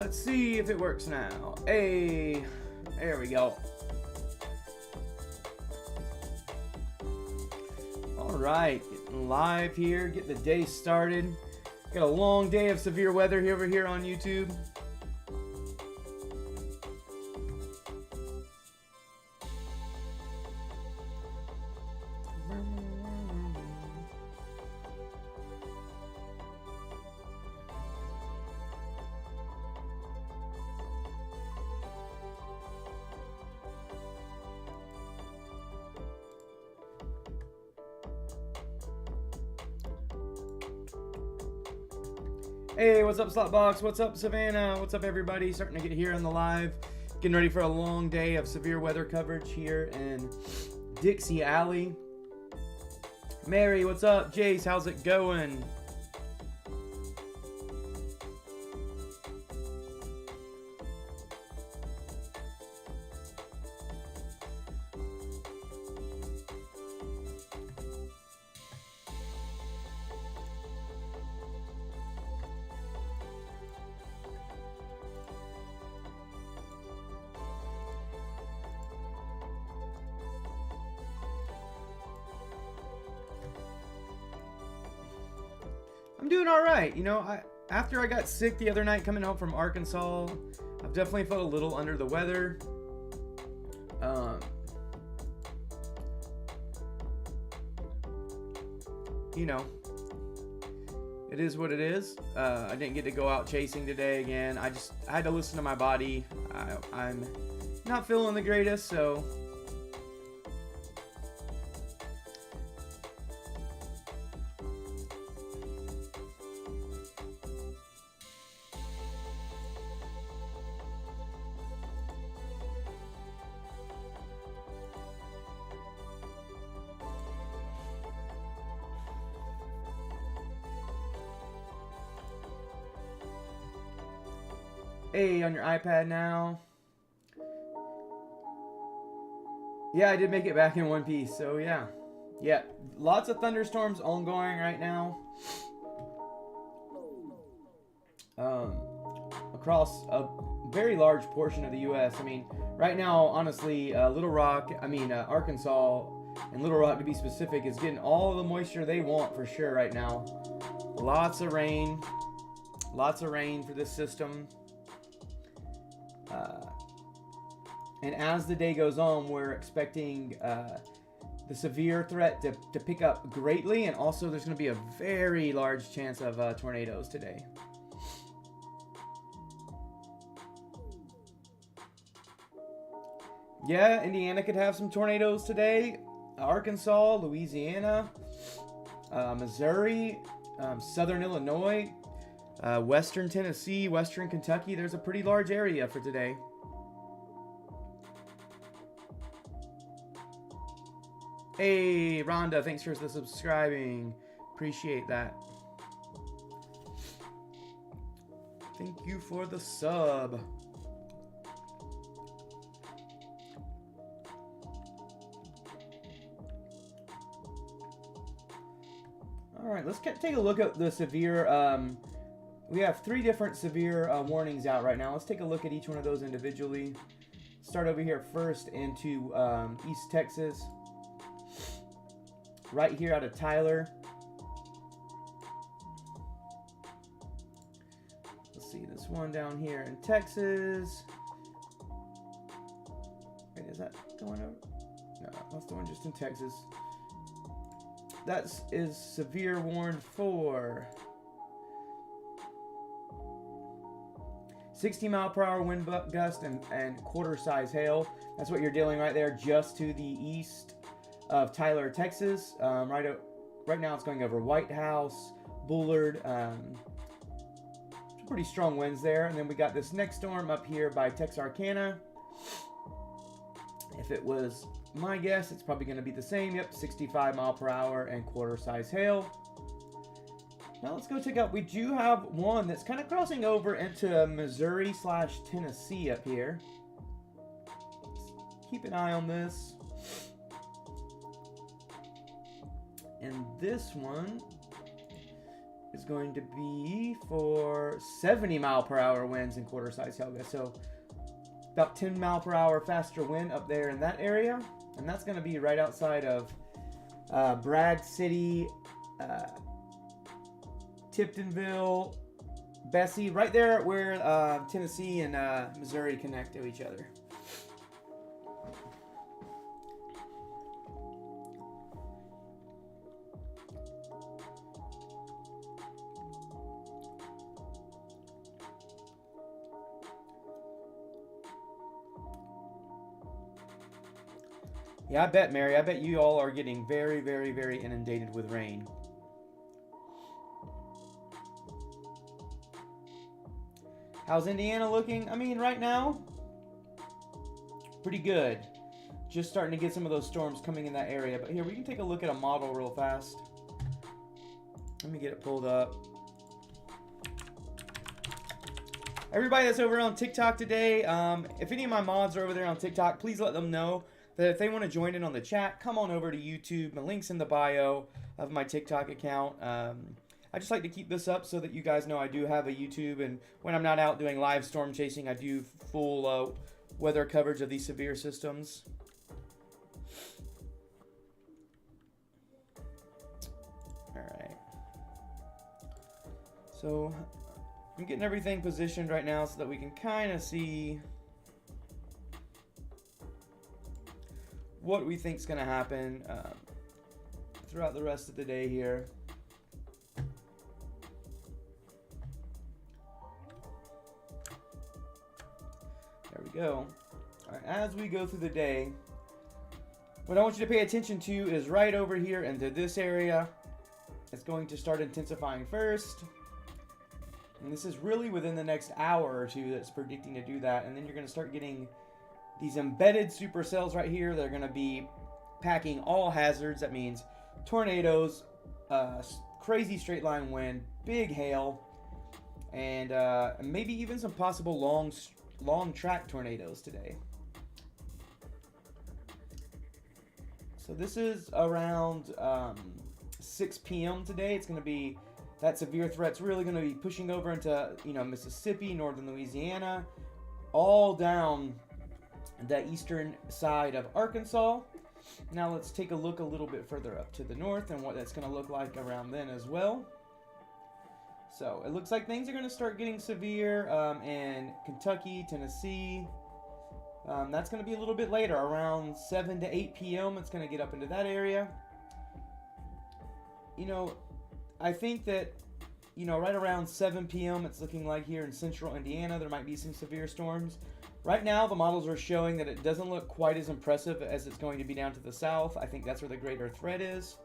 Let's see if it works now. Hey, there we go. All right, getting live here, get the day started. Got a long day of severe weather over here on YouTube. Hey, what's up, Slotbox? What's up, Savannah? What's up, everybody? Starting to get here on the live. Getting ready for a long day of severe weather coverage here in Dixie Alley. Mary, what's up? Jace, how's it going? I'm doing all right. You know, after I got sick the other night coming home from Arkansas, I've definitely felt a little under the weather. You know, it is what it is. I didn't get to go out chasing today again. I had to listen to my body. I'm not feeling the greatest, so... Hey, on your iPad now. Yeah, I did make it back in one piece, so yeah. Yeah, lots of thunderstorms ongoing right now. Across a very large portion of the U.S. I mean, right now, honestly, Arkansas and Little Rock, to be specific, is getting all the moisture they want for sure right now. Lots of rain for this system. And as the day goes on, we're expecting the severe threat to pick up greatly, and also there's going to be a very large chance of tornadoes today. Yeah, Indiana could have some tornadoes today. Arkansas, Louisiana, Missouri, Southern Illinois, Western Tennessee, Western Kentucky. There's a pretty large area for today. Hey, Rhonda, thanks for the subscribing. Appreciate that. Thank you for the sub. All right, let's take a look at the severe... we have 3 different severe warnings out right now. Let's take a look at each one of those individually. Start over here first into East Texas. Right here out of Tyler. Let's see this one down here in Texas. Wait, is that going over? No, that's the one just in Texas. That is severe warned for 60-mile-per-hour wind gust and quarter-size hail. That's what you're dealing right there, just to the east of Tyler, Texas. Right now it's going over White House, Bullard. Pretty strong winds there. And then we got this next storm up here by Texarkana. If it was my guess, it's probably going to be the same. Yep, 65 mile per hour and quarter-size hail. Now let's go check out. We do have one that's kind of crossing over into Missouri/Tennessee up here. Keep an eye on this. And this one is going to be for 70-mile-per-hour winds and quarter-size hail gusts. So about 10-mile-per-hour faster wind up there in that area. And that's going to be right outside of Bragg City, Tiptonville, Bessie, right there where Tennessee and Missouri connect to each other. Yeah, I bet, Mary. I bet you all are getting very, very, very inundated with rain. How's Indiana looking? I mean, right now, pretty good. Just starting to get some of those storms coming in that area. But here, we can take a look at a model real fast. Let me get it pulled up. Everybody that's over on TikTok today, if any of my mods are over there on TikTok, please let them know that if they want to join in on the chat, come on over to YouTube. My link's in the bio of my TikTok account. I just like to keep this up so that you guys know I do have a YouTube, and when I'm not out doing live storm chasing, I do full weather coverage of these severe systems. Alright. So, I'm getting everything positioned right now so that we can kind of see what we think is going to happen throughout the rest of the day here. There we go. All right, as we go through the day, what I want you to pay attention to is right over here into this area. It's going to start intensifying first. And this is really within the next hour or two that's predicting to do that. And then you're going to start getting these embedded supercells right here. They're going to be packing all hazards. That means tornadoes, crazy straight line wind, big hail, and maybe even some possible long track tornadoes today. So this is around 6 p.m. today. It's going to be, that severe threat's really going to be pushing over into, Mississippi, northern Louisiana, all down the eastern side of Arkansas. Now let's take a look a little bit further up to the north and what that's going to look like around then as well. So it looks like things are going to start getting severe in Kentucky, Tennessee. That's going to be a little bit later, around 7 to 8 p.m. It's going to get up into that area. I think that, right around 7 p.m. it's looking like here in central Indiana there might be some severe storms. Right now, the models are showing that it doesn't look quite as impressive as it's going to be down to the south. I think that's where the greater threat is.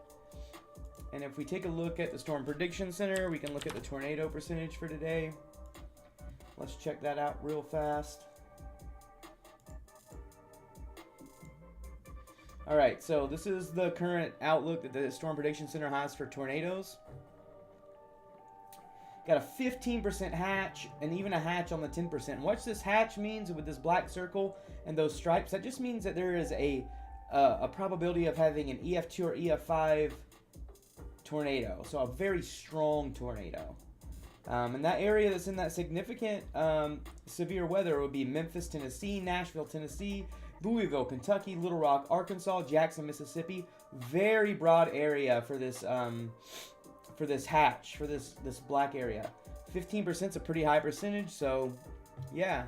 And if we take a look at the Storm Prediction Center, we can look at the tornado percentage for today. Let's check that out real fast. All right, so this is the current outlook that the Storm Prediction Center has for tornadoes. Got a 15% hatch and even a hatch on the 10%. And what this hatch means with this black circle and those stripes, that just means that there is a probability of having an EF2 or EF5 tornado. So a very strong tornado. And that area that's in that significant severe weather would be Memphis, Tennessee, Nashville, Tennessee, Louisville, Kentucky, Little Rock, Arkansas, Jackson, Mississippi. Very broad area for this hatch, for this black area. 15% is a pretty high percentage, so yeah.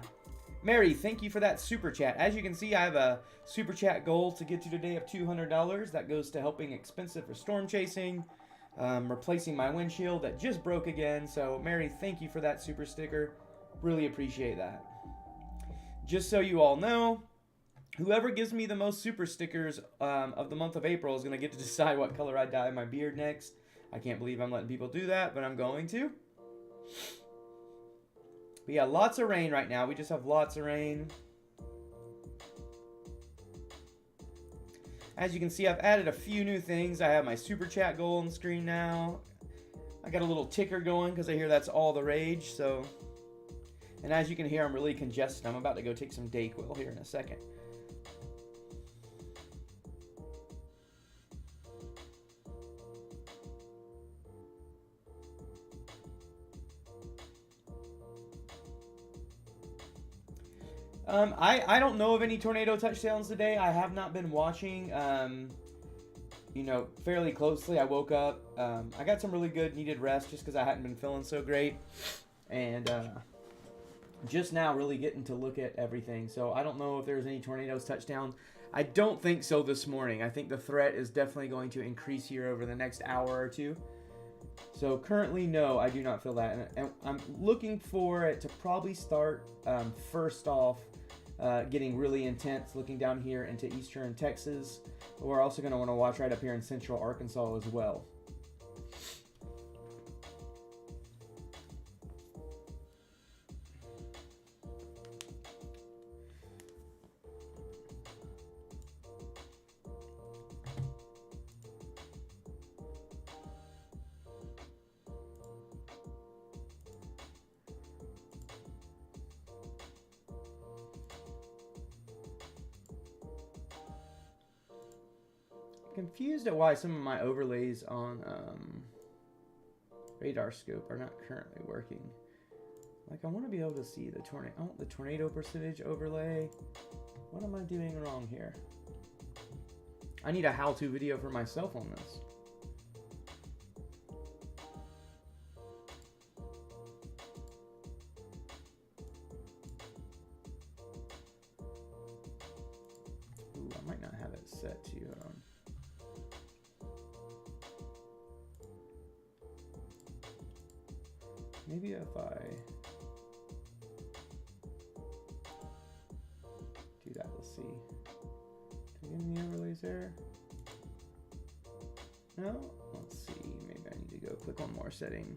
Mary, thank you for that super chat. As you can see, I have a super chat goal to get to today of $200. That goes to helping expensive for storm chasing, replacing my windshield that just broke again. So Mary, thank you for that super sticker. Really appreciate that. Just so you all know, whoever gives me the most super stickers of the month of April is going to get to decide what color I dye my beard next. I can't believe I'm letting people do that, but I'm going to. But yeah, lots of rain right now. We just have lots of rain. As you can see, I've added a few new things. I have my super chat goal on the screen now. I got a little ticker going because I hear that's all the rage. So, and as you can hear, I'm really congested. I'm about to go take some Dayquil here in a second. I don't know of any tornado touchdowns today. I have not been watching, you know, fairly closely. I woke up. I got some really good needed rest just because I hadn't been feeling so great. And just now really getting to look at everything. So I don't know if there's any tornadoes touchdowns. I don't think so this morning. I think the threat is definitely going to increase here over the next hour or two. So currently, no, I do not feel that. And I'm looking for it to probably start first off getting really intense, looking down here into eastern Texas. But we're also going to want to watch right up here in central Arkansas as well. Confused at why some of my overlays on radar scope are not currently working. Like, I want to be able to see the tornado. I want the tornado percentage overlay. What am I doing wrong here? I need a how-to video for myself on this. Ooh, I might not have it set to maybe if I do that, let's see. Do I get any overlays there? No? Let's see. Maybe I need to go click on more setting.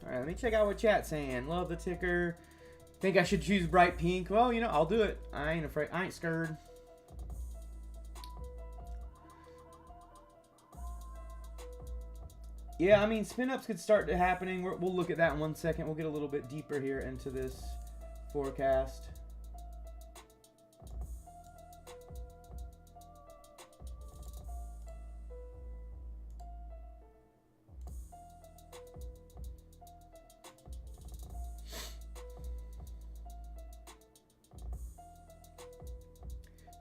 Alright, let me check out what chat's saying. Love the ticker. Think I should choose bright pink. Well, you know, I'll do it. I ain't afraid. I ain't scared. Yeah, I mean, spin-ups could start to happening. We'll look at that in 1 second. We'll get a little bit deeper here into this forecast.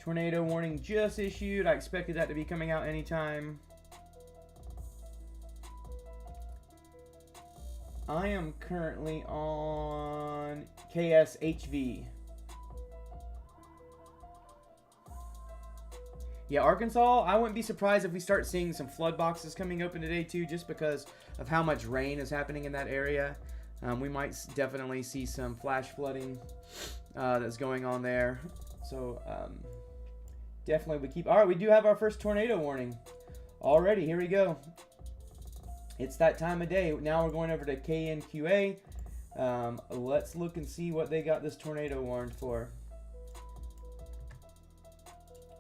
Tornado warning just issued. I expected that to be coming out anytime. I am currently on KSHV. Yeah, Arkansas, I wouldn't be surprised if we start seeing some flood boxes coming open today too, just because of how much rain is happening in that area. We might definitely see some flash flooding that's going on there. So definitely we keep... All right, we do have our first tornado warning already. Here we go. It's that time of day. Now we're going over to KNQA. Let's look and see what they got this tornado warned for.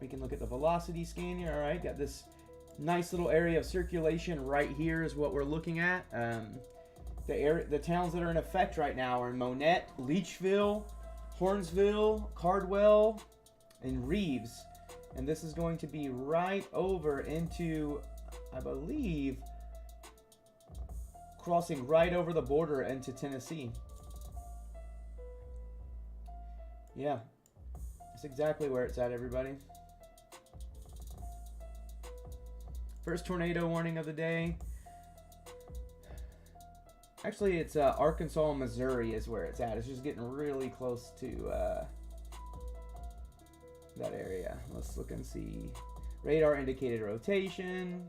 We can look at the velocity scanner. All right, got this nice little area of circulation right here is what we're looking at. The towns that are in effect right now are Monette, Leachville, Hornsville, Cardwell, and Reeves. And this is going to be right over into, I believe, crossing right over the border into Tennessee. Yeah, that's exactly where it's at, everybody. First tornado warning of the day. Actually, it's Arkansas and Missouri is where it's at. It's just getting really close to that area. Let's look and see. Radar indicated rotation.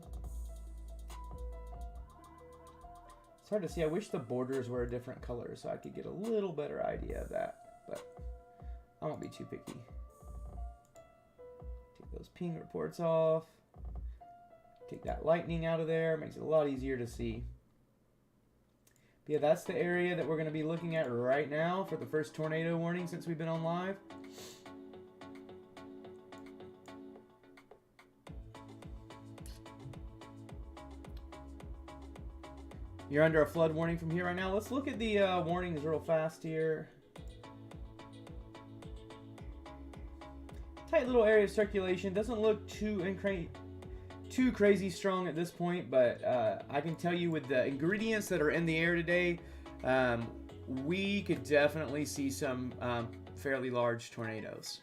It's hard to see. I wish the borders were a different color so I could get a little better idea of that, but I won't be too picky. ping reports off. Take that lightning out of there. Makes it a lot easier to see. But yeah, that's the area that we're going to be looking at right now for the first tornado warning since we've been on live. You're under a flood warning from here right now. Let's look at the warnings real fast here. Tight little area of circulation. Doesn't look too crazy strong at this point, but I can tell you with the ingredients that are in the air today, we could definitely see some fairly large tornadoes.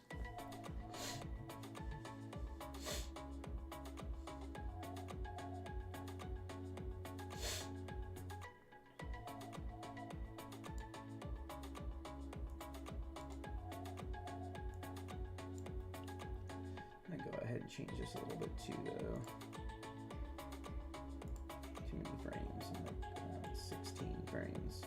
Change this a little bit too, though. Too many frames, like 16 frames.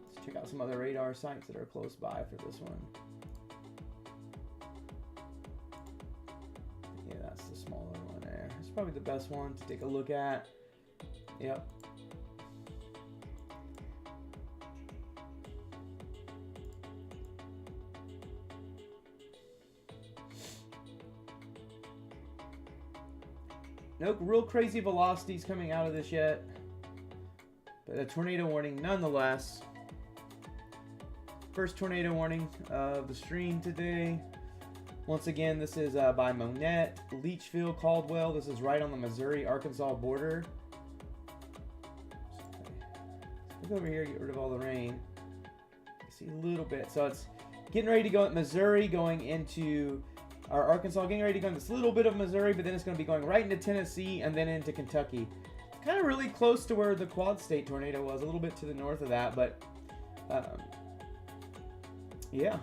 Let's check out some other radar sites that are close by for this one. Probably the best one to take a look at. Yep. No real crazy velocities coming out of this yet, but a tornado warning nonetheless. First tornado warning of the stream today. Once again, this is by Monette, Leachfield, Caldwell. This is right on the Missouri-Arkansas border. Look over here, get rid of all the rain. You see a little bit. So it's getting ready to go at Missouri, going into our Arkansas, getting ready to go into this little bit of Missouri, but then it's going to be going right into Tennessee and then into Kentucky. Kind of really close to where the Quad State tornado was, a little bit to the north of that, but yeah.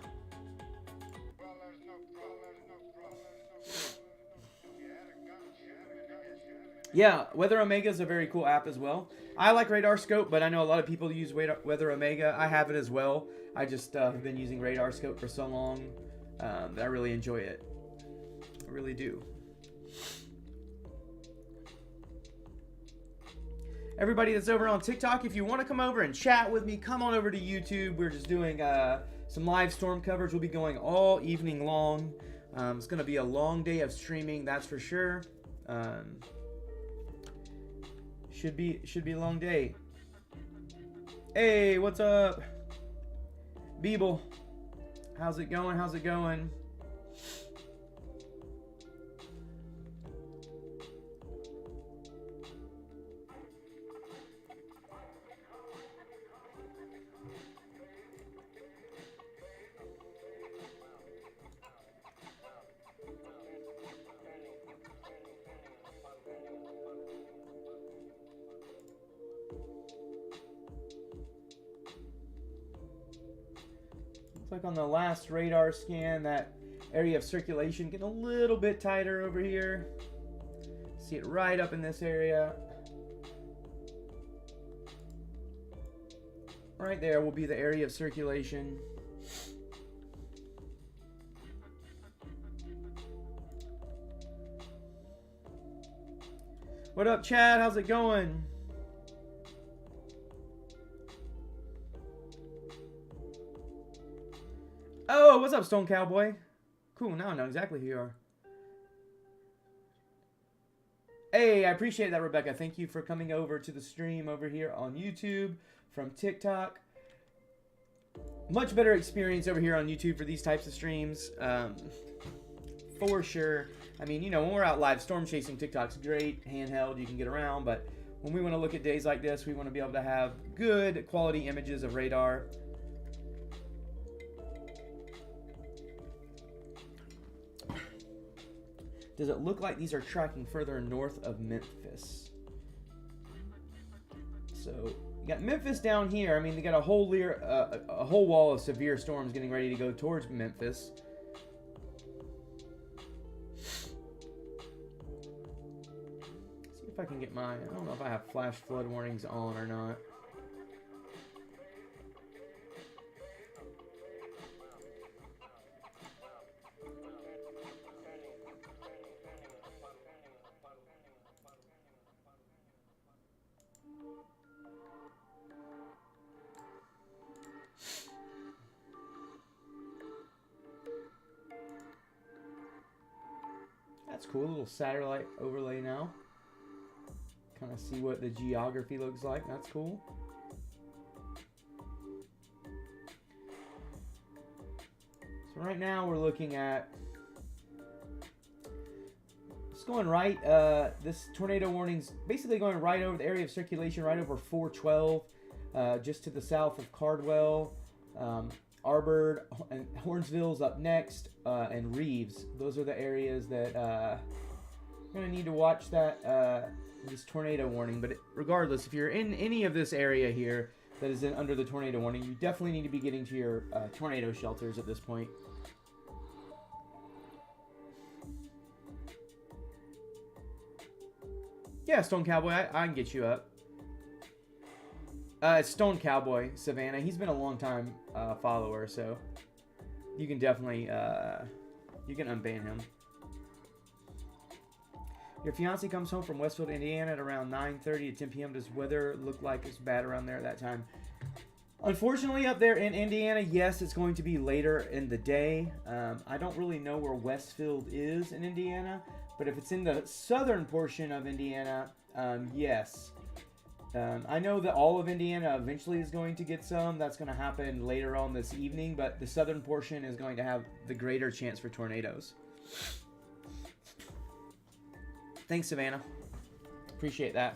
Yeah, Weather Omega is a very cool app as well. I like Radar Scope, but I know a lot of people use Weather Omega. I have it as well. I just have been using Radar Scope for so long that I really enjoy it. I really do. Everybody that's over on TikTok, if you want to come over and chat with me, come on over to YouTube. We're just doing some live storm coverage. We'll be going all evening long. It's going to be a long day of streaming, that's for sure. Should be a long day. Hey, what's up? Beeble. How's it going? How's it going? Looks like on the last radar scan, that area of circulation getting a little bit tighter over here. See it right up in this area. Right there will be the area of circulation. What up, Chad? How's it going? Oh, what's up, Stone Cowboy? Cool, now I know exactly who you are. Hey, I appreciate that, Rebecca. Thank you for coming over to the stream over here on YouTube from TikTok. Much better experience over here on YouTube for these types of streams. For sure. I mean, you know, when we're out live storm chasing, TikTok's great. Handheld, you can get around. But when we want to look at days like this, we want to be able to have good quality images of radar. Does it look like these are tracking further north of Memphis? So you got Memphis down here. I mean, they got a whole wall of severe storms getting ready to go towards Memphis. if I can get my, I don't know if I have flash flood warnings on or not. That's cool, a little satellite overlay now. Kind of see what the geography looks like. That's cool. So right now we're looking at, it's going right, this tornado warning's basically going right over the area of circulation, right over 412, just to the south of Cardwell. Arbor and Hornsville's up next, and Reeves. Those are the areas that you're going to need to watch that this tornado warning. But regardless, if you're in any of this area here that is under the tornado warning, you definitely need to be getting to your tornado shelters at this point. Yeah, Stone Cowboy, I can get you up. It's Stone Cowboy, Savannah. He's been a long time follower, so you can definitely you can unban him. Your fiance comes home from Westfield, Indiana at around 9:30 to 10 p.m. Does weather look like it's bad around there at that time? Unfortunately, up there in Indiana, yes, it's going to be later in the day. I don't really know where Westfield is in Indiana, but if it's in the southern portion of Indiana, yes. I know that all of Indiana eventually is going to get some. That's going to happen later on this evening, but the southern portion is going to have the greater chance for tornadoes. Thanks, Savannah. Appreciate that.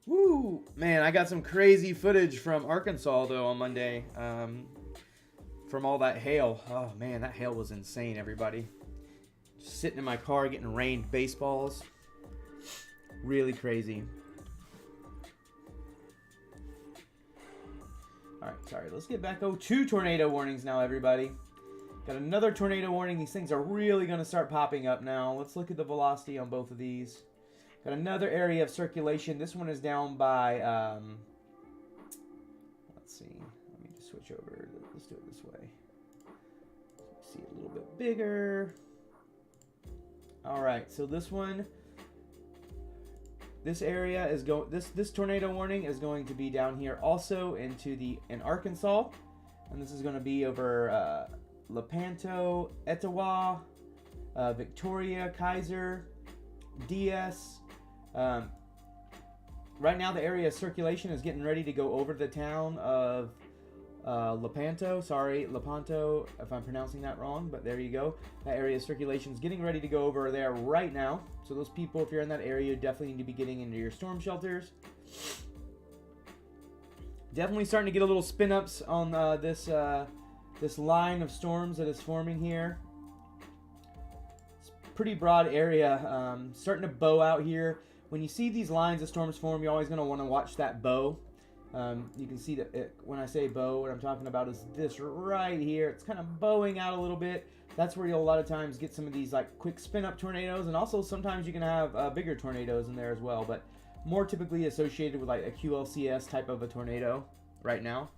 Woo! Man, I got some crazy footage from Arkansas, though, on Monday. From all that hail. Oh man, that hail was insane, everybody. Just sitting in my car getting rained baseballs. Really crazy. Alright, sorry. Let's get back. Oh, 2 tornado warnings now, everybody. Got another tornado warning. These things are really going to start popping up now. Let's look at the velocity on both of these. Got another area of circulation. This one is down by, let's see. Let me just switch over. Let's do it this way. See it a little bit bigger. All right, so this one, this area is going. This tornado warning is going to be down here also in Arkansas, and this is going to be over Lepanto, Etowah, Victoria, Kaiser, DS. Right now, the area of circulation is getting ready to go over the town of Lepanto. Sorry, Lepanto, if I'm pronouncing that wrong, but there you go. That area of circulation is getting ready to go over there right now. So those people, if you're in that area, definitely need to be getting into your storm shelters. Definitely starting to get a little spin-ups on this line of storms that is forming here. It's a pretty broad area. Starting to bow out here. When you see these lines of storms form, you're always going to want to watch that bow. You can see that when I say bow, what I'm talking about is this right here. It's kind of bowing out a little bit. That's where you'll a lot of times get some of these like quick spin up tornadoes, and also sometimes you can have bigger tornadoes in there as well, but more typically associated with like a QLCS type of a tornado right now.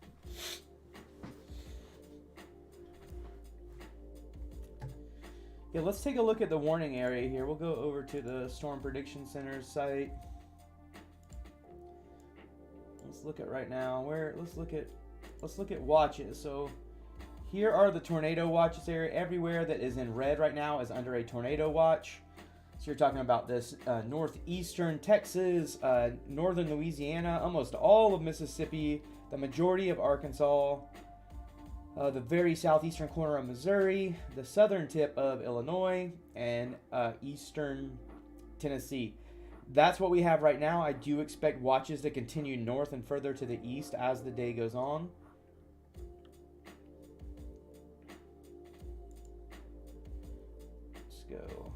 Yeah, let's take a look at the warning area here. We'll go over to the Storm Prediction Center's site. Let's look at right now. Let's look at watches. So here are the tornado watches area. Everywhere that is in red right now is under a tornado watch. So you're talking about this northeastern Texas, northern Louisiana, almost all of Mississippi, the majority of Arkansas, the very southeastern corner of Missouri, the southern tip of Illinois, and eastern Tennessee. That's what we have right now. I do expect watches to continue north and further to the east as the day goes on. Let's go.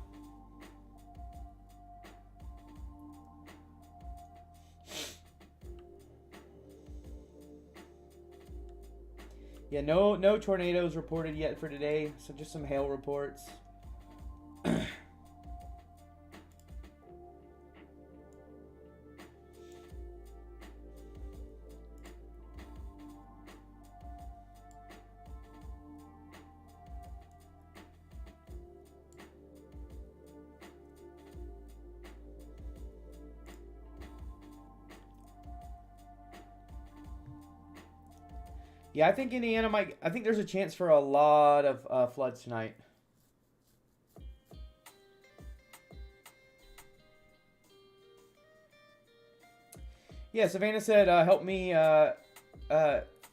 Yeah, no tornadoes reported yet for today, so just some hail reports. Yeah, I think Indiana might. I think there's a chance for a lot of floods tonight. Yeah, Savannah said, help me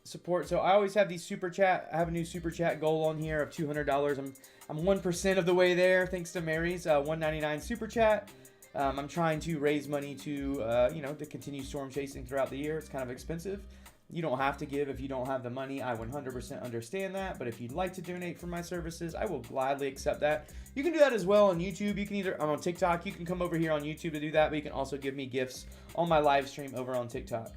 support. So I always have these super chat. I have a new super chat goal on here of $200. I'm 1% of the way there, thanks to Mary's $1.99 super chat. I'm trying to raise money to to continue storm chasing throughout the year. It's kind of expensive. You don't have to give if you don't have the money. I 100% understand that. But if you'd like to donate for my services, I will gladly accept that. You can do that as well on YouTube. You can either, I'm on TikTok. You can come over here on YouTube to do that. But you can also give me gifts on my live stream over on TikTok.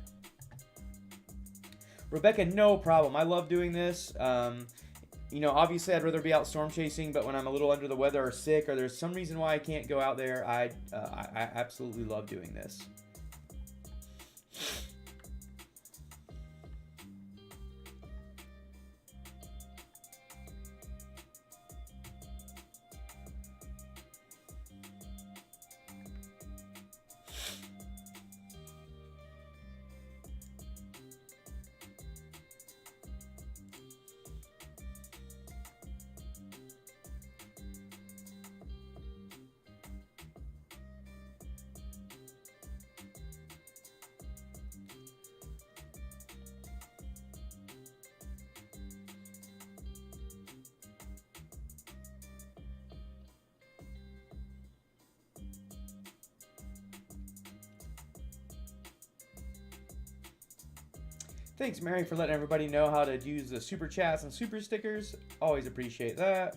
Rebecca, no problem. I love doing this. Obviously I'd rather be out storm chasing. But when I'm a little under the weather or sick or there's some reason why I can't go out there, I absolutely love doing this. Thanks, Mary, for letting everybody know how to use the super chats and super stickers. Always appreciate that.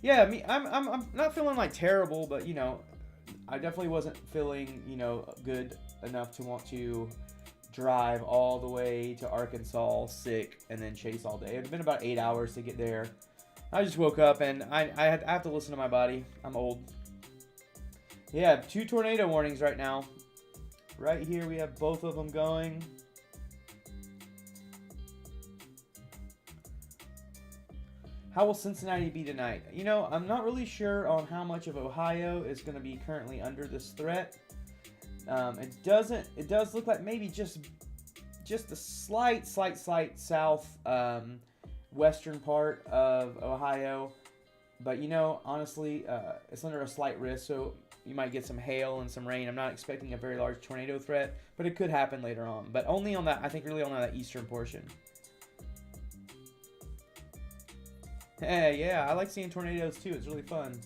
Yeah, I'm not feeling like terrible, but I definitely wasn't feeling good enough to want to drive all the way to Arkansas sick and then chase all day. It's been about 8 hours to get there. I just woke up and I have to listen to my body. I'm old. Yeah, 2 tornado warnings right now. Right here we have both of them going. How will Cincinnati be tonight? I'm not really sure on how much of Ohio is going to be currently under this threat. It does look like maybe just a slight south western part of Ohio, but honestly, it's under a slight risk, so you might get some hail and some rain. I'm not expecting a very large tornado threat, but it could happen later on. But only on that, I think, really on that eastern portion. Hey, yeah, I like seeing tornadoes too. It's really fun.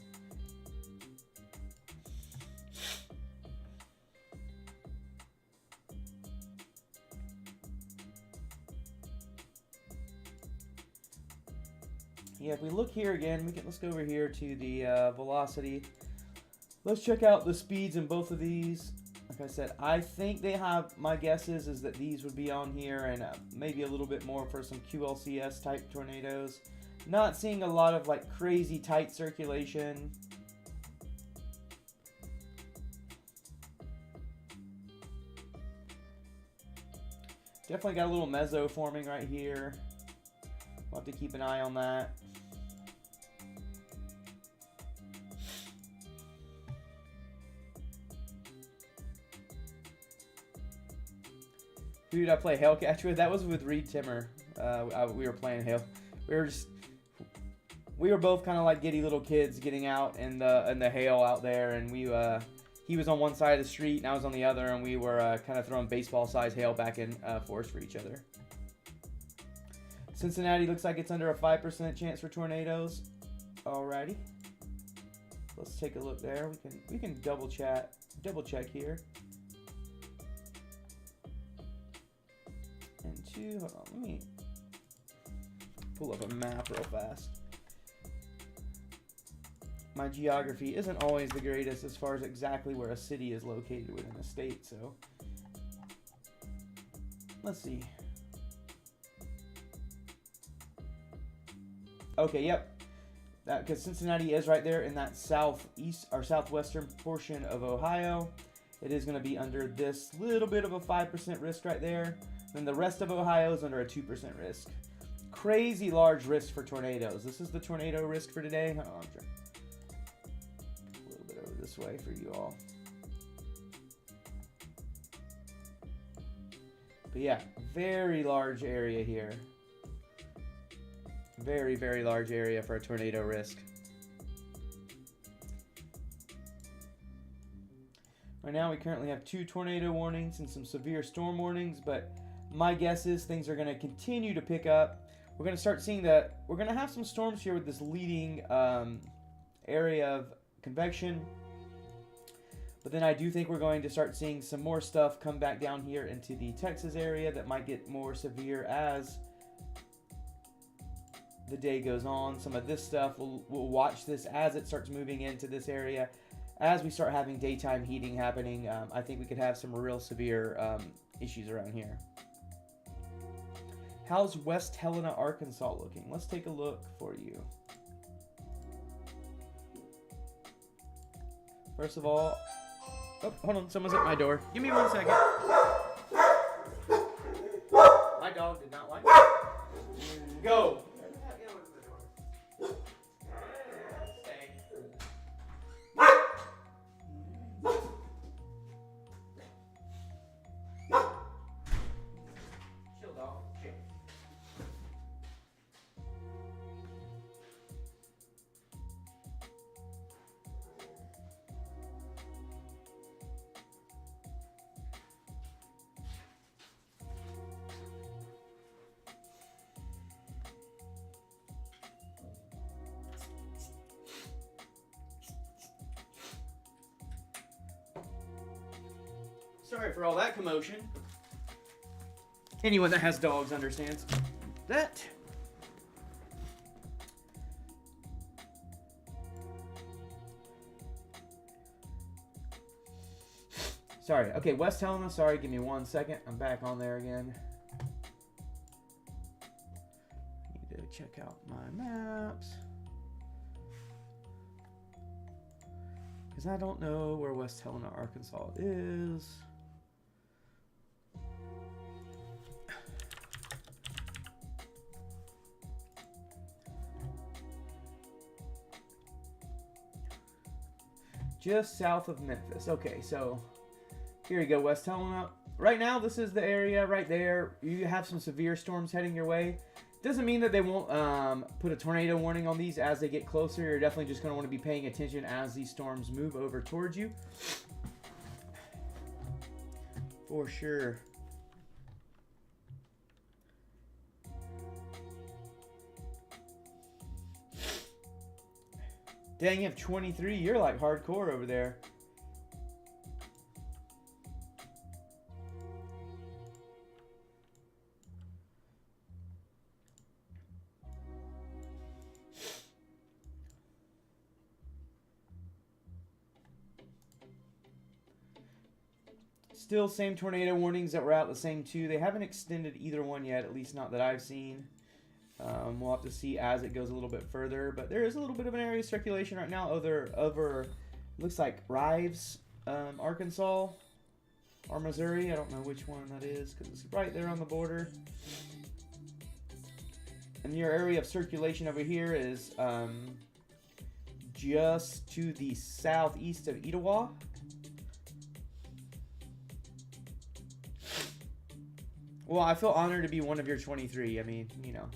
Yeah, if we look here again, let's go over here to the velocity. Let's check out the speeds in both of these. Like I said, I think they have, my guess is that these would be on here and maybe a little bit more for some QLCS type tornadoes. Not seeing a lot of like crazy tight circulation. Definitely got a little mezzo forming right here. We'll have to keep an eye on that. Who did I play Hail Catch with? That was with Reed Timmer. We were playing Hail. We were both kind of like giddy little kids getting out in the hail out there, and he was on one side of the street and I was on the other, and we were kind of throwing baseball-sized hail back and forth for each other. Cincinnati looks like it's under a 5% chance for tornadoes. Alrighty, let's take a look there. We can double check here. And 2, hold on, pull up a map real fast. My geography isn't always the greatest as far as exactly where a city is located within a state, so let's see. Okay, yep. Because Cincinnati is right there in that southeast or southwestern portion of Ohio. It is going to be under this little bit of a 5% risk right there. Then the rest of Ohio is under a 2% risk. Crazy large risk for tornadoes. This is the tornado risk for today. Hold on, a little bit over this way for you all. But yeah, very large area here. Very, very large area for a tornado risk. Right now we currently have 2 tornado warnings and some severe storm warnings, but my guess is things are going to continue to pick up. We're going to start seeing that we're going to have some storms here with this leading area of convection. But then I do think we're going to start seeing some more stuff come back down here into the Texas area that might get more severe as the day goes on. Some of this stuff, we'll watch this as it starts moving into this area. As we start having daytime heating happening, I think we could have some real severe issues around here. How's West Helena, Arkansas looking? Let's take a look for you. First of all, oh, hold on, someone's at my door. Give me 1 second. My dog did not like it. Go. Sorry for all that commotion. Anyone that has dogs understands that. Sorry. Okay, West Helena. Sorry, give me 1 second. I'm back on there again. Need to check out my maps. Because I don't know where West Helena, Arkansas is. Just south of Memphis. Okay, so here you go, West Helena. Right now, this is the area right there. You have some severe storms heading your way. Doesn't mean that they won't put a tornado warning on these as they get closer. You're definitely just going to want to be paying attention as these storms move over towards you. For sure. Dang, you have 23. You're like hardcore over there. Still same tornado warnings that were out, the same 2. They haven't extended either one yet, at least not that I've seen. We'll have to see as it goes a little bit further, but there is a little bit of an area of circulation right now over looks like Rives, Arkansas or Missouri. I don't know which one that is because it's right there on the border. And your area of circulation over here is just to the southeast of Etowah. Well, I feel honored to be one of your 23. I mean, you know.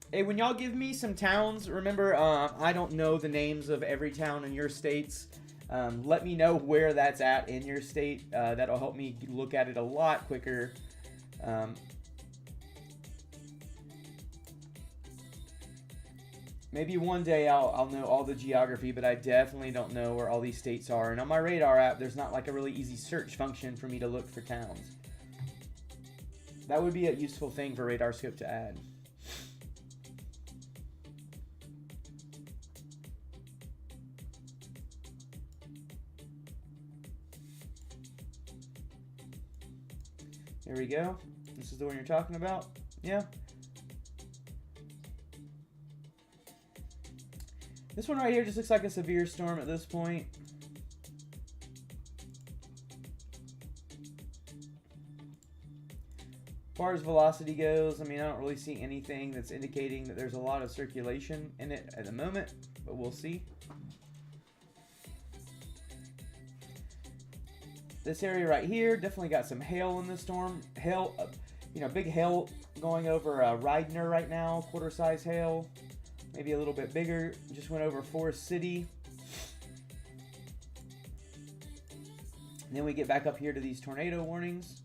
Hey, when y'all give me some towns, remember, I don't know the names of every town in your states. Let me know where that's at in your state. That'll help me look at it a lot quicker. Maybe one day I'll know all the geography, but I definitely don't know where all these states are. And on my radar app, there's not like a really easy search function for me to look for towns. That would be a useful thing for RadarScope to add. There we go. This is the one you're talking about? Yeah. This one right here just looks like a severe storm at this point. As far as velocity goes, I mean, I don't really see anything that's indicating that there's a lot of circulation in it at the moment, but we'll see. This area right here definitely got some hail in the storm. Hail, big hail going over Ridner right now, quarter-size hail. Maybe a little bit bigger. Just went over Forest City. And then we get back up here to these tornado warnings.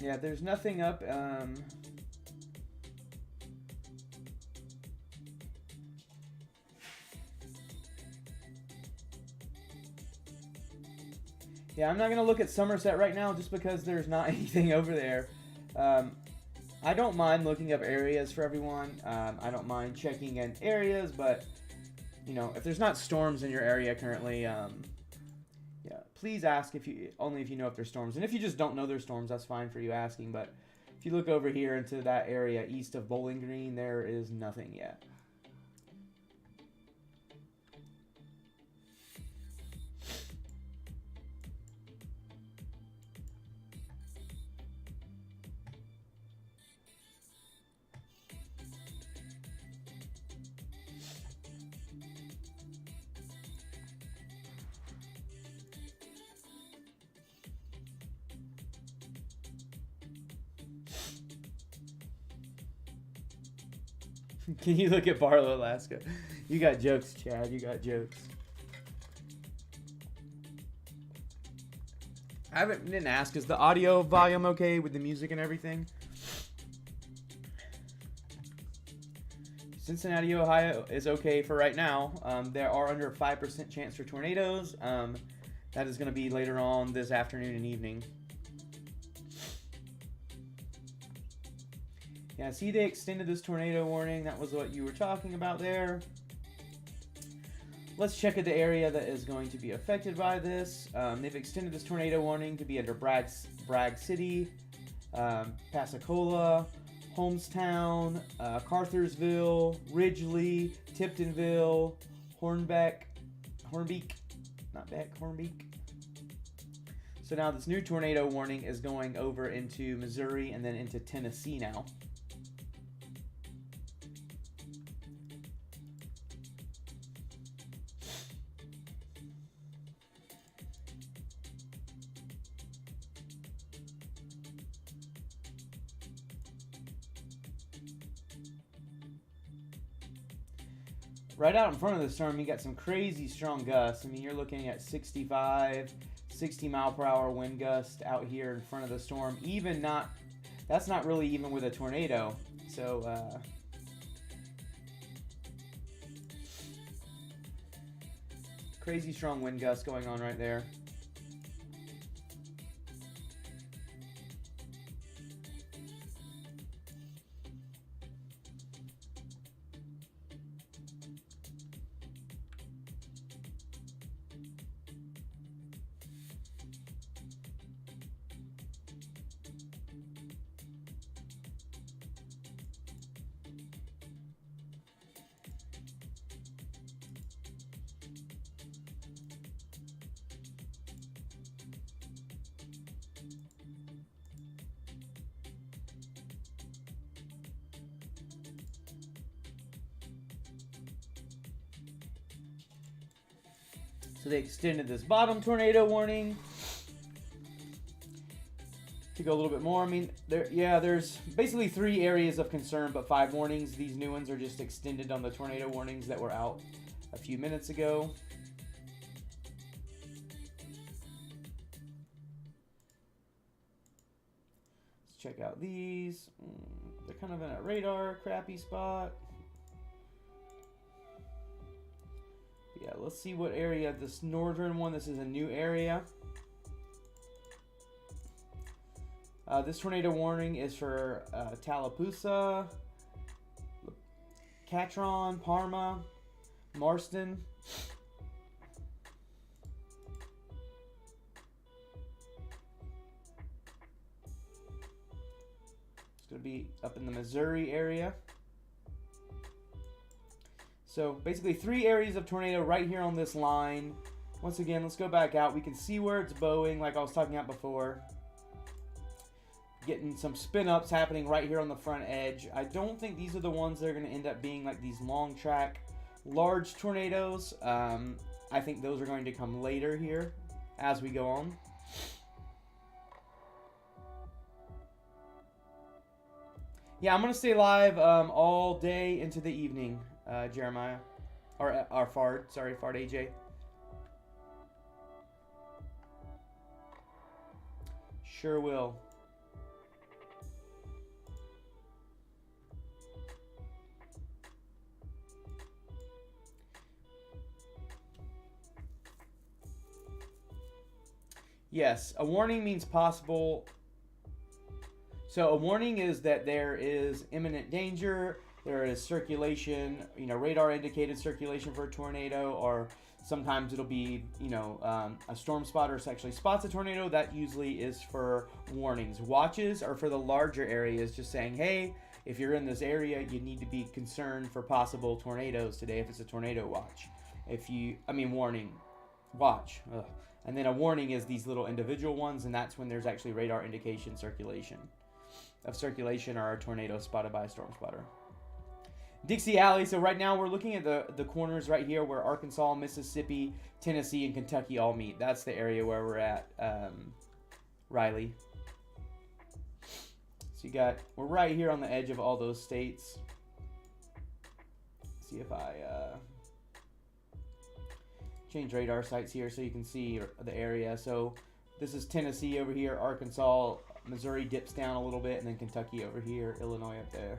Yeah, there's nothing up. Yeah, I'm not going to look at Somerset right now just because there's not anything over there. I don't mind looking up areas for everyone. I don't mind checking in areas, but, if there's not storms in your area currently, yeah, please ask only if you know if there's storms. And if you just don't know there's storms, that's fine for you asking. But if you look over here into that area east of Bowling Green, there is nothing yet. Can you look at Barlow, Alaska? You got jokes, Chad. You got jokes. I didn't ask. Is the audio volume okay with the music and everything? Cincinnati, Ohio is okay for right now. There are under a 5% chance for tornadoes. That is going to be later on this afternoon and evening. Yeah, see, they extended this tornado warning. That was what you were talking about there. Let's check at the area that is going to be affected by this. They've extended this tornado warning to be under Bragg City, Pensacola, Holmestown, Cartersville, Ridgely, Tiptonville, Hornbeck, Hornbeck. So now this new tornado warning is going over into Missouri and then into Tennessee now. Right out in front of the storm, you got some crazy strong gusts. I mean, you're looking at 65, 60 mile per hour wind gust out here in front of the storm. That's not really even with a tornado. So, crazy strong wind gusts going on right there. So they extended this bottom tornado warning to go a little bit more. I mean, there's basically 3 areas of concern, but 5 warnings. These new ones are just extended on the tornado warnings that were out a few minutes ago. Let's check out these. They're kind of in a radar crappy spot. Yeah, let's see what area. This northern one, this is a new area. This tornado warning is for Tallapoosa, Catron, Parma, Marston. It's going to be up in the Missouri area. So basically 3 areas of tornado right here on this line. Once again, let's go back out. We can see where it's bowing like I was talking about before. Getting some spin ups happening right here on the front edge. I don't think these are the ones that are going to end up being like these long track large tornadoes. I think those are going to come later here as we go on. Yeah, I'm going to stay live all day into the evening, Jeremiah. Or Fard. Sorry, Fard AJ. Sure will. Yes, a warning means possible. So a warning is that there is imminent danger, there is circulation, radar indicated circulation for a tornado, or sometimes it'll be, a storm spotter actually spots a tornado. That usually is for warnings. Watches are for the larger areas, just saying, hey, if you're in this area, you need to be concerned for possible tornadoes today if it's a tornado watch. Warning, watch. Ugh. And then a warning is these little individual ones, and that's when there's actually radar indication circulation or a tornado spotted by a storm spotter. Dixie Alley. So right now we're looking at the corners right here where Arkansas, Mississippi, Tennessee, and Kentucky all meet. That's the area where we're at, Riley. So we're right here on the edge of all those states. See if I change radar sites here so you can see the area. So this is Tennessee over here, Arkansas, Missouri dips down a little bit, and then Kentucky over here, Illinois up there.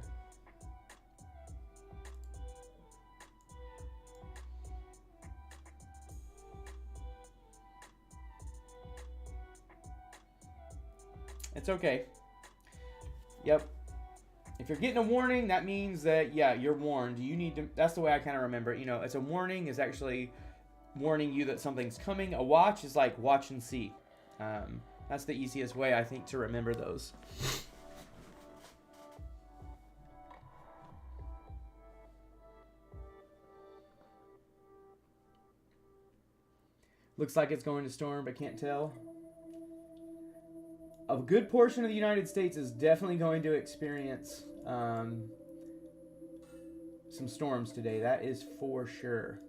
It's okay. Yep. If you're getting a warning, that means that, yeah, you're warned. You need to, that's the way I kind of remember it. It's a warning is actually warning you that something's coming. A watch is like watch and see. That's the easiest way, I think, to remember those. Looks like it's going to storm, but can't tell. A good portion of the United States is definitely going to experience some storms today. That is for sure.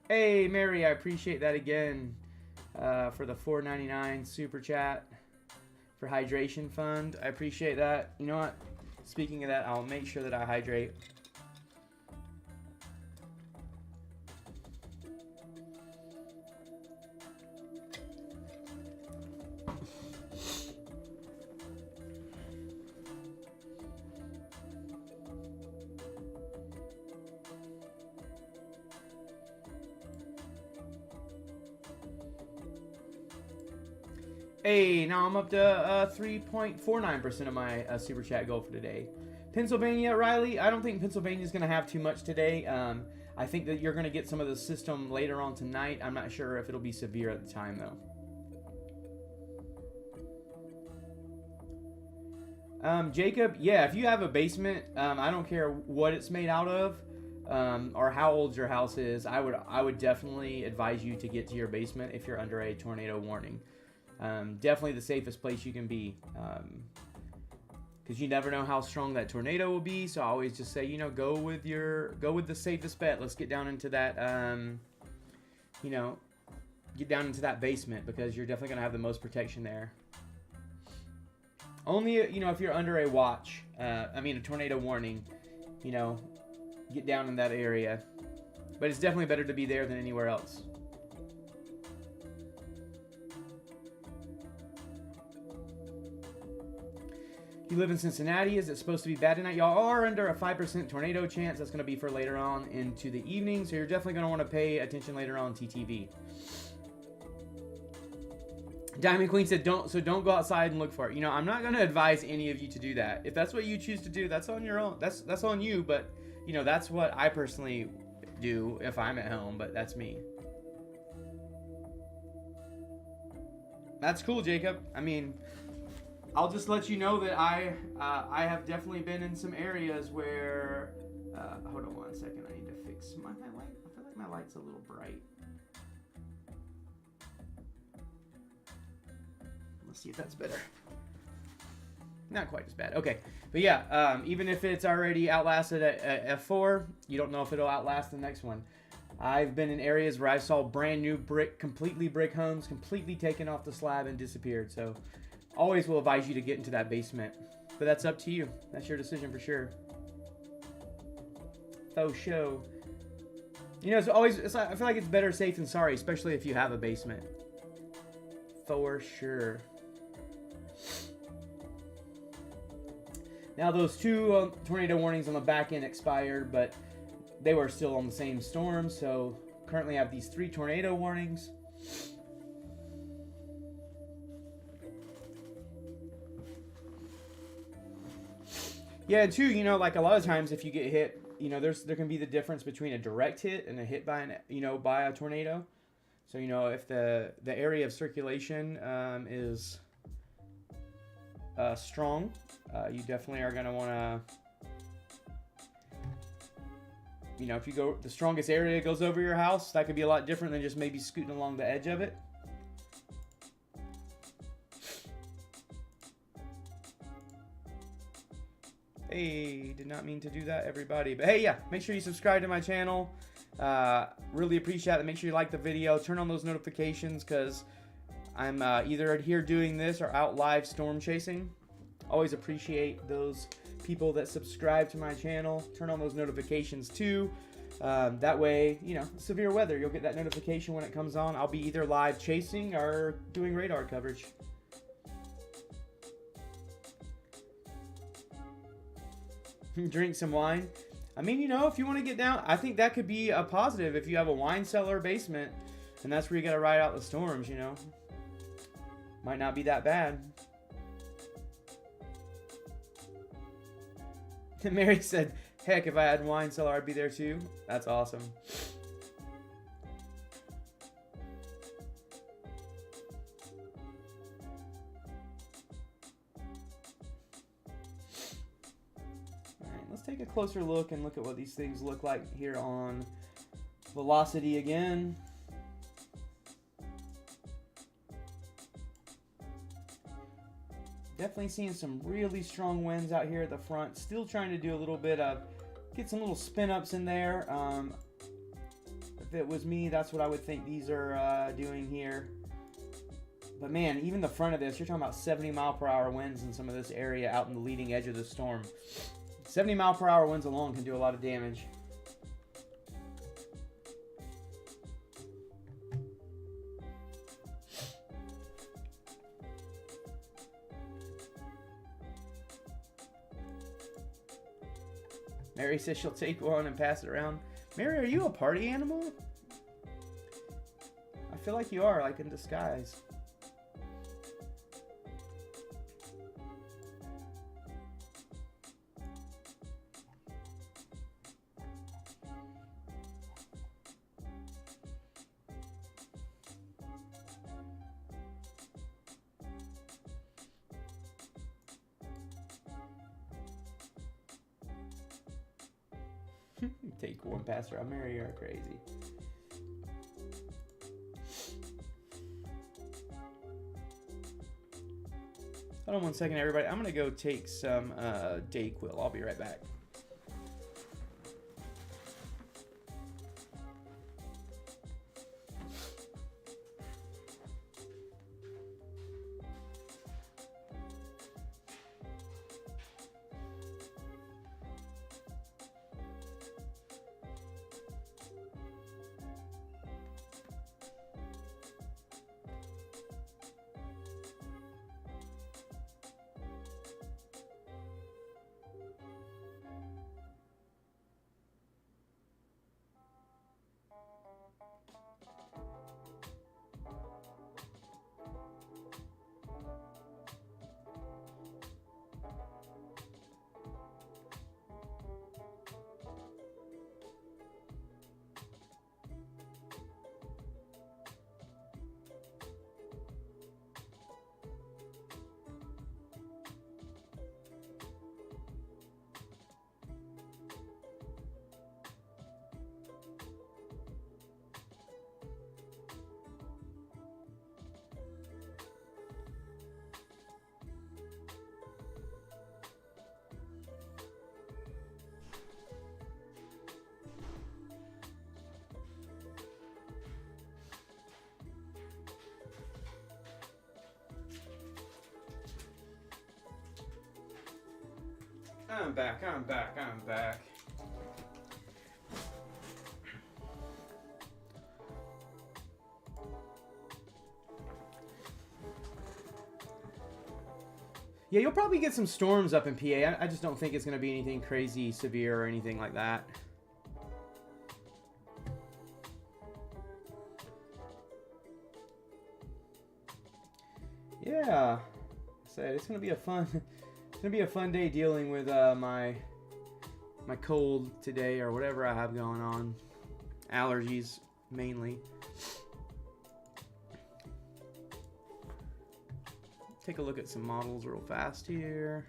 Hey, Mary, I appreciate that again for the $4.99 super chat for Hydration Fund. I appreciate that. You know what? Speaking of that, I'll make sure that I hydrate. Hey, now I'm up to 3.49% of my super chat goal for today. Pennsylvania, Riley, I don't think Pennsylvania's going to have too much today. I think that you're going to get some of the system later on tonight. I'm not sure if it'll be severe at the time, though. Jacob, yeah, if you have a basement, I don't care what it's made out of or how old your house is, I would definitely advise you to get to your basement if you're under a tornado warning. Definitely the safest place you can be, because because you never know how strong that tornado will be. So I always just say, you know, go with the safest bet. Let's get down into that, you know, get down into that basement, because you're definitely gonna have the most protection there. Only, you know, if you're under a watch, a tornado warning, you know, get down in that area. But it's definitely better to be there than anywhere else. You live in Cincinnati. Is it supposed to be bad tonight? Y'all are under a 5% tornado chance. That's going to be for later on into the evening. So you're definitely going to want to pay attention later on TTV. Diamond Queen said, don't go outside and look for it. You know, I'm not going to advise any of you to do that. If that's what you choose to do, that's on your own. That's on you. But, you know, that's what I personally do if I'm at home. But that's me. That's cool, Jacob. I mean, I'll just let you know that I have definitely been in some areas where, hold on one second, I need to fix my light. I feel like my light's a little bright. Let's see if that's better. Not quite as bad. Okay, but yeah, even if it's already outlasted at F4, you don't know if it'll outlast the next one. I've been in areas where I saw brand new completely brick homes, completely taken off the slab and disappeared, so always will advise you to get into that basement. But that's up to you. That's your decision for sure. Faux show. You know, I feel like it's better safe than sorry, especially if you have a basement. For sure. Now, those two tornado warnings on the back end expired, but they were still on the same storm. So currently I have these 3 tornado warnings. Yeah, and too, you know, like a lot of times if you get hit, you know, there can be the difference between a direct hit and a hit by by a tornado. So, you know, if the area of circulation is strong, you definitely are going to want to, you know, if you go, the strongest area goes over your house, that could be a lot different than just maybe scooting along the edge of it. Hey, did not mean to do that, everybody. But hey, yeah, make sure you subscribe to my channel. Really appreciate it. Make sure you like the video. Turn on those notifications, because I'm either here doing this or out live storm chasing. Always appreciate those people that subscribe to my channel. Turn on those notifications too. That way, you know, severe weather, you'll get that notification when it comes on. I'll be either live chasing or doing radar coverage. Drink some wine. I mean, you know, if you want to get down, I think that could be a positive if you have a wine cellar basement, and that's where you got to ride out the storms, you know. Might not be that bad. Mary said, heck, if I had a wine cellar, I'd be there too. That's awesome. Let's take a closer look and look at what these things look like here on Velocity again. Definitely seeing some really strong winds out here at the front. Still trying to do a little bit of, get some little spin ups in there. If it was me, that's what I would think these are doing here. But man, even the front of this, you're talking about 70-mile-per-hour winds in some of this area out in the leading edge of the storm. 70-mile-per-hour winds alone can do a lot of damage. Mary says she'll take one and pass it around. Mary, are you a party animal? I feel like you are, like in disguise. Take one pass around. Mary, you're crazy. Hold on one second, everybody. I'm gonna go take some Dayquil. I'll be right back. I'm back. Yeah, you'll probably get some storms up in PA. I just don't think it's going to be anything crazy severe or anything like that. Yeah, I said it's going to be a fun... It's gonna be a fun day dealing with my cold today, or whatever I have going on. Allergies mainly. Take a look at some models real fast here.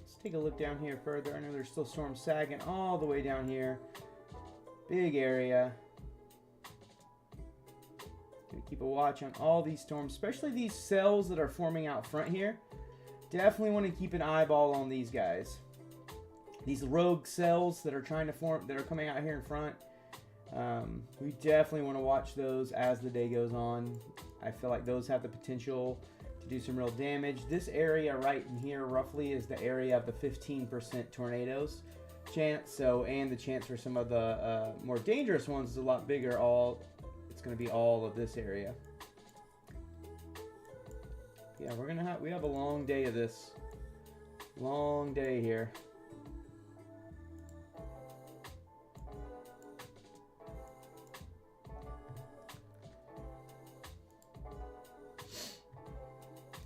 Let's take a look down here further. I know there's still storms sagging all the way down here. Big area. Keep a watch on all these storms, especially these cells that are forming out front here. Definitely want to keep an eyeball on these guys. These rogue cells that are trying to form, that are coming out here in front. We definitely want to watch those as the day goes on. I feel like those have the potential to do some real damage. This area right in here roughly is the area of the 15% tornadoes chance. So, and the chance for some of the more dangerous ones is a lot bigger. It's going to be all of this area. Yeah, we have a long day of this. Long day here.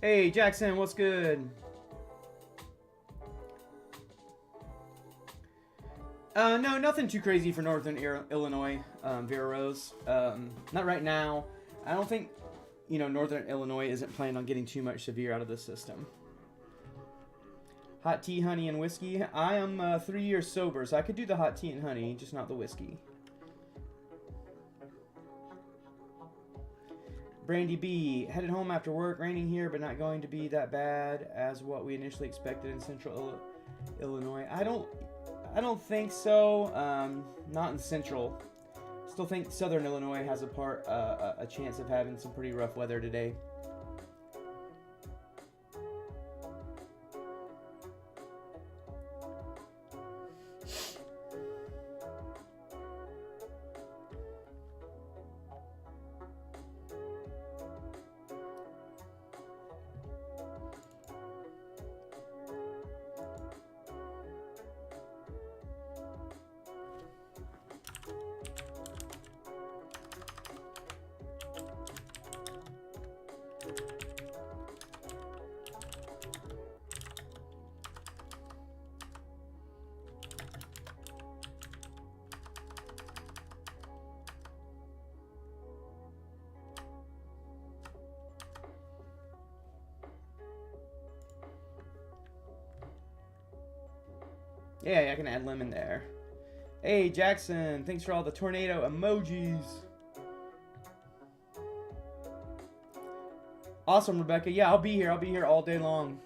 Hey, Jackson, what's good? No, nothing too crazy for Northern Illinois, Vera Rose. Not right now. I don't think, Northern Illinois isn't planning on getting too much severe out of this system. Hot tea, honey, and whiskey. I am 3 years sober, so I could do the hot tea and honey, just not the whiskey. Brandy B, headed home after work. Raining here, but not going to be that bad as what we initially expected in Central Illinois. I don't think so. Not in Central. Still think Southern Illinois has a chance of having some pretty rough weather today. Yeah, I can add lemon there. Hey, Jackson, thanks for all the tornado emojis. Awesome, Rebecca. Yeah, I'll be here. I'll be here all day long.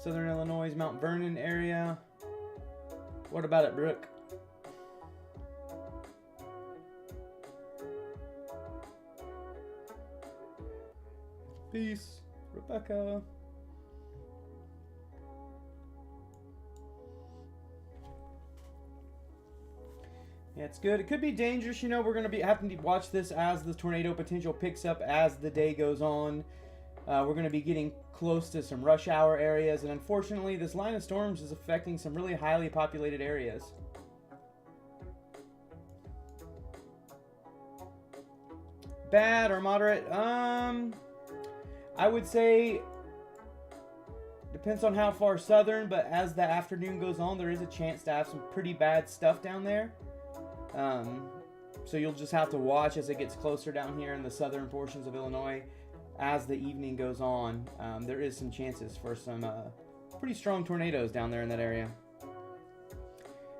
Southern Illinois, Mount Vernon area. What about it, Brooke? Peace, Rebecca. Yeah, it's good. It could be dangerous. You know, we're going to be having to watch this as the tornado potential picks up as the day goes on. We're going to be getting close to some rush hour areas, and unfortunately, this line of storms is affecting some really highly populated areas. Bad or moderate? I would say depends on how far southern, but as the afternoon goes on, there is a chance to have some pretty bad stuff down there. So you'll just have to watch as it gets closer down here in the southern portions of Illinois. As the evening goes on, there is some chances for some pretty strong tornadoes down there in that area.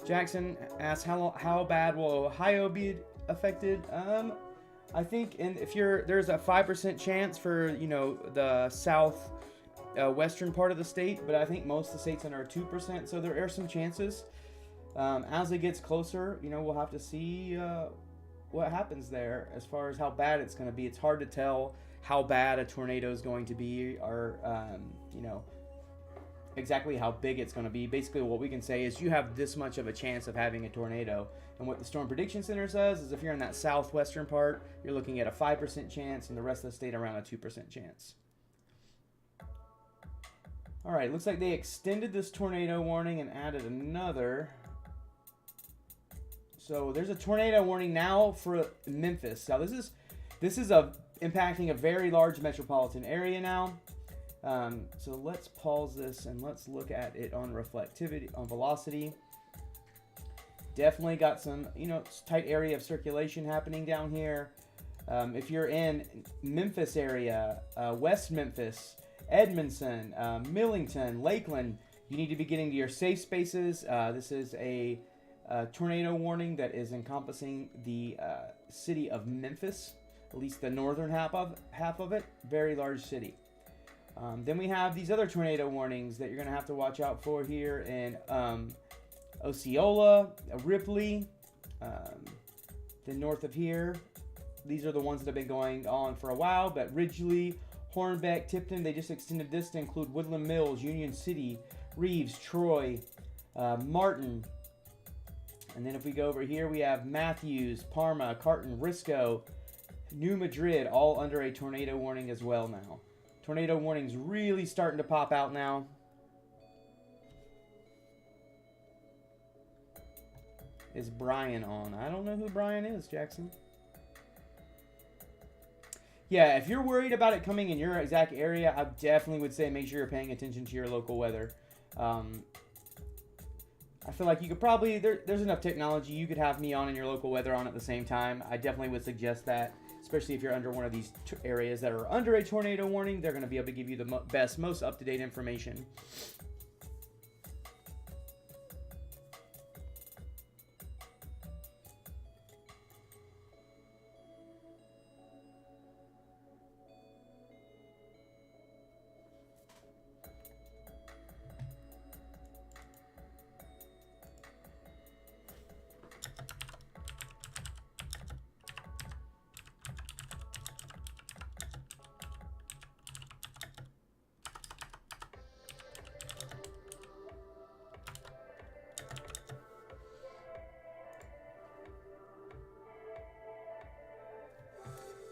Jackson asks, how bad will Ohio be affected? I think if there's a 5% chance for, you know, the south western part of the state, but I think most of the states under 2%, so there are some chances. As it gets closer, you know, we'll have to see what happens there as far as how bad it's going to be. It's hard to tell how bad a tornado is going to be, or you know, exactly how big it's going to be. Basically, what we can say is you have this much of a chance of having a tornado. And what the Storm Prediction Center says is if you're in that southwestern part, you're looking at a 5% chance, and the rest of the state around a 2% chance. All right, looks like they extended this tornado warning and added another. So there's a tornado warning now for Memphis. Now this is impacting a very large metropolitan area now. So let's pause this and let's look at it on reflectivity, on velocity. Definitely got some, you know, tight area of circulation happening down here. If you're in Memphis area, West Memphis, Edmondson, Millington, Lakeland, you need to be getting to your safe spaces. This is a tornado warning that is encompassing the city of Memphis, at least the northern half of it. Very large city. Then we have these other tornado warnings that you're going to have to watch out for here in Osceola, Ripley, then north of here. These are the ones that have been going on for a while, but Ridgely, Hornbeck, Tipton, they just extended this to include Woodland Mills, Union City, Reeves, Troy, Martin. And then if we go over here, we have Matthews, Parma, Carton, Risco, New Madrid, all under a tornado warning as well now. Tornado warnings really starting to pop out now. Is Brian on? I don't know who Brian is, Jackson. Yeah, if you're worried about it coming in your exact area, I definitely would say make sure you're paying attention to your local weather. I feel like you could probably, there's enough technology, you could have me on and your local weather on at the same time. I definitely would suggest that, especially if you're under one of these areas that are under a tornado warning. They're going to be able to give you the best, most up-to-date information.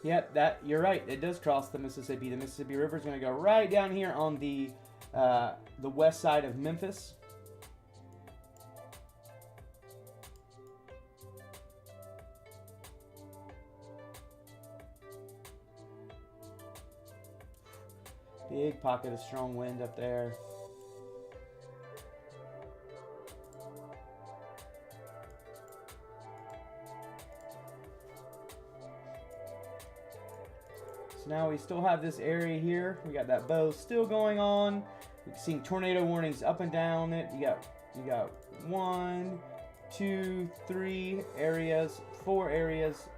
Yep, you're right. It does cross the Mississippi. The Mississippi River is going to go right down here on the west side of Memphis. Big pocket of strong wind up there. So now we still have this area here. We got that bow still going on. We're seeing tornado warnings up and down it. You got 1, 2, 3 areas, 4 areas,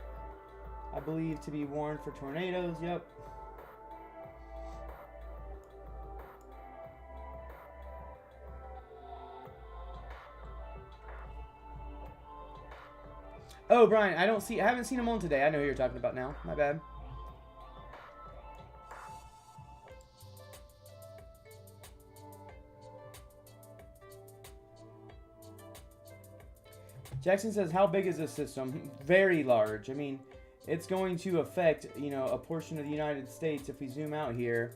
I believe, to be warned for tornadoes. Yep. Oh, Brian, I haven't seen him on today. I know who you're talking about now. My bad. Jackson says, how big is this system? Very large. I mean, it's going to affect, a portion of the United States. If we zoom out here,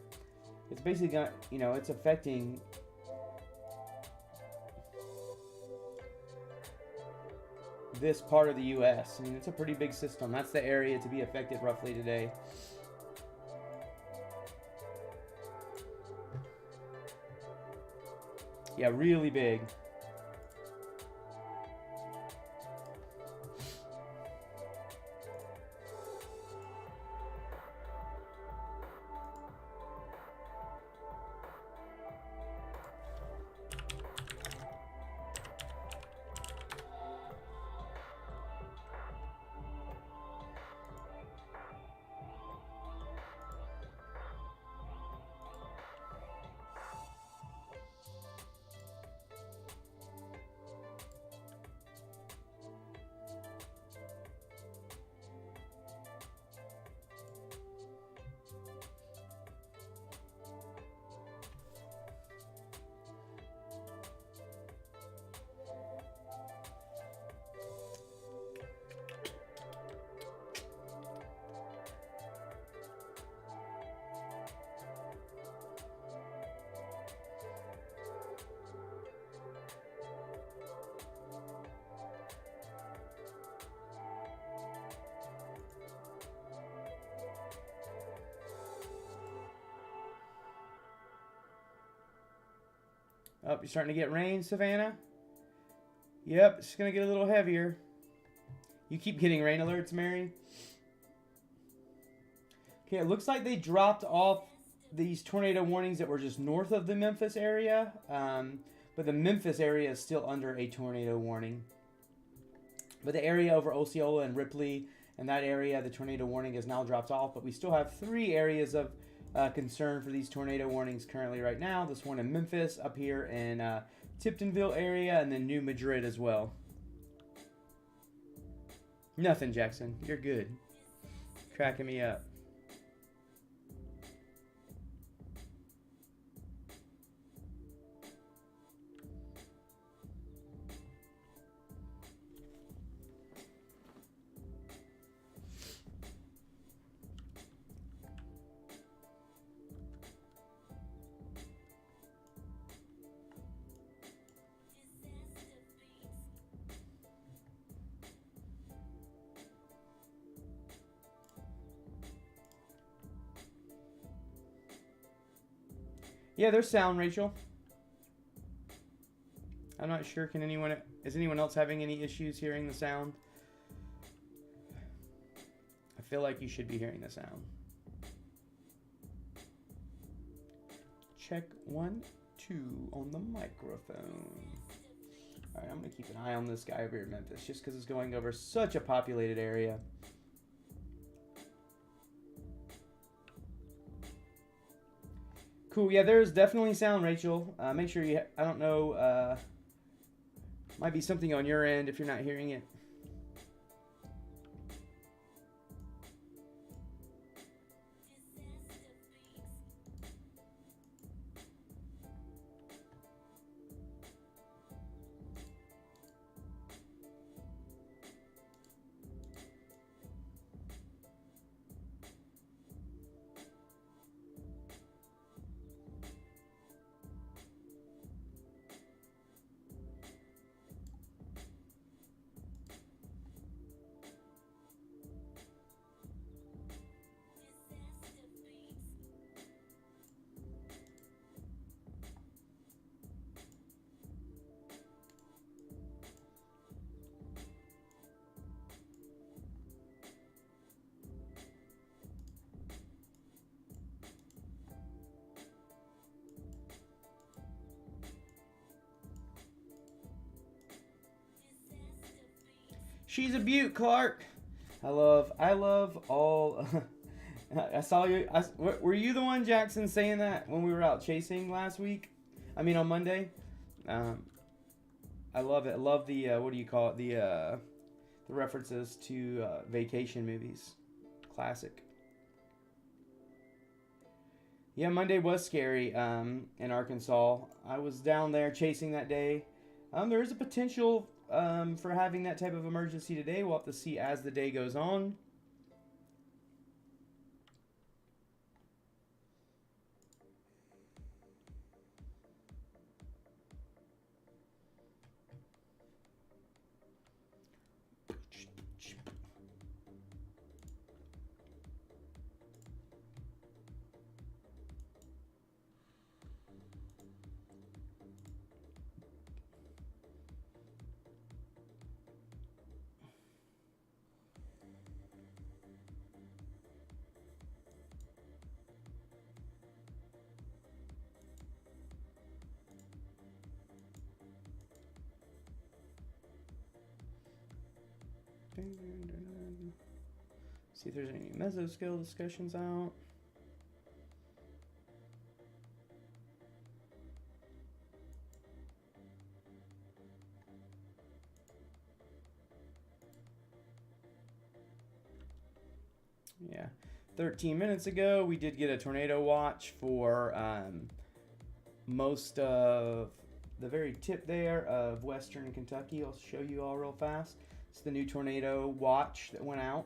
it's basically got, it's affecting this part of the U.S. I mean, it's a pretty big system. That's the area to be affected roughly today. Yeah, really big. Oh, you're starting to get rain, Savannah? Yep, it's going to get a little heavier. You keep getting rain alerts, Mary? Okay, it looks like they dropped off these tornado warnings that were just north of the Memphis area. But the Memphis area is still under a tornado warning. But the area over Osceola and Ripley and that area, the tornado warning has now dropped off. But we still have 3 areas of concern for these tornado warnings currently right now. This one in Memphis, up here in Tiptonville area, and then New Madrid as well. Nothing, Jackson. You're good. Cracking me up. Yeah, there's sound, Rachel. I'm not sure. Is anyone else having any issues hearing the sound? I feel like you should be hearing the sound. Check 1, 2 on the microphone. All right, I'm going to keep an eye on this guy over here in Memphis just because it's going over such a populated area. Cool. Yeah, there's definitely sound, Rachel. Make sure I don't know, might be something on your end if you're not hearing it. She's a beaut, Clark. I love all. I saw you. Were you the one, Jackson, saying that when we were out chasing last week? I mean, on Monday. I love it. I love the what do you call it? The references to vacation movies. Classic. Yeah, Monday was scary in Arkansas. I was down there chasing that day. There is a potential for having that type of emergency today. We'll have to see as the day goes on. See if there's any mesoscale discussions out. Yeah, 13 minutes ago we did get a tornado watch for most of the very tip there of western Kentucky. I'll show you all real fast. It's the new tornado watch that went out.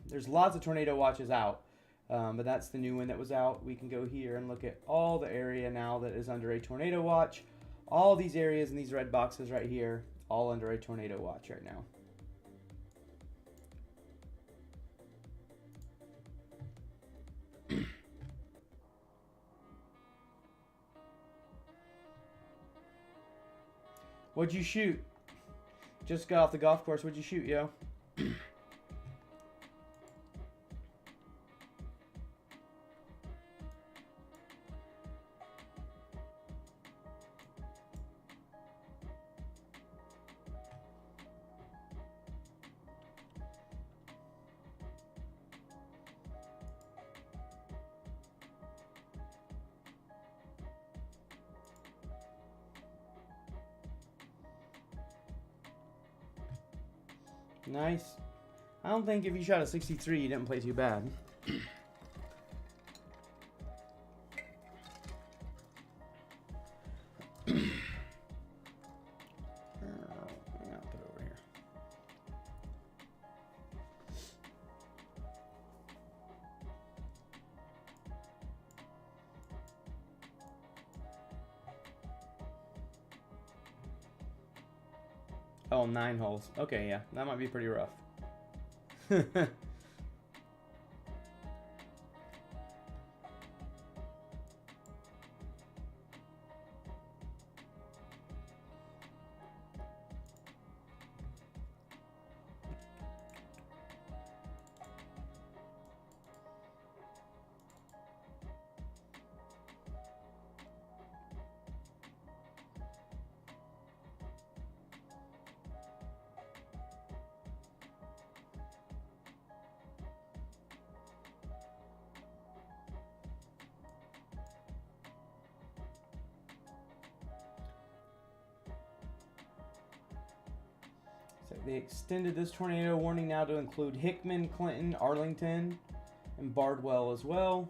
There's lots of tornado watches out, but that's the new one that was out. We can go here and look at all the area now that is under a tornado watch. All these areas in these red boxes right here, all under a tornado watch right now. What'd you shoot? Just got off the golf course. What'd you shoot, yo? Nice. I don't think if you shot a 63, you didn't play too bad. I'll put it over here. Oh, 9 holes. Okay, yeah, that might be pretty rough. So they extended this tornado warning now to include Hickman, Clinton, Arlington, and Bardwell as well.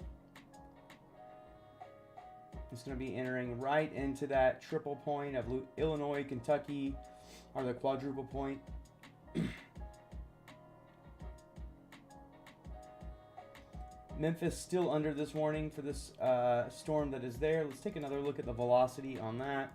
It's going to be entering right into that triple point of Illinois, Kentucky, or the quadruple point. Memphis still under this warning for this storm that is there. Let's take another look at the velocity on that.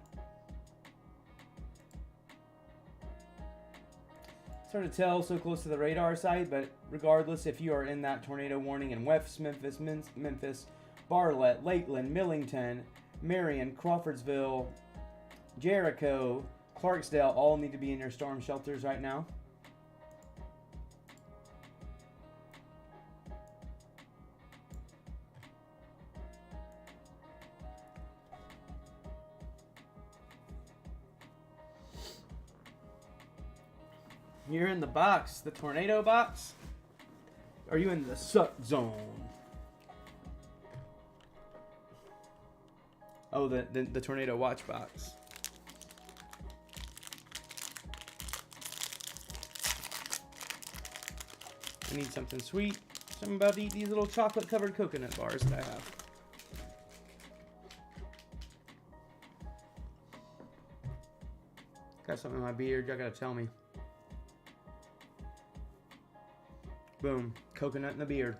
It's hard to tell so close to the radar site, but regardless, if you are in that tornado warning in West Memphis, Bartlett, Lakeland, Millington, Marion, Crawfordsville, Jericho, Clarksdale, all need to be in your storm shelters right now. You're in the box, the tornado box? Are you in the suck zone? Oh, the tornado watch box. I need something sweet. So I'm about to eat these little chocolate covered coconut bars that I have. Got something in my beard, y'all gotta tell me. Boom, coconut in the beard.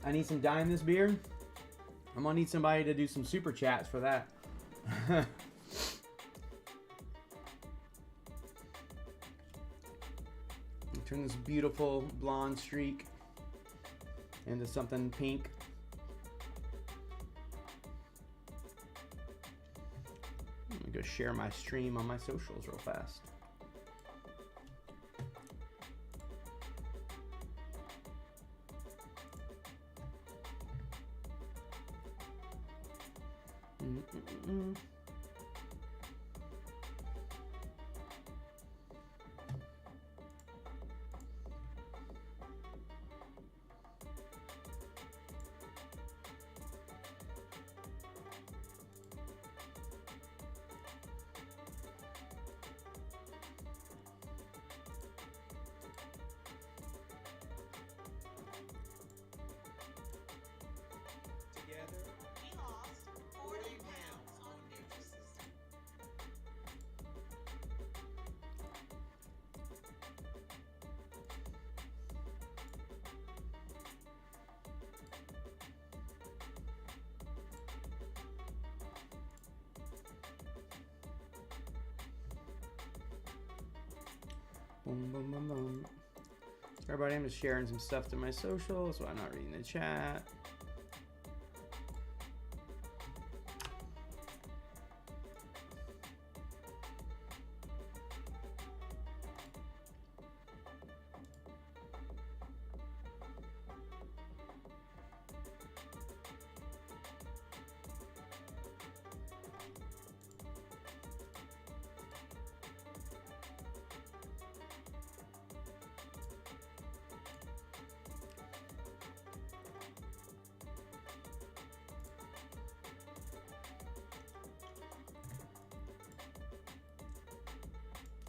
I need some dye in this beer. I'm gonna need somebody to do some super chats for that. Turn this beautiful blonde streak into something pink. I'm gonna go share my stream on my socials real fast. Boom, boom, boom, boom. Everybody, I'm just sharing some stuff to my social, so I'm not reading the chat.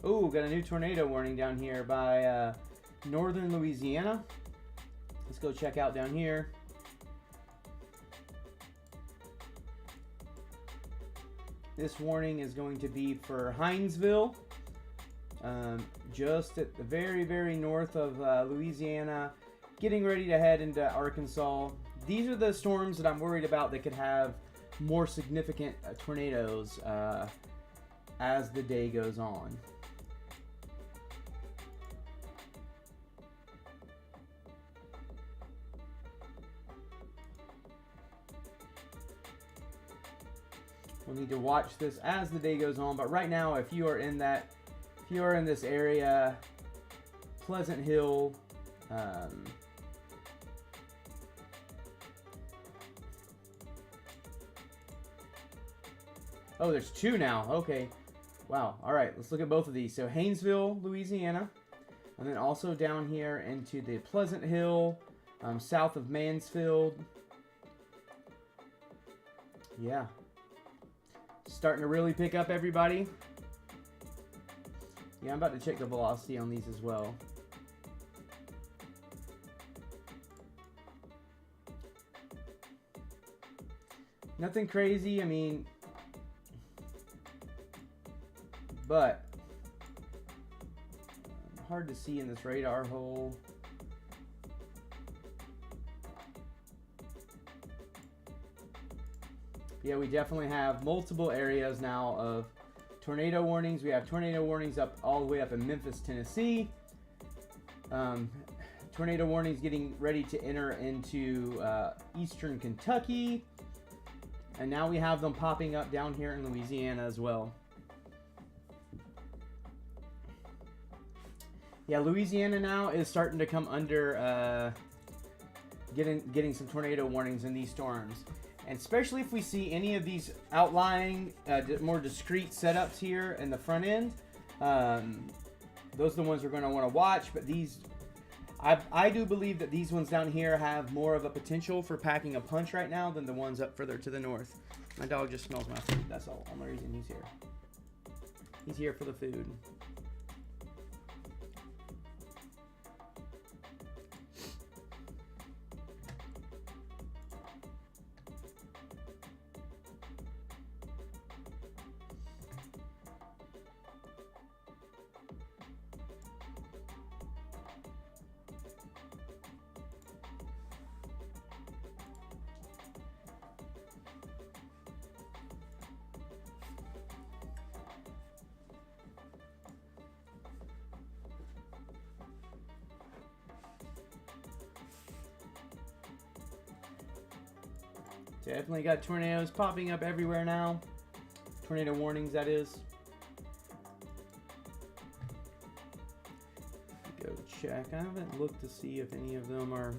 Ooh, got a new tornado warning down here by northern Louisiana. Let's go check out down here. This warning is going to be for Hinesville, just at the very, very north of Louisiana, getting ready to head into Arkansas. These are the storms that I'm worried about that could have more significant tornadoes as the day goes on. We'll need to watch this as the day goes on, but right now, if you are in this area, Pleasant Hill, oh, there's two now. Okay, wow. All right, let's look at both of these. So Haynesville, Louisiana, and then also down here into the Pleasant Hill, south of Mansfield. Yeah. Starting to really pick up, everybody. Yeah, I'm about to check the velocity on these as well. Nothing crazy, I mean, but hard to see in this radar hole. Yeah, we definitely have multiple areas now of tornado warnings. We have tornado warnings up all the way up in Memphis, Tennessee. Tornado warnings getting ready to enter into eastern Kentucky. And now we have them popping up down here in Louisiana as well. Yeah, Louisiana now is starting to come under getting some tornado warnings in these storms. And especially if we see any of these outlying, more discrete setups here in the front end, those are the ones we're going to want to watch. But these, I do believe that these ones down here have more of a potential for packing a punch right now than the ones up further to the north. My dog just smells my food. That's all. Only reason he's here. He's here for the food. Definitely got tornadoes popping up everywhere now. Tornado warnings, that is. Go check. I haven't looked to see if any of them are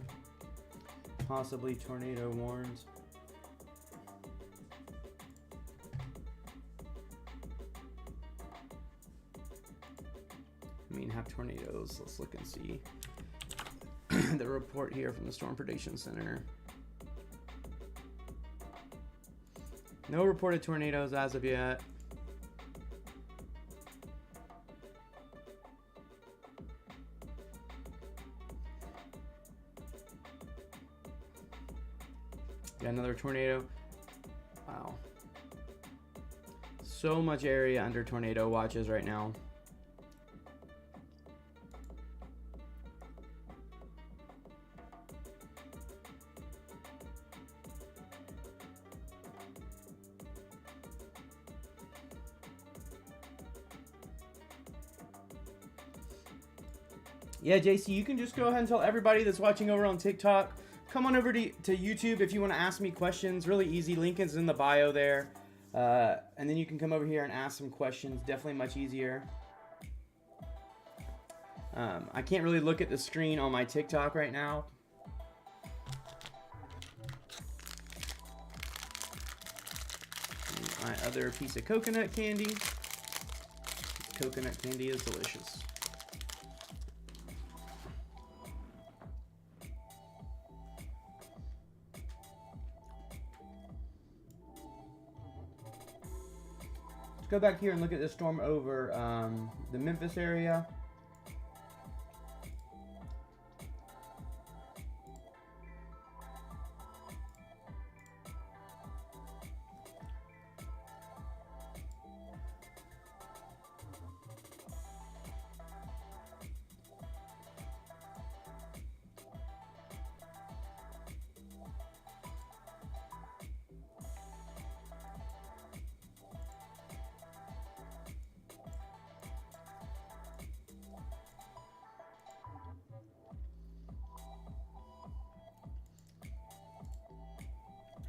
possibly tornado warned. I mean, have tornadoes. Let's look and see the report here from the Storm Prediction Center. No reported tornadoes as of yet. Got another tornado. Wow. So much area under tornado watches right now. Yeah, JC, you can just go ahead and tell everybody that's watching over on TikTok, come on over to YouTube if you want to ask me questions. Really easy. Link is in the bio there. And then you can come over here and ask some questions. Definitely much easier. I can't really look at the screen on my TikTok right now. My other piece of coconut candy. Coconut candy is delicious. Go back here and look at this storm over the Memphis area.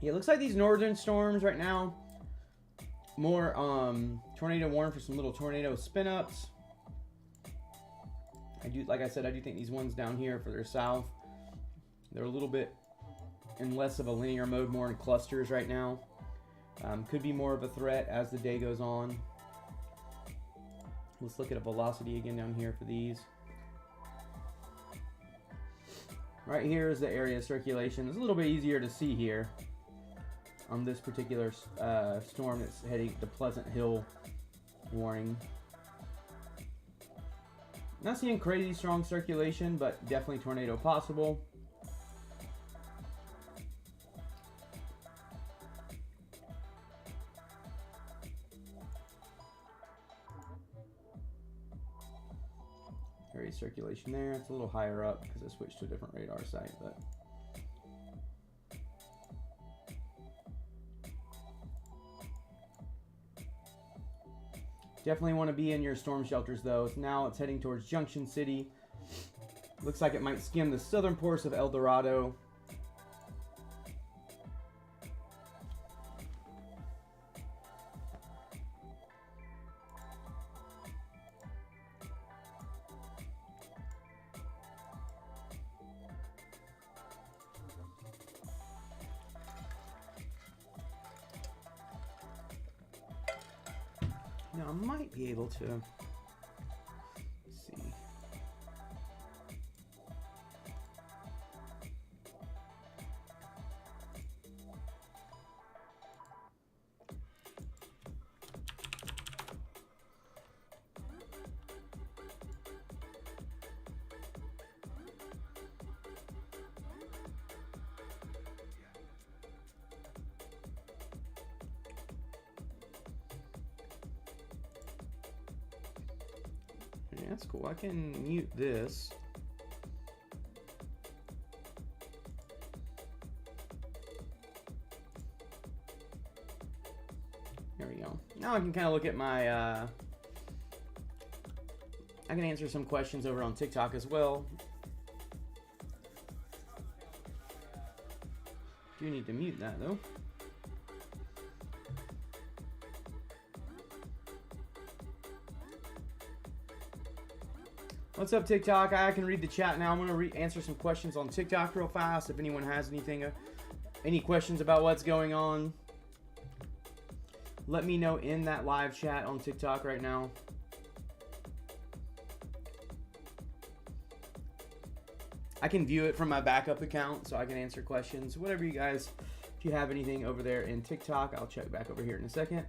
Yeah, it looks like these northern storms right now, more tornado warn for some little tornado spin-ups. Like I said, I do think these ones down here further south, they're a little bit in less of a linear mode, more in clusters right now. Could be more of a threat as the day goes on. Let's look at a velocity again down here for these. Right here is the area of circulation. It's a little bit easier to see here. on this particular storm that's heading to Pleasant Hill warning. Not seeing crazy strong circulation, but definitely tornado possible. Area circulation there. It's a little higher up because I switched to a different radar site, but definitely want to be in your storm shelters though. Now it's heading towards Junction City. Looks like it might skim the southern ports of El Dorado. Now I might be able to, let's see. Yeah, that's cool. I can mute this. There we go. Now I can kind of look at my, I can answer some questions over on TikTok as well. Do need to mute that though. What's up, TikTok? I can read the chat now. I'm going to answer some questions on TikTok real fast. If anyone has anything, any questions about what's going on, let me know in that live chat on TikTok right now. I can view it from my backup account, so I can answer questions. Whatever you guys, if you have anything over there in TikTok, I'll check back over here in a second.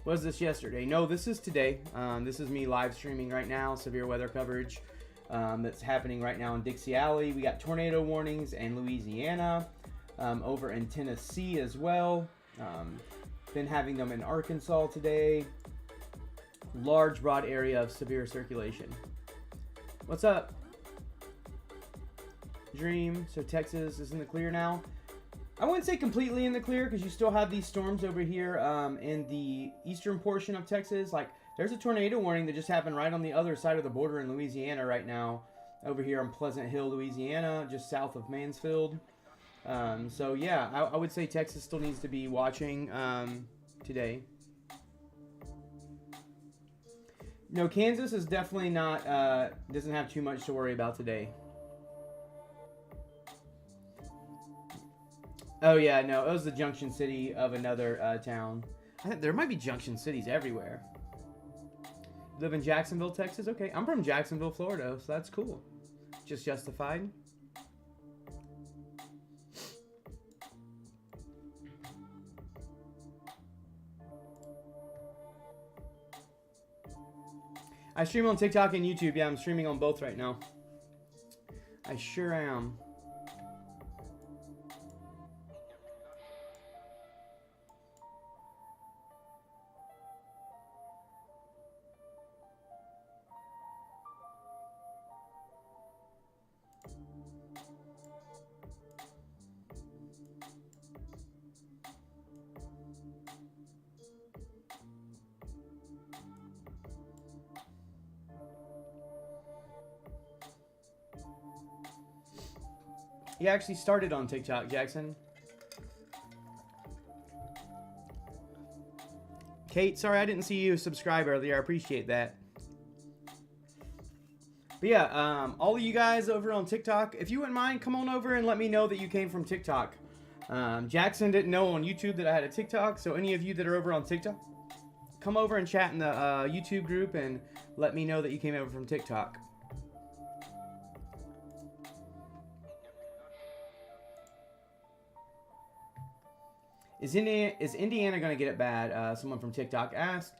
Was this yesterday? No, this is today. This is me live streaming right now. Severe weather coverage that's happening right now in Dixie Alley. We got tornado warnings in Louisiana, over in Tennessee as well. Been having them in Arkansas today. Large, broad area of severe circulation. What's up, Dream? So Texas is in the clear now. I wouldn't say completely in the clear because you still have these storms over here in the eastern portion of Texas. Like, there's a tornado warning that just happened right on the other side of the border in Louisiana right now, over here in Pleasant Hill, Louisiana, just south of Mansfield. So yeah, I would say Texas still needs to be watching today. No, Kansas is definitely not, doesn't have too much to worry about today. Oh yeah, no, it was the junction city of another town. I think there might be junction cities everywhere. Live in Jacksonville, Texas? Okay, I'm from Jacksonville, Florida, so that's cool. Just justified. I stream on TikTok and YouTube. Yeah, I'm streaming on both right now. I sure am. He actually started on TikTok, Jackson. Kate, sorry I didn't see you subscribe earlier. I appreciate that. But yeah, all of you guys over on TikTok, if you wouldn't mind, come on over and let me know that you came from TikTok. Jackson didn't know on YouTube that I had a TikTok, so any of you that are over on TikTok, come over and chat in the YouTube group and let me know that you came over from TikTok. Is Indiana going to get it bad? Someone from TikTok asked.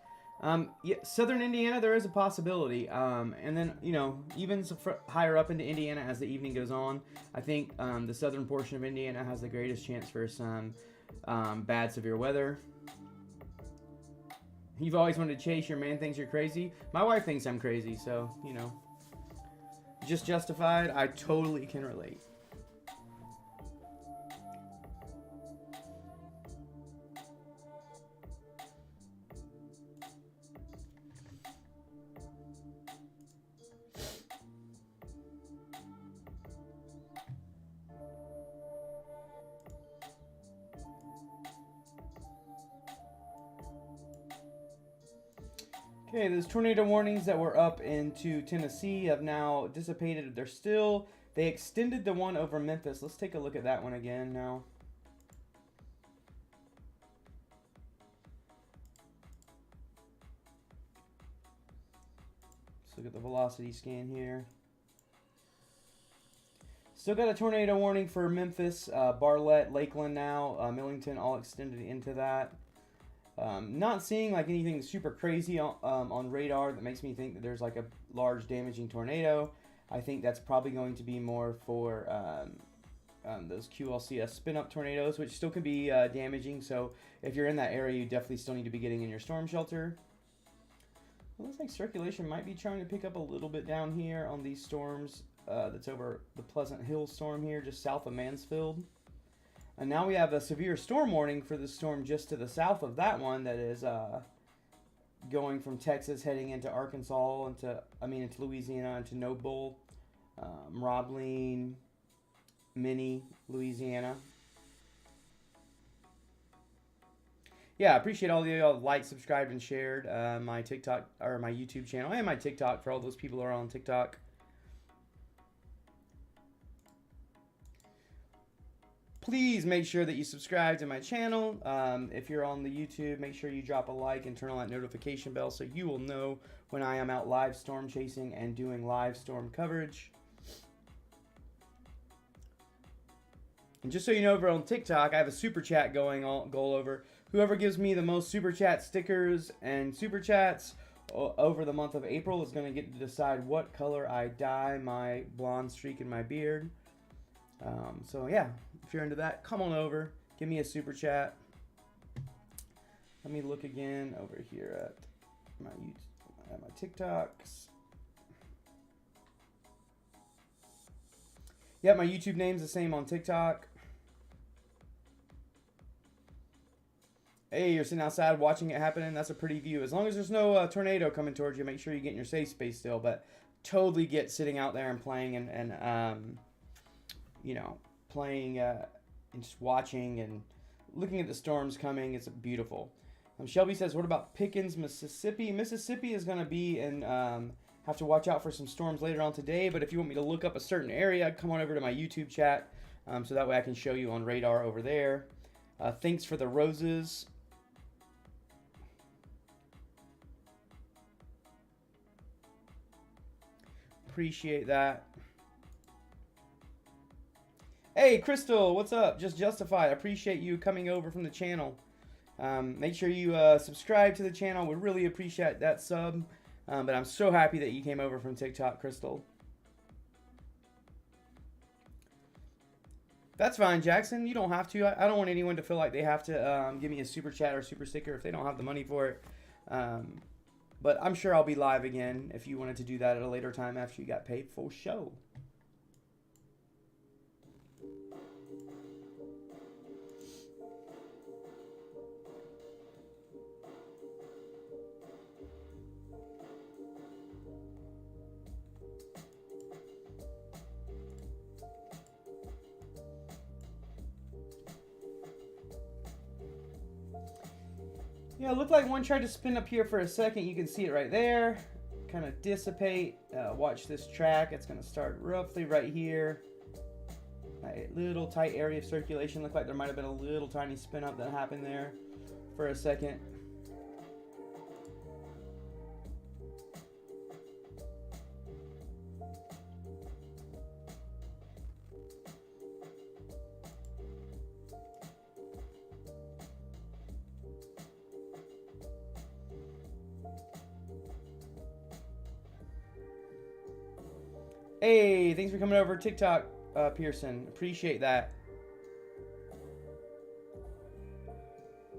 Yeah, Southern Indiana, there is a possibility. And then, you know, even higher up into Indiana as the evening goes on, I think the southern portion of Indiana has the greatest chance for some bad, severe weather. You've always wanted to chase. Your man thinks you're crazy. My wife thinks I'm crazy, so, you know. Just Justified, I totally can relate. Okay, those tornado warnings that were up into Tennessee have now dissipated. They extended the one over Memphis. Let's take a look at that one again now. Let's look at the velocity scan here. Still got a tornado warning for Memphis, Barlett, Lakeland now, Millington all extended into that. Not seeing like anything super crazy on radar that makes me think that there's like a large damaging tornado. I think that's probably going to be more for those QLCS spin-up tornadoes, which still could be damaging. So if you're in that area, you definitely still need to be getting in your storm shelter. It looks like circulation might be trying to pick up a little bit down here on these storms. That's over the Pleasant Hill storm here, just south of Mansfield. And now we have a severe storm warning for the storm just to the south of that one that is going from Texas heading into Arkansas, into Louisiana, into Noble, Roblin, Minnie, Louisiana. Yeah, I appreciate all the y'all liked, subscribed, and shared my TikTok or my YouTube channel and my TikTok for all those people who are on TikTok. Please make sure that you subscribe to my channel. If you're on the YouTube, make sure you drop a like and turn on that notification bell so you will know when I am out live storm chasing and doing live storm coverage. And just so you know, over on TikTok, I have a super chat go over. Whoever gives me the most super chat stickers and super chats over the month of April is going to get to decide what color I dye my blonde streak in my beard. So yeah, if you're into that, come on over, give me a super chat. Let me look again over here at my YouTube, at my TikToks. Yeah, my YouTube name's the same on TikTok. Hey, you're sitting outside watching it happening. That's a pretty view. As long as there's no tornado coming towards you, make sure you get in your safe space still. But totally get sitting out there and playing and you know, playing and just watching and looking at the storms coming. It's beautiful. Shelby says, what about Pickens, Mississippi? Mississippi is going to be in, have to watch out for some storms later on today. But if you want me to look up a certain area, come on over to my YouTube chat. So that way I can show you on radar over there. Thanks for the roses. Appreciate that. Hey, Crystal, what's up? Just Justified. I appreciate you coming over from the channel. Make sure you subscribe to the channel. Would really appreciate that sub. But I'm so happy that you came over from TikTok, Crystal. That's fine, Jackson. You don't have to. I don't want anyone to feel like they have to give me a super chat or super sticker if they don't have the money for it. But I'm sure I'll be live again if you wanted to do that at a later time after you got paid for show. Yeah, it looked like one tried to spin up here for a second. You can see it right there. Kind of dissipate. Watch this track. It's going to start roughly right here. A little tight area of circulation. Looked like there might have been a little tiny spin up that happened there for a second. Hey, thanks for coming over TikTok, Pearson. Appreciate that.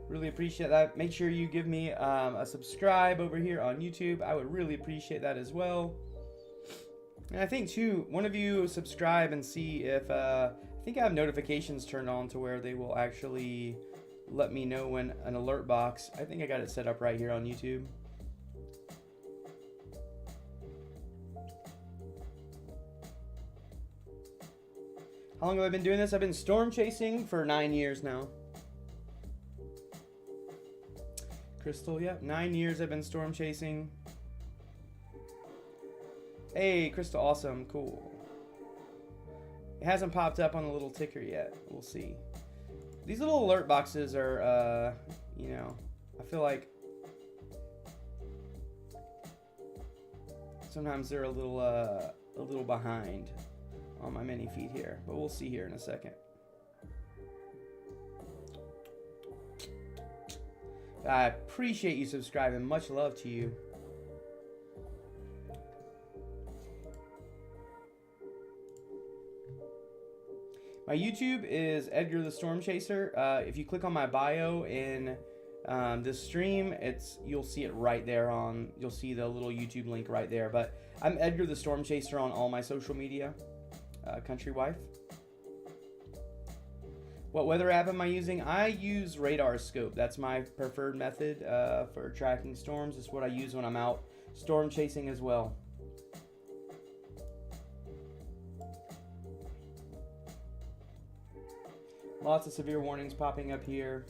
Really appreciate that. Make sure you give me a subscribe over here on YouTube. I would really appreciate that as well. And I think too, one of you subscribe and see if I think I have notifications turned on to where they will actually let me know when an alert box. I think I got it set up right here on YouTube. How long have I been doing this? I've been storm chasing for 9 years now. Crystal, yep, 9 years I've been storm chasing. Hey, Crystal, awesome, cool. It hasn't popped up on the little ticker yet. We'll see. These little alert boxes are, you know, I feel like sometimes they're a little behind on my mini feed here, but we'll see here in a second. I appreciate you subscribing. Much love to you. My YouTube is Edgar the Storm Chaser. If you click on my bio in this stream, you'll see it right there you'll see the little YouTube link right there. But I'm Edgar the Storm Chaser on all my social media. Country Wife. What weather app am I using? I use Radar Scope. That's my preferred method for tracking storms. It's what I use when I'm out storm chasing as well. Lots of severe warnings popping up here.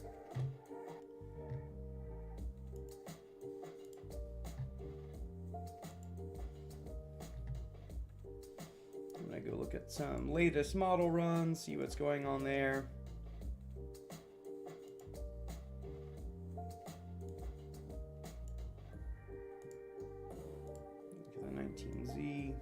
I'm gonna go look at some latest model runs, see what's going on there. Look at the 19Z.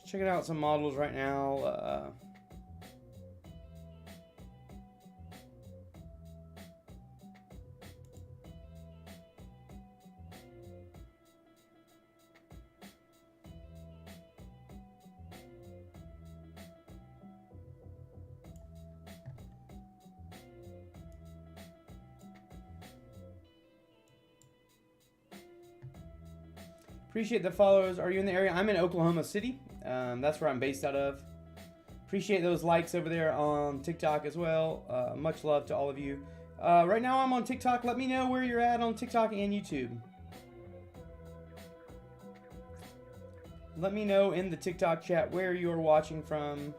Checking out some models right now. Appreciate the follows. Are you in the area? I'm in Oklahoma City. That's where I'm based out of. Appreciate those likes over there on TikTok as well. Much love to all of you. Right now I'm on TikTok. Let me know where you're at on TikTok and YouTube. Let me know in the TikTok chat where you're watching from.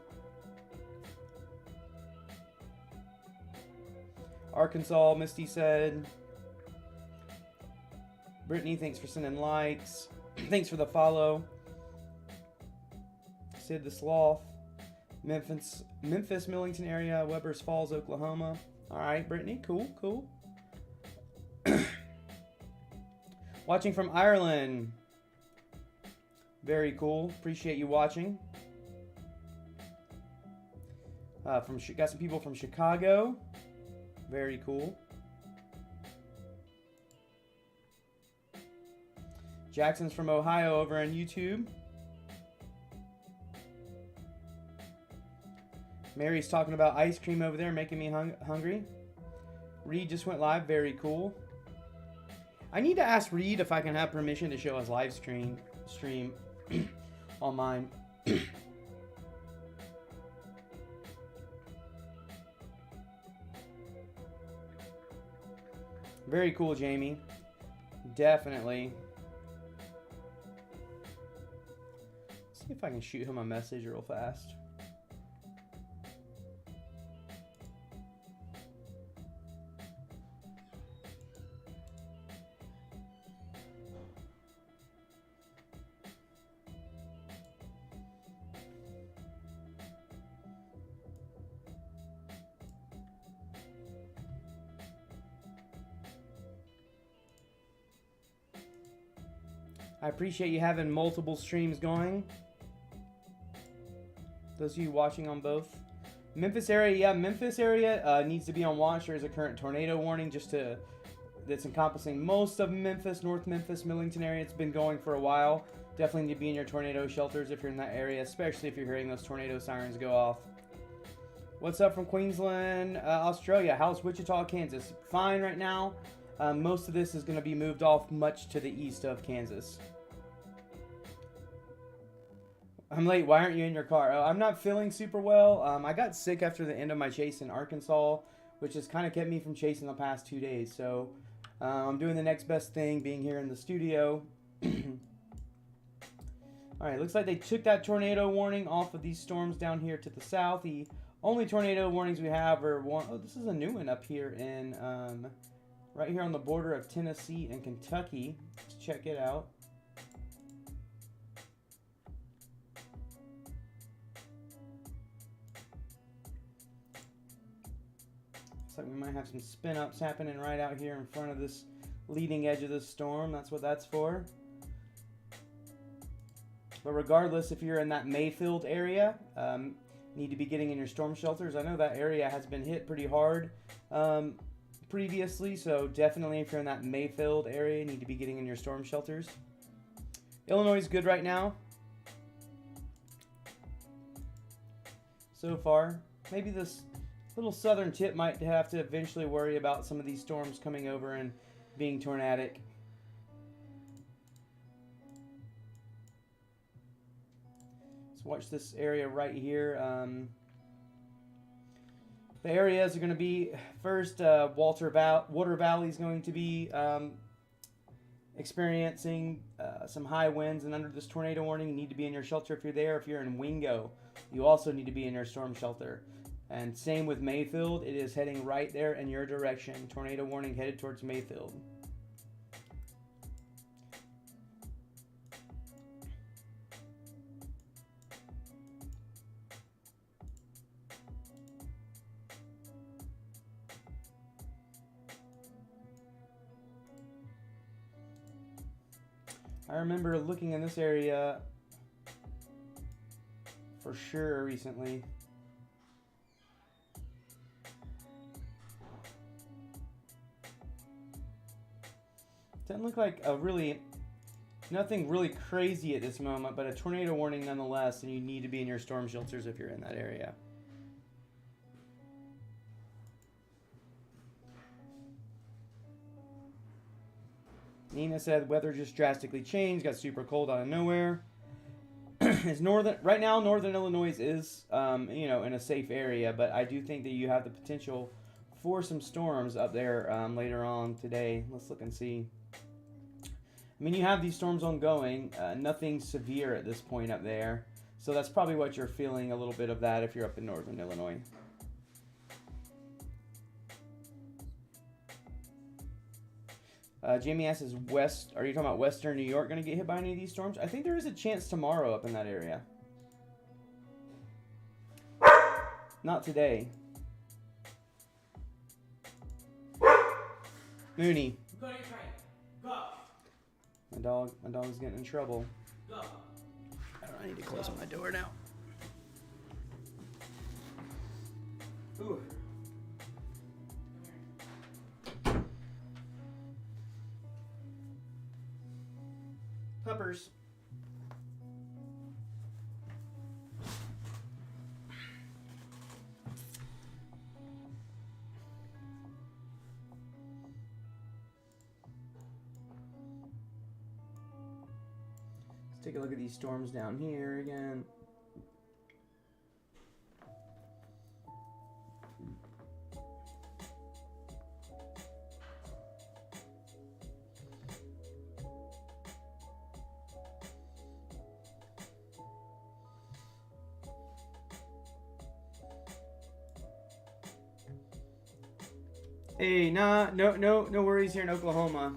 Arkansas, Misty said. Brittany, thanks for sending likes. Thanks for the follow. Sid the Sloth. Memphis, Millington area. Webbers Falls, Oklahoma. All right, Brittany. Cool, cool. Watching from Ireland. Very cool. Appreciate you watching. Got some people from Chicago. Very cool. Jackson's from Ohio over on YouTube. Mary's talking about ice cream over there, making me hungry. Reed just went live. Very cool. I need to ask Reed if I can have permission to show his live stream on mine. Very cool, Jamie. Definitely. See if I can shoot him a message real fast. I appreciate you having multiple streams going. Those of you watching on both. Memphis area, yeah, Memphis area needs to be on watch. There is a current tornado warning that's encompassing most of Memphis, North Memphis, Millington area. It's been going for a while. Definitely need to be in your tornado shelters if you're in that area, especially if you're hearing those tornado sirens go off. What's up from Queensland, Australia? How's Wichita, Kansas? Fine right now. Most of this is going to be moved off much to the east of Kansas. I'm late. Why aren't you in your car? Oh, I'm not feeling super well. I got sick after the end of my chase in Arkansas, which has kind of kept me from chasing the past 2 days. So I'm doing the next best thing, being here in the studio. All right, looks like they took that tornado warning off of these storms down here to the south. The only tornado warnings we have are one. Oh, this is a new one up here in right here on the border of Tennessee and Kentucky. Let's check it out. Looks like we might have some spin-ups happening right out here in front of this leading edge of the storm. That's what that's for. But regardless, if you're in that Mayfield area, need to be getting in your storm shelters. I know that area has been hit pretty hard previously, so definitely if you're in that Mayfield area, you need to be getting in your storm shelters. Illinois is good right now. So far. Maybe this little southern tip might have to eventually worry about some of these storms coming over and being tornadic. Let's watch this area right here. The areas are going to be, first, Water Valley is going to be experiencing some high winds, and under this tornado warning, you need to be in your shelter if you're there. If you're in Wingo, you also need to be in your storm shelter. And same with Mayfield, it is heading right there in your direction. Tornado warning headed towards Mayfield. I remember looking in this area for sure recently. Doesn't look like nothing really crazy at this moment, but a tornado warning nonetheless, and you need to be in your storm shelters if you're in that area. Nina said weather just drastically changed, got super cold out of nowhere. Right now northern Illinois is in a safe area, but I do think that you have the potential for some storms up there later on today. Let's look and see. I mean, you have these storms ongoing, nothing severe at this point up there, so that's probably what you're feeling, a little bit of that if you're up in northern Illinois. Jamie asks, are you talking about western New York going to get hit by any of these storms? I think there is a chance tomorrow up in that area. Not today. Mooney. Go to your train. Go. My dog's getting in trouble. Go. I need to close my door now. Ooh. Puppers. Let's take a look at these storms down here again. Hey, no worries here in Oklahoma.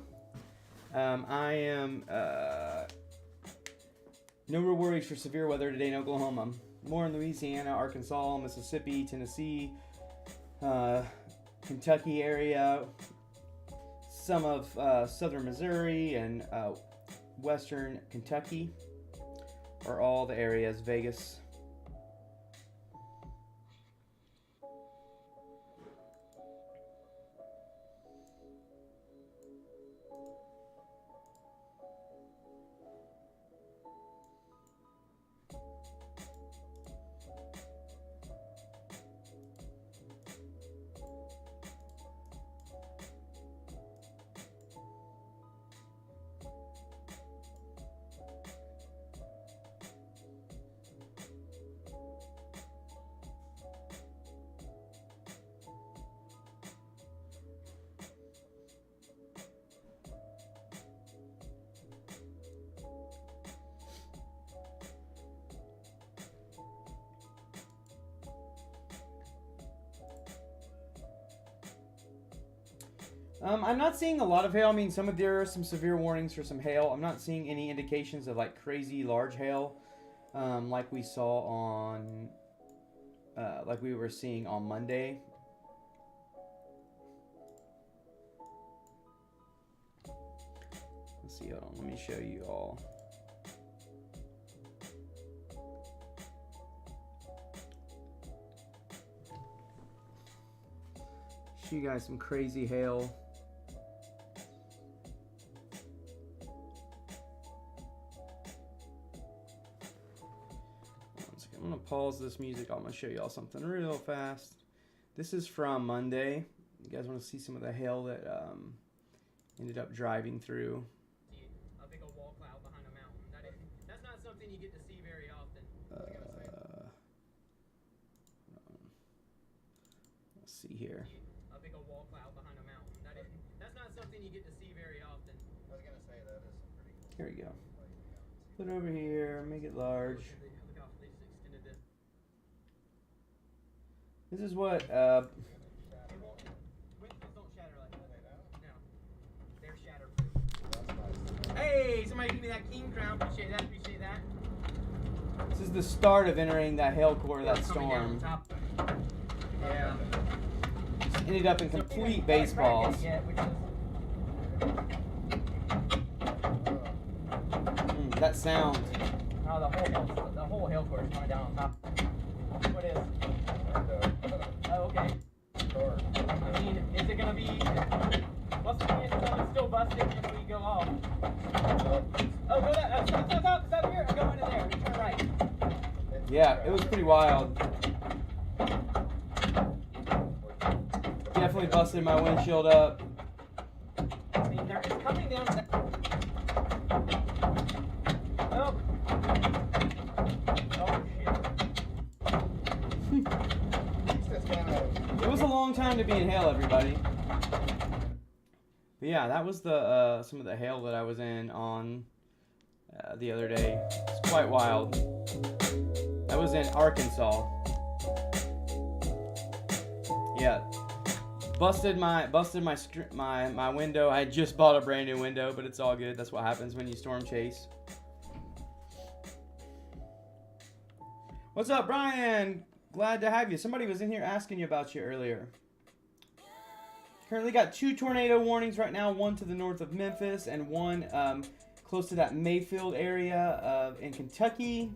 I am no real worries for severe weather today in Oklahoma. More in Louisiana, Arkansas, Mississippi, Tennessee, Kentucky area, some of southern Missouri, and western Kentucky are all the areas. Vegas. I'm not seeing a lot of hail. I mean, there are some severe warnings for some hail. I'm not seeing any indications of like crazy large hail, like we saw on, like we were seeing on Monday. Let's see. Hold on. Let me show you all. Show you guys some crazy hail. I'm going to pause this music. I'm going to show y'all something real fast. This is from Monday. You guys want to see some of the hail that ended up driving through. A big old wall cloud behind a mountain. That's not something you get to see very often. Let's see here. A big old wall cloud behind a mountain. That's not something you get to see very often. I was going to say that is some pretty cool. Here we go. Put it over here. Make it large. This is what Windows don't shatter like that. No. They're shatterproof. Hey, somebody give me that king crown. Appreciate that. Appreciate that. This is the start of entering that hail core, that Coming down storm. on top. Yeah. Just ended up in complete baseballs. That sound. Oh, the whole hail core is coming down on top. What is? Oh, okay. I mean, is it gonna be? What's the chance it's still busted if we go off? Oh, go that. Stop here. Go into there. Turn right. Yeah, it was pretty wild. Definitely busted my windshield up. I mean, it's coming down. Oh. Oh shit. It was a long time to be in hail, everybody. But yeah, that was the some of the hail that I was in on the other day. It's quite wild. That was in Arkansas. Yeah, busted my window. I had just bought a brand new window, but it's all good. That's what happens when you storm chase. What's up, Brian? Glad to have you. Somebody was in here asking you about you earlier. Currently got 2 tornado warnings right now. One to the north of Memphis and one close to that Mayfield area in Kentucky.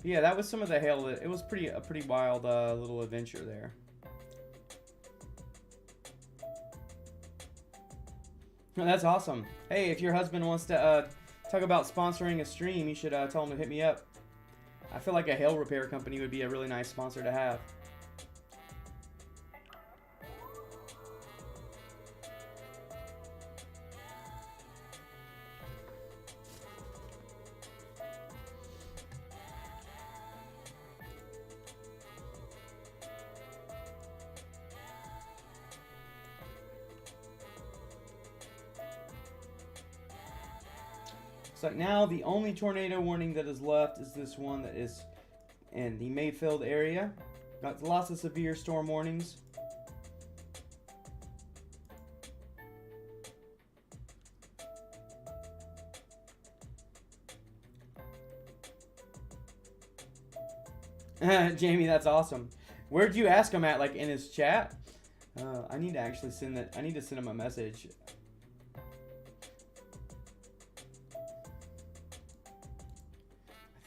But yeah, that was some of the hail. It was a pretty wild little adventure there. Oh, that's awesome. Hey, if your husband wants to talk about sponsoring a stream, you should tell him to hit me up. I feel like a hail repair company would be a really nice sponsor to have. So now the only tornado warning that is left is this one that is in the Mayfield area. Got lots of severe storm warnings. Jamie, that's awesome. Where'd you ask him at? Like in his chat? I need to actually send that. I need to send him a message.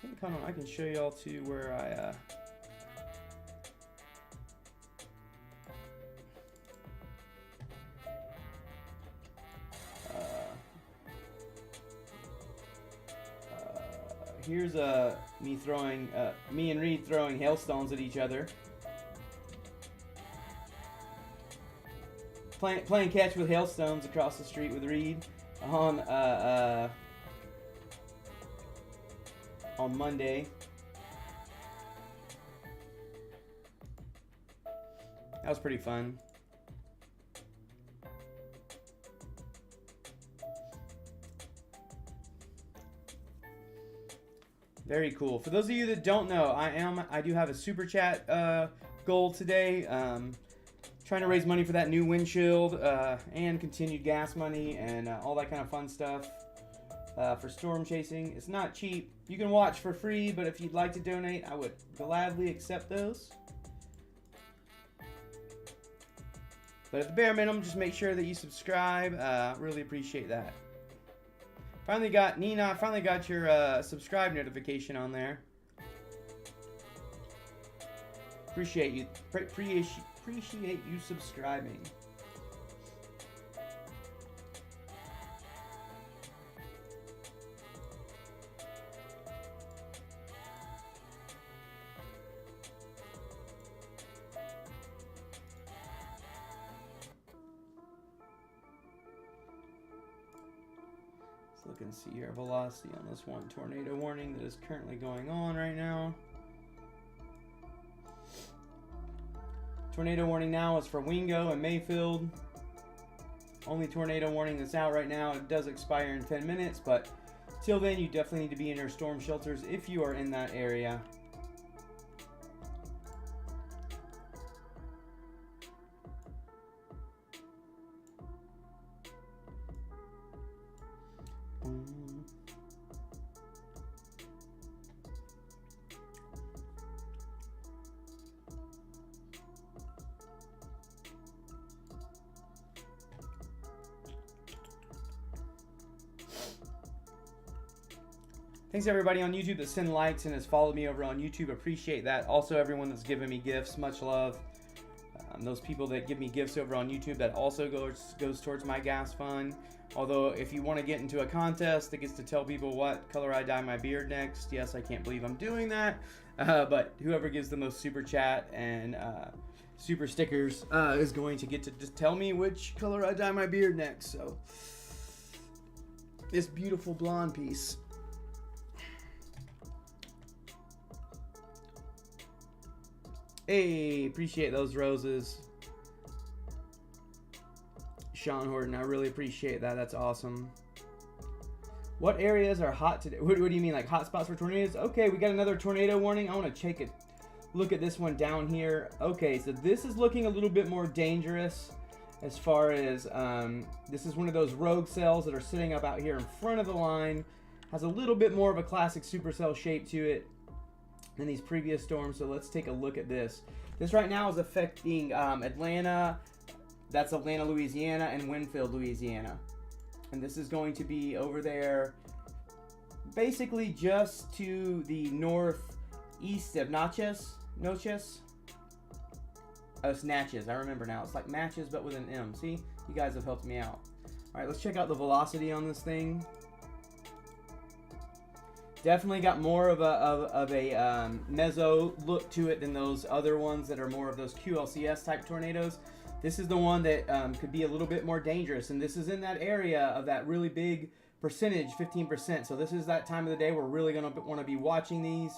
I think, hold on, I can show y'all too where I, here's me throwing, me and Reed throwing hailstones at each other. Playing catch with hailstones across the street with Reed on Monday. That was pretty fun. Very cool. For those of you that don't know, I do have a super chat goal today. Trying to raise money for that new windshield and continued gas money and all that kind of fun stuff for storm chasing. It's not cheap. You can watch for free, but if you'd like to donate, I would gladly accept those. But at the bare minimum, just make sure that you subscribe. Really appreciate that. Finally got Nina. I finally got your subscribe notification on there. Appreciate you. Appreciate you subscribing. Let's look and see our velocity on this one tornado warning that is currently going on right now. Tornado warning now is for Wingo and Mayfield. Only tornado warning that's out right now. It does expire in 10 minutes, but till then, you definitely need to be in your storm shelters if you are in that area. Thanks everybody on YouTube that send likes and has followed me over on YouTube. Appreciate that. Also everyone that's given me gifts, much love. Those people that give me gifts over on YouTube, that also goes towards my gas fund. Although if you want to get into a contest that gets to tell people what color I dye my beard next, yes, I can't believe I'm doing that. But whoever gives the most super chat and super stickers is going to get to just tell me which color I dye my beard next. So this beautiful blonde piece. Hey, appreciate those roses. Sean Horton, I really appreciate that. That's awesome. What areas are hot today? What do you mean, like hot spots for tornadoes? Okay, we got another tornado warning. I want to take a look at this one down here. Okay, so this is looking a little bit more dangerous as far as this is one of those rogue cells that are sitting up out here in front of the line. Has a little bit more of a classic supercell shape to it than these previous storms. So let's take a look at this. This right now is affecting Atlanta. That's Atlanta, Louisiana, and Winfield, Louisiana. And this is going to be over there basically just to the northeast of Natchez. Oh, it's Natchez. I remember now. It's like matches, but with an M. See? You guys have helped me out. All right, let's check out the velocity on this thing. Definitely got more of a mezzo look to it than those other ones that are more of those QLCS type tornadoes. This is the one that could be a little bit more dangerous, and this is in that area of that really big percentage, 15%. So this is that time of the day we're really going to want to be watching these.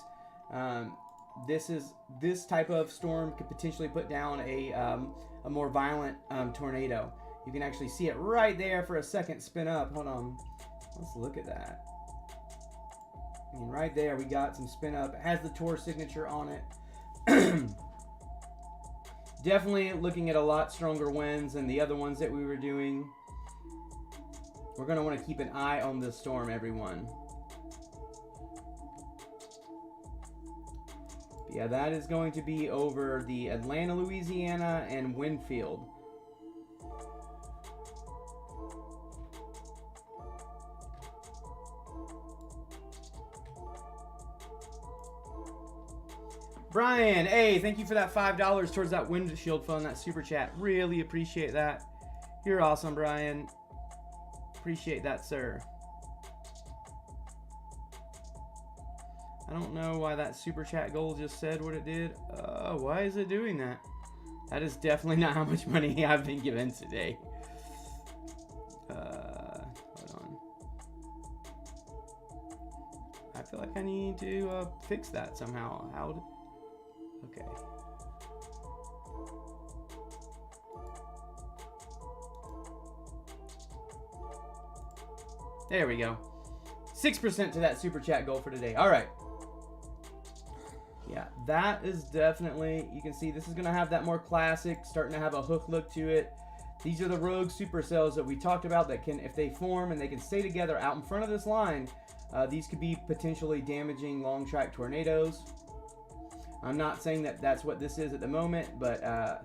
This type of storm could potentially put down a more violent tornado. You can actually see it right there for a second spin up. Hold on, let's look at that. I mean, right there, we got some spin up. It has the Tor signature on it. Definitely looking at a lot stronger winds than the other ones that we were doing. We're going to want to keep an eye on this storm, everyone. Yeah, that is going to be over the Atlanta, Louisiana, and Winfield. Brian, hey, thank you for that $5 towards that windshield fund, that super chat. Really appreciate that. You're awesome, Brian. Appreciate that, sir. I don't know why that super chat goal just said what it did. Why is it doing that? That is definitely not how much money I've been given today. Hold on. I feel like I need to fix that somehow. Okay. There we go. 6% to that super chat goal for today. All right. Yeah, that is definitely, you can see this is going to have that more classic, starting to have a hook look to it. These are the rogue supercells that we talked about that can, if they form and they can stay together out in front of this line, these could be potentially damaging long track tornadoes. I'm not saying that that's what this is at the moment, but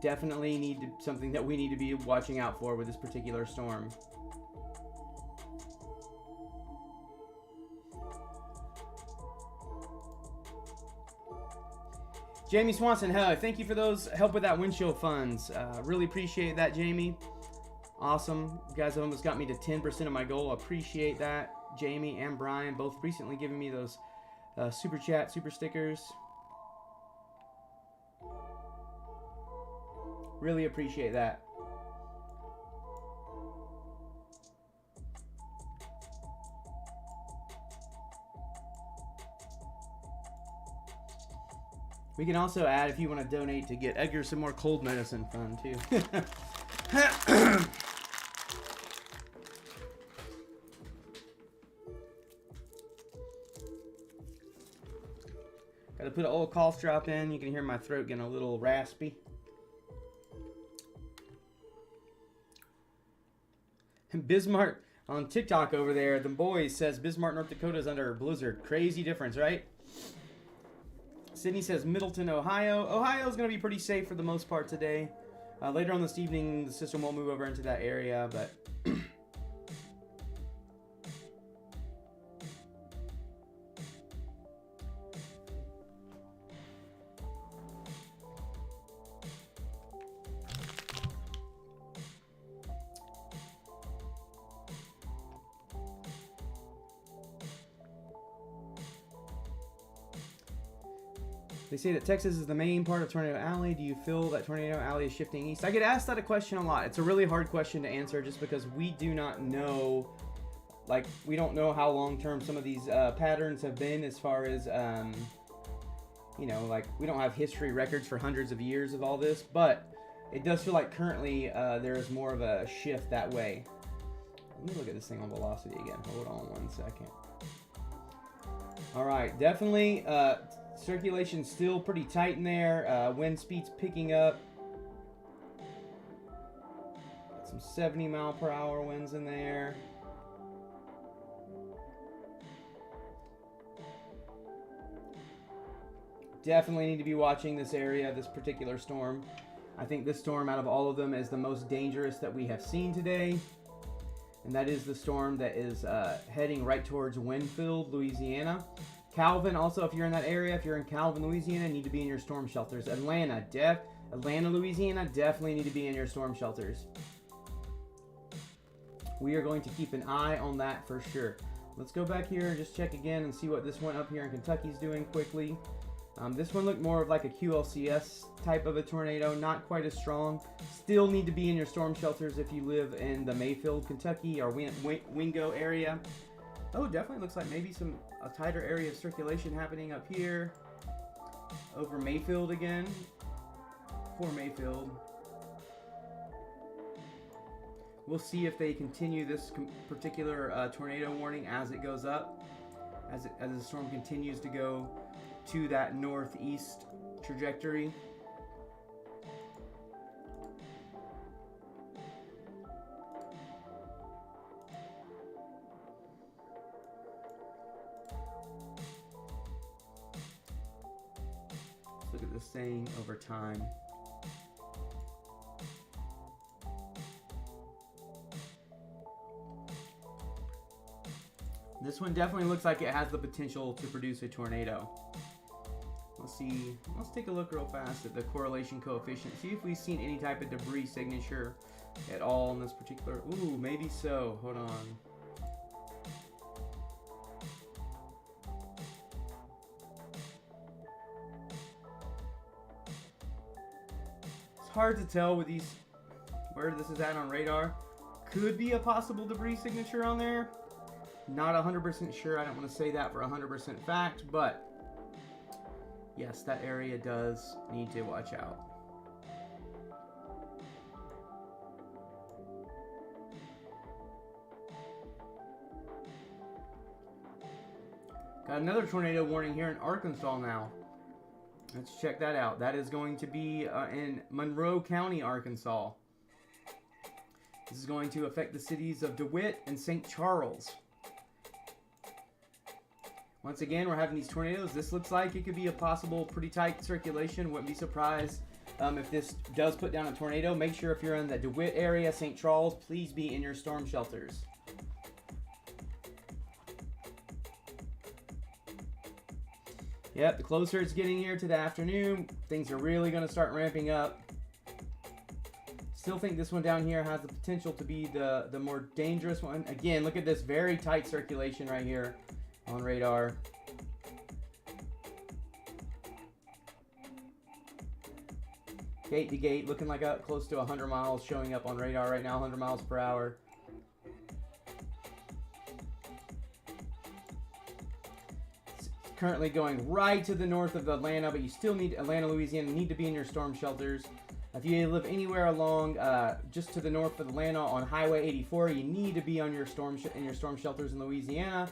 definitely something that we need to be watching out for with this particular storm. Jamie Swanson, hello. Thank you for those help with that windshield funds. Really appreciate that, Jamie. Awesome. You guys have almost got me to 10% of my goal. Appreciate that. Jamie and Brian both recently giving me those super chat, super stickers. Really appreciate that. We can also add if you want to donate to get Edgar some more cold medicine fund too. Got to put an old cough drop in. You can hear my throat getting a little raspy. Bismarck on TikTok over there, the boys says Bismarck, North Dakota is under a blizzard. Crazy difference, right? Sydney says Middleton, Ohio. Ohio is going to be pretty safe for the most part today. Later on this evening, the system won't move over into that area, but they say that Texas is the main part of Tornado Alley. Do you feel that Tornado Alley is shifting east? I get asked that a question a lot. It's a really hard question to answer just because we do not know, like, we don't know how long-term some of these patterns have been as far as, you know, like, we don't have history records for hundreds of years of all this, but it does feel like currently there is more of a shift that way. Let me look at this thing on velocity again. Hold on 1 second. All right, definitely circulation's still pretty tight in there. Wind speed's picking up. Got some 70-mile-per-hour winds in there. Definitely need to be watching this area, this particular storm. I think this storm out of all of them is the most dangerous that we have seen today. And that is the storm that is heading right towards Winfield, Louisiana. Calvin, also, if you're in that area, if you're in Calvin, Louisiana, need to be in your storm shelters. Atlanta, Louisiana, definitely need to be in your storm shelters. We are going to keep an eye on that for sure. Let's go back here and just check again and see what this one up here in Kentucky is doing quickly. This one looked more of like a QLCS type of a tornado, not quite as strong. Still need to be in your storm shelters if you live in the Mayfield, Kentucky, or Wingo area. Oh, definitely looks like maybe a tighter area of circulation happening up here. Over Mayfield again. For Mayfield. We'll see if they continue this particular tornado warning as it goes up. As the storm continues to go to that northeast trajectory. saying over time. This one definitely looks like it has the potential to produce a tornado. Let's see. Let's take a look real fast at the correlation coefficient. See if we've seen any type of debris signature at all in this particular. Ooh, maybe so. Hold on. It's hard to tell with these where this is at on radar. Could be a possible debris signature on there. Not 100% sure. I don't want to say that for 100% fact, but yes, that area does need to watch out. Got another tornado warning here in Arkansas now. Let's check that out. That is going to be in Monroe County, Arkansas. This is going to affect the cities of DeWitt and St. Charles. Once again, we're having these tornadoes. This looks like it could be a possible pretty tight circulation. Wouldn't be surprised if this does put down a tornado. Make sure if you're in the DeWitt area, St. Charles, please be in your storm shelters. Yep, the closer it's getting here to the afternoon, things are really going to start ramping up. Still think this one down here has the potential to be the more dangerous one. Again, look at this very tight circulation right here on radar. Gate to gate, looking like close to 100 miles showing up on radar right now, 100 miles per hour. It's currently going right to the north of Atlanta, but you still need Atlanta, Louisiana, need to be in your storm shelters. If you live anywhere along just to the north of Atlanta on Highway 84, you need to be on your storm shelters in Louisiana.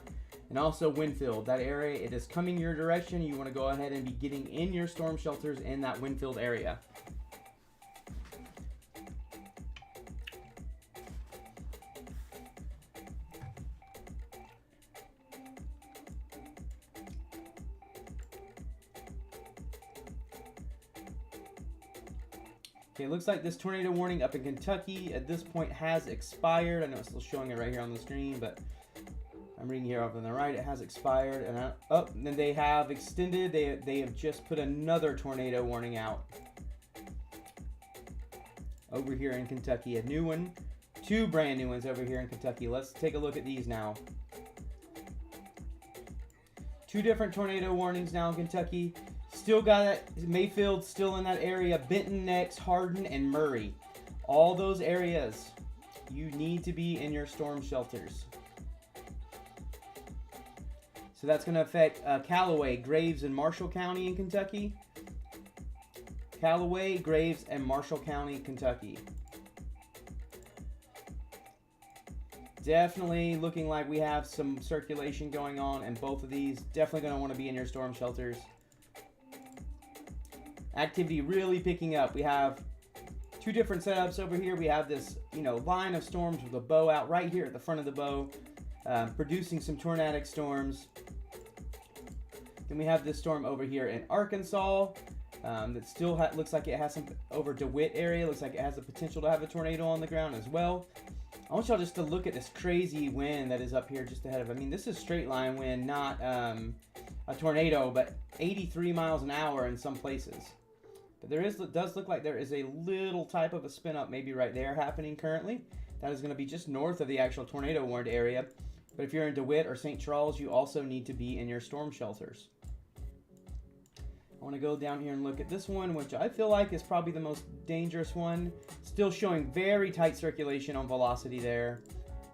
And also Winfield, that area, it is coming your direction. You want to go ahead and be getting in your storm shelters in that Winfield area. Okay, looks like this tornado warning up in Kentucky at this point has expired. I know it's still showing it right here on the screen, but I'm reading here over on the right, it has expired, and then they have extended. They have just put another tornado warning out over here in Kentucky. A new one, 2 brand new ones over here in Kentucky. Let's take a look at these now. 2 different tornado warnings now in Kentucky. Still got it. Mayfield still in that area. Benton next, Hardin and Murray. All those areas, you need to be in your storm shelters. So that's going to affect Callaway, Graves, and Marshall County in Kentucky. Callaway, Graves, and Marshall County, Kentucky. Definitely looking like we have some circulation going on in both of these. Definitely going to want to be in your storm shelters. Activity really picking up. We have 2 different setups over here. We have this, line of storms with a bow out right here at the front of the bow, producing some tornadic storms. Then we have this storm over here in Arkansas that still looks like it has some over DeWitt area. Looks like it has the potential to have a tornado on the ground as well. I want y'all just to look at this crazy wind that is up here just ahead of. I mean, this is straight line wind, not a tornado, but 83 miles an hour in some places. But does look like there is a little type of a spin up maybe right there happening currently. That is going to be just north of the actual tornado warned area. But if you're in DeWitt or St. Charles, you also need to be in your storm shelters. I want to go down here and look at this one, which I feel like is probably the most dangerous one. Still showing very tight circulation on velocity there.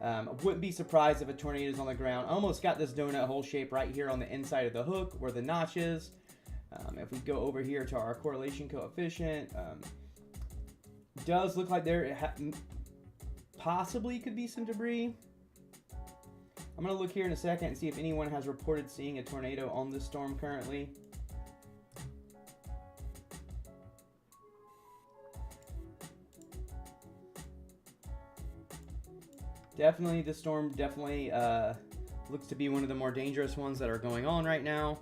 I wouldn't be surprised if a tornado is on the ground. Almost got this donut hole shape right here on the inside of the hook where the notch is. If we go over here to our correlation coefficient, does look like there possibly could be some debris. I'm going to look here in a second and see if anyone has reported seeing a tornado on this storm currently. Definitely, this storm definitely looks to be one of the more dangerous ones that are going on right now.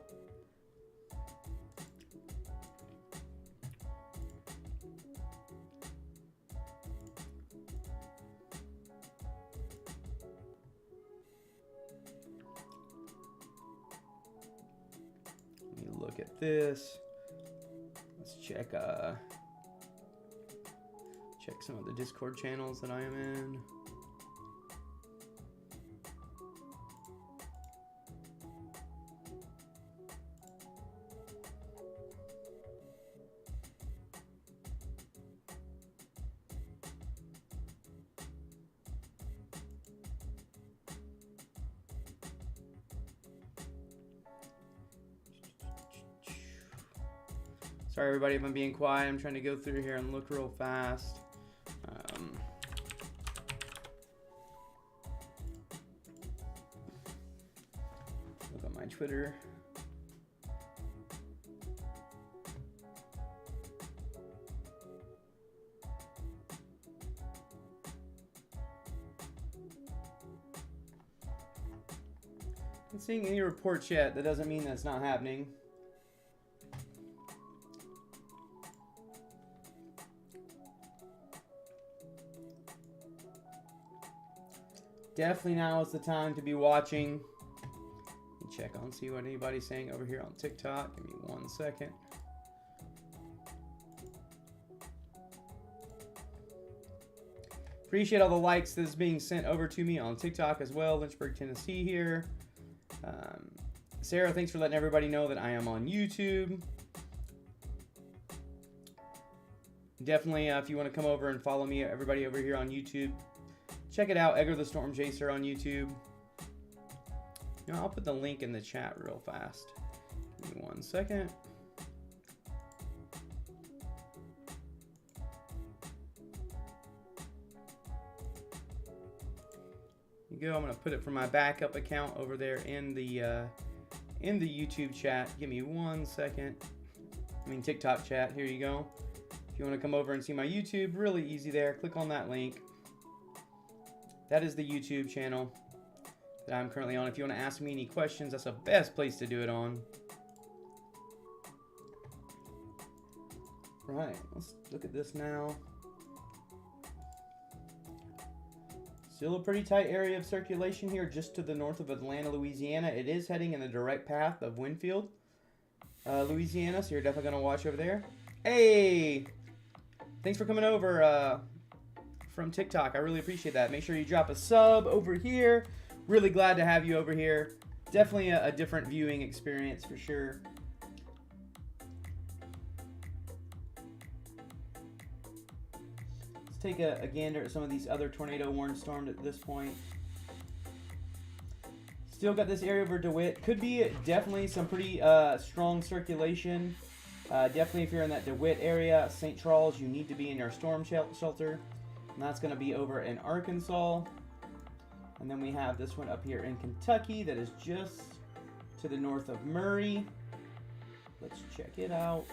look at this. Let's check check some of the Discord channels that I am in. Sorry everybody if I'm being quiet. I'm trying to go through here and look real fast. Look at my Twitter. I'm seeing any reports yet. That doesn't mean that's not happening. Definitely now is the time to be watching. Let me check on, see what anybody's saying over here on TikTok. Give me 1 second. Appreciate all the likes that's being sent over to me on TikTok as well. Lynchburg, Tennessee here. Sarah, thanks for letting everybody know that I am on YouTube. Definitely, if you want to come over and follow me, everybody over here on YouTube, check it out, Edgar the Storm Chaser on YouTube. You know, I'll put the link in the chat real fast. Give me 1 second. Here you go. I'm gonna put it from my backup account over there in the YouTube chat. Give me 1 second. I mean TikTok chat. Here you go. If you want to come over and see my YouTube, really easy there. Click on that link. That is the YouTube channel that I'm currently on. If you want to ask me any questions, that's the best place to do it on. Right, let's look at this now. Still a pretty tight area of circulation here just to the north of Atlanta, Louisiana. It is heading in the direct path of Winfield, Louisiana, so you're definitely going to watch over there. Hey! Thanks for coming over from TikTok. I really appreciate that. Make sure you drop a sub over here. Really glad to have you over here. Definitely a different viewing experience for sure. Let's take a gander at some of these other tornado warned storms at this point. Still got this area over DeWitt. Could be definitely some pretty strong circulation. Definitely if you're in that DeWitt area, St. Charles, you need to be in your storm shelter. And that's going to be over in Arkansas. And then we have this one up here in Kentucky that is just to the north of Murray. Let's check it out.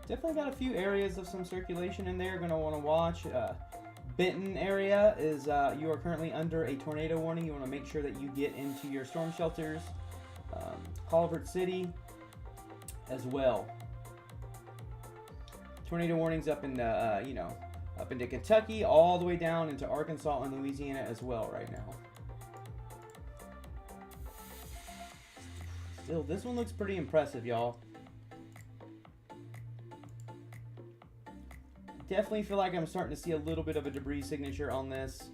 Definitely got a few areas of some circulation in there. Going to want to watch. Benton area is, you are currently under a tornado warning. You want to make sure that you get into your storm shelters. Culver City as well. Tornado warnings up in the, you know, up into Kentucky, all the way down into Arkansas and Louisiana as well right now. Still, this one looks pretty impressive, y'all. Definitely feel like I'm starting to see a little bit of a debris signature on this.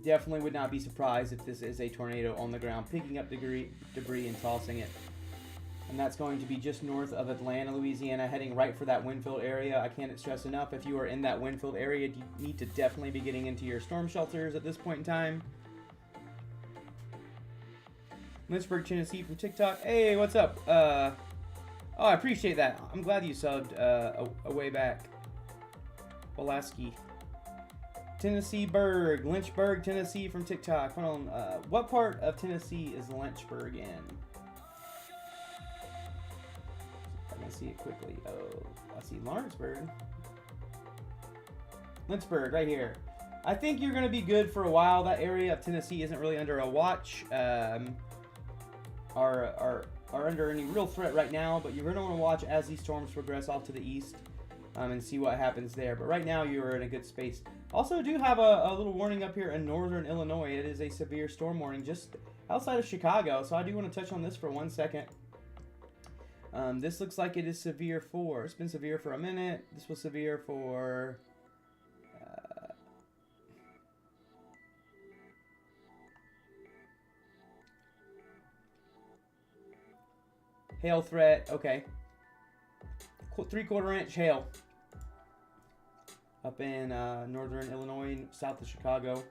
Definitely would not be surprised if this is a tornado on the ground, picking up debris and tossing it. And that's going to be just north of Atlanta, Louisiana, heading right for that Winfield area. I can't stress enough, if you are in that Winfield area, you need to definitely be getting into your storm shelters at this point in time. Lynchburg, Tennessee from TikTok. Hey, what's up? Oh, I appreciate that. I'm glad you subbed a way back. Pulaski. Tennessee Berg. Lynchburg, Tennessee from TikTok. Hold on. What part of Tennessee is Lynchburg in? I can see it quickly. Oh, I see Lawrenceburg. Lynchburg, right here. I think you're going to be good for a while. That area of Tennessee isn't really under a watch. Our are under any real threat right now, but you're going to want to watch as these storms progress off to the east and see what happens there. But right now, you're in a good space. Also, do have a little warning up here in northern Illinois. It is a severe storm warning just outside of Chicago, so I do want to touch on this for 1 second. This looks like it is severe for, it's been severe for a minute. This was severe for, hail threat, okay. 3/4 inch hail up in northern Illinois, south of Chicago.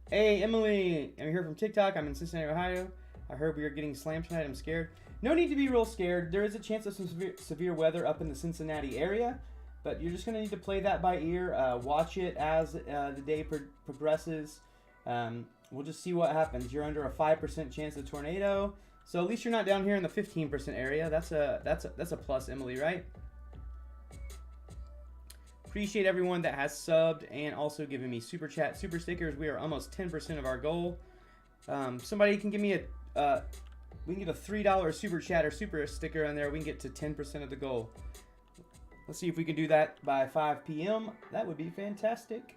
Hey, Emily, I'm here from TikTok. I'm in Cincinnati, Ohio. I heard we are getting slammed tonight. I'm scared. No need to be real scared. There is a chance of some severe weather up in the Cincinnati area, but you're just going to need to play that by ear. Watch it as the day progresses. We'll just see what happens. You're under a 5% chance of tornado, so at least you're not down here in the 15% area. That's a plus, Emily, right? Appreciate everyone that has subbed and also given me super chat, super stickers. We are almost 10% of our goal. Somebody can give me we can get a $3 super chat or super sticker on there. We can get to 10% of the goal. Let's see if we can do that by 5 p.m. That would be fantastic.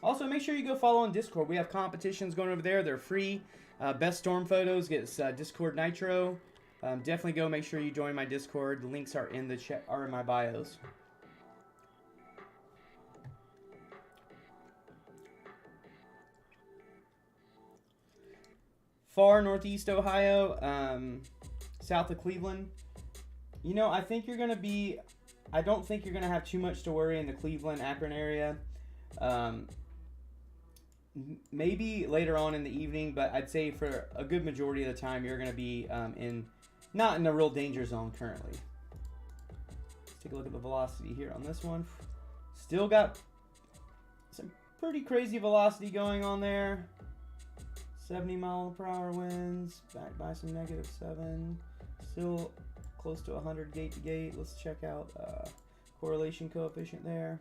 Also, make sure you go follow on Discord. We have competitions going over there. They're free. Best storm photos gets Discord Nitro. Definitely go. Make sure you join my Discord. The links are in the chat, are in my bios. Far northeast Ohio, south of Cleveland. You know, I think you're going to be, I don't think you're going to have too much to worry in the Cleveland, Akron area. Maybe later on in the evening, but I'd say for a good majority of the time, you're going to be not in a real danger zone currently. Let's take a look at the velocity here on this one. Still got some pretty crazy velocity going on there. 70-mile-per-hour winds, back by some -7. Still close to 100 gate to gate. Let's check out correlation coefficient there.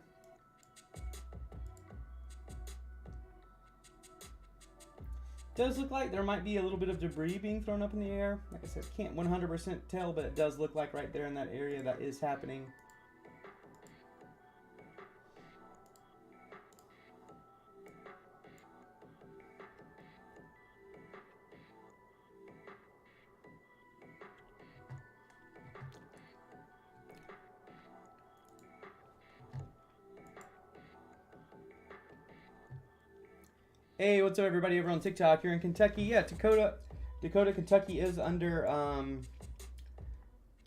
Does look like there might be a little bit of debris being thrown up in the air. Like I said, can't 100% tell, but it does look like right there in that area that is happening. Hey, what's up, everybody over on TikTok? You're in Kentucky. Yeah, Dakota, Kentucky is under,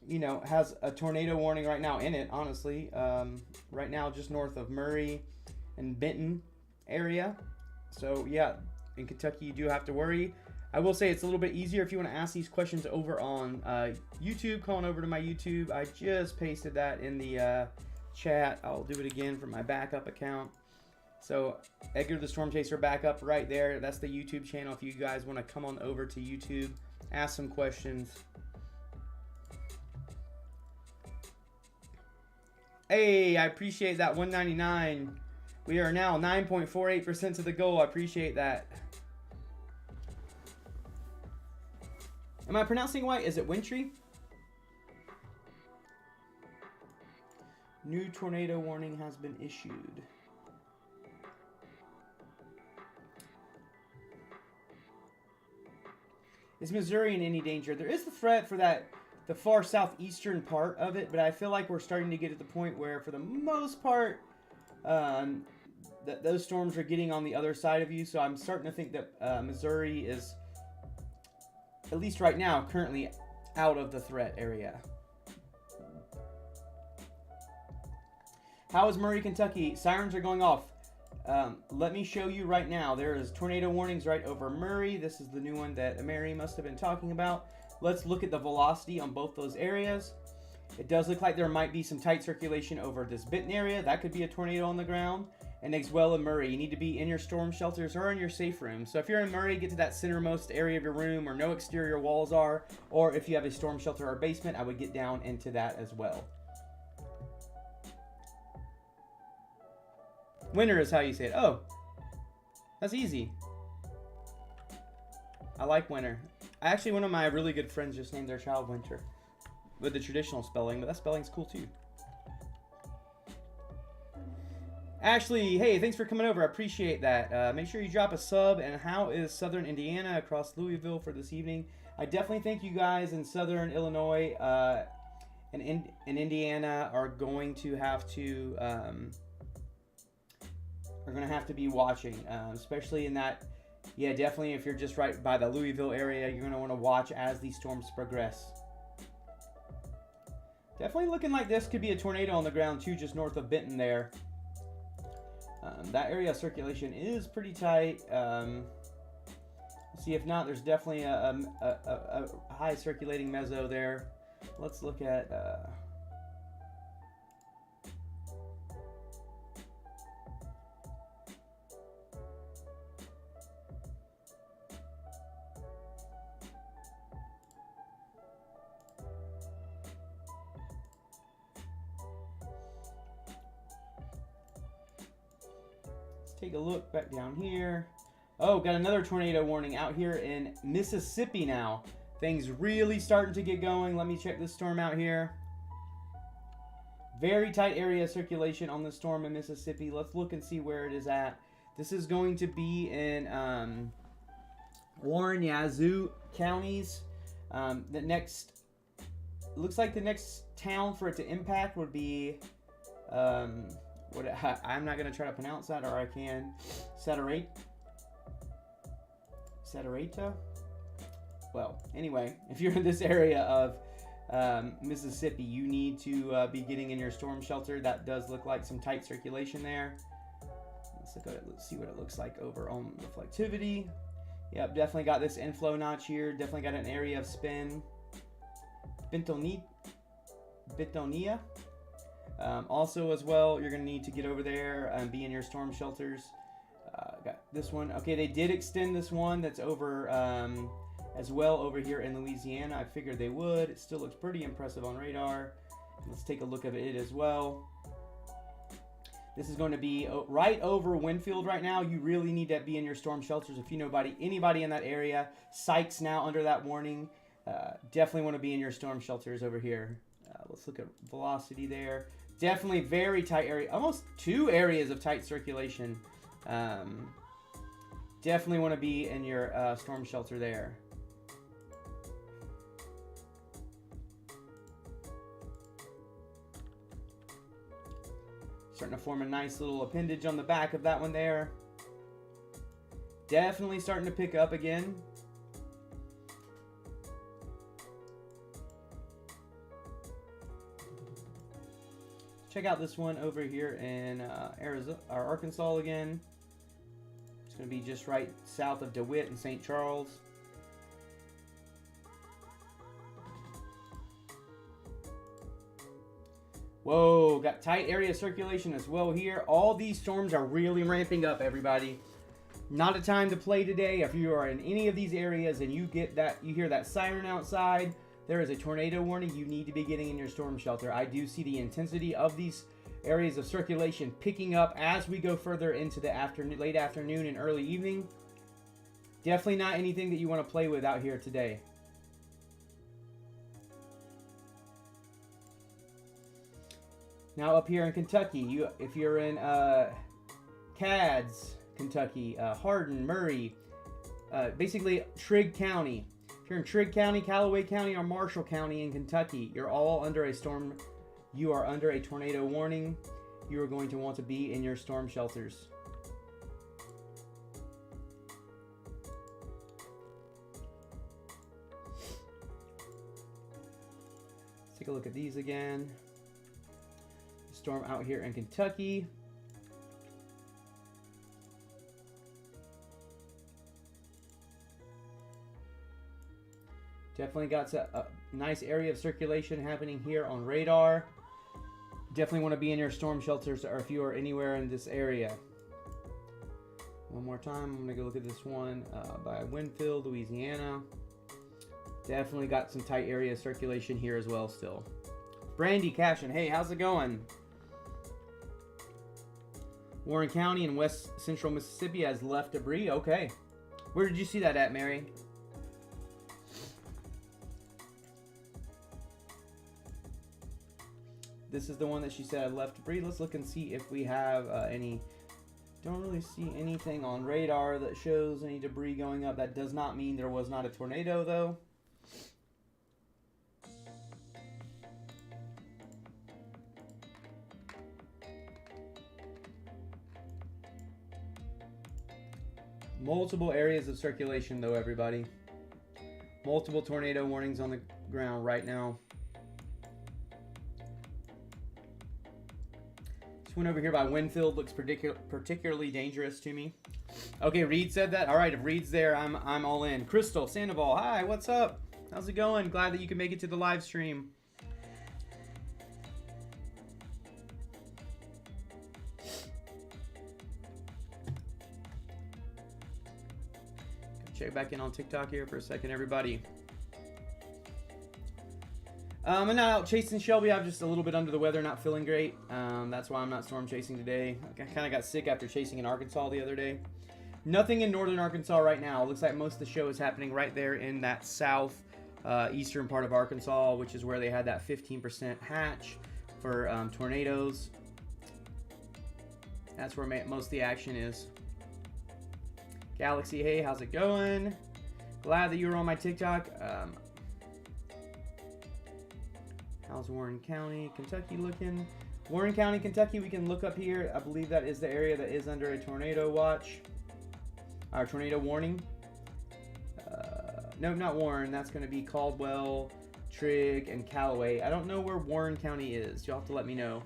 you know, has a tornado warning right now in it, honestly. Right now, just north of Murray and Benton area. So, yeah, in Kentucky, you do have to worry. I will say it's a little bit easier if you want to ask these questions over on YouTube. Calling over to my YouTube. I just pasted that in the chat. I'll do it again from my backup account. So, Edgar the Storm Chaser backup right there. That's the YouTube channel if you guys want to come on over to YouTube, ask some questions. Hey, I appreciate that 199. We are now 9.48% of the goal. I appreciate that. Am I pronouncing it right? Is it wintry? New tornado warning has been issued. Is Missouri in any danger? There is the threat for the far southeastern part of it, but I feel like we're starting to get at the point where, for the most part, those storms are getting on the other side of you. So I'm starting to think that Missouri is, at least right now, currently out of the threat area. How is Murray, Kentucky? Sirens are going off. Let me show you right now. There is tornado warnings right over Murray. This is the new one that Mary must have been talking about. Let's look at the velocity on both those areas. It does look like there might be some tight circulation over this Benton area. That could be a tornado on the ground. and as well in Murray. You need to be in your storm shelters or in your safe room. So if you're in Murray, get to that centermost area of your room where no exterior walls are, or if you have a storm shelter or basement, I would get down into that as well. Winter is how you say it. Oh, that's easy. I like Winter. Actually, one of my really good friends just named their child Winter with the traditional spelling, but that spelling's cool too. Ashley, hey, thanks for coming over. I appreciate that. Make sure you drop a sub. And how is Southern Indiana across Louisville for this evening? I definitely think you guys in Southern Illinois and in Indiana are going to have to be watching, especially in that. Yeah, definitely. If you're just right by the Louisville area, you're going to want to watch as these storms progress. Definitely looking like this could be a tornado on the ground too, just north of Benton there. That area of circulation is pretty tight. See, if not, there's definitely a high circulating meso there. Let's look at... take a look back down here. Oh, got another tornado warning out here in Mississippi now. Things really starting to get going. Let me check this storm out here. Very tight area of circulation on the storm in Mississippi. Let's look and see where it is at. This is going to be in Warren, Yazoo counties. Looks like the next town for it to impact would be I'm not going to try to pronounce that, or I can. Saturate. Well, anyway, if you're in this area of Mississippi, you need to be getting in your storm shelter. That does look like some tight circulation there. Let's look at it. Let's see what it looks like over on reflectivity. Yep, definitely got this inflow notch here. Definitely got an area of spin. Bentonia. Also, as well, you're going to need to get over there and be in your storm shelters. Got this one. Okay, they did extend this one that's over as well over here in Louisiana. I figured they would. It still looks pretty impressive on radar. Let's take a look at it as well. This is going to be right over Winfield right now. You really need to be in your storm shelters. If you know anybody in that area, Sykes now under that warning. Definitely want to be in your storm shelters over here. Let's look at velocity there. Definitely very tight area. Almost 2 areas of tight circulation. Definitely want to be in your storm shelter there. Starting to form a nice little appendage on the back of that one there. Definitely starting to pick up again. Check out this one over here in Arizona or Arkansas again. It's going to be just right south of DeWitt and St. Charles. Whoa, got tight area circulation as well here. All these storms are really ramping up, everybody. Not a time to play today. If you are in any of these areas and you hear that siren outside, there is a tornado warning. You need to be getting in your storm shelter. I do see the intensity of these areas of circulation picking up as we go further into the late afternoon and early evening. Definitely not anything that you want to play with out here today. Now up here in Kentucky, if you're in Cads, Kentucky, Hardin, Murray, basically Trigg County. If you're in Trigg County, Callaway County, or Marshall County in Kentucky, you're all under a storm. You are under a tornado warning. You are going to want to be in your storm shelters. Let's take a look at these again. Storm out here in Kentucky. Definitely got a nice area of circulation happening here on radar. Definitely want to be in your storm shelters or if you are anywhere in this area. One more time, I'm gonna go look at this one by Winfield, Louisiana. Definitely got some tight area circulation here as well still. Brandy Cashin, hey, how's it going? Warren County in west central Mississippi has left debris. Okay. Where did you see that at, Mary? This is the one that she said left debris. Let's look and see if we have any. Don't really see anything on radar that shows any debris going up. That does not mean there was not a tornado, though. Multiple areas of circulation, though, everybody. Multiple tornado warnings on the ground right now. This one over here by Winfield looks particularly dangerous to me. Okay, Reed said that. All right, if Reed's there, I'm all in. Crystal Sandoval, hi, what's up? How's it going? Glad that you can make it to the live stream. Check back in on TikTok here for a second, everybody. I'm not out chasing Shelby. I'm just a little bit under the weather, not feeling great. That's why I'm not storm chasing today. I kind of got sick after chasing in Arkansas the other day. Nothing in northern Arkansas right now. Looks like most of the show is happening right there in that south eastern part of Arkansas, which is where they had that 15% hatch for tornadoes. That's where most of the action is. Galaxy, hey, how's it going? Glad that you were on my TikTok. How's Warren County, Kentucky looking? Warren County, Kentucky, we can look up here. I believe that is the area that is under a tornado watch. Our tornado warning. No, not Warren. That's going to be Caldwell, Trigg, and Callaway. I don't know where Warren County is. You'll have to let me know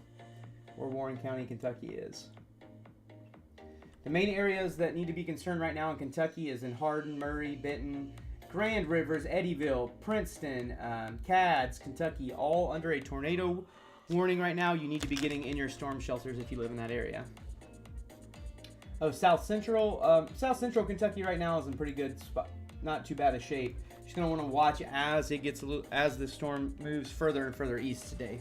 where Warren County, Kentucky is. The main areas that need to be concerned right now in Kentucky is in Hardin, Murray, Benton, Grand Rivers, Eddyville, Princeton, Cads, Kentucky, all under a tornado warning right now. You need to be getting in your storm shelters if you live in that area. Oh, South Central Kentucky right now is in pretty good spot, not too bad a shape. Just gonna want to watch as it gets as the storm moves further and further east today.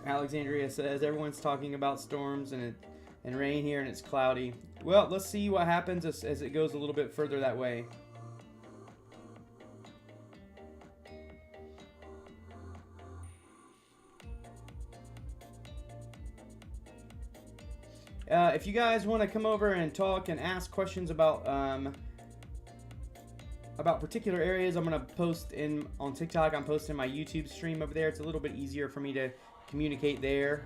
Alexandria says everyone's talking about storms and rain here, and it's cloudy. Well, let's see what happens as it goes a little bit further that way. If you guys want to come over and talk and ask questions about particular areas, I'm going to post on TikTok. I'm posting my YouTube stream over there. It's a little bit easier for me to communicate there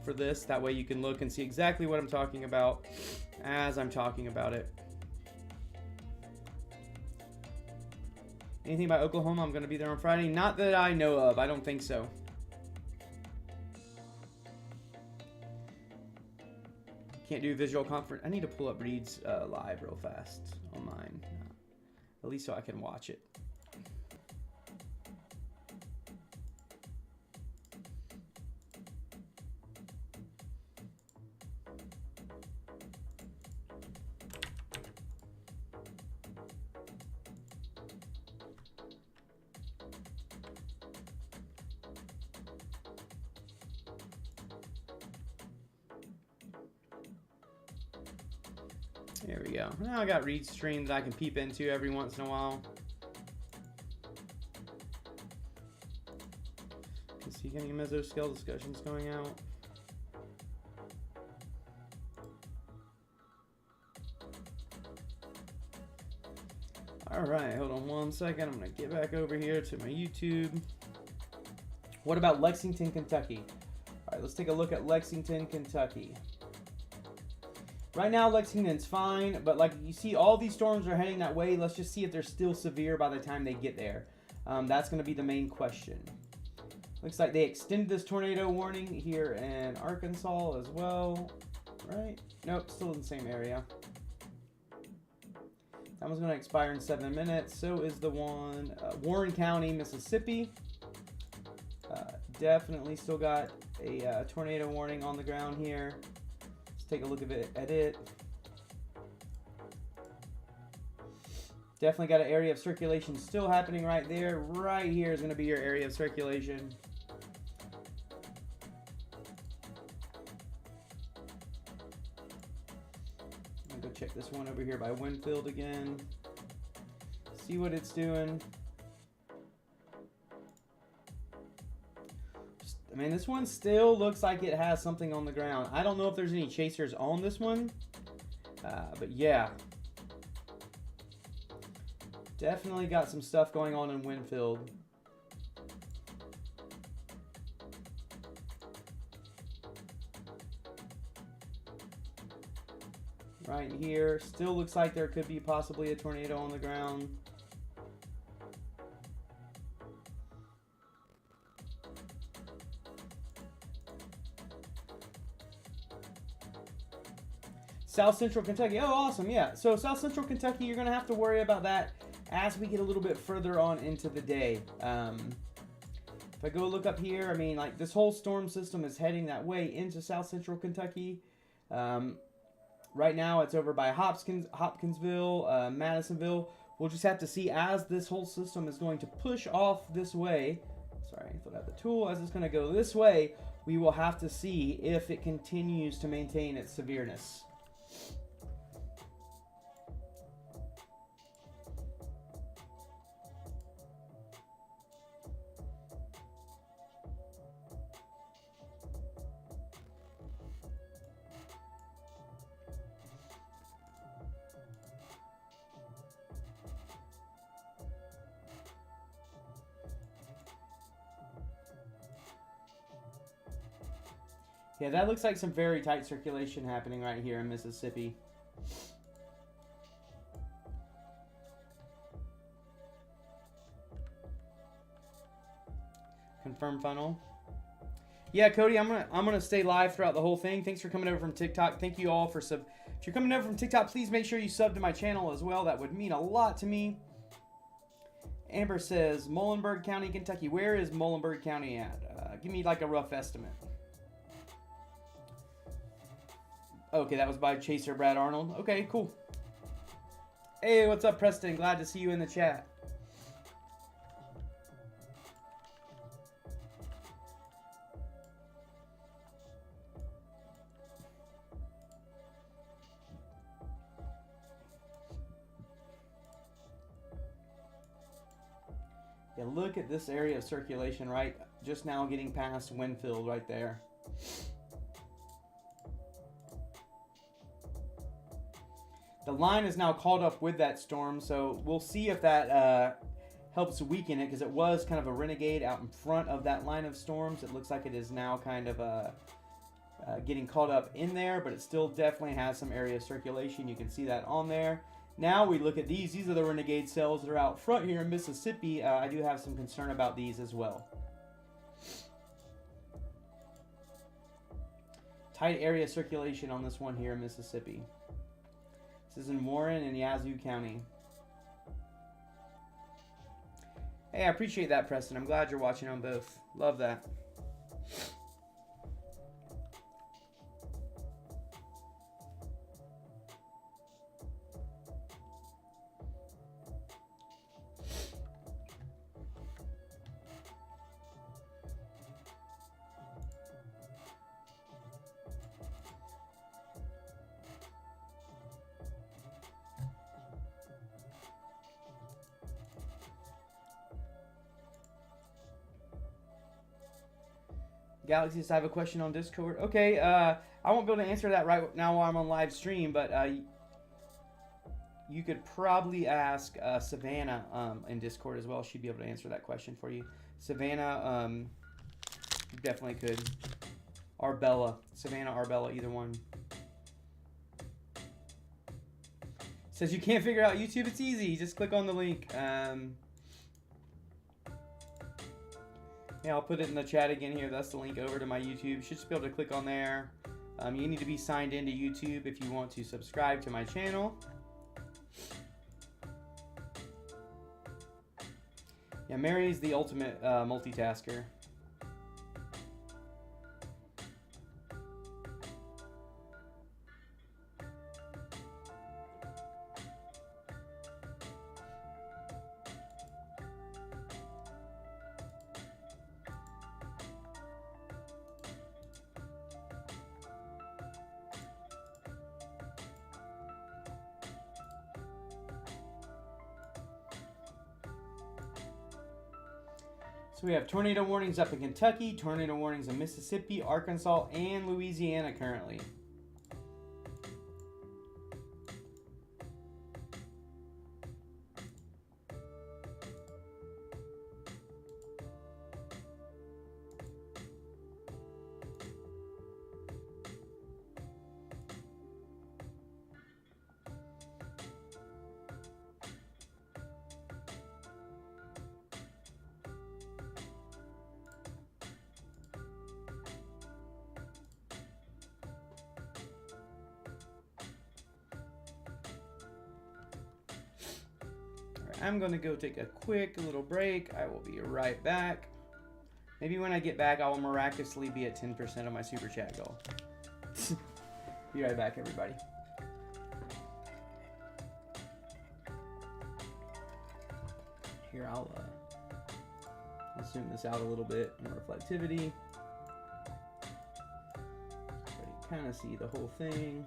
for this. That way you can look and see exactly what I'm talking about as I'm talking about it. Anything about Oklahoma? I'm going to be there on Friday. Not that I know of. I don't think so. Can't do visual conference. I need to pull up Reed's live real fast on mine. At least so I can watch it. There we go. Now I got Reed's stream that I can peep into every once in a while. Can see any mesoscale discussions going out. Alright, hold on one second. I'm going to get back over here to my YouTube. What about Lexington, Kentucky? Alright, let's take a look at Lexington, Kentucky. Right now, Lexington's fine, but like you see, all these storms are heading that way. Let's just see if they're still severe by the time they get there. That's going to be the main question. Looks like they extended this tornado warning here in Arkansas as well, right? Nope, still in the same area. That one's going to expire in 7 minutes. So is the one, Warren County, Mississippi. Definitely still got a tornado warning on the ground here. take a look at it. Definitely got an area of circulation still happening right there. Right here is going to be your area of circulation. I'm going to go check this one over here by Winfield again. See what it's doing. I mean, this one still looks like it has something on the ground. I don't know if there's any chasers on this one. But yeah. Definitely got some stuff going on in Winfield. Right here. Still looks like there could be possibly a tornado on the ground. South Central Kentucky. Oh, awesome. Yeah. So South Central Kentucky, you're going to have to worry about that as we get a little bit further on into the day. If I go look up here, I mean, like, this whole storm system is heading that way into South Central Kentucky. Right now, it's over by Hopkinsville, Madisonville. We'll just have to see as this whole system is going to push off this way. Sorry, I thought I had the tool. As it's going to go this way, we will have to see if it continues to maintain its severeness. Yeah, that looks like some very tight circulation happening right here in Mississippi. Confirm funnel. Yeah, Cody, I'm gonna stay live throughout the whole thing. Thanks for coming over from TikTok. Thank you all for sub. If you're coming over from TikTok, please make sure you sub to my channel as well. That would mean a lot to me. Amber says Muhlenberg County, Kentucky. Where is Muhlenberg County at? Give me like a rough estimate. Okay, that was by Chaser Brad Arnold. Okay, cool. Hey, what's up, Preston? Glad to see you in the chat. Yeah, look at this area of circulation, right? Just now getting past Winfield right there. The line is now caught up with that storm, so we'll see if that helps weaken it, because it was kind of a renegade out in front of that line of storms. It looks like it is now kind of getting caught up in there, but it still definitely has some area of circulation. You can see that on there. Now we look at these. These are the renegade cells that are out front here in Mississippi. I do have some concern about these as well. Tight area circulation on this one here in Mississippi. This is in Warren and Yazoo County. Hey, I appreciate that, Preston. I'm glad you're watching on both. Love that. Galaxy says, I have a question on Discord. Okay, I won't be able to answer that right now while I'm on live stream, but you could probably ask Savannah in Discord as well. She'd be able to answer that question for you. Savannah, definitely could. Arbella. Savannah, Arbella, either one. Says you can't figure out YouTube. It's easy. Just click on the link. Yeah, I'll put it in the chat again here. That's the link over to my YouTube. You should just be able to click on there. You need to be signed into YouTube if you want to subscribe to my channel. Yeah, Mary's the ultimate multitasker. So we have tornado warnings up in Kentucky, tornado warnings in Mississippi, Arkansas, and Louisiana currently. I'm going to go take a quick little break. I will be right back. Maybe when I get back, I will miraculously be at 10% of my super chat goal. Be right back, everybody. Here, I'll zoom this out a little bit in reflectivity. So you kind of see the whole thing.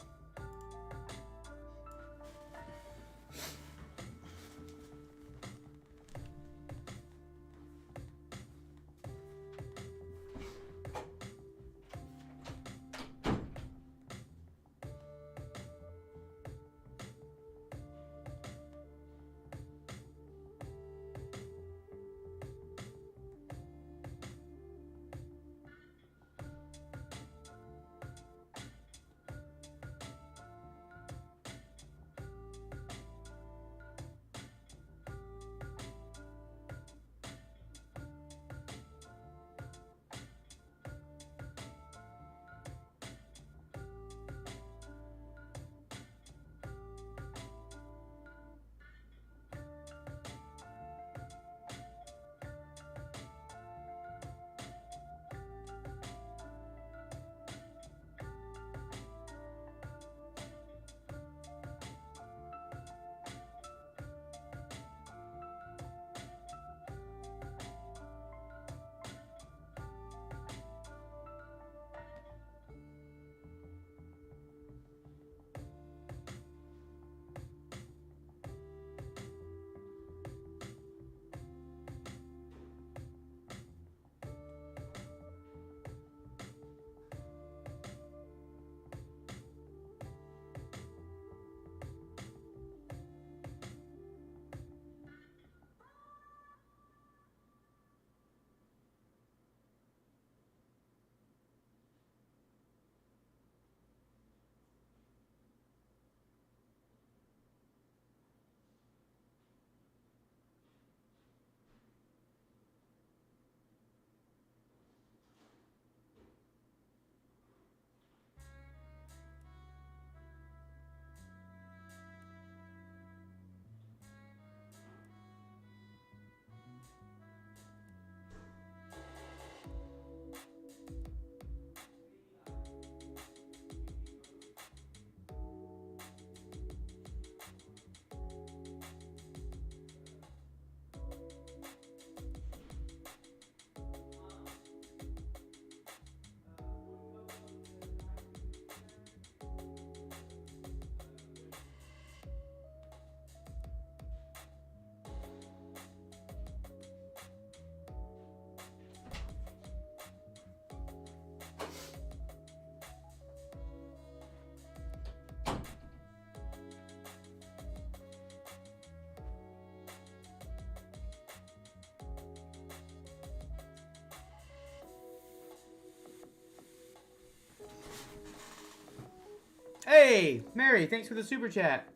Hey, Mary, thanks for the super chat.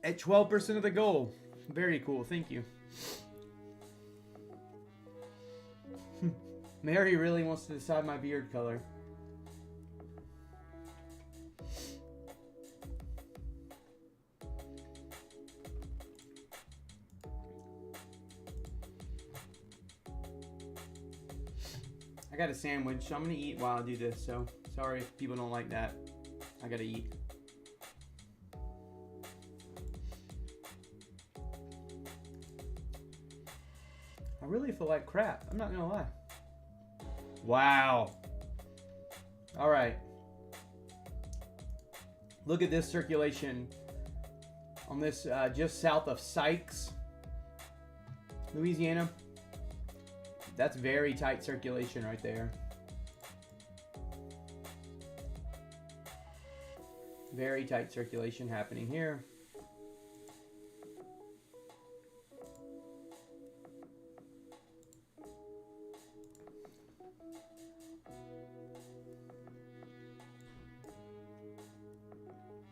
At 12% of the goal. Very cool, thank you. Mary really wants to decide my beard color. I got a sandwich, so I'm gonna eat while I do this, so sorry if people don't like that. I gotta eat. I really feel like crap, I'm not gonna lie. Wow. Alright. Look at this circulation on this just south of Sykes. Louisiana. That's very tight circulation right there. Very tight circulation happening here.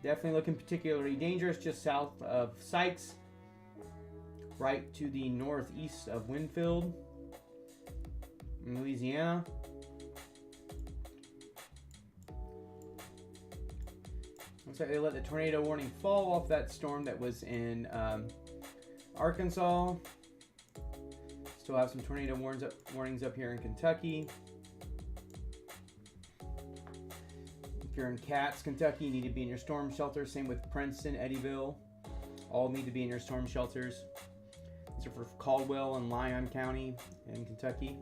Definitely looking particularly dangerous just south of Sykes, right to the northeast of Winfield in Louisiana. Looks like they let the tornado warning fall off that storm that was in Arkansas. Still have some tornado warnings up here in Kentucky. If you're in Katz, Kentucky, you need to be in your storm shelter. Same with Princeton, Eddyville. All need to be in your storm shelters. These are for Caldwell and Lyon County in Kentucky.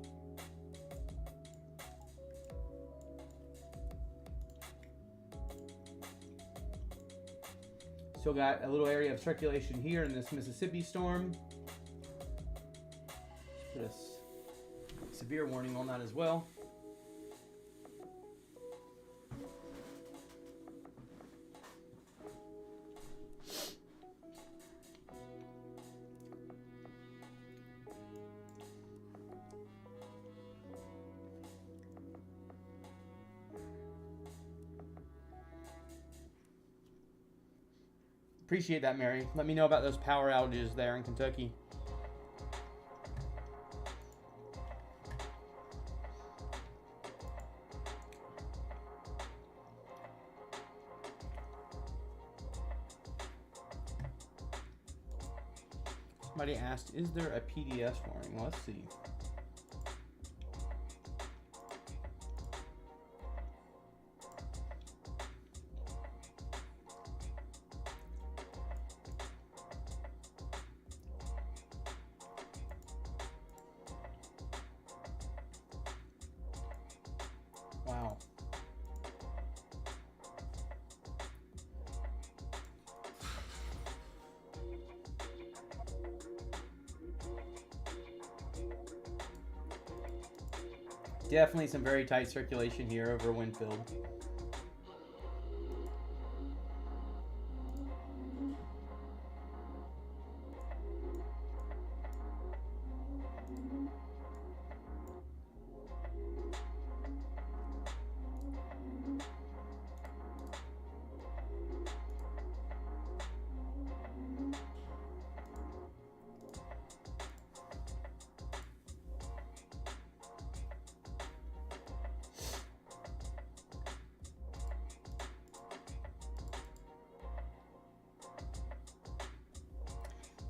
Still got a little area of circulation here in this Mississippi storm. Put a severe warning on that as well. Appreciate that, Mary. Let me know about those power outages there in Kentucky. Somebody asked, is there a PDS warning? Let's see. Wow. Definitely some very tight circulation here over Winfield.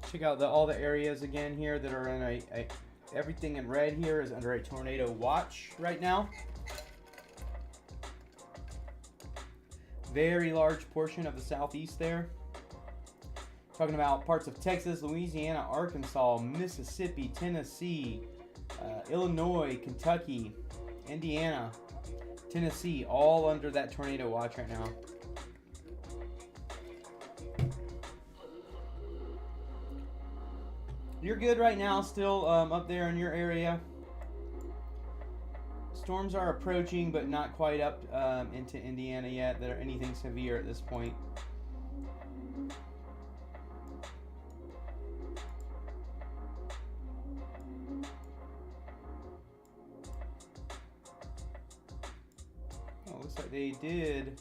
Check out all the areas again here that are in everything in red here is under a tornado watch right now. Very large portion of the southeast there. Talking about parts of Texas, Louisiana, Arkansas, Mississippi, Tennessee, Illinois, Kentucky, Indiana, Tennessee, all under that tornado watch right now. You're good right now, still up there in your area. Storms are approaching, but not quite up into Indiana yet that are anything severe at this point. Oh, looks like they did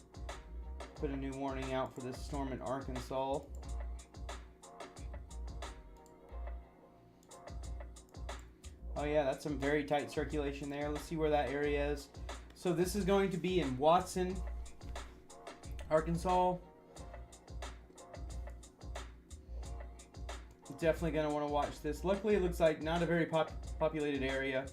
put a new warning out for this storm in Arkansas. Oh yeah, that's some very tight circulation there. Let's see where that area is. So this is going to be in Watson, Arkansas. Definitely going to want to watch this. Luckily, it looks like not a very populated area.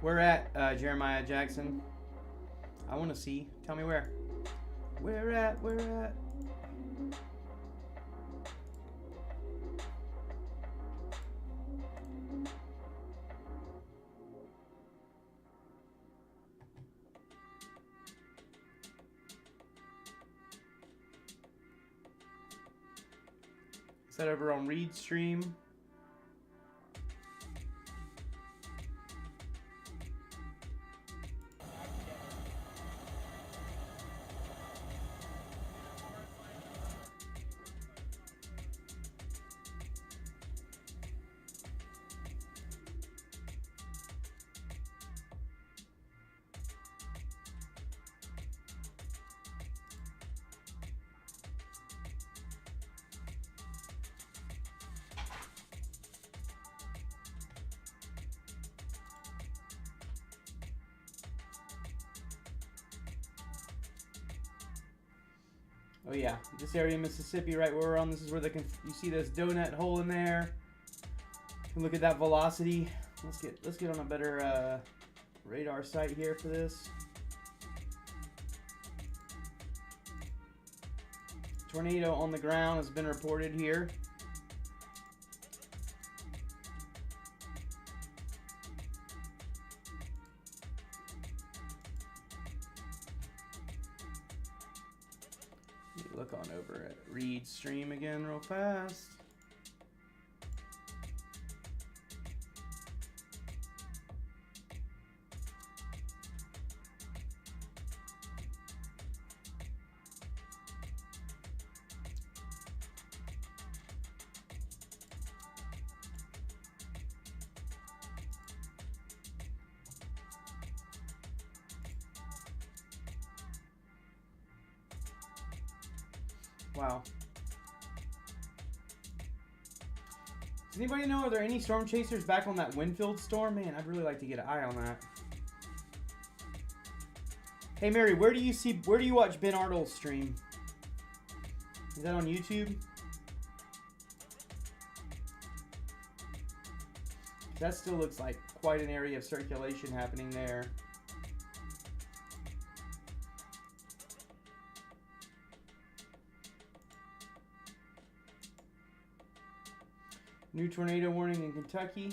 Where at, Jeremiah Jackson? I want to see. Tell me where. Where at? Where at? Set over on Reed Stream. Oh yeah, this area of Mississippi right where we're on, this is where you see this donut hole in there. And look at that velocity. Let's get on a better radar sight here for this. Tornado on the ground has been reported here. Look on over at Reed Stream again real fast. Wow. Does anybody know, are there any storm chasers back on that Winfield storm? Man, I'd really like to get an eye on that. Hey Mary, where do you watch Ben Artle's stream? Is that on YouTube? That still looks like quite an area of circulation happening there. New tornado warning in Kentucky.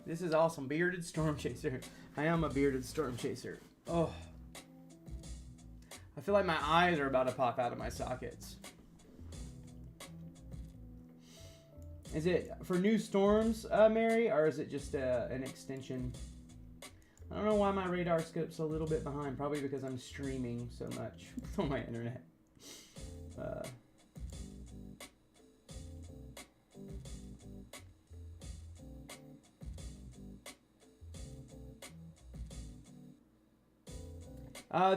This is awesome. Bearded storm chaser. I am a bearded storm chaser. Oh. I feel like my eyes are about to pop out of my sockets. Is it for new storms, Mary, or is it just an extension? I don't know why my radar scope's a little bit behind. Probably because I'm streaming so much on my internet.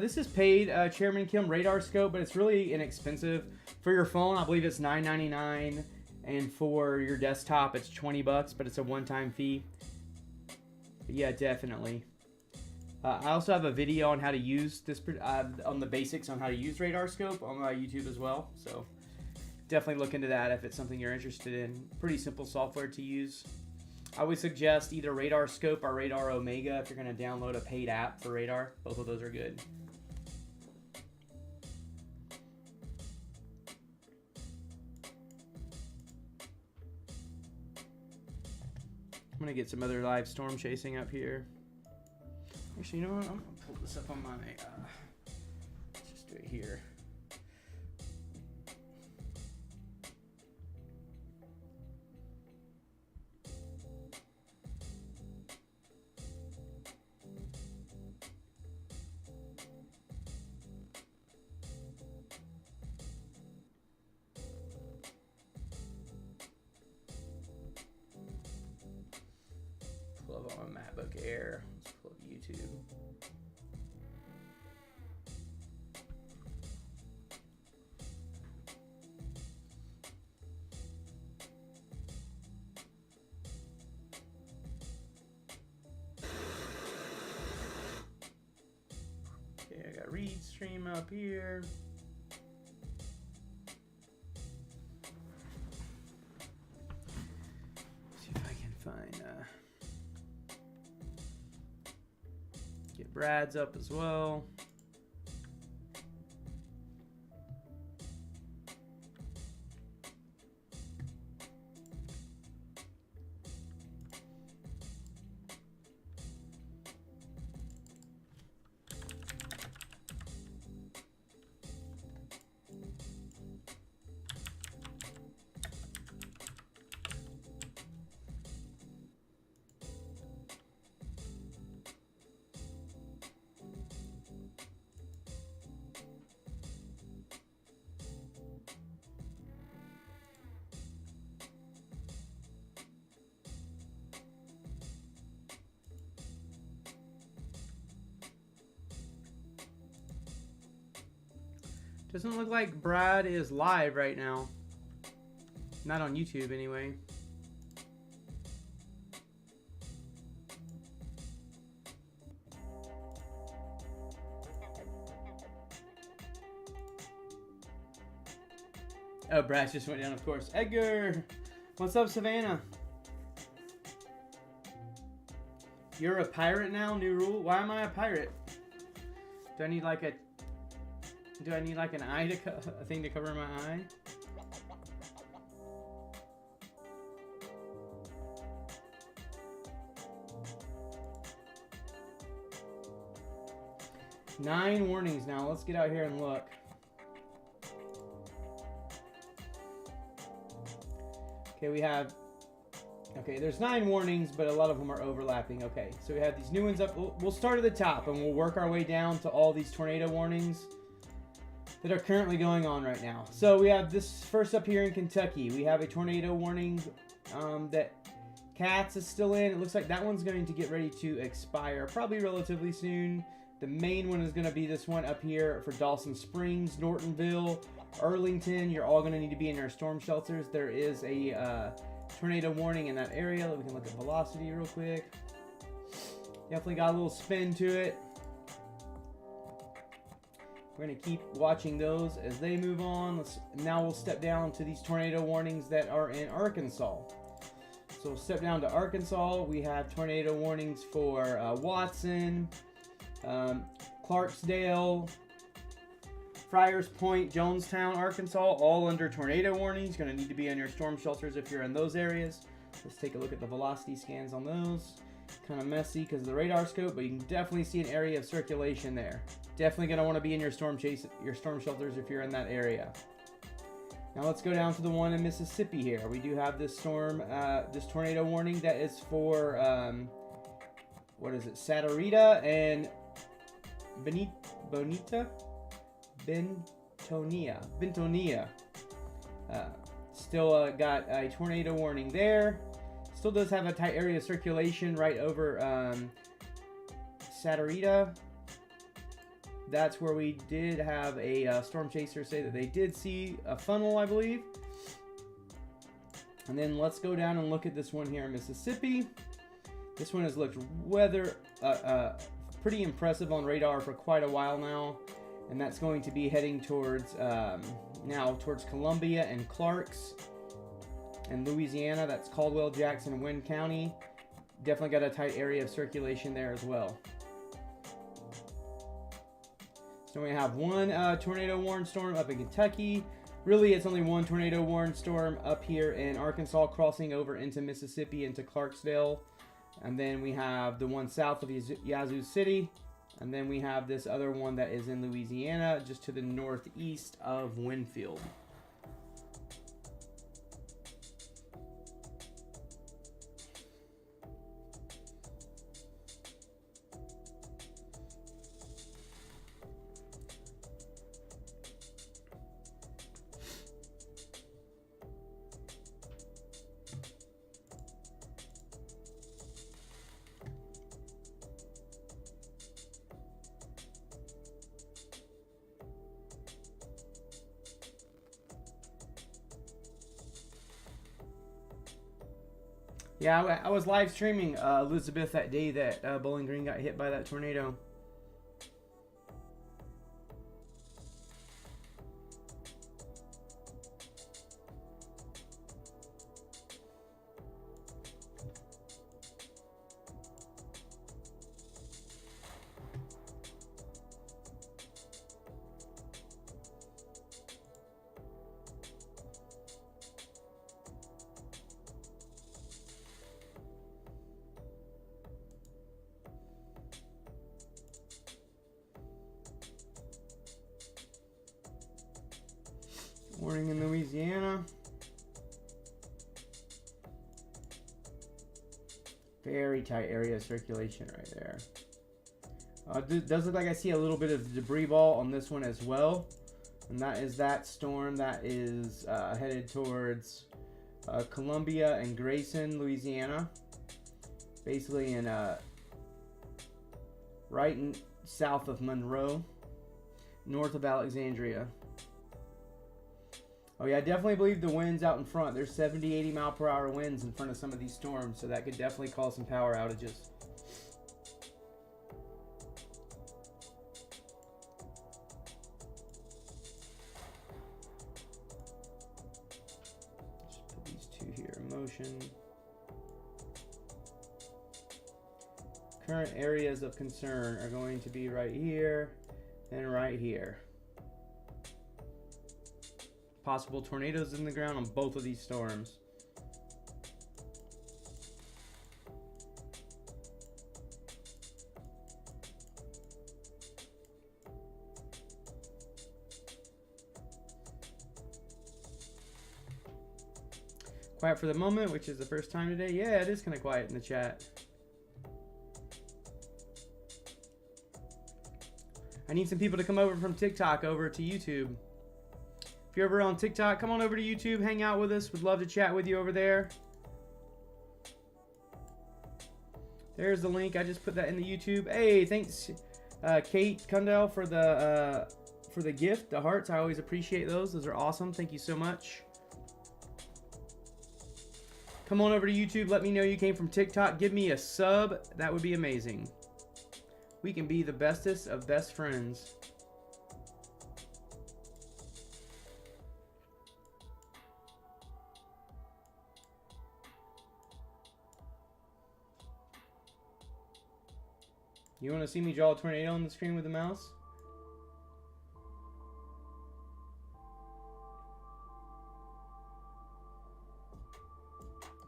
This is paid Chairman Kim radar scope, but it's really inexpensive. For your phone, I believe it's $9.99. And for your desktop, it's $20, but it's a one-time fee. But yeah, definitely. I also have a video on how to use this, on the basics on how to use radar scope on my YouTube as well. So definitely look into that if it's something you're interested in. Pretty simple software to use. I would suggest either Radar Scope or Radar Omega if you're going to download a paid app for radar. Both of those are good. I'm gonna get some other live storm chasing up here. Actually, you know what? I'm gonna pull this up on my. Let's just do it here. Pull up on my MacBook Air. Let's pull up YouTube. Okay, I got Reed Stream up here. See if I can find get Brad's up as well. Doesn't look like Brad is live right now. Not on YouTube anyway. Oh, Brad just went down, of course. Edgar! What's up, Savannah? You're a pirate now? New rule? Why am I a pirate? Do I need like an eye to a thing to cover my eye? Nine warnings now. Let's get out here and look. Okay, we have... Okay, there's 9 warnings, but a lot of them are overlapping. Okay, so we have these new ones up. We'll start at the top, and we'll work our way down to all these tornado warnings that are currently going on right now. So we have this first up here in Kentucky. We have a tornado warning that Cats is still in. It looks like that one's going to get ready to expire probably relatively soon. The main one is going to be this one up here for Dawson Springs, Nortonville, Arlington. You're all going to need to be in our storm shelters. There is a tornado warning in that area. We can look at velocity real quick. Definitely got a little spin to it. We're going to keep watching those as they move on. Now we'll step down to these tornado warnings that are in Arkansas. So we'll step down to Arkansas. We have tornado warnings for Watson, Clarksdale, Friars Point, Jonestown, Arkansas, all under tornado warnings. Going to need to be in your storm shelters if you're in those areas. Let's take a look at the velocity scans on those. Kind of messy because of the radar scope, but you can definitely see an area of circulation there. Definitely going to want to be in your storm shelters if you're in that area. Now let's go down to the one in Mississippi here. We do have this this tornado warning that is for, what is it, Satarita and Bentonia. Still got a tornado warning there. Still does have a tight area of circulation right over Satarita. That's where we did have a storm chaser say that they did see a funnel, I believe. And then let's go down and look at this one here in Mississippi. This one has looked pretty impressive on radar for quite a while now. And that's going to be heading towards towards Columbia and Clarks and Louisiana. That's Caldwell, Jackson, and Wynn County. Definitely got a tight area of circulation there as well. So we have one tornado warned storm up in Kentucky. Really, it's only one tornado warned storm up here in Arkansas, crossing over into Mississippi, into Clarksdale. And then we have the one south of Yazoo City. And then we have this other one that is in Louisiana, just to the northeast of Winfield. Yeah, I was live streaming Elizabeth that day that Bowling Green got hit by that tornado. Warning in Louisiana. Very tight area of circulation right there. Does look like I see a little bit of debris ball on this one as well. And that is that storm that is headed towards Columbia and Grayson, Louisiana. Basically in right south of Monroe, north of Alexandria. Oh yeah, I definitely believe the winds out in front. There's 70, 80 mile per hour winds in front of some of these storms, so that could definitely cause some power outages. Just put these two here in motion. Current areas of concern are going to be right here and right here. Possible tornadoes in the ground on both of these storms. Quiet for the moment, which is the first time today. Yeah, it is kind of quiet in the chat. I need some people to come over from TikTok over to YouTube. If you're ever on TikTok, come on over to YouTube, hang out with us. Would love to chat with you over there. There's the link. I just put that in the YouTube. Hey, thanks, Kate Kundell, for the gift, the hearts. I always appreciate those. Those are awesome. Thank you so much. Come on over to YouTube. Let me know you came from TikTok. Give me a sub. That would be amazing. We can be the bestest of best friends. You want to see me draw a tornado on the screen with the mouse?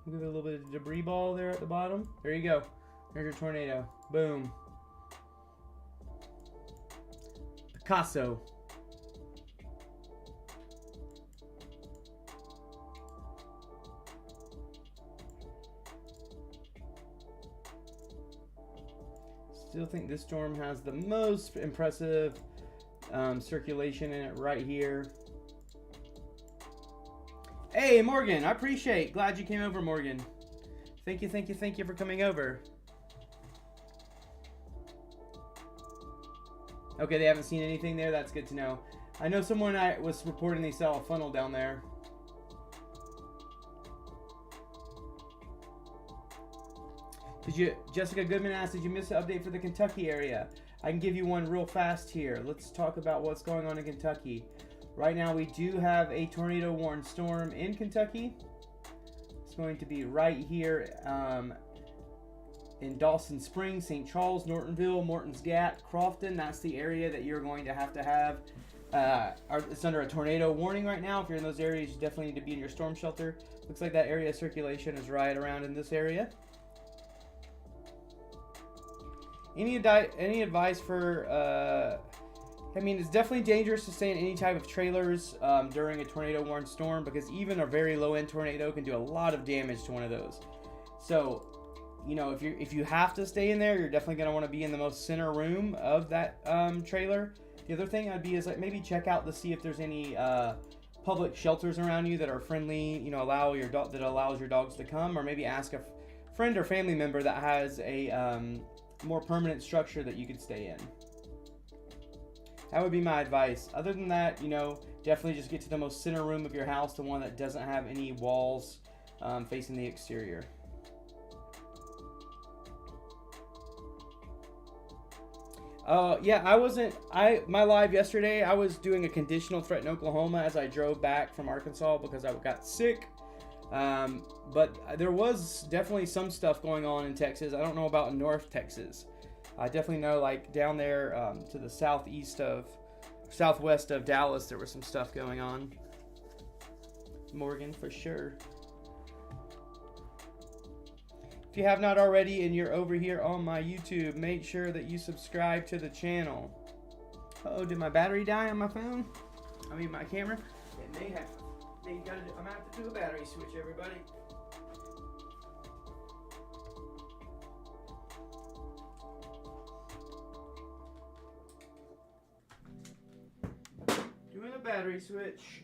Give it a little bit of debris ball there at the bottom. There you go. There's your tornado. Boom. Picasso. Still think this storm has the most impressive circulation in it right here. Hey, Morgan, I appreciate. Glad you came over, Morgan. Thank you for coming over. Okay, they haven't seen anything there. That's good to know. I know someone was reporting they saw a funnel down there. Jessica Goodman asked, did you miss the update for the Kentucky area? I can give you one real fast here. Let's talk about what's going on in Kentucky. Right now, we do have a tornado-warned storm in Kentucky. It's going to be right here in Dawson Springs, St. Charles, Nortonville, Morton's Gap, Crofton. That's the area that you're going to have. It's under a tornado warning right now. If you're in those areas, you definitely need to be in your storm shelter. Looks like that area of circulation is right around in this area. Any advice for, I mean, it's definitely dangerous to stay in any type of trailers during a tornado-warned storm, because even a very low-end tornado can do a lot of damage to one of those. So, you know, if you have to stay in there, you're definitely going to want to be in the most center room of that trailer. The other thing I'd be is like maybe check out to see if there's any public shelters around you that are friendly, you know, allows your dogs to come, or maybe ask a friend or family member that has a more permanent structure that you could stay in. That would be my advice. Other than that, you know, definitely just get to the most center room of your house, the one that doesn't have any walls facing the exterior. Yeah, my live yesterday, I was doing a conditional threat in Oklahoma as I drove back from Arkansas because I got sick. But there was definitely some stuff going on in Texas. I don't know about North Texas. I definitely know, like, down there to the southwest of Dallas, there was some stuff going on. Morgan, for sure. If you have not already and you're over here on my YouTube, make sure that you subscribe to the channel. Uh-oh, did my battery die on my phone? I mean, my camera? It may have. I'm gonna have to do a battery switch, everybody. Doing a battery switch.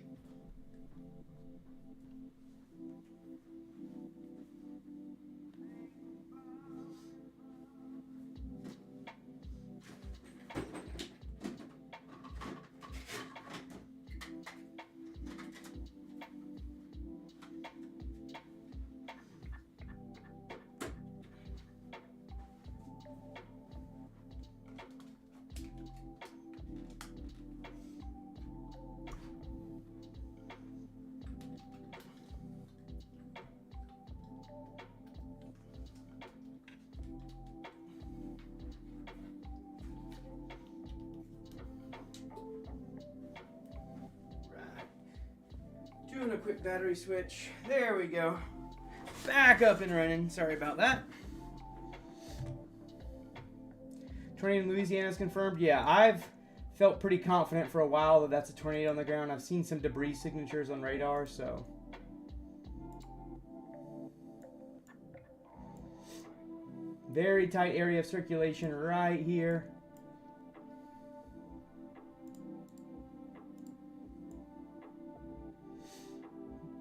Doing a quick battery switch. There we go. Back up and running. Sorry about that. Tornado in Louisiana is confirmed. Yeah, I've felt pretty confident for a while that that's a tornado on the ground. I've seen some debris signatures on radar, so. Very tight area of circulation right here.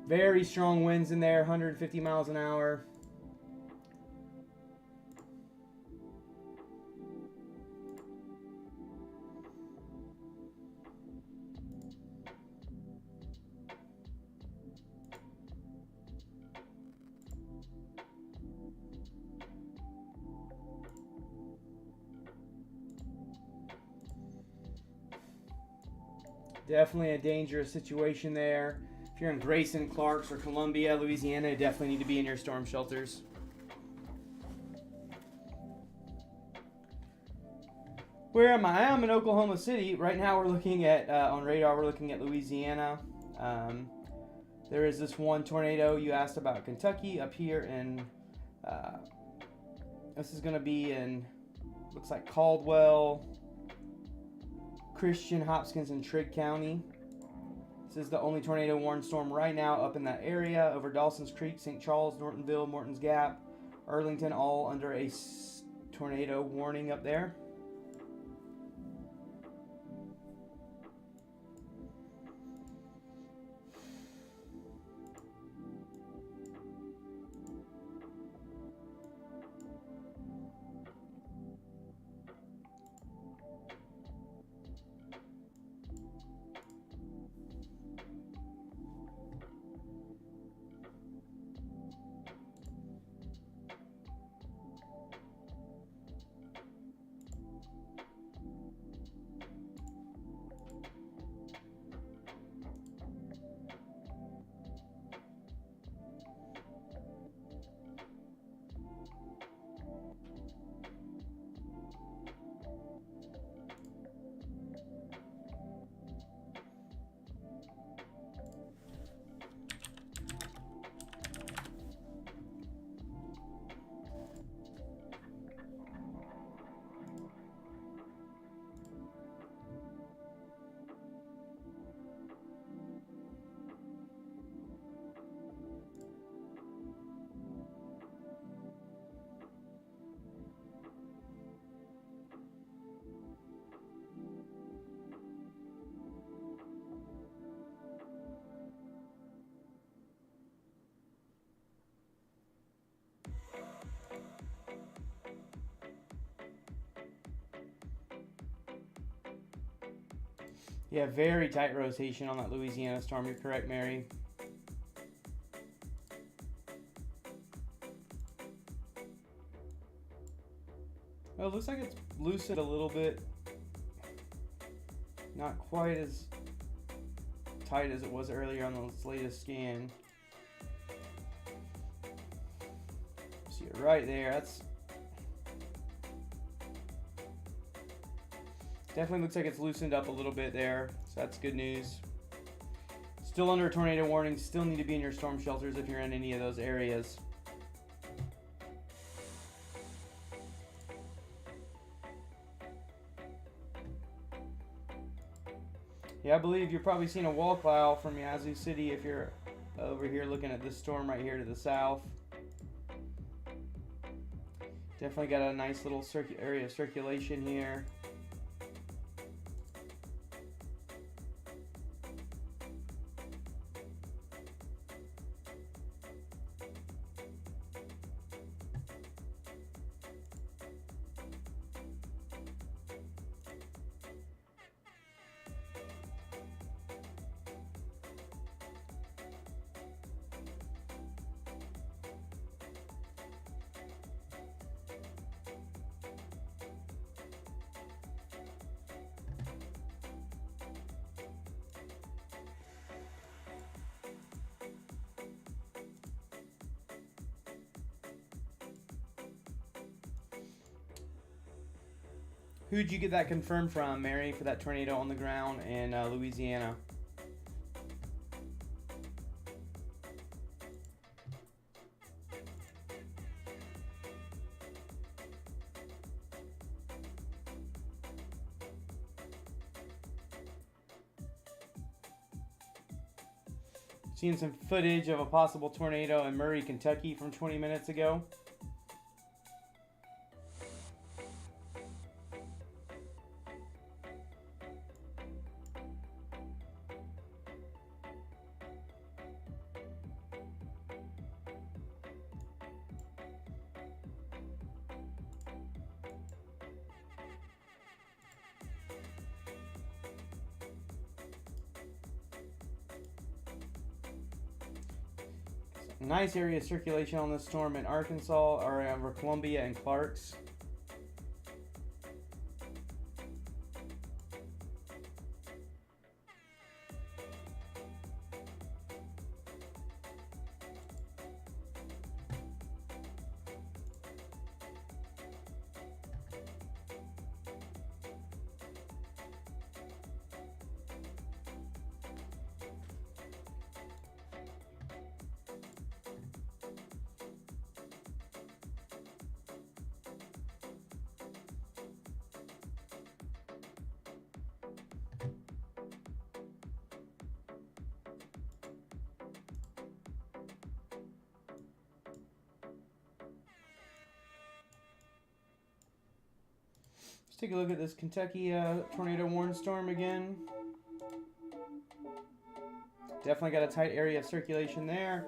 Very strong winds in there, 150 miles an hour. Definitely a dangerous situation there. If you're in Grayson, Clarks, or Columbia, Louisiana, you definitely need to be in your storm shelters. Where am I? I'm in Oklahoma City. Right now we're looking at, on radar, we're looking at Louisiana. There is this one tornado you asked about Kentucky up here in, this is going to be in, looks like Caldwell, Christian, Hopkins, and Trigg County. This is the only tornado warned storm right now up in that area over Dawson's Creek, St. Charles, Nortonville, Morton's Gap, Arlington, all under a tornado warning up there. Yeah, very tight rotation on that Louisiana storm. You're correct, Mary. Well, it looks like it's loosened a little bit. Not quite as tight as it was earlier on the latest scan. See it right there. That's definitely looks like it's loosened up a little bit there, so that's good news. Still under a tornado warning. Still need to be in your storm shelters if you're in any of those areas. Yeah, I believe you're probably seeing a wall cloud from Yazoo City if you're over here looking at this storm right here to the south. Definitely got a nice little area of circulation here. Who'd you get that confirmed from, Mary, for that tornado on the ground in Louisiana? Seeing some footage of a possible tornado in Murray, Kentucky from 20 minutes ago. Nice area of circulation on this storm in Arkansas, or over Columbia and Clarks. Take a look at this Kentucky tornado warning storm again. Definitely got a tight area of circulation there.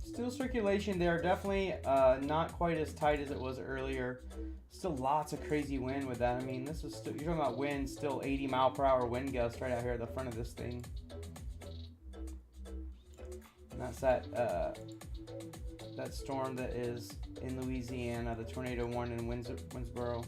Still circulation there, definitely not quite as tight as it was earlier. Still lots of crazy wind with that. I mean, this is still, you're talking about wind, still 80 mile per hour wind gusts right out here at the front of this thing. And that's that storm that is in Louisiana, the tornado warning in Winnsboro.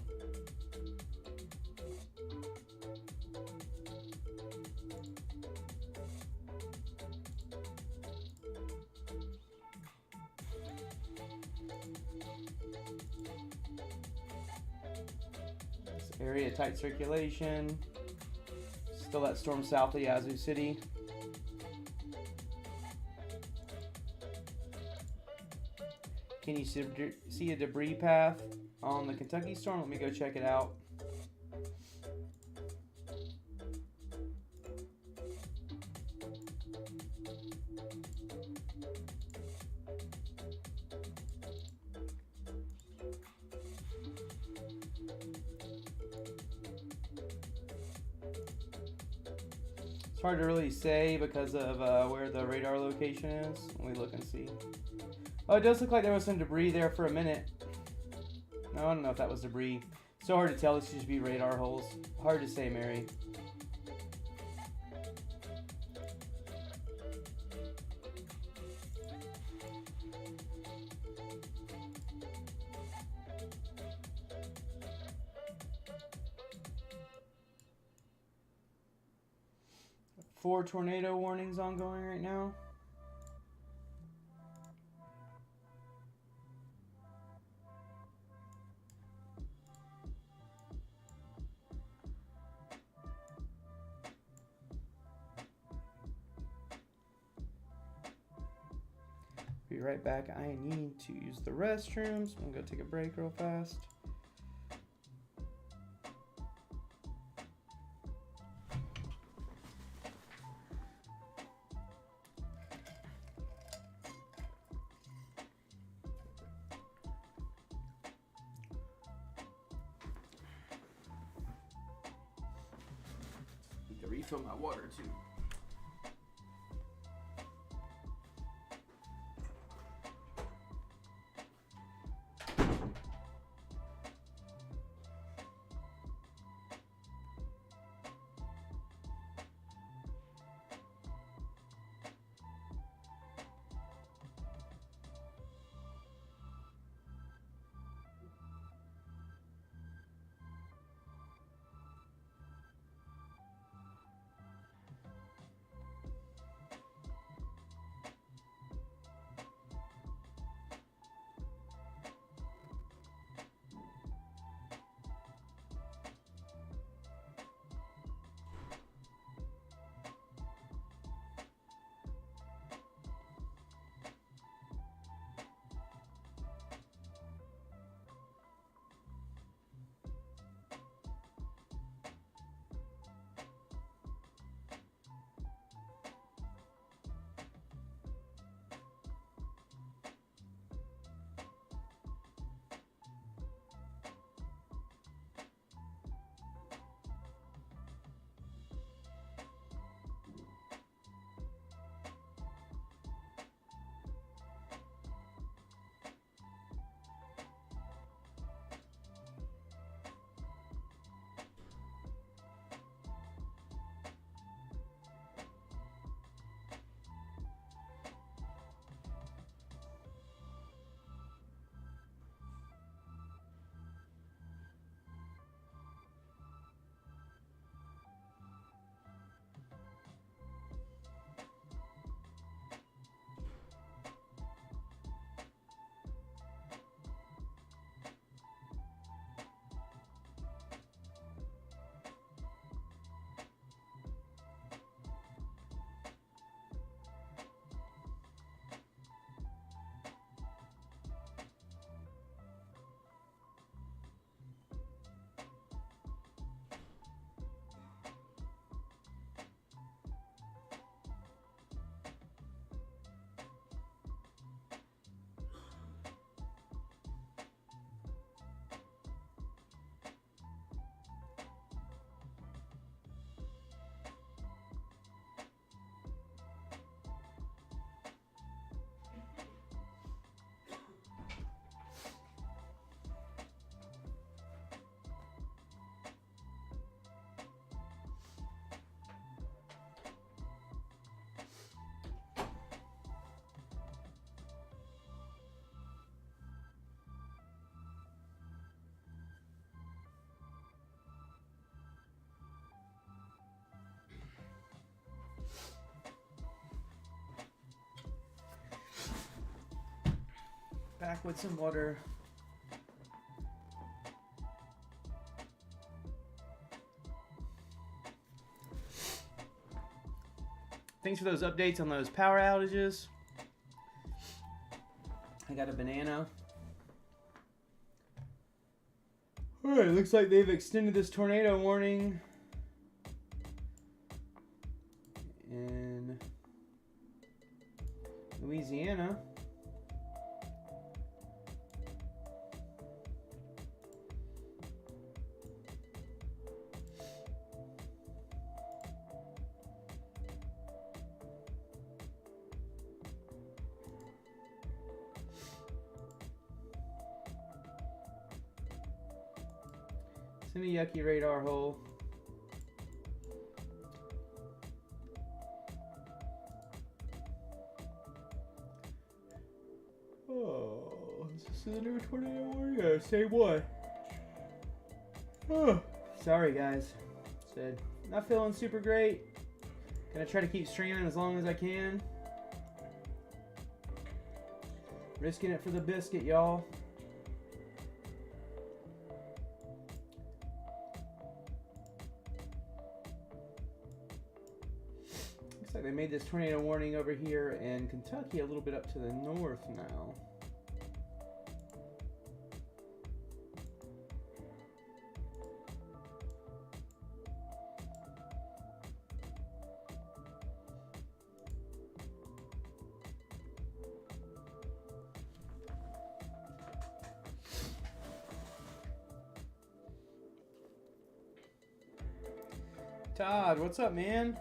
Area tight circulation. Still that storm south of Yazoo City. Can you see a debris path on the Kentucky storm? Let me go check it out. It's hard to really say because of where the radar location is. Let me look and see. Oh, it does look like there was some debris there for a minute. No, I don't know if that was debris. So hard to tell. This should just be radar holes. Hard to say, Mary. Four tornado warnings ongoing right now. Be right back. I need to use the restrooms. I'm gonna go take a break real fast. Need to refill my water too. back with some water. Thanks for those updates on those power outages. I got a banana. Alright, looks like they've extended this tornado warning in Louisiana. Send a yucky radar hole. Oh, is this the new tornado warrior? Say what? Oh, sorry guys. Said not feeling super great. Gonna try to keep streaming as long as I can. Risking it for the biscuit, y'all. Looks like they made this tornado warning over here in Kentucky a little bit up to the north now. Todd, what's up, man?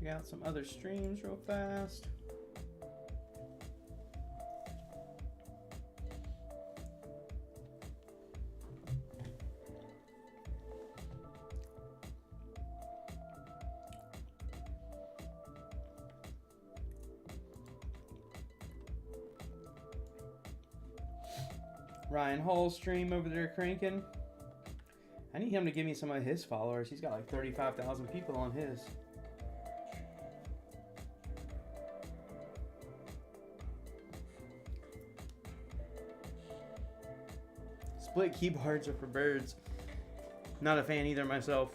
Check out some other streams real fast. Ryan Hall's stream over there cranking. I need him to give me some of his followers. He's got like 35,000 people on his. Split keyboards are for birds. Not a fan either myself.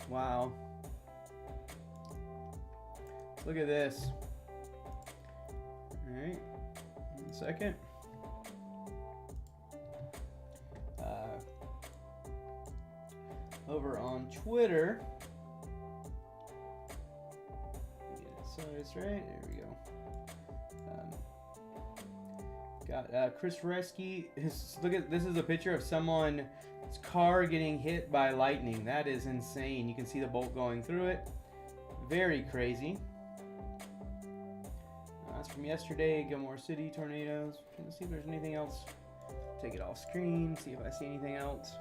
Wow. Look at this. All right. 1 second. Over on Twitter. Get it sized right. There we go. Got Chris Resky. Look at this. Is a picture of someone's car getting hit by lightning. That is insane. You can see the bolt going through it. Very crazy. That's from yesterday. Gilmore City tornadoes. Let's see if there's anything else. Take it off screen. See if I see anything else.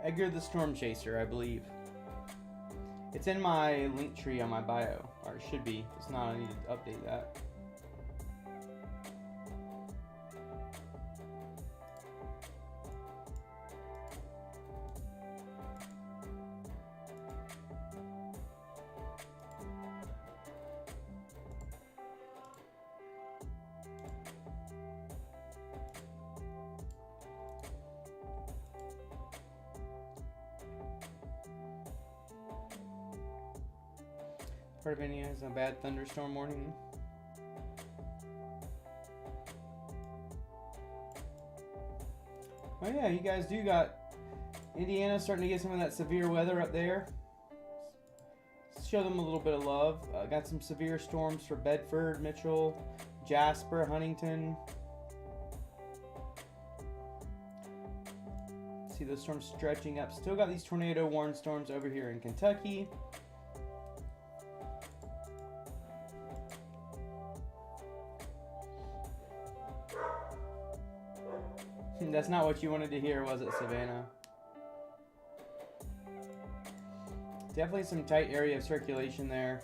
Edgar the Storm Chaser, I believe. It's in my link tree on my bio, or it should be. If it's not, I need to update that. Part of Indiana has a bad thunderstorm warning. Oh yeah, you guys do got Indiana starting to get some of that severe weather up there. Let's show them a little bit of love. Got some severe storms for Bedford, Mitchell, Jasper, Huntington. See those storms stretching up. Still got these tornado warning storms over here in Kentucky. That's not what you wanted to hear, was it, Savannah? Definitely some tight area of circulation there.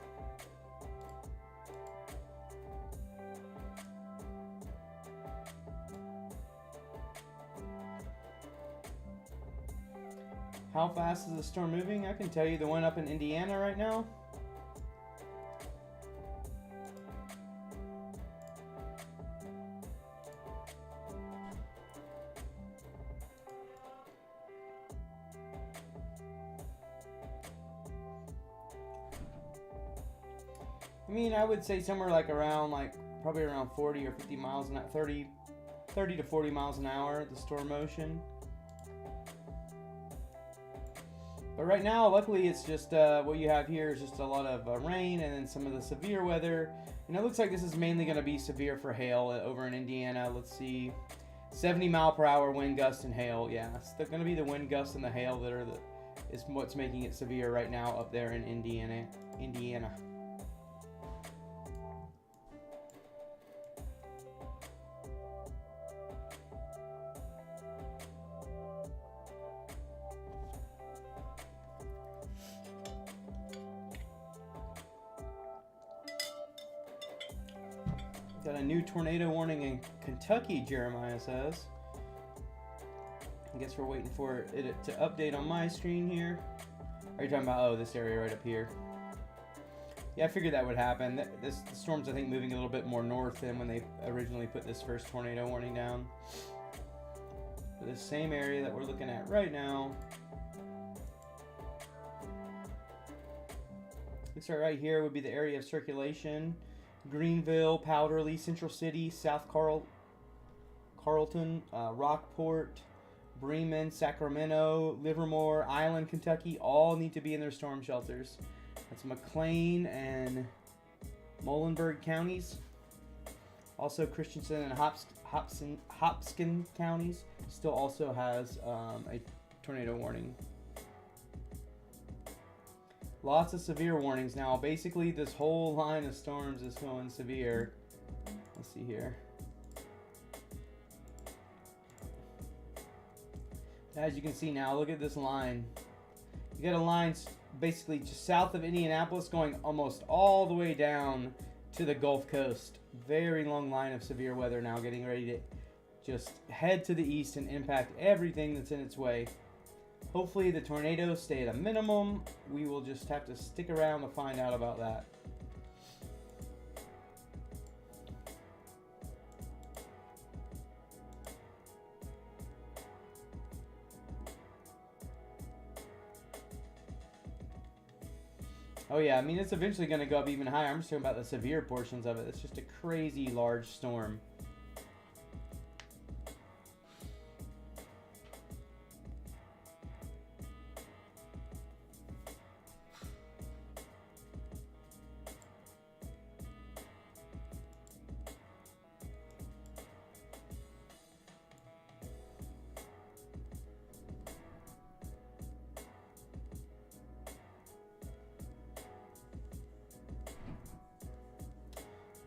How fast is the storm moving? I can tell you the one up in Indiana right now. I mean, I would say somewhere like around, probably around 40 or 50 miles an hour, 30 to 40 miles an hour, the storm motion. But right now, luckily, it's just what you have here is just a lot of rain and then some of the severe weather. And it looks like this is mainly going to be severe for hail over in Indiana. Let's see, 70 mile per hour wind gusts and hail. Yeah, it's going to be the wind gusts and the hail that is what's making it severe right now up there in Indiana. Got a new tornado warning in Kentucky, Jeremiah says. I guess we're waiting for it to update on my screen here. Are you talking about, oh, this area right up here? Yeah, I figured that would happen. The storm's, I think, moving a little bit more north than when they originally put this first tornado warning down. But the same area that we're looking at right now. Looks like right here would be the area of circulation. Greenville, Powderly, Central City, South Carlton, Rockport, Bremen, Sacramento, Livermore, Island, Kentucky, all need to be in their storm shelters. That's McLean and Muhlenberg counties. Also, Christensen and Hopkins counties still also has a tornado warning. Lots of severe warnings now. Basically, this whole line of storms is going severe. Let's see here. As you can see now, look at this line. You got a line basically just south of Indianapolis going almost all the way down to the Gulf Coast. Very long line of severe weather now getting ready to just head to the east and impact everything that's in its way. Hopefully the tornadoes stay at a minimum. We will just have to stick around to find out about that. Oh yeah, I mean, it's eventually going to go up even higher. I'm just talking about the severe portions of it. It's just a crazy large storm.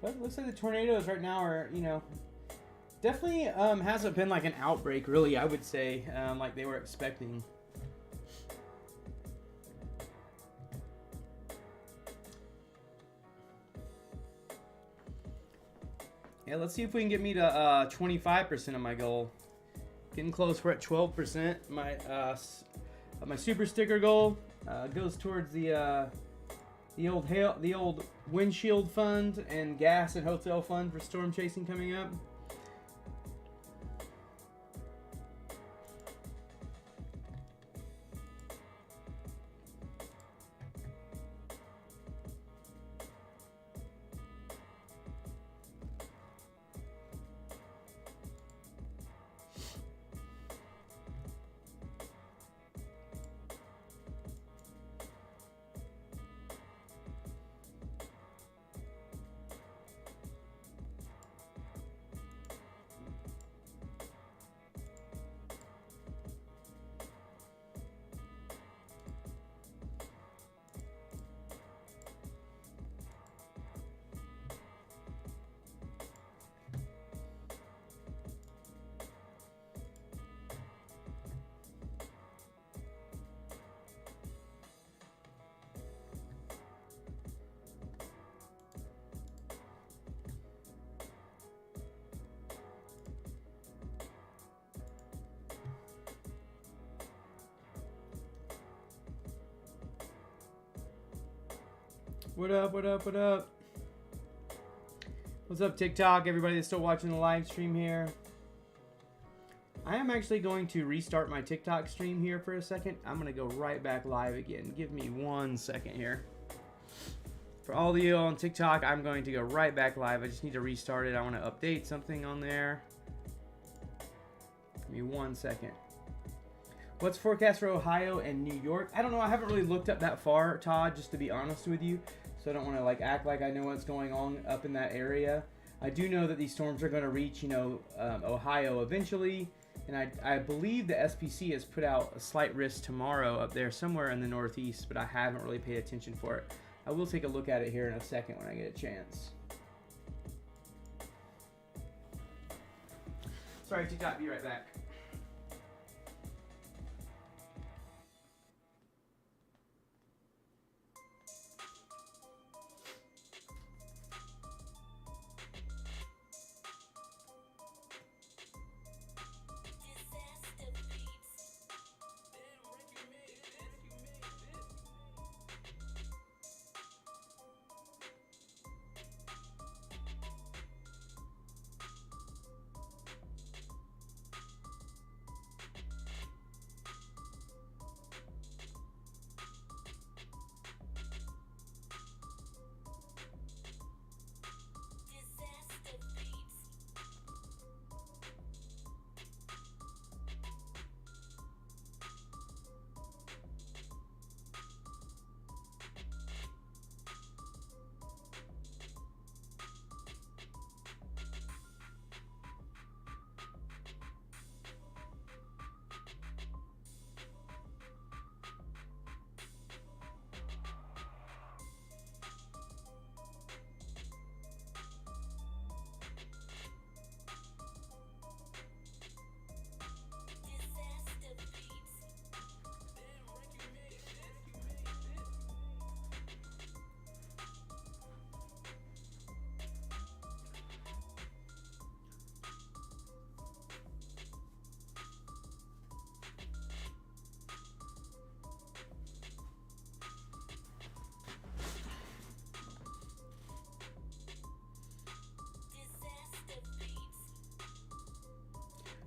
But it looks like the tornadoes right now are, definitely hasn't been like an outbreak, really, I would say, like they were expecting. Yeah, let's see if we can get me to 25% of my goal. Getting close. We're at 12%. My super sticker goal goes towards the old windshield fund and gas and hotel fund for storm chasing coming up. What up, what up, what up? What's up, TikTok? Everybody that's still watching the live stream here. I am actually going to restart my TikTok stream here for a second. I'm going to go right back live again. Give me 1 second here. For all of you on TikTok, I'm going to go right back live. I just need to restart it. I want to update something on there. Give me 1 second. What's forecast for Ohio and New York? I don't know. I haven't really looked up that far, Todd, just to be honest with you. So I don't want to like act like I know what's going on up in that area. I do know that these storms are going to reach, Ohio eventually. And I believe the SPC has put out a slight risk tomorrow up there somewhere in the Northeast, but I haven't really paid attention for it. I will take a look at it here in a second when I get a chance. Sorry, TikTok, be right back.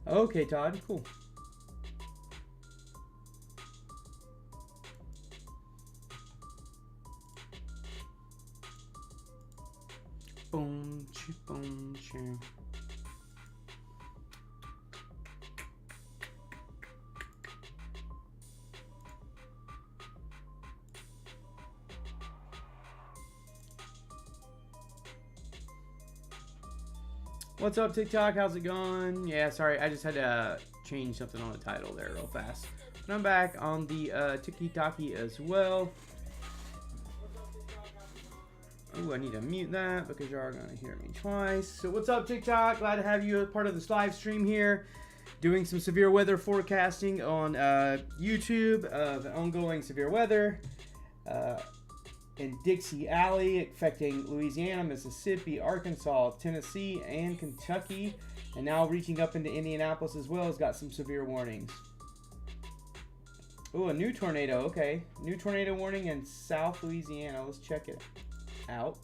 Okay, Todd, cool. Boom, boom, boom. What's up, TikTok? How's it going? Yeah, sorry, I just had to change something on the title there real fast. And I'm back on the TikTok as well. Oh, I need to mute that because you are going to hear me twice. So what's up, TikTok? Glad to have you as part of this live stream here. Doing some severe weather forecasting on YouTube of ongoing severe weather in Dixie Alley affecting Louisiana, Mississippi, Arkansas, Tennessee, and Kentucky. And now reaching up into Indianapolis as well has got some severe warnings. Oh, a new tornado. Okay. New tornado warning in South Louisiana. Let's check it out.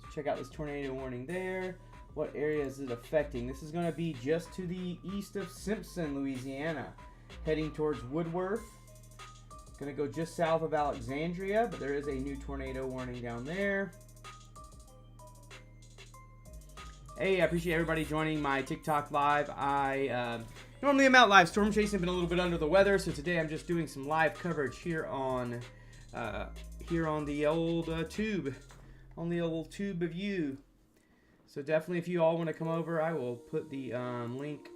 Let's check out this tornado warning there. What area is it affecting? This is going to be just to the east of Simpson, Louisiana. Heading towards Woodworth. Going to go just south of Alexandria, but there is a new tornado warning down there. Hey, I appreciate everybody joining my TikTok live. I normally am out live storm chasing, been a little bit under the weather, so today I'm just doing some live coverage here on the old tube, on the old tube of you. So definitely, if you all want to come over, I will put the link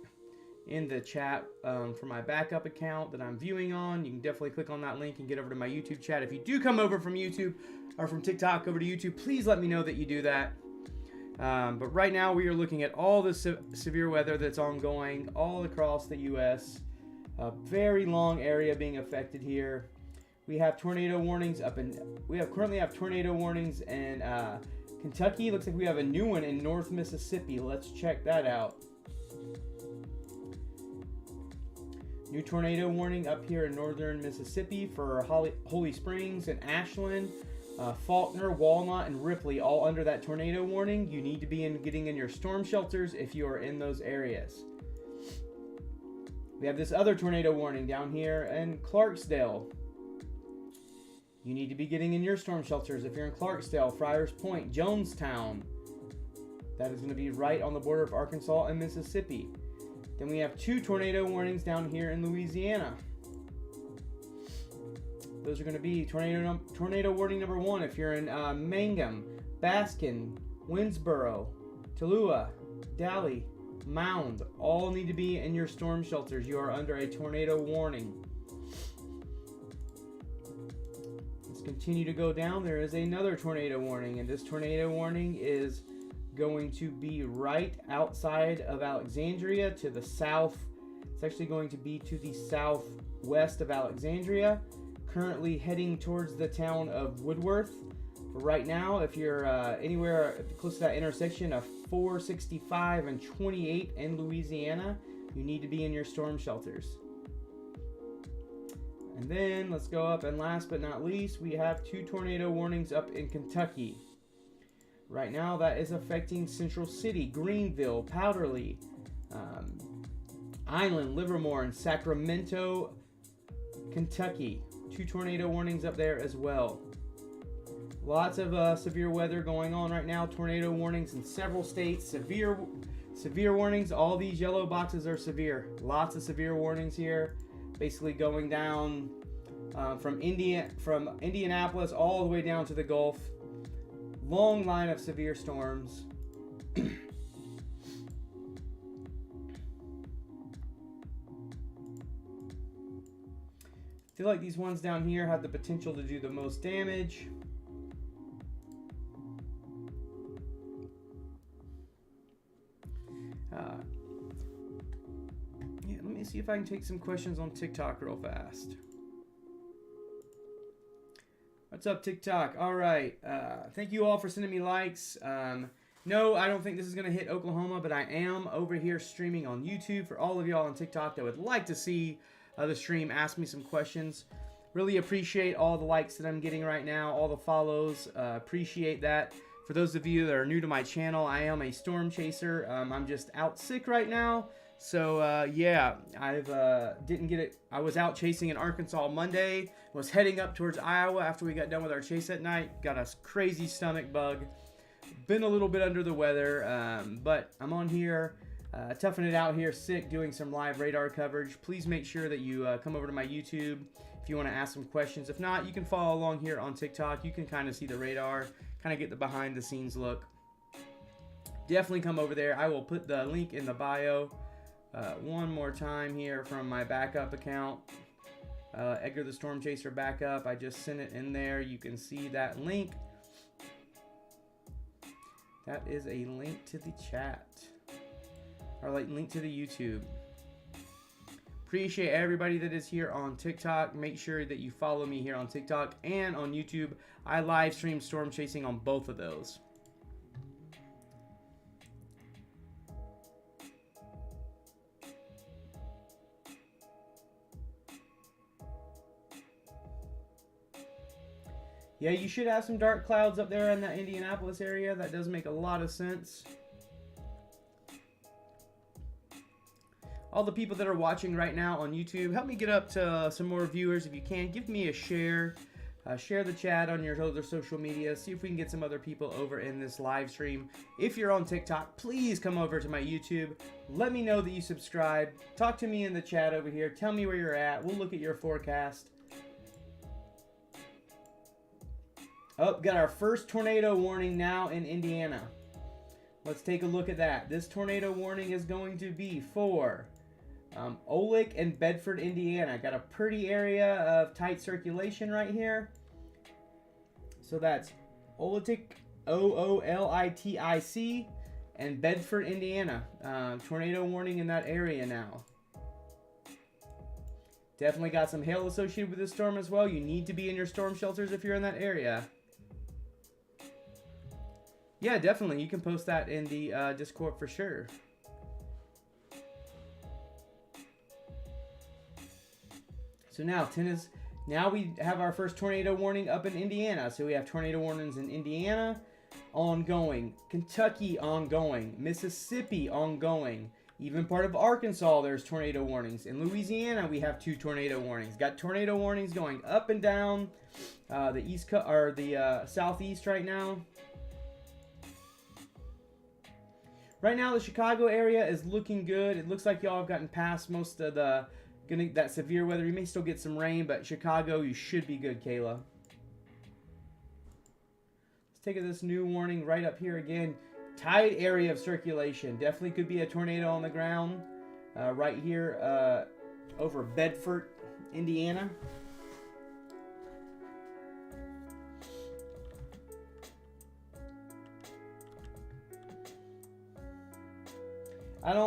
in the chat for my backup account that I'm viewing on. You can definitely click on that link and get over to my YouTube chat. If you do come over from YouTube or from TikTok over to YouTube, please let me know that you do that. But right now we are looking at all the severe weather that's ongoing all across the U.S. A very long area being affected here. We have tornado warnings currently have tornado warnings in Kentucky. Looks like we have a new one in North Mississippi. Let's check that out. New tornado warning up here in northern Mississippi for Holy Springs and Ashland. Faulkner, Walnut, and Ripley all under that tornado warning. You need to be getting in your storm shelters if you are in those areas. We have this other tornado warning down here in Clarksdale. You need to be getting in your storm shelters if you're in Clarksdale, Friars Point, Jonestown. That is going to be right on the border of Arkansas and Mississippi. Then we have 2 tornado warnings down here in Louisiana. Those are going to be tornado warning number 1 if you're in Mangum, Baskin, Winsboro, Tallulah, Daly, Mound. All need to be in your storm shelters. You are under a tornado warning. Let's continue to go down. There is another tornado warning, and this tornado warning is going to be right outside of Alexandria to the south. It's actually going to be to the southwest of Alexandria. Currently heading towards the town of Woodworth. For right now, if you're anywhere close to that intersection of 465 and 28 in Louisiana, you need to be in your storm shelters. And then let's go up, and last but not least, we have 2 tornado warnings up in Kentucky. Right now, that is affecting Central City, Greenville, Powderly, Island, Livermore, and Sacramento, Kentucky. 2 tornado warnings up there as well. Lots of severe weather going on right now. Tornado warnings in several states. Severe warnings. All these yellow boxes are severe. Lots of severe warnings here. Basically going down from Indianapolis all the way down to the Gulf. Long line of severe storms. I feel like these ones down here have the potential to do the most damage. Yeah, let me see if I can take some questions on TikTok real fast. What's up, TikTok? All right. Thank you all for sending me likes. No, I don't think this is going to hit Oklahoma, but I am over here streaming on YouTube. For all of y'all on TikTok that would like to see the stream, ask me some questions. Really appreciate all the likes that I'm getting right now, all the follows. Appreciate that. For those of you that are new to my channel, I am a storm chaser. I'm just out sick right now. So yeah, didn't get it. I was out chasing in Arkansas Monday. Was heading up towards Iowa after we got done with our chase at night. Got a crazy stomach bug. Been a little bit under the weather, but I'm on here. Toughing it out here, sick, doing some live radar coverage. Please make sure that you come over to my YouTube if you want to ask some questions. If not, you can follow along here on TikTok. You can kind of see the radar, kind of get the behind the scenes look. Definitely come over there. I will put the link in the bio one more time here from my backup account. Edgar the Storm Chaser backup. I just sent it in there. You can see that link. That is a link to the chat. Or like link to the YouTube. Appreciate everybody that is here on TikTok. Make sure that you follow me here on TikTok and on YouTube. I live stream storm chasing on both of those. Yeah, you should have some dark clouds up there in that Indianapolis area. That does make a lot of sense. All the people that are watching right now on YouTube, help me get up to some more viewers if you can. Give me a share. Share the chat on your other social media. See if we can get some other people over in this live stream. If you're on TikTok, please come over to my YouTube. Let me know that you subscribe. Talk to me in the chat over here. Tell me where you're at. We'll look at your forecast. Oh, got our first tornado warning now in Indiana. Let's take a look at that. This tornado warning is going to be for Oolick and Bedford, Indiana. Got a pretty area of tight circulation right here. So that's Oolitic, Oolitic, and Bedford, Indiana. Tornado warning in that area now. Definitely got some hail associated with this storm as well. You need to be in your storm shelters if you're in that area. Yeah, definitely. You can post that in the Discord for sure. So now we have our first tornado warning up in Indiana. So we have tornado warnings in Indiana, ongoing. Kentucky, ongoing. Mississippi, ongoing. Even part of Arkansas, there's tornado warnings. In Louisiana, we have 2 tornado warnings. Got tornado warnings going up and down the southeast right now. Right now, the Chicago area is looking good. It looks like y'all have gotten past most of that severe weather. You may still get some rain, but Chicago, you should be good, Kayla. Let's take this new warning right up here again. Tight area of circulation. Definitely could be a tornado on the ground right here over Bedford, Indiana.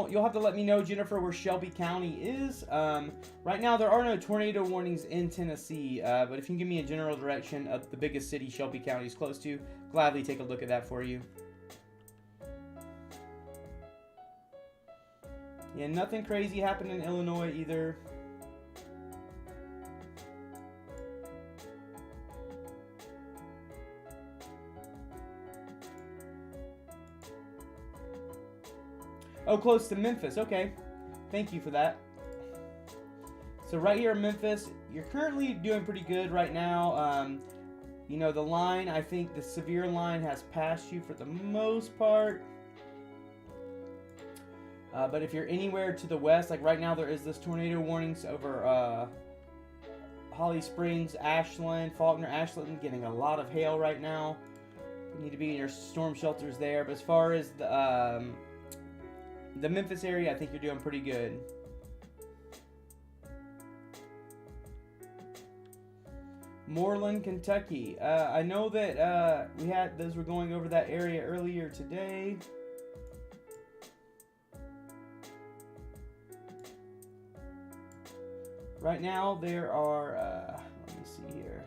You'll have to let me know, Jennifer, where Shelby County is. Right now, there are no tornado warnings in Tennessee, but if you can give me a general direction of the biggest city Shelby County is close to, gladly take a look at that for you. Yeah, nothing crazy happened in Illinois either. Oh, close to Memphis. Okay. Thank you for that. So right here in Memphis, you're currently doing pretty good right now. You know, the line, I think the severe line has passed you for the most part. But if you're anywhere to the west, like right now there is this tornado warnings over Holly Springs, Ashland, Faulkner, Ashland, getting a lot of hail right now. You need to be in your storm shelters there. But as far as the Memphis area, I think you're doing pretty good. Moreland, Kentucky. I know that we had those were going over that area earlier today. Right now there are, let me see here.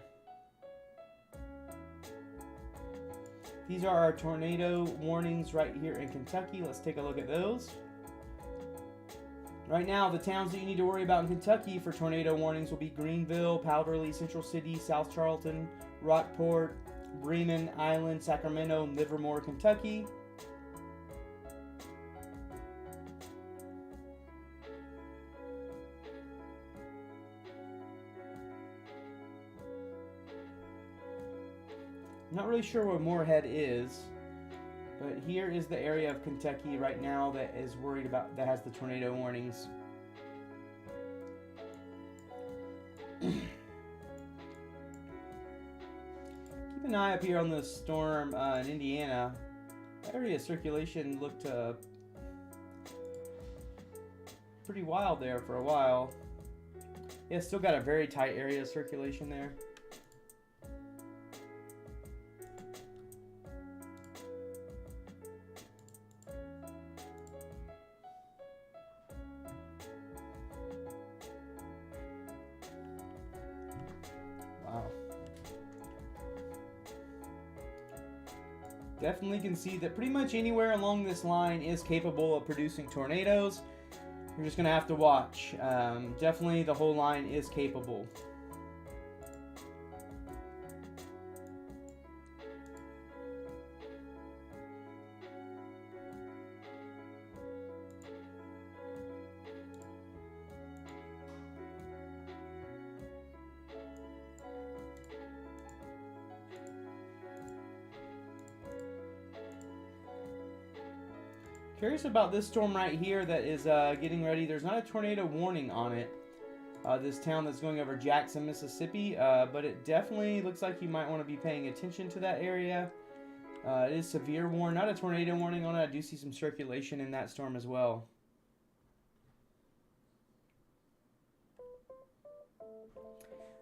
These are our tornado warnings right here in Kentucky. Let's take a look at those. Right now, the towns that you need to worry about in Kentucky for tornado warnings will be Greenville, Powderly, Central City, South Charlton, Rockport, Bremen, Island, Sacramento, and Livermore, Kentucky. Not really sure where Moorhead is, but here is the area of Kentucky right now that is worried about, that has the tornado warnings. Keep an eye up here on the storm in Indiana. That area of circulation looked pretty wild there for a while. Yeah, still got a very tight area of circulation there. Definitely can see that pretty much anywhere along this line is capable of producing tornadoes. You're just going to have to watch. Definitely the whole line is capable. Curious about this storm right here that is getting ready. There's not a tornado warning on it. This town that's going over Jackson, Mississippi, but it definitely looks like you might want to be paying attention to that area. It is severe warning, not a tornado warning on it. I do see some circulation in that storm as well.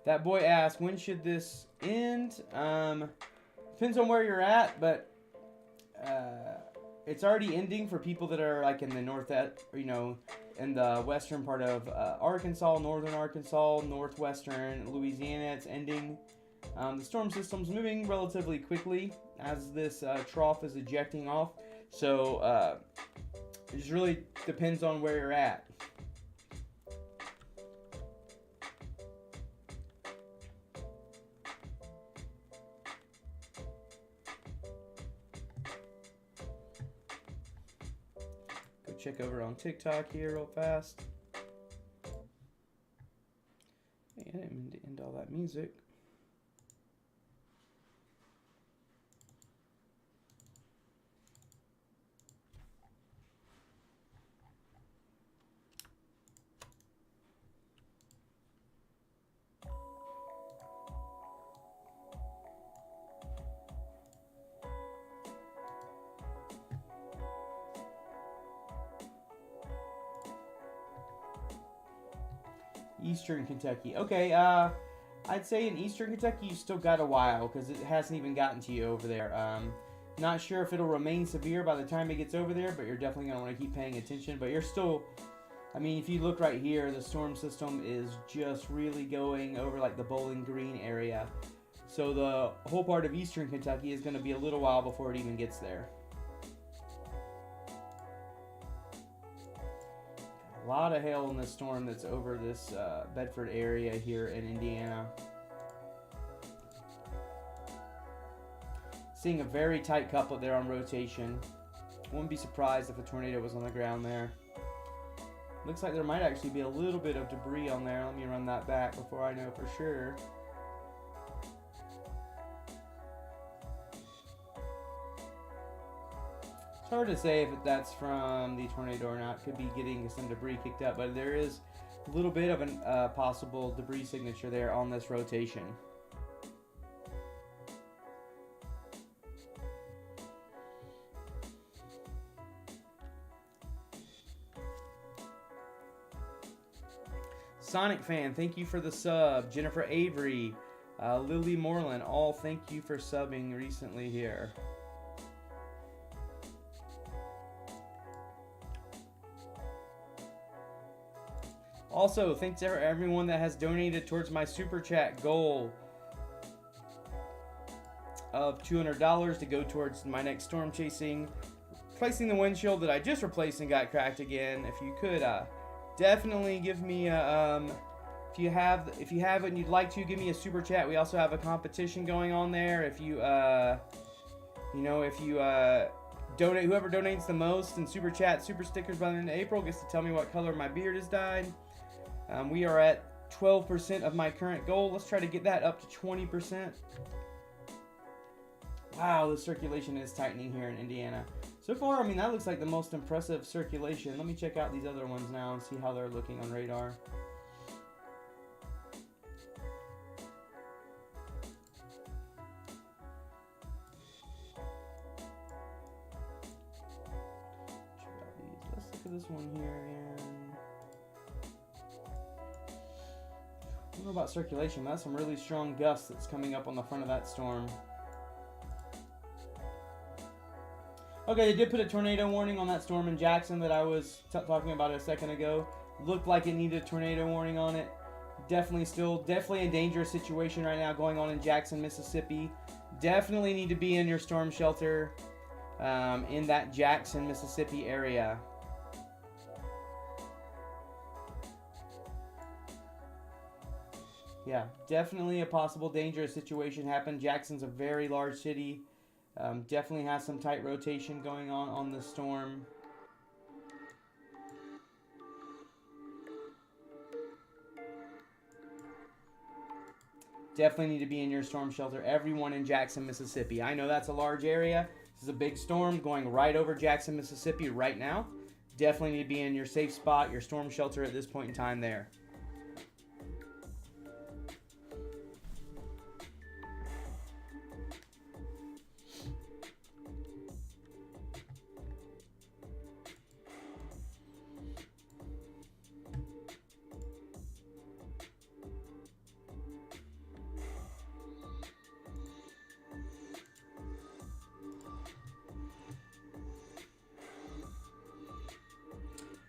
That boy asked, when should this end? Depends on where you're at, but it's already ending for people that are like in the north, you know, in the western part of Arkansas, northern Arkansas, northwestern Louisiana. It's ending. The storm system's moving relatively quickly as this trough is ejecting off. So it just really depends on where you're at. check over on TikTok here real fast. Hey, I didn't mean to end all that music. Eastern Kentucky. Okay, I'd say in Eastern Kentucky you still got a while because it hasn't even gotten to you over there. Not sure if it'll remain severe by the time it gets over there, but you're definitely going to want to keep paying attention. But you're still, I mean, if you look right here, the storm system is just really going over like the Bowling Green area. So the whole part of Eastern Kentucky is going to be a little while before it even gets there. A lot of hail in this storm that's over this Bedford area here in Indiana. Seeing a very tight couplet there on rotation. Wouldn't be surprised if a tornado was on the ground there. Looks like there might actually be a little bit of debris on there. Let me run that back before I know for sure. It's hard to say if that's from the tornado or not. Could be getting some debris kicked up, but there is a little bit of a possible debris signature there on this rotation. Sonic Fan, thank you for the sub. Jennifer Avery, Lily Moreland, all thank you for subbing recently here. Also, thanks to everyone that has donated towards my Super Chat goal of $200 to go towards my next storm chasing. Replacing the windshield that I just replaced and got cracked again. If you could definitely give me a, if you have it and you'd like to, give me a Super Chat. We also have a competition going on there. If you, donate, whoever donates the most in Super Chat, Super Stickers by the end of April gets to tell me what color my beard has dyed. We are at 12% of my current goal. Let's try to get that up to 20%. Wow, the circulation is tightening here in Indiana. So far, I mean, that looks like the most impressive circulation. Let me check out these other ones now and see how they're looking on radar. Let's look at this one here again. I don't know about circulation, but that's some really strong gusts that's coming up on the front of that storm. Okay, they did put a tornado warning on that storm in Jackson that I was talking about a second ago. Looked like it needed a tornado warning on it. Definitely a dangerous situation right now going on in Jackson, Mississippi. Definitely need to be in your storm shelter in that Jackson, Mississippi area. Yeah, definitely a possible dangerous situation happened. Jackson's a very large city. Definitely has some tight rotation going on the storm. Definitely need to be in your storm shelter. Everyone in Jackson, Mississippi. I know that's a large area. This is a big storm going right over Jackson, Mississippi right now. Definitely need to be in your safe spot, your storm shelter at this point in time there.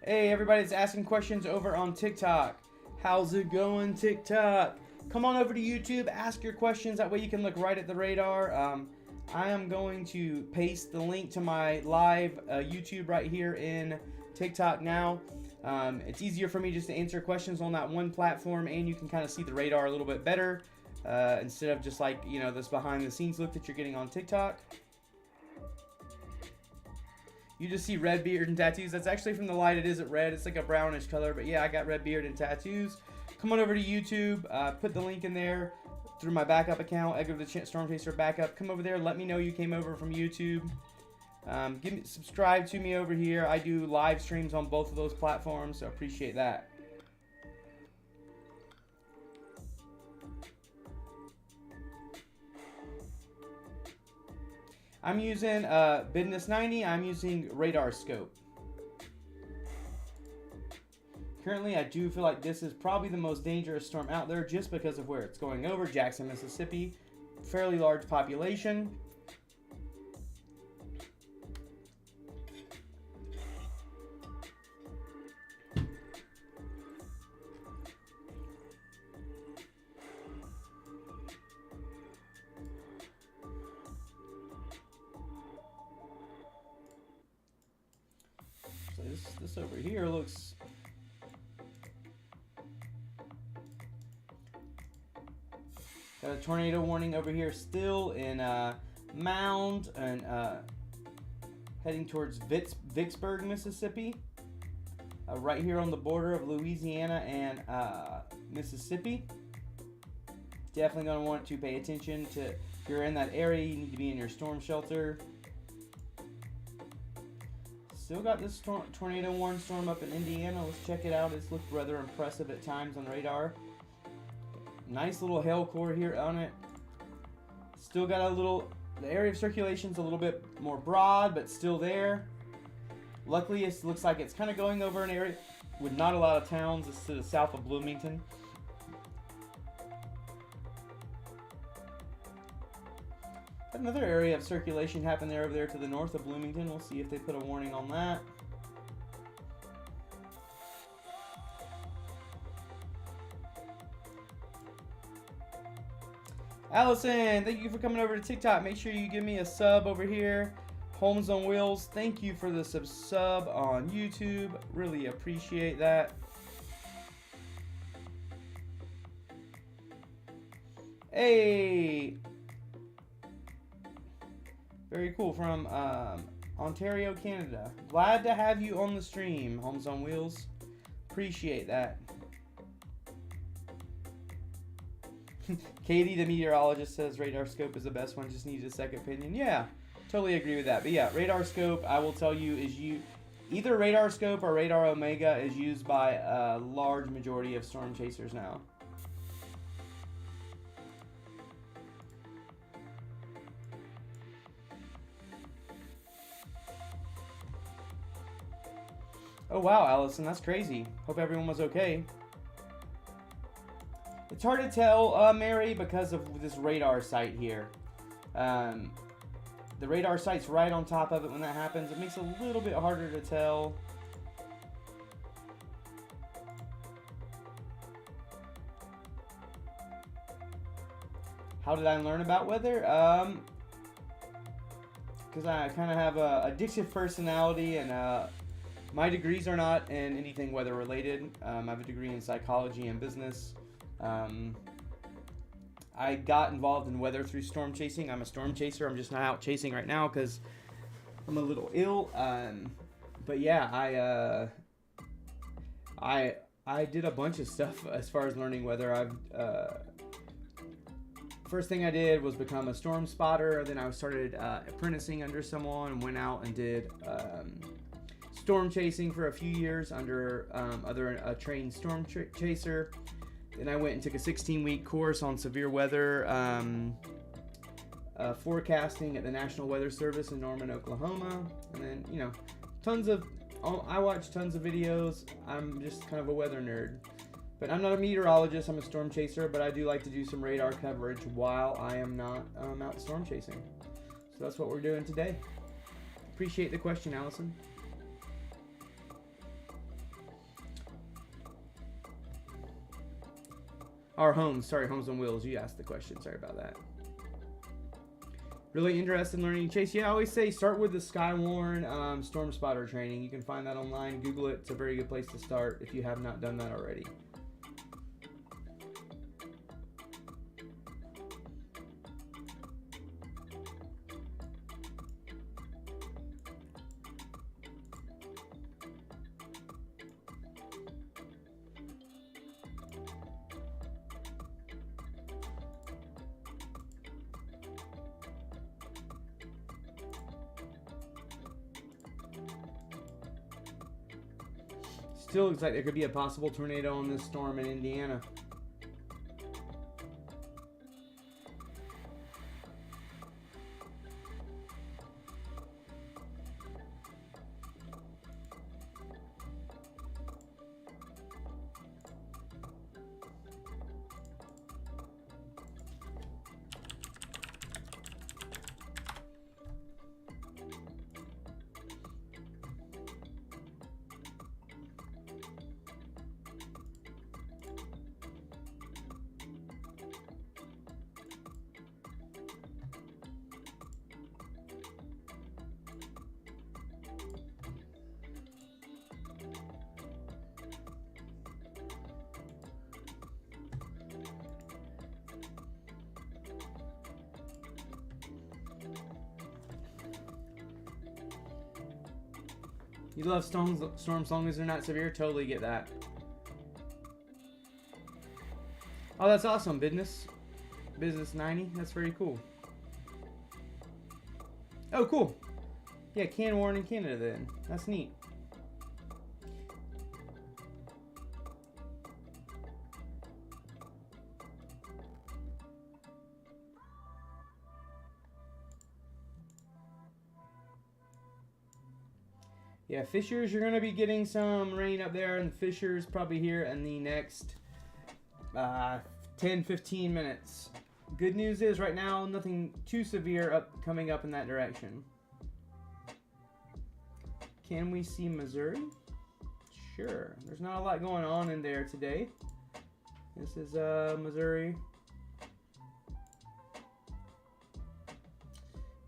Hey, everybody's asking questions over on TikTok. How's it going, TikTok? Come on over to YouTube, ask your questions. That way you can look right at the radar. I am going to paste the link to my live YouTube right here in TikTok now. It's easier for me just to answer questions on that one platform, and you can kind of see the radar a little bit better instead of just like, you know, this behind the scenes look that you're getting on TikTok. You just see red beard and tattoos. That's actually from the light. It isn't red. It's like a brownish color. But yeah, I got red beard and tattoos. Come on over to YouTube. Put the link in there through my backup account, Edgar the Storm Chaser Backup. Come over there. Let me know you came over from YouTube. Subscribe to me over here. I do live streams on both of those platforms, so I appreciate that. I'm using Business 90. I'm using Radar Scope. Currently, I do feel like this is probably the most dangerous storm out there just because of where it's going over. Jackson, Mississippi. Fairly large population. So this over here looks... Got a tornado warning over here still in Mound and heading towards Vicksburg, Mississippi. Right here on the border of Louisiana and Mississippi. Definitely going to want to pay attention to, if you're in that area, you need to be in your storm shelter. Still got this tornado warning storm up in Indiana. Let's check it out. It's looked rather impressive at times on radar. Nice little hail core here on it. Still got a little, the area of circulation's a little bit more broad, but still there. Luckily, it looks like it's kind of going over an area with not a lot of towns. It's to the south of Bloomington. Got another area of circulation happened there over there to the north of Bloomington. We'll see if they put a warning on that. Allison, thank you for coming over to TikTok. Make sure you give me a sub over here. Homes on Wheels, thank you for the sub on YouTube. Really appreciate that. Hey! Very cool. From Ontario, Canada. Glad to have you on the stream, Homes on Wheels. Appreciate that. Katie, the meteorologist, says Radar Scope is the best one. Just needs a second opinion. Yeah, totally agree with that. But yeah, Radar Scope, I will tell you, is either Radar Scope or Radar Omega is used by a large majority of storm chasers now. Oh wow, Allison, that's crazy. Hope everyone was okay. It's hard to tell, Mary, because of this radar site here. The radar site's right on top of it when that happens. It makes it a little bit harder to tell. How did I learn about weather? Because I kind of have a addictive personality, and my degrees are not in anything weather related. I have a degree in psychology and business. I got involved in weather through storm chasing. I'm a storm chaser. I'm just not out chasing right now because I'm a little ill. But yeah, I did a bunch of stuff as far as learning weather. First thing I did was become a storm spotter. Then I started apprenticing under someone and went out and did storm chasing for a few years under a trained storm chaser. Then I went and took a 16-week course on severe weather forecasting at the National Weather Service in Norman, Oklahoma. And then, you know, I watch tons of videos. I'm just kind of a weather nerd. But I'm not a meteorologist, I'm a storm chaser, but I do like to do some radar coverage while I am not out storm chasing. So that's what we're doing today. Appreciate the question, Allison. Homes on Wheels, you asked the question, sorry about that. Really interested in learning to chase? Yeah, I always say start with the Skywarn Storm Spotter training. You can find that online, Google it, it's a very good place to start if you have not done that already. Still looks like there could be a possible tornado on this storm in Indiana. You love storms as long as they're not severe? Totally get that. Oh, that's awesome. Business 90. That's very cool. Oh, cool. Yeah, can warn in Canada then. That's neat. Yeah, Fishers, you're going to be getting some rain up there, and Fishers probably here in the next 10-15 minutes. Good news is right now, nothing too severe coming up in that direction. Can we see Missouri? Sure. There's not a lot going on in there today. This is Missouri.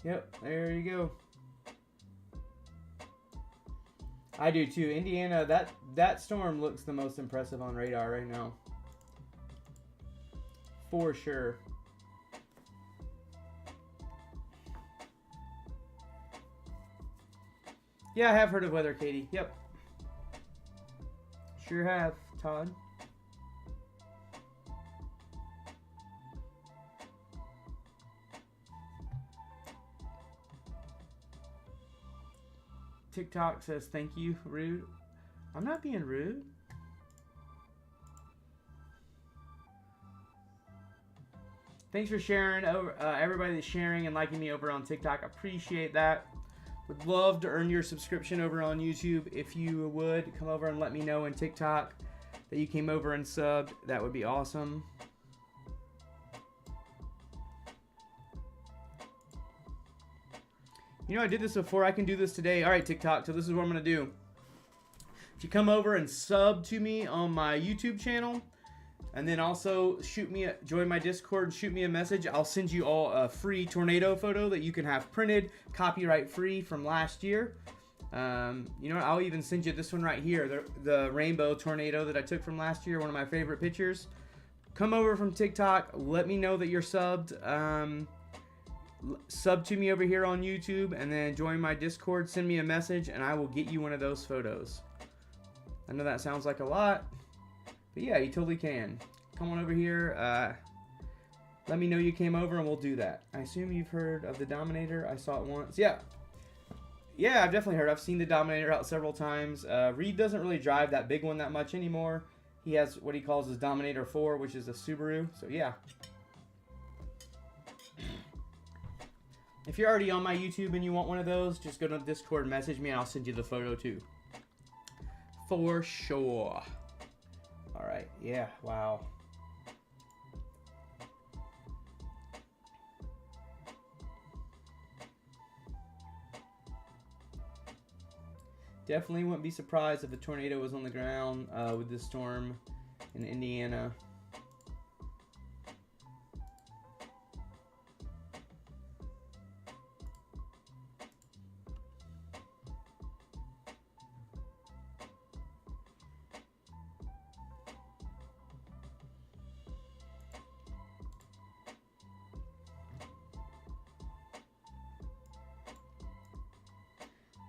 Yep, there you go. I do too. Indiana, that storm looks the most impressive on radar right now. For sure. Yeah, I have heard of weather, Katie. Yep. Sure have, Todd. TikTok says thank you, rude. I'm not being rude. Thanks for sharing, everybody that's sharing and liking me over on TikTok. Appreciate that. Would love to earn your subscription over on YouTube. If you would, come over and let me know in TikTok that you came over and subbed. That would be awesome. You know, I did this before. I can do this today. All right, TikTok. So this is what I'm going to do. If you come over and sub to me on my YouTube channel, and then also join my Discord and shoot me a message, I'll send you all a free tornado photo that you can have printed, copyright free from last year. You know what? I'll even send you this one right here, the rainbow tornado that I took from last year, one of my favorite pictures. Come over from TikTok. Let me know that you're subbed. Sub to me over here on YouTube, and then join my Discord, send me a message, and I will get you one of those photos. I know that sounds like a lot, but yeah, you totally can. Come on over here, let me know you came over, and we'll do that. I assume you've heard of the Dominator. I saw it once. Yeah, I've definitely heard. I've seen the Dominator out several times. Reed doesn't really drive that big one that much anymore. He has what he calls his Dominator 4, which is a Subaru, so yeah. If you're already on my YouTube and you want one of those, just go to Discord, message me, and I'll send you the photo too. For sure. Alright, yeah, wow. Definitely wouldn't be surprised if a tornado was on the ground with this storm in Indiana.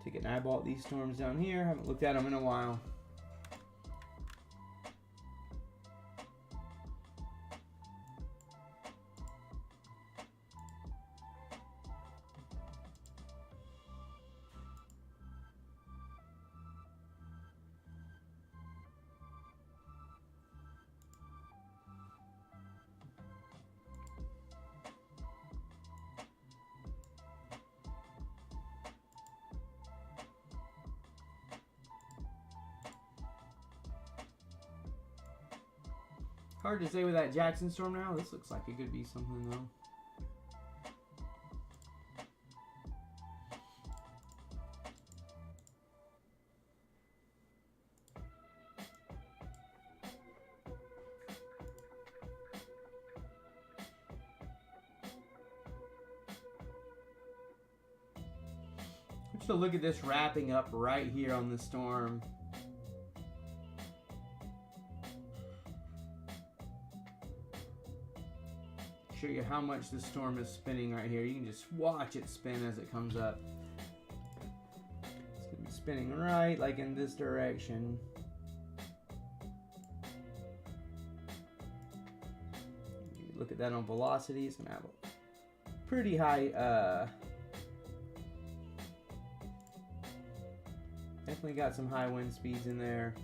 Take an eyeball at these storms down here. Haven't looked at them in a while. Hard to say with that Jackson storm now. This looks like it could be something though. Just to look at this wrapping up right here on the storm. Show you how much the storm is spinning right here. You can just watch it spin as it comes up. It's gonna be spinning right like in this direction. Look at that on velocity. It's gonna have a pretty high definitely got some high wind speeds in there.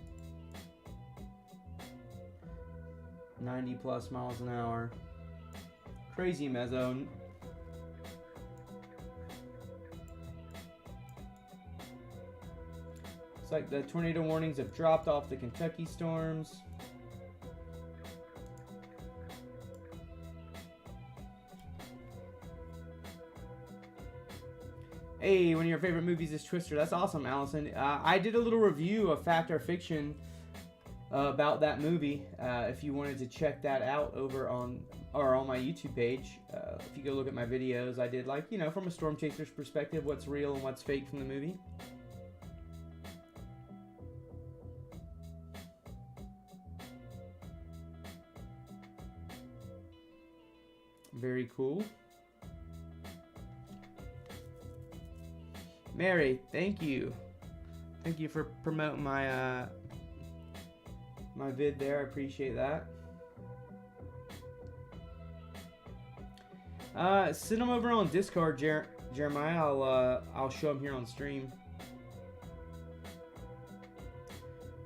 90 plus miles an hour. Crazy mezzo. It's like the tornado warnings have dropped off the Kentucky storms. Hey, one of your favorite movies is Twister. That's awesome, Allison. I did a little review of Fact or Fiction about that movie. If you wanted to check that out over on my YouTube page, if you go look at my videos, I did, like, you know, from a storm chaser's perspective, what's real and what's fake from the movie. Very cool. Mary, thank you. Thank you for promoting my my vid there. I appreciate that. Send them over on Discord, Jeremiah. I'll show them here on stream.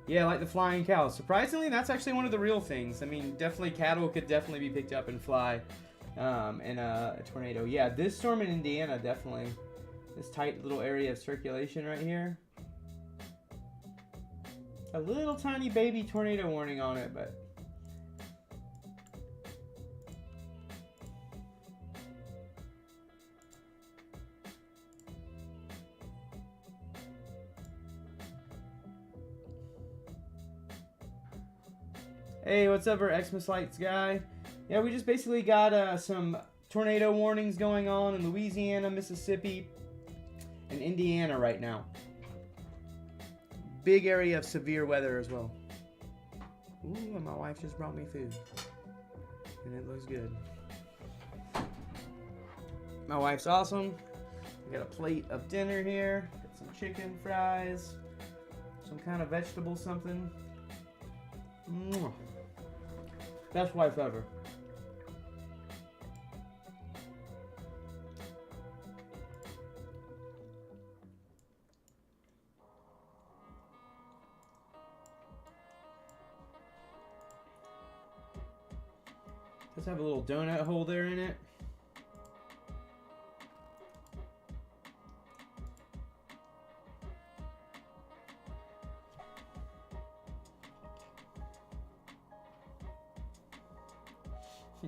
Yeah, like the flying cows. Surprisingly, that's actually one of the real things. I mean, definitely cattle could definitely be picked up and fly in a tornado. Yeah, this storm in Indiana definitely. This tight little area of circulation right here. A little tiny baby tornado warning on it, but hey, what's up, our Xmas Lights guy? Yeah, we just basically got some tornado warnings going on in Louisiana, Mississippi, and Indiana right now. Big area of severe weather as well. Ooh, and my wife just brought me food. And it looks good. My wife's awesome. We got a plate of dinner here. Got some chicken, fries, some kind of vegetable something. Mwah. Best wife ever. Does have a little donut hole there in it.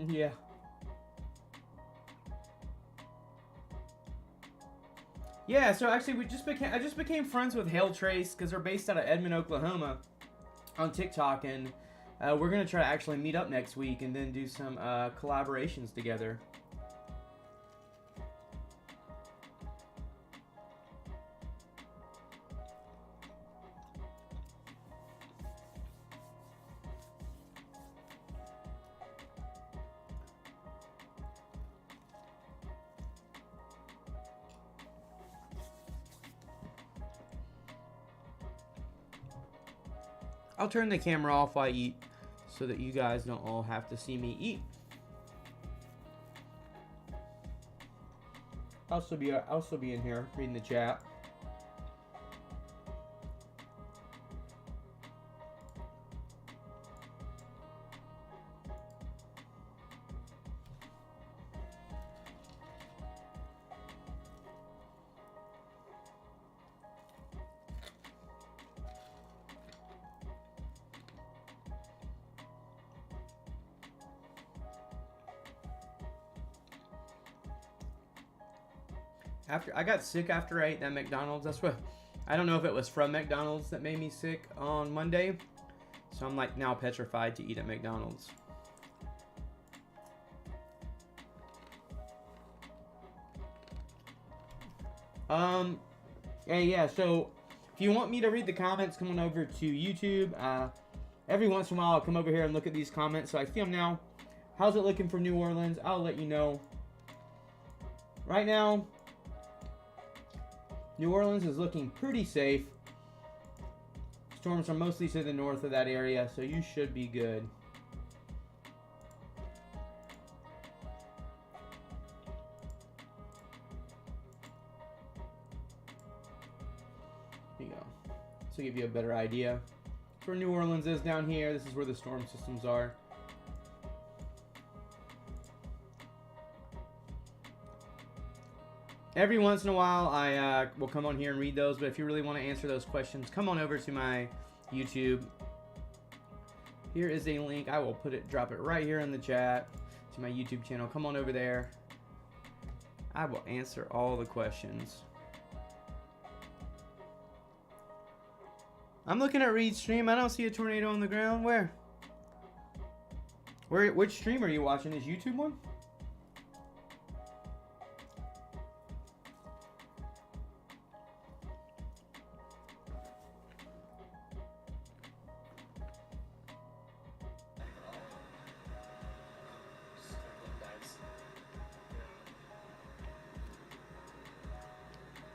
Yeah. Yeah, so actually I just became friends with Hail Trace because they're based out of Edmond, Oklahoma on TikTok, and we're going to try to actually meet up next week and then do some collaborations together. I'll turn the camera off while I eat so that you guys don't all have to see me eat. I'll still be in here reading the chat. After I got sick after I ate that McDonald's. That's what I don't know if it was from McDonald's that made me sick on Monday. So I'm like now petrified to eat at McDonald's. Yeah, so if you want me to read the comments, come on over to YouTube. Every once in a while I'll come over here and look at these comments. So I see them now. How's it looking for New Orleans? I'll let you know. Right now, New Orleans is looking pretty safe. Storms are mostly to the north of that area, so you should be good. There you go. So give you a better idea. That's where New Orleans is down here. This is where the storm systems are. Every once in a while, I will come on here and read those, but if you really want to answer those questions, come on over to my YouTube. Here is a link. I will drop it right here in the chat to my YouTube channel. Come on over there. I will answer all the questions. I'm looking at Reed's stream. I don't see a tornado on the ground. Where? Which stream are you watching? His YouTube one?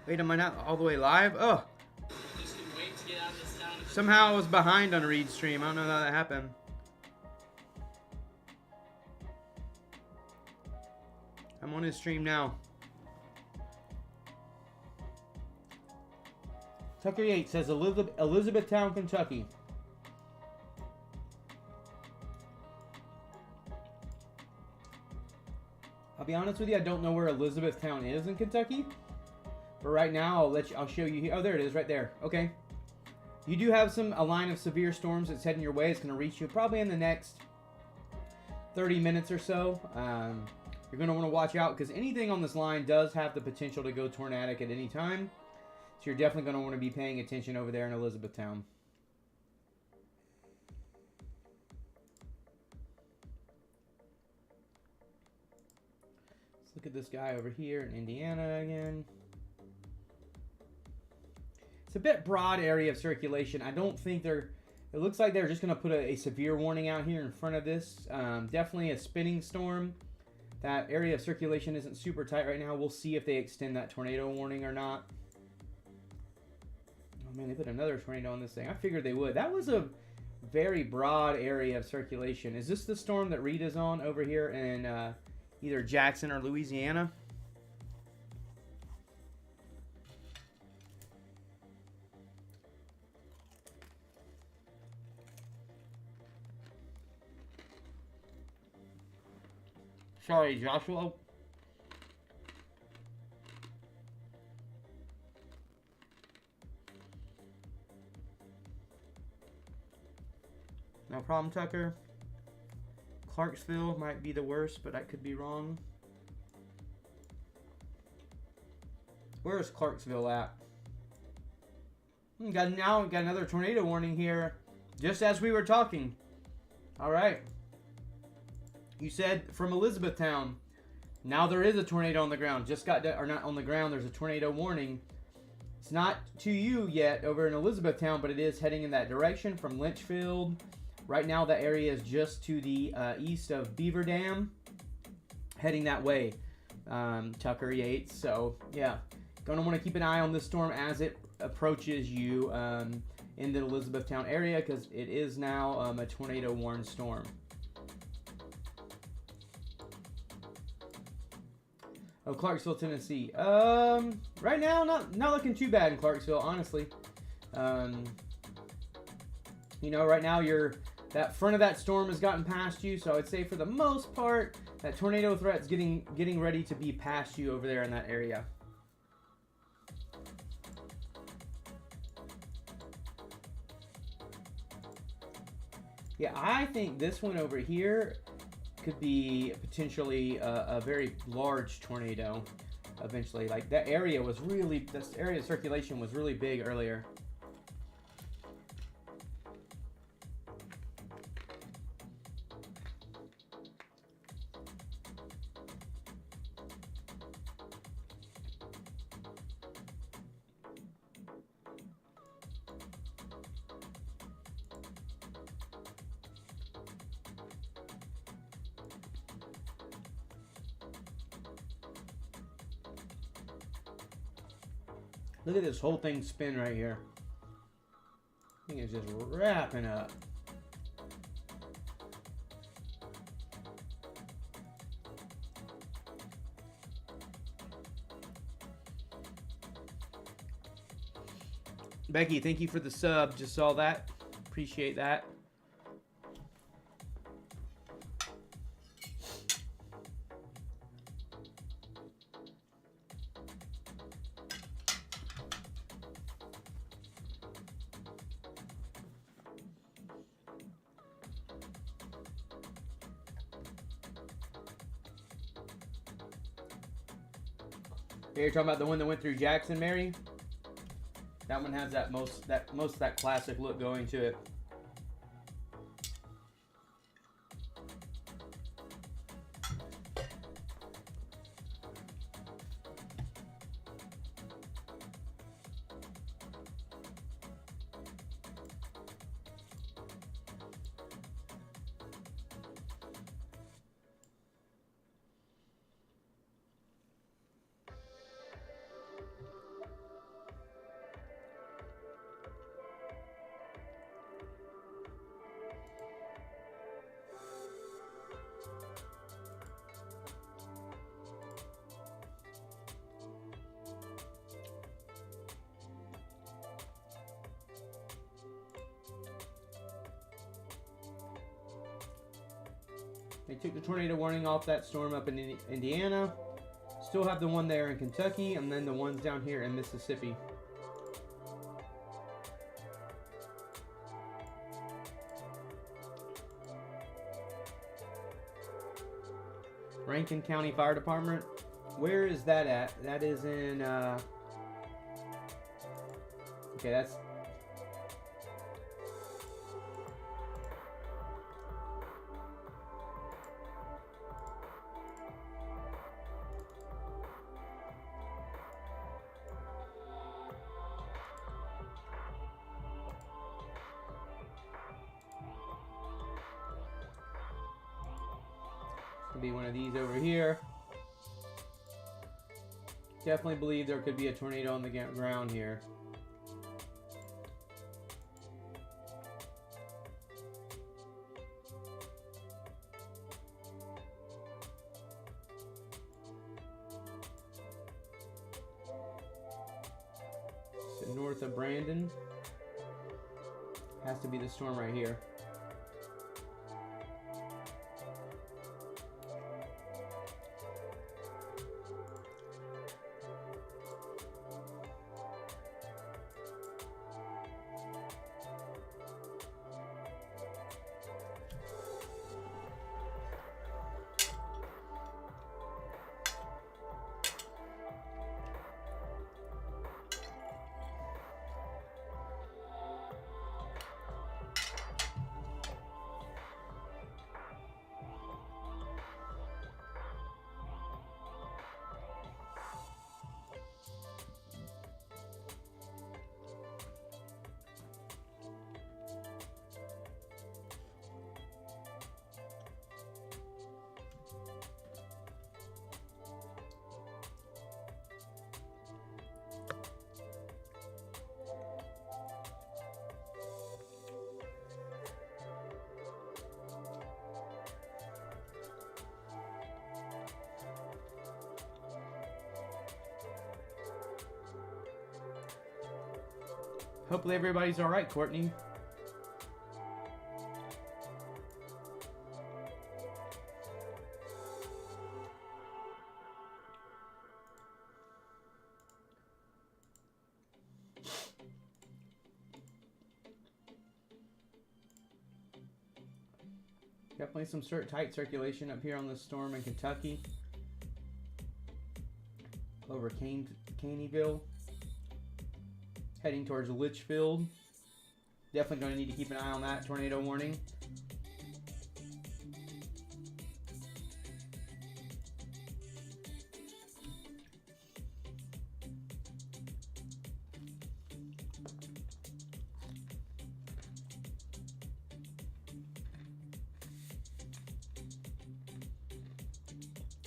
Wait, am I not all the way live? Oh. Somehow I was behind on Reed's stream. I don't know how that happened. I'm on his stream now. Tucker Yates says Elizabethtown, Kentucky. I'll be honest with you, I don't know where Elizabethtown is in Kentucky. But right now, I'll show you here. Oh, there it is, right there. Okay. You do have a line of severe storms that's heading your way. It's going to reach you probably in the next 30 minutes or so. You're going to want to watch out because anything on this line does have the potential to go tornadic at any time. So you're definitely going to want to be paying attention over there in Elizabethtown. Let's look at this guy over here in Indiana again. It's a bit broad area of circulation. I don't think it looks like they're just going to put a severe warning out here in front of this. Definitely a spinning storm. That area of circulation isn't super tight right now. We'll see if they extend that tornado warning or not. Oh man, they put another tornado on this thing. I figured they would. That was a very broad area of circulation. Is this the storm that Reed is on over here in either Jackson or Louisiana? Sorry, Joshua. No problem, Tucker. Clarksville might be the worst, but I could be wrong. Where is Clarksville at? Got another tornado warning here, just as we were talking. All right. You said from Elizabethtown. Now there is a tornado on the ground. Or not on the ground. There's a tornado warning. It's not to you yet over in Elizabethtown, but it is heading in that direction from Lynchfield. Right now, that area is just to the east of Beaver Dam, heading that way. Tucker Yates. So yeah, gonna want to keep an eye on this storm as it approaches you in the Elizabethtown area because it is now a tornado warned storm. Oh, Clarksville, Tennessee. Right now, not looking too bad in Clarksville, honestly. You know, right now that front of that storm has gotten past you, so I'd say for the most part, that tornado threat's getting ready to be past you over there in that area. Yeah, I think this one over here could be potentially a very large tornado. eventually. Like that area was really, this area of circulation was really big earlier. Look at this whole thing spin right here. I think it's just wrapping up. Becky, thank you for the sub. Just saw that. Appreciate that. You're talking about the one that went through Jackson, Mary? That one has that most of that classic look going to it. They took the tornado warning off that storm up in Indiana. Still have the one there in Kentucky, and then the ones down here in Mississippi. Rankin County Fire Department. Where is that at? That is in, okay, that's... be one of these over here. Definitely believe there could be a tornado on the ground here. So north of Brandon. Has to be the storm right here. Hopefully everybody's all right, Courtney. Definitely some tight circulation up here on the storm in Kentucky. over Caneyville, heading towards Litchfield. Definitely going to need to keep an eye on that tornado warning.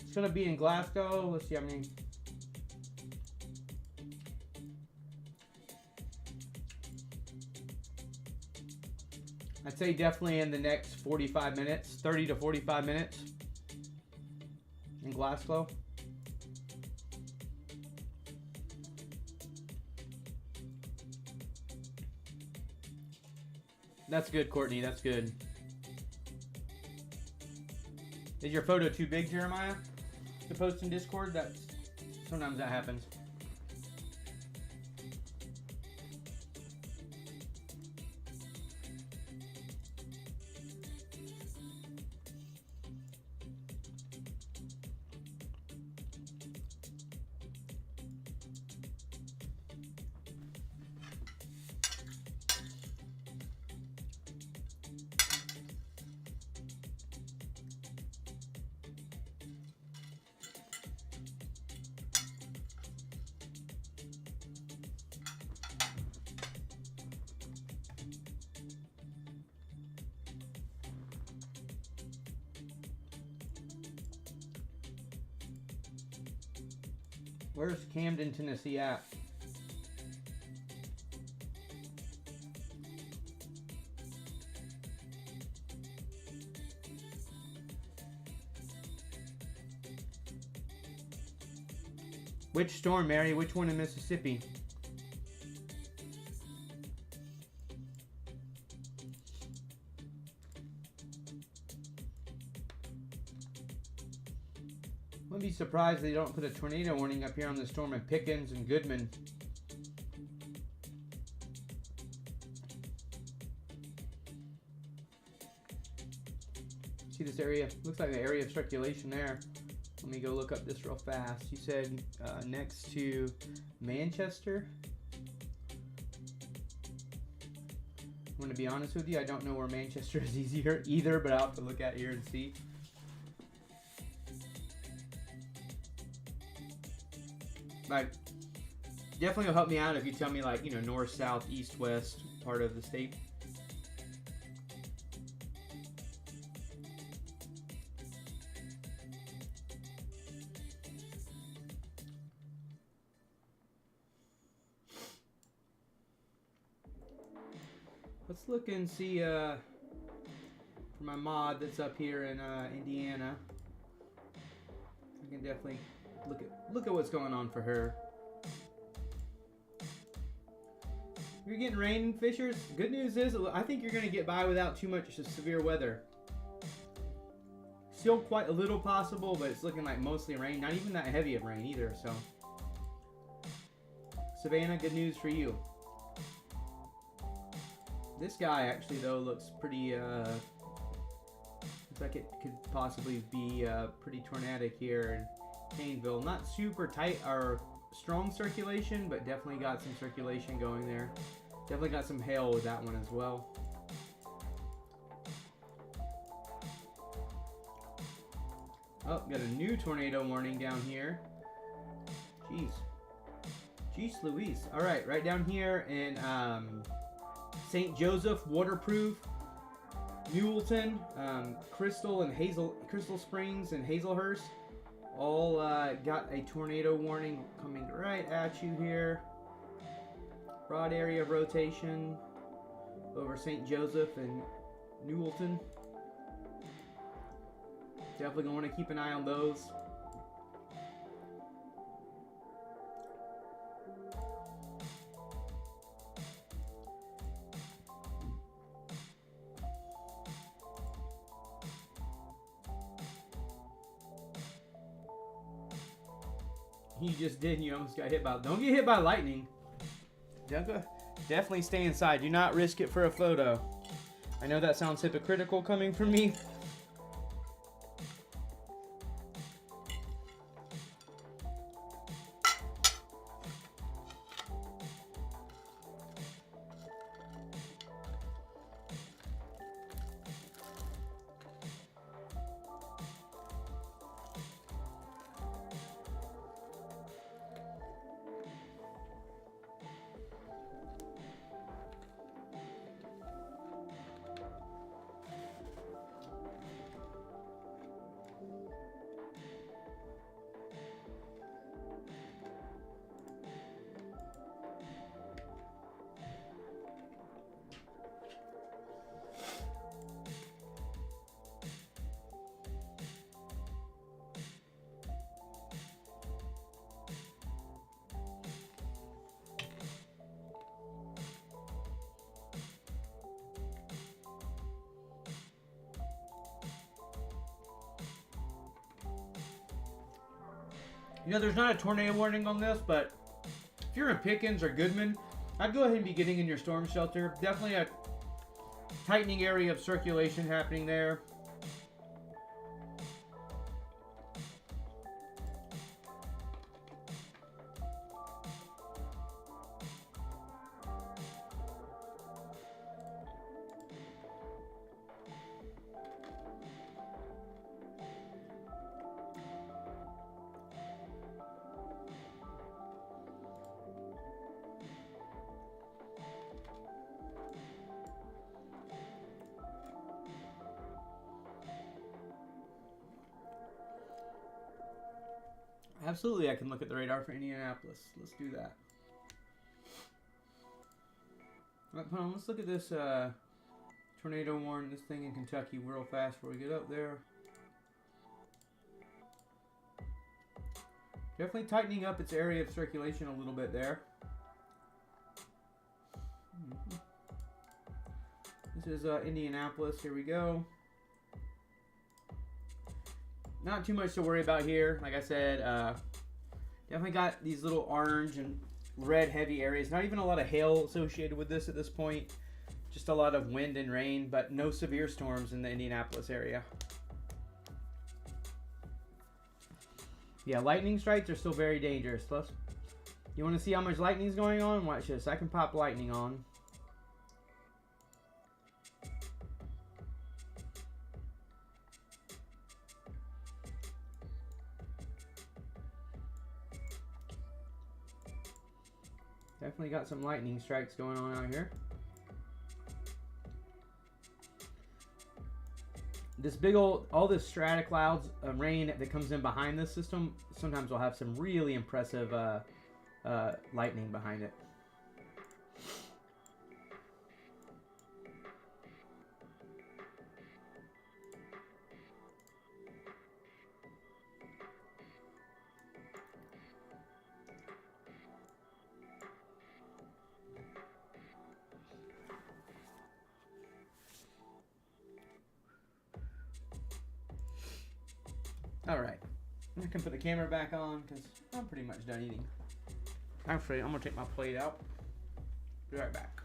It's going to be in Glasgow. Let's see how many. I'd say definitely in the next 45 minutes, 30 to 45 minutes in Glasgow. That's good, Courtney. That's good. Is your photo too big, Jeremiah, to post in Discord? Sometimes that happens. Where's Camden, Tennessee at? Which storm, Mary? Which one in Mississippi? Wouldn't be surprised if they don't put a tornado warning up here on the storm in Pickens and Goodman. See this area? Looks like the area of circulation there. Let me go look up this real fast. You said next to Manchester. I'm going to be honest with you, I don't know where Manchester is either, but I'll have to look at here and see. Like, definitely will help me out if you tell me, like, you know, north, south, east, west part of the state. Let's look and see for my mod that's up here in Indiana. I can definitely look at what's going on for her. You're getting rain, Fishers. Good news is I think you're going to get by without too much severe weather. Still quite a little possible, but it's looking like mostly rain. Not even that heavy of rain either. So, Savannah, good news for you. This guy actually though looks pretty. Looks like it could possibly be pretty tornadic here in Caneville. Not super tight or strong circulation, but definitely got some circulation going there. Definitely got some hail with that one as well. Oh, got a new tornado warning down here. Jeez Louise. All right, right down here in St. Joseph, Waterproof, Newellton, Crystal Springs and Hazelhurst all got a tornado warning coming right at you here. Broad area of rotation over St. Joseph and Newellton. Definitely going to want to keep an eye on those. You just did, and you almost got hit by. Don't get hit by lightning. Definitely stay inside. Do not risk it for a photo. I know that sounds hypocritical coming from me. You know, there's not a tornado warning on this, but if you're in Pickens or Goodman, I'd go ahead and be getting in your storm shelter. Definitely a tightening area of circulation happening there. Absolutely, I can look at the radar for Indianapolis. Let's do that. Alright, hold on. Let's look at this tornado warning, this thing in Kentucky real fast before we get up there. Definitely tightening up its area of circulation a little bit there. This is Indianapolis. Here we go. Not too much to worry about here. Like I said, definitely got these little orange and red heavy areas. Not even a lot of hail associated with this at this point. Just a lot of wind and rain, but no severe storms in the Indianapolis area. Yeah, lightning strikes are still very dangerous. You want to see how much lightning is going on? Watch this. I can pop lightning on. Definitely got some lightning strikes going on out here. This big old, all this strata clouds, rain that comes in behind this system, sometimes will have some really impressive lightning behind it. Alright, I can put the camera back on because I'm pretty much done eating. Actually, I'm going to take my plate out. Be right back.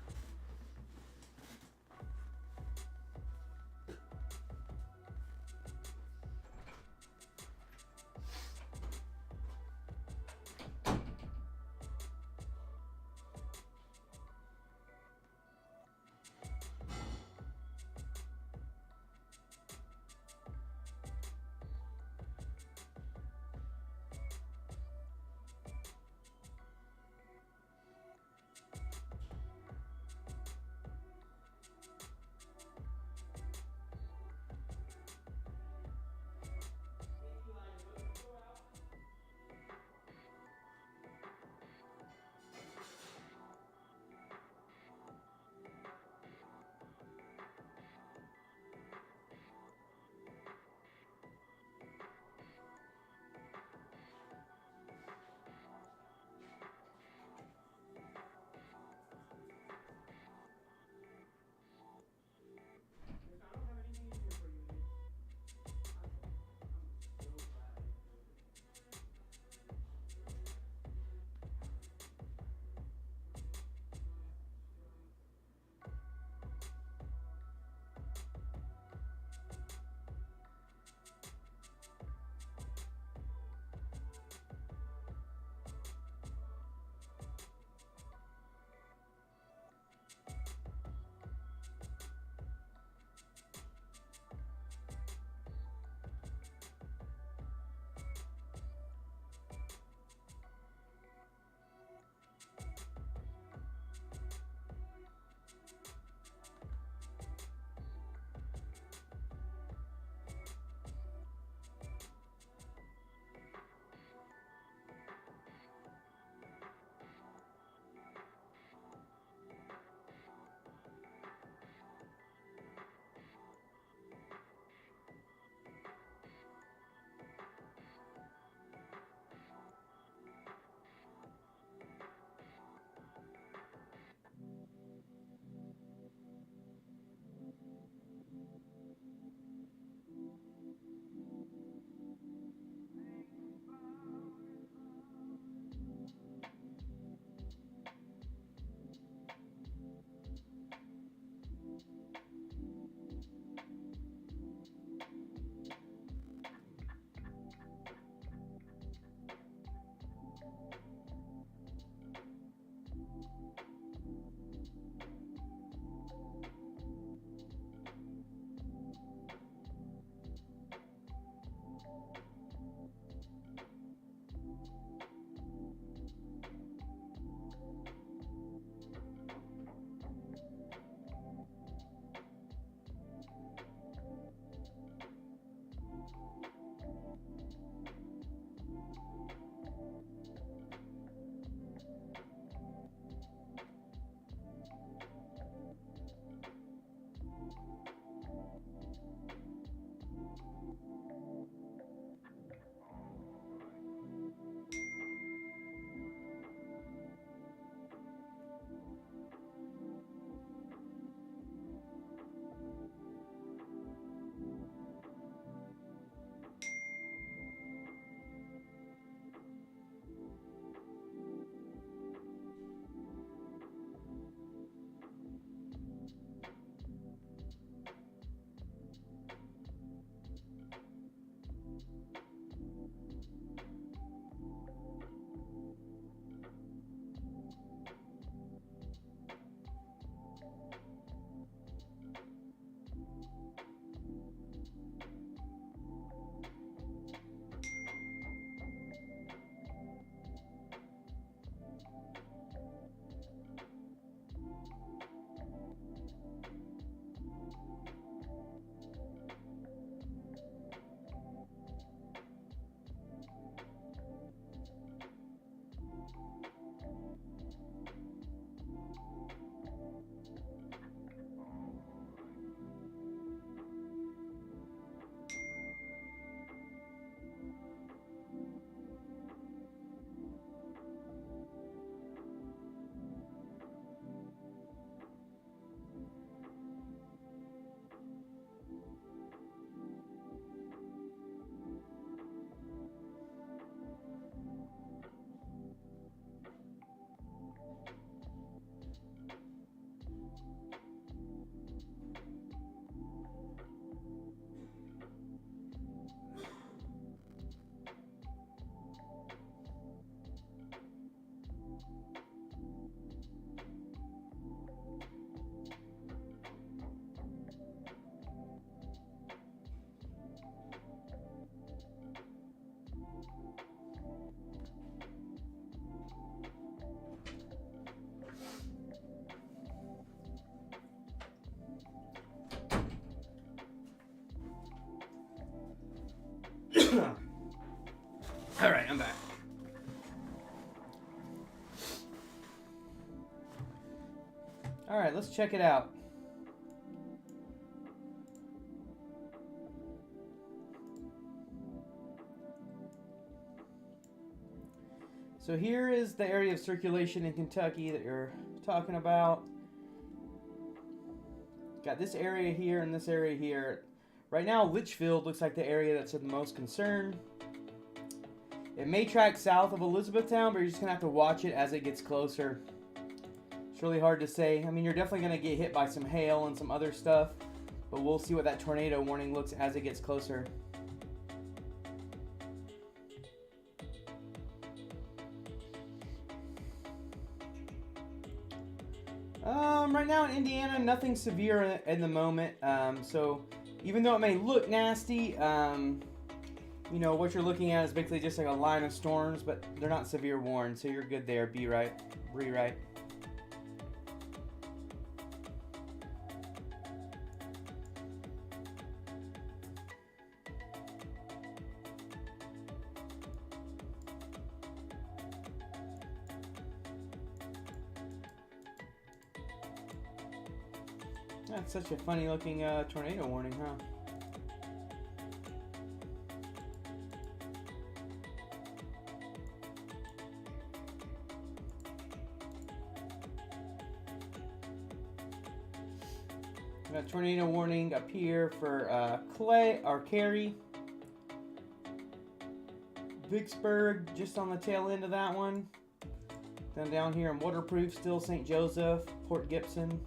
All right, I'm back. All right, let's check it out. So here is the area of circulation in Kentucky that you're talking about. Got this area here and this area here. Right now, Litchfield looks like the area that's of the most concern. It may track south of Elizabethtown, but you're just going to have to watch it as it gets closer. It's really hard to say. I mean, you're definitely going to get hit by some hail and some other stuff, but we'll see what that tornado warning looks as it gets closer. Right now in Indiana, nothing severe in the moment. So even though it may look nasty, you know, what you're looking at is basically just like a line of storms, but they're not severe warned, so you're good there. Be right. That's such a funny looking tornado warning, huh? Got a tornado warning up here for Clay or Cary. Vicksburg, just on the tail end of that one. Then down here in Waterproof, still St. Joseph, Port Gibson.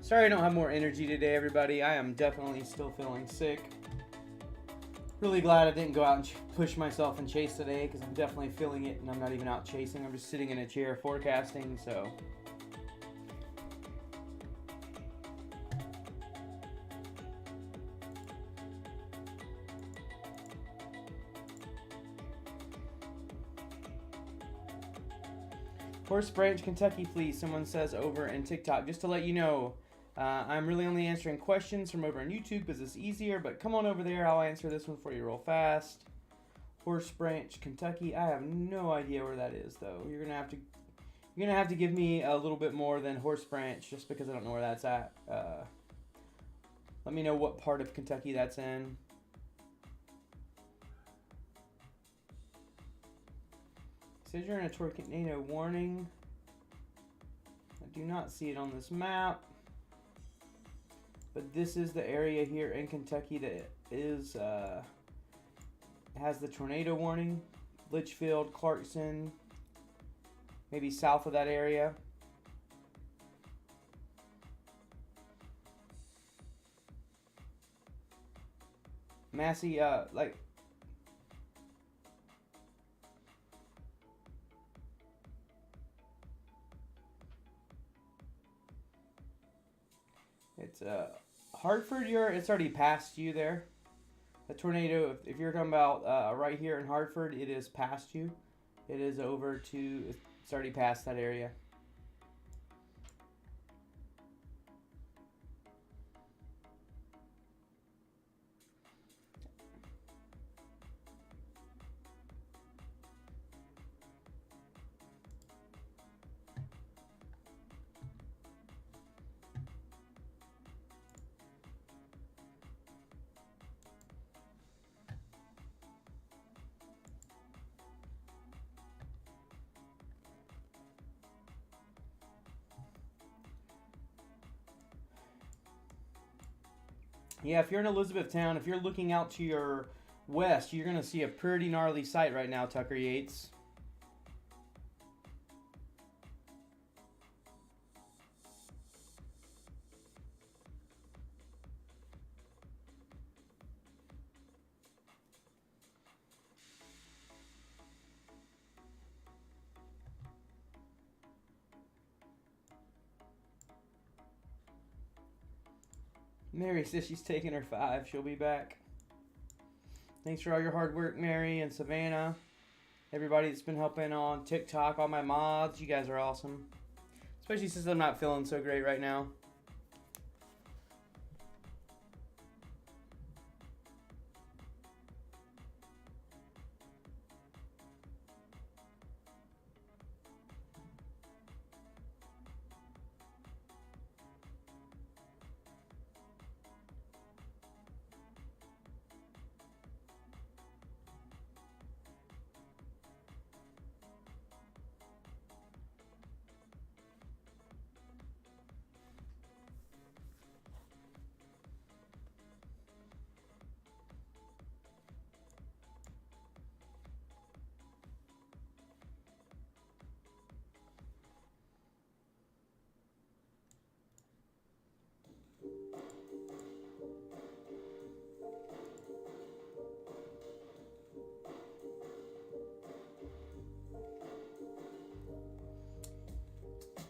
Sorry I don't have more energy today, everybody. I am definitely still feeling sick. Really glad I didn't go out and push myself and chase today, because I'm definitely feeling it, and I'm not even out chasing. I'm just sitting in a chair forecasting, so... Horse Branch, Kentucky, please. Someone says over in TikTok. Just to let you know, I'm really only answering questions from over on YouTube because it's easier, but come on over there. I'll answer this one for you real fast. Horse Branch, Kentucky. I have no idea where that is, though. You're gonna have to give me a little bit more than Horse Branch, just because I don't know where that's at. Let me know what part of Kentucky that's in. It says you're in a tornado warning. I do not see it on this map. But this is the area here in Kentucky that is has the tornado warning. Litchfield, Clarkson, maybe south of that area. Massey, like... It's Hartford. It's already past you there. The tornado. If you're talking about right here in Hartford, it is past you. It is over to. It's already past that area. Yeah, if you're in Elizabethtown, if you're looking out to your west, you're going to see a pretty gnarly sight right now, Tucker Yates. Mary says she's taking her 5. She'll be back. Thanks for all your hard work, Mary and Savannah. Everybody that's been helping on TikTok, all my mods. You guys are awesome. Especially since I'm not feeling so great right now.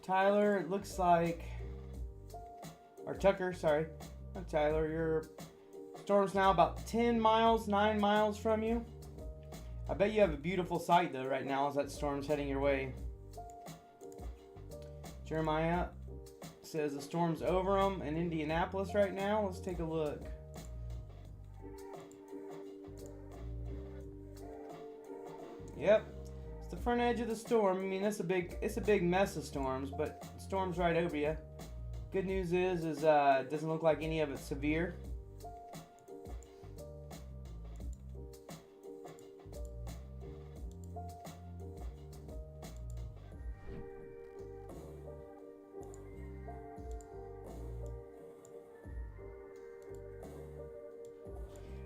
Tyler, it looks like, or Tucker, sorry, not Tyler, your storm's now about 10 miles, 9 miles from you. I bet you have a beautiful sight though right now as that storm's heading your way. Jeremiah says the storm's over them in Indianapolis right now. Let's take a look. Yep. The front edge of the storm. I mean, it's a big mess of storms, but storm's right over you. Good news is it doesn't look like any of it's severe.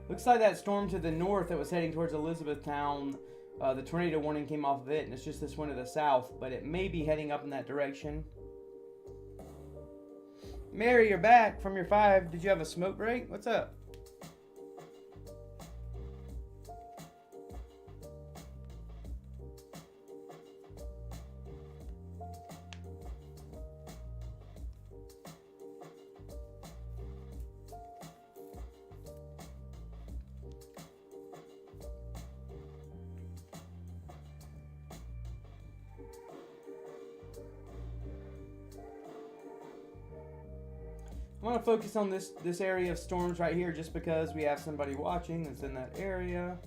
Looks like that storm to the north that was heading towards Elizabethtown, the tornado warning came off of it, and it's just this one to the south, but it may be heading up in that direction. Mary, you're back from your 5. Did you have a smoke break? What's up? I want to focus on this area of storms right here just because we have somebody watching that's in that area.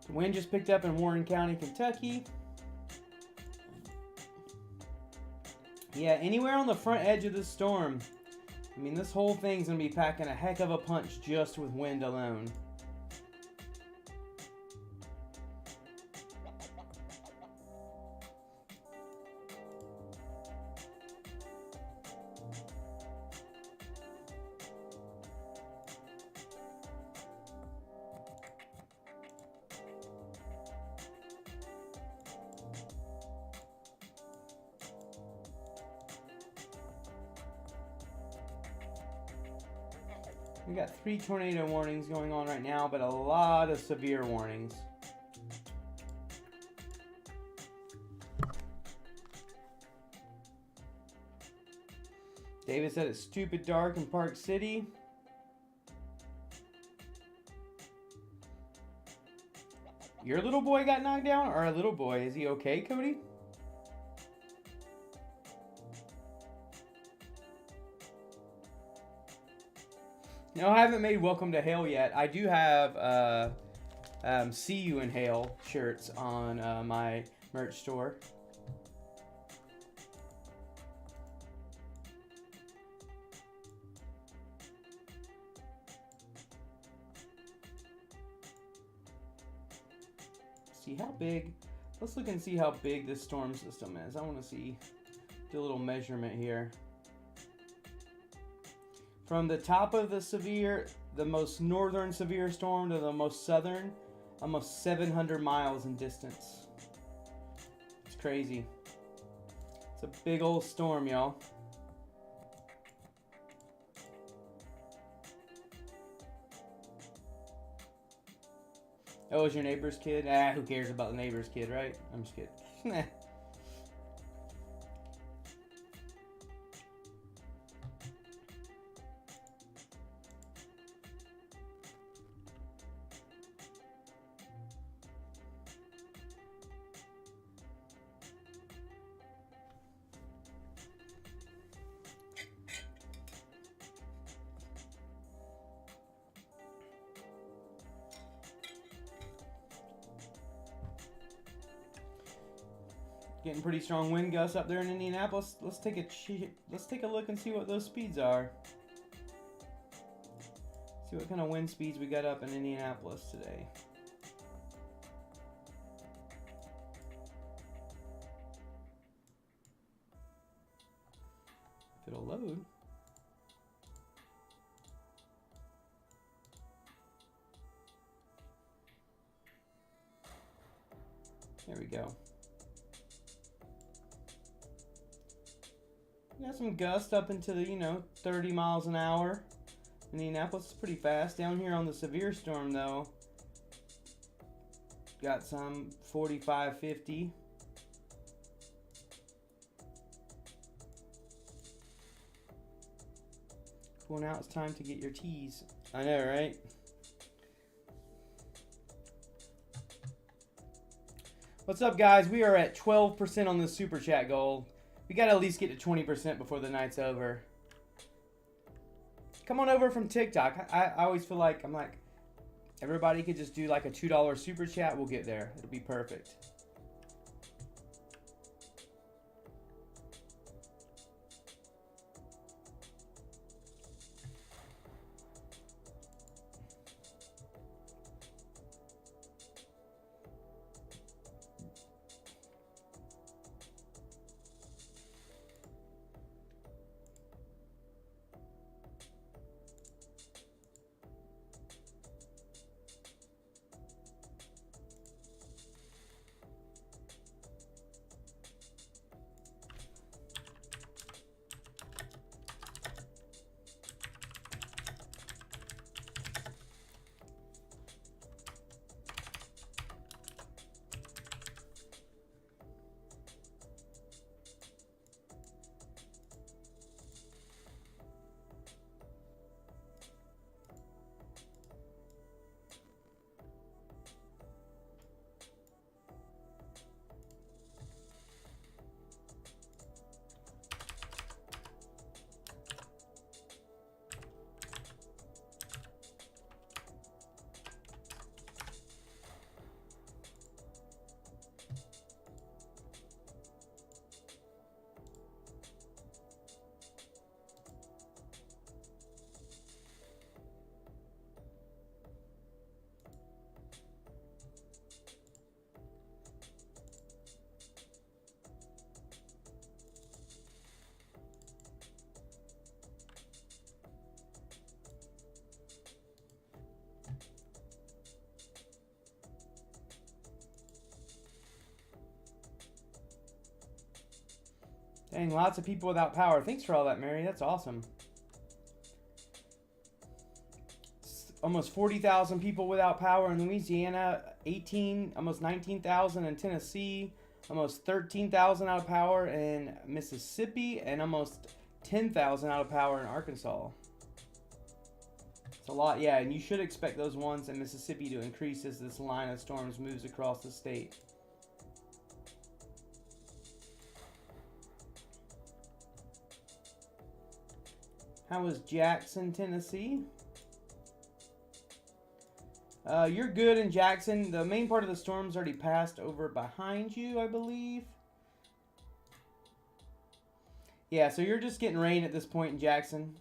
The wind just picked up in Warren County, Kentucky. Yeah, anywhere on the front edge of this storm. I mean, this whole thing's going to be packing a heck of a punch just with wind alone. We got 3 tornado warnings going on right now, but a lot of severe warnings. David said it's stupid dark in Park City. Your little boy got knocked down? Or a little boy? Is he okay, Cody? No, I haven't made Welcome to Hell yet. I do have See You in Hell shirts on my merch store. See how big. Let's look and see how big this storm system is. I want to see, do a little measurement here. From the top of the most northern severe storm to the most southern, almost 700 miles in distance. It's crazy. It's a big old storm, y'all. Oh, is your neighbor's kid? Ah, who cares about the neighbor's kid, right? I'm just kidding. Getting pretty strong wind gusts up there in Indianapolis. Let's take a look and see what those speeds are. See what kind of wind speeds we got up in Indianapolis today. If it'll load. There we go. Got some gusts up into the, 30 miles an hour. Indianapolis is pretty fast. Down here on the severe storm, though, got some 45, 50. Well, now it's time to get your teas. I know, right? What's up, guys? We are at 12% on the Super Chat goal. We gotta at least get to 20% before the night's over. Come on over from TikTok. I always feel like, everybody could just do like a $2 Super Chat. We'll get there. It'll be perfect. Dang, lots of people without power. Thanks for all that, Mary. That's awesome. almost 40,000 people without power in Louisiana, 18, almost 19,000 in Tennessee, almost 13,000 out of power in Mississippi, and almost 10,000 out of power in Arkansas. It's a lot, yeah, and you should expect those ones in Mississippi to increase as this line of storms moves across the state. How was Jackson, Tennessee? You're good in Jackson. The main part of the storm's already passed over behind you, I believe. Yeah, so you're just getting rain at this point in Jackson.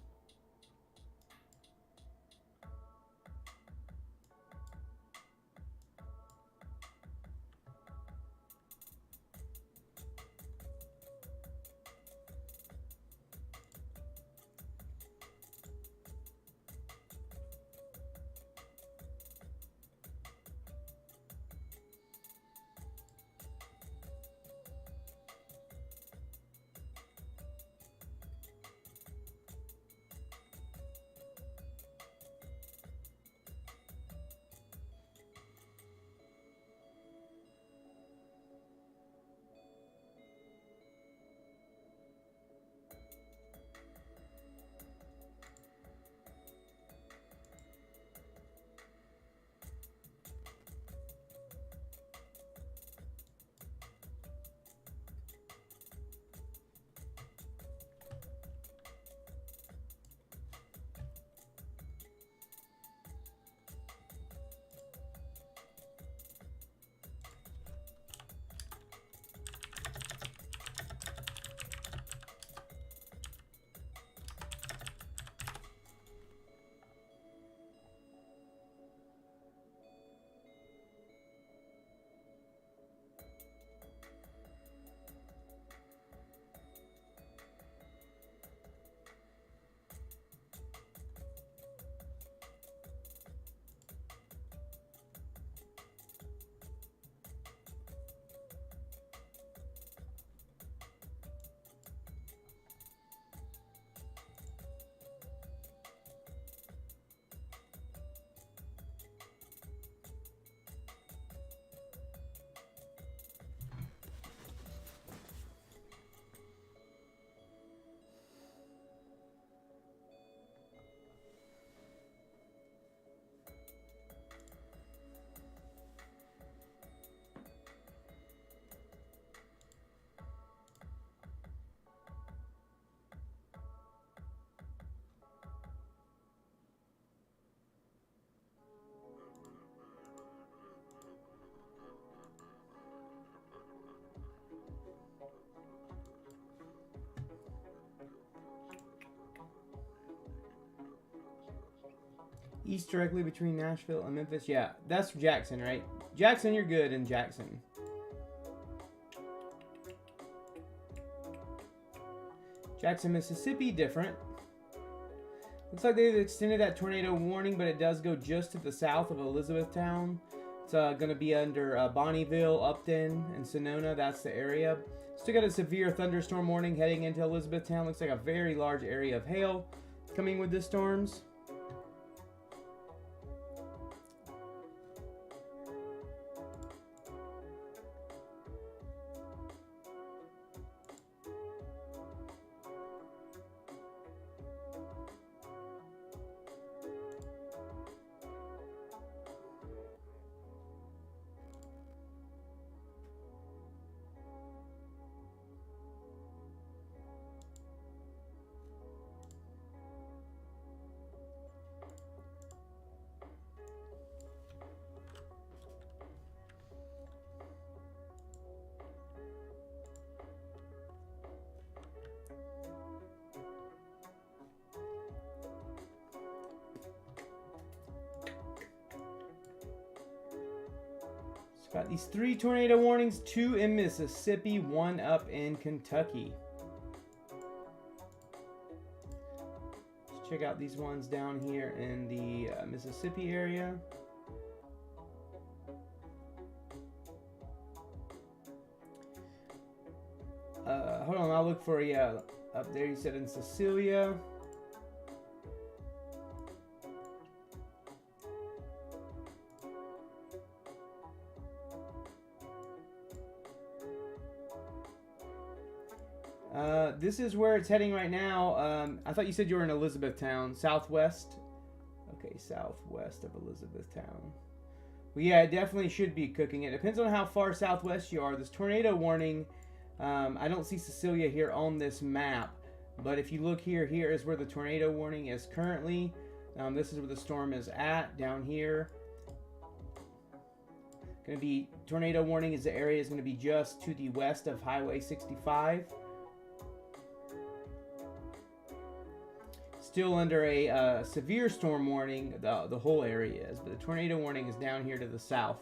East directly between Nashville and Memphis. Yeah, that's Jackson, right? Jackson, you're good in Jackson. Jackson, Mississippi, different. Looks like they've extended that tornado warning, but it does go just to the south of Elizabethtown. It's going to be under Bonneville, Upton, and Sonoma. That's the area. Still got a severe thunderstorm warning heading into Elizabethtown. Looks like a very large area of hail coming with the storms. Got these 3 tornado warnings, 2 in Mississippi, 1 up in Kentucky. Let's check out these ones down here in the Mississippi area. Hold on, I'll look for you up there. You said in Cecilia. This is where it's heading right now. I thought you said you were in Elizabethtown, southwest. Okay, southwest of Elizabethtown. Well, yeah, it definitely should be cooking. It depends on how far southwest you are. This tornado warning, I don't see Cecilia here on this map. But if you look here, here is where the tornado warning is currently. This is where the storm is at, down here. Going to be, tornado warning is the area is going to be just to the west of Highway 65. Still under a severe storm warning, the whole area is, but the tornado warning is down here to the south.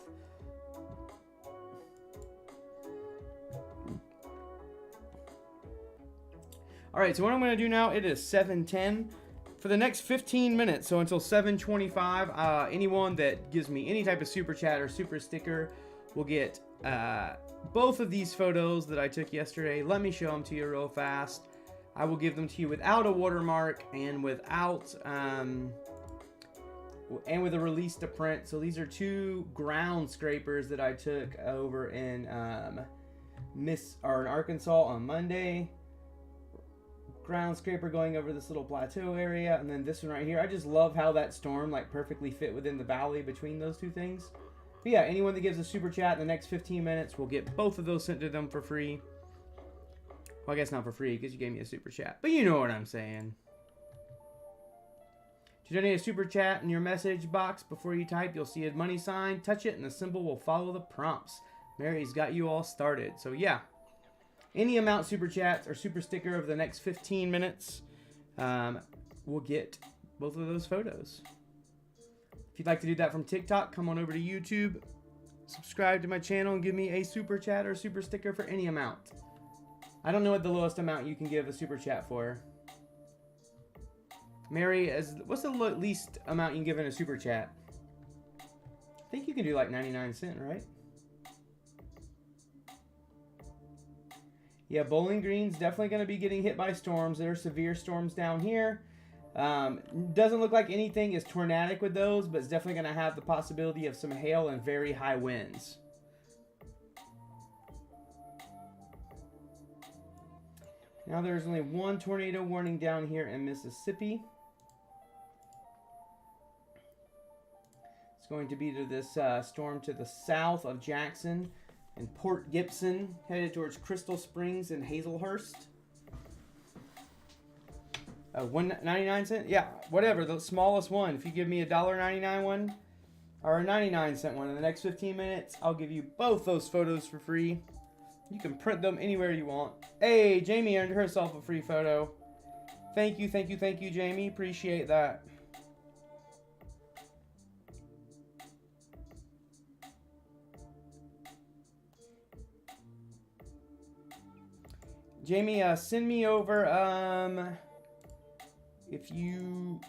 All right, so what I'm going to do now, it is 7:10. For the next 15 minutes, so until 7:25, anyone that gives me any type of super chat or super sticker will get both of these photos that I took yesterday. Let me show them to you real fast. I will give them to you without a watermark and without and with a release to print. So these are two ground scrapers that I took over in in Arkansas on Monday. Ground scraper going over this little plateau area, and then this one right here. I just love how that storm like perfectly fit within the valley between those two things. But yeah, anyone that gives a super chat in the next 15 minutes will get both of those sent to them for free. Well, I guess not for free because you gave me a super chat, but you know what I'm saying. To donate a super chat in your message box, before you type, you'll see a money sign. Touch it, and the symbol will follow the prompts. Mary's got you all started. So yeah. Any amount super chats or super sticker over the next 15 minutes will get both of those photos. If you'd like to do that from TikTok, come on over to YouTube, subscribe to my channel, and give me a super chat or super sticker for any amount. I don't know what the lowest amount you can give a super chat for. Mary, what's the least amount you can give in a super chat? I think you can do like 99 cents, right? Yeah, Bowling Green's definitely going to be getting hit by storms. There are severe storms down here. Doesn't look like anything is tornadic with those, but it's definitely going to have the possibility of some hail and very high winds. Now there's only one tornado warning down here in Mississippi. It's going to be to this storm to the south of Jackson and Port Gibson, headed towards Crystal Springs and Hazelhurst. 1.99 cent? Yeah, whatever, the smallest one. If you give me a $1.99 one or a 99-cent one in the next 15 minutes, I'll give you both those photos for free. You can print them anywhere you want. Hey, Jamie earned herself a free photo. Thank you, thank you, thank you, Jamie. Appreciate that. Jamie, send me over, if you're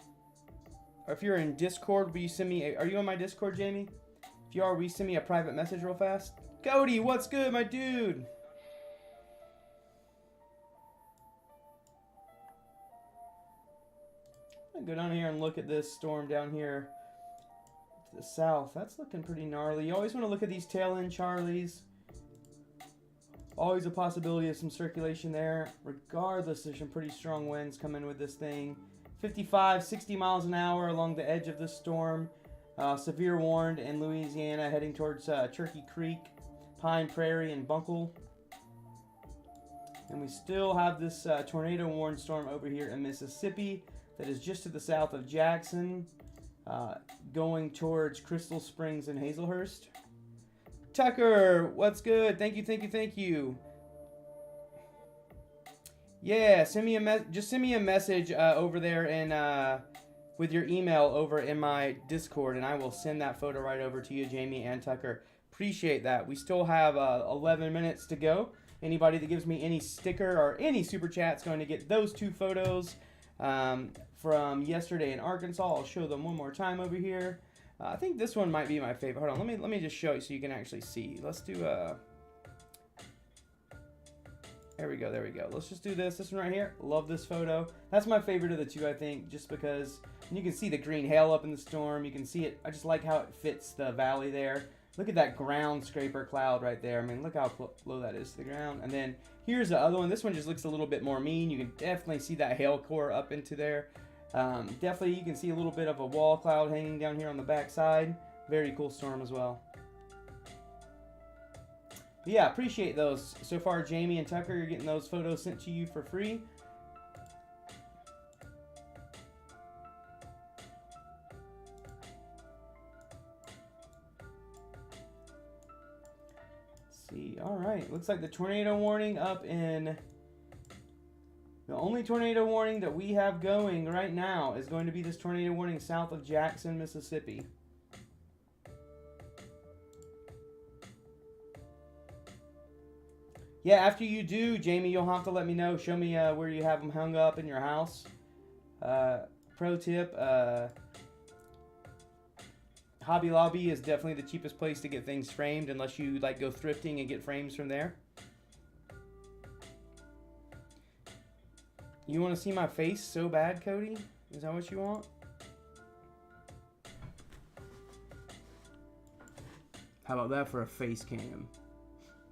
in Discord, will you send me, are you on my Discord, Jamie? If you are, will you send me a private message real fast? Cody, what's good, my dude? I'm gonna go down here and look at this storm down here to the south. That's looking pretty gnarly. You always want to look at these tail end Charlies. Always a possibility of some circulation there. Regardless, there's some pretty strong winds coming with this thing. 55, 60 miles an hour along the edge of this storm. Severe warned in Louisiana, heading towards Turkey Creek, Pine Prairie, and Bunkle. And we still have this tornado warned storm over here in Mississippi that is just to the south of Jackson, going towards Crystal Springs and Hazelhurst. Tucker, what's good? Thank you, thank you, thank you. Yeah, send me a message over there and with your email over in my Discord, and I will send that photo right over to you, Jamie and Tucker. Appreciate that. We still have 11 minutes to go. Anybody that gives me any sticker or any super chat is going to get those two photos from yesterday in Arkansas. I'll show them one more time over here. I think this one might be my favorite. Hold on, let me just show you so you can actually see. Let's do there we go, there we go. Let's just do this one right here. Love this photo. That's my favorite of the two, I think, just because you can see the green hail up in the storm. You can see it. I just like how it fits the valley there. Look at that ground scraper cloud right there. I mean, look how low that is to the ground. And then here's the other one. This one just looks a little bit more mean. You can definitely see that hail core up into there. Definitely you can see a little bit of a wall cloud hanging down here on the back side. Very cool storm as well. But yeah, appreciate those. So far, Jamie and Tucker, you're getting those photos sent to you for free. See, all right, looks like the tornado warning up in, the only tornado warning that we have going right now is going to be this tornado warning south of Jackson, Mississippi. Yeah, after you do, Jamie, you'll have to let me know. Show me where you have them hung up in your house. Pro tip, Hobby Lobby is definitely the cheapest place to get things framed unless you like go thrifting and get frames from there. You want to see my face so bad, Cody? Is that what you want? How about that for a face cam?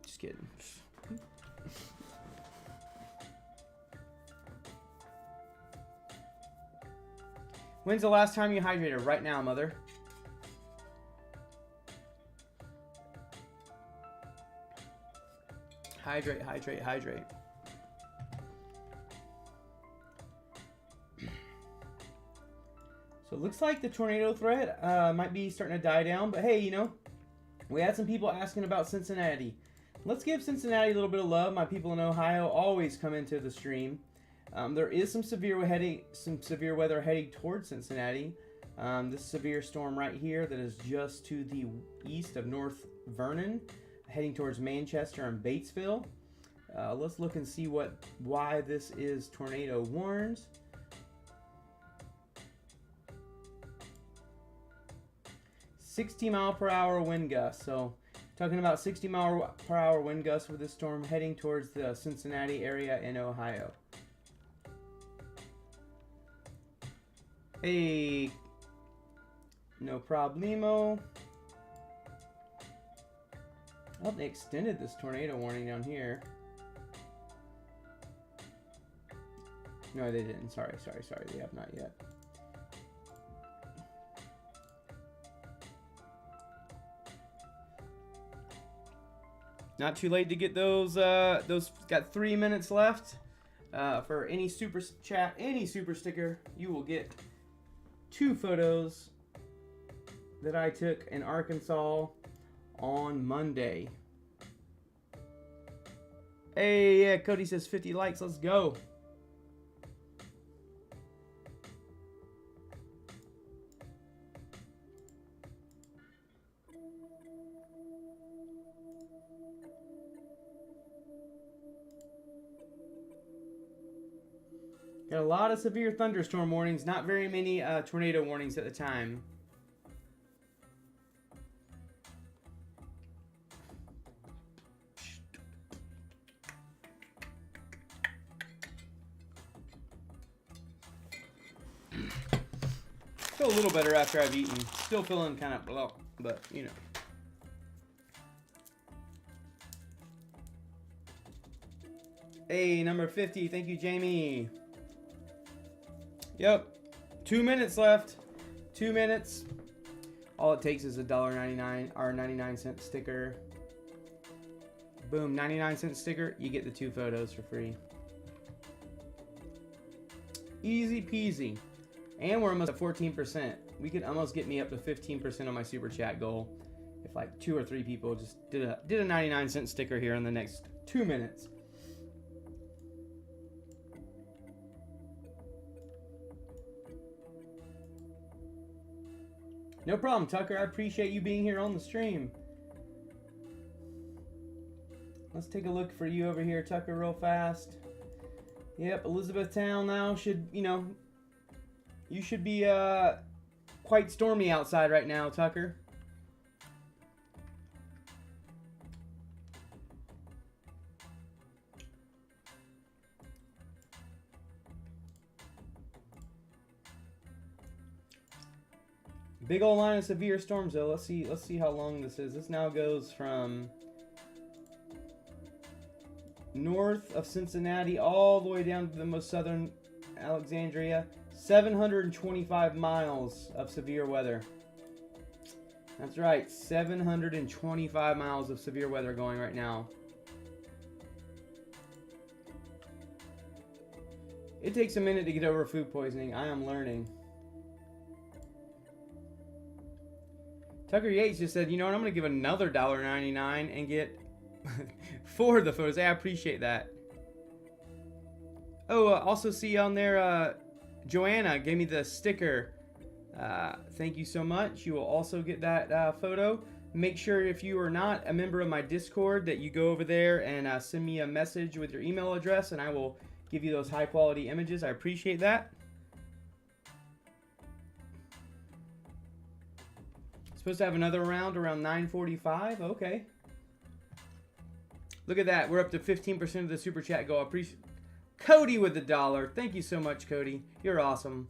Just kidding. When's the last time you hydrated? Right now, mother. Hydrate, hydrate, hydrate. So it looks like the tornado threat might be starting to die down. But hey, you know, we had some people asking about Cincinnati. Let's give Cincinnati a little bit of love. My people in Ohio always come into the stream. There is some severe weather heading towards Cincinnati. This severe storm right here that is just to the east of North Vernon, heading towards Manchester and Batesville. Let's look and see why this is tornado warns. "60-mile-per-hour wind gusts." So, talking about 60-mile-per-hour wind gusts with this storm heading towards the Cincinnati area in Ohio. Hey, no problemo. Oh, they extended this tornado warning down here. No, they didn't. Sorry. They have not yet. Not too late to get those. Those got 3 minutes left. For any super chat, any super sticker, you will get 2 photos that I took in Arkansas on Monday. Hey, yeah, Cody says 50 likes. Let's go. Got a lot of severe thunderstorm warnings, not very many tornado warnings at the time. Feel a little better after I've eaten. Still feeling kind of blah, but you know. Hey, number 50. Thank you, Jamie. Yep. 2 minutes left. 2 minutes. All it takes is $1.99 or 99-cent sticker. Boom, 99-cent sticker. You get the 2 photos for free. Easy peasy. And we're almost at 14%. We could almost get me up to 15% on my super chat goal if like 2 or 3 people just did a 99-cent sticker here in the next 2 minutes. No problem, Tucker. I appreciate you being here on the stream. Let's take a look for you over here, Tucker, real fast. Yep, Elizabethtown now should, you know, you should be quite stormy outside right now, Tucker. Big old line of severe storms though. Let's see how long this is. This now goes from north of Cincinnati all the way down to the most southern Alexandria. 725 miles of severe weather. That's right, 725 miles of severe weather going right now. It takes a minute to get over food poisoning. I am learning. Tucker Yates just said, you know what, I'm going to give another $1.99 and get 4 of the photos. Hey, I appreciate that. Oh, also see on there, Joanna gave me the sticker. Thank you so much. You will also get that photo. Make sure if you are not a member of my Discord that you go over there and send me a message with your email address and I will give you those high quality images. I appreciate that. Supposed to have another round around 9:45. Okay. Look at that. We're up to 15% of the super chat go. I appreciate Cody with the $1. Thank you so much, Cody. You're awesome.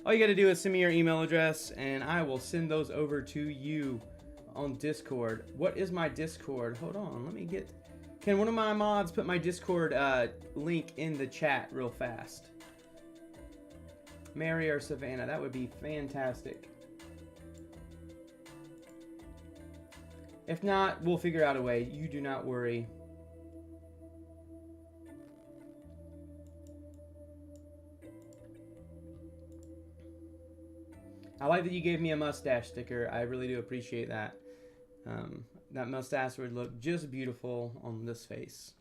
All you got to do is send me your email address and I will send those over to you on Discord. What is my Discord? Hold on. Let me get... Can one of my mods put my Discord link in the chat real fast? Mary or Savannah. That would be fantastic. If not, we'll figure out a way. You do not worry. I like that you gave me a mustache sticker. I really do appreciate that. That mustache would look just beautiful on this face.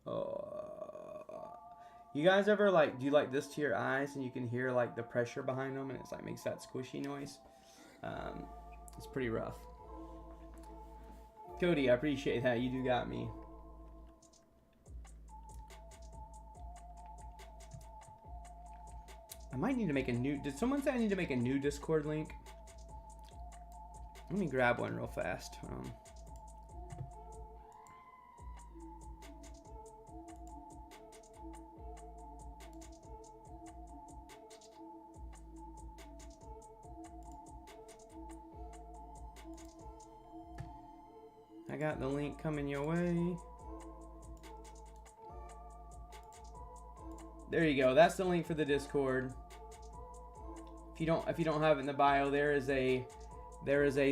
Oh. You guys ever do you like this to your eyes and you can hear like the pressure behind them and it's like makes that squishy noise? It's pretty rough. Cody, I appreciate that. You do got me. I might need to make a new... Did someone say I need to make a new Discord link? Let me grab one real fast. I got the link coming your way. There you go. That's the link for the Discord. If you don't have it in the bio, there is a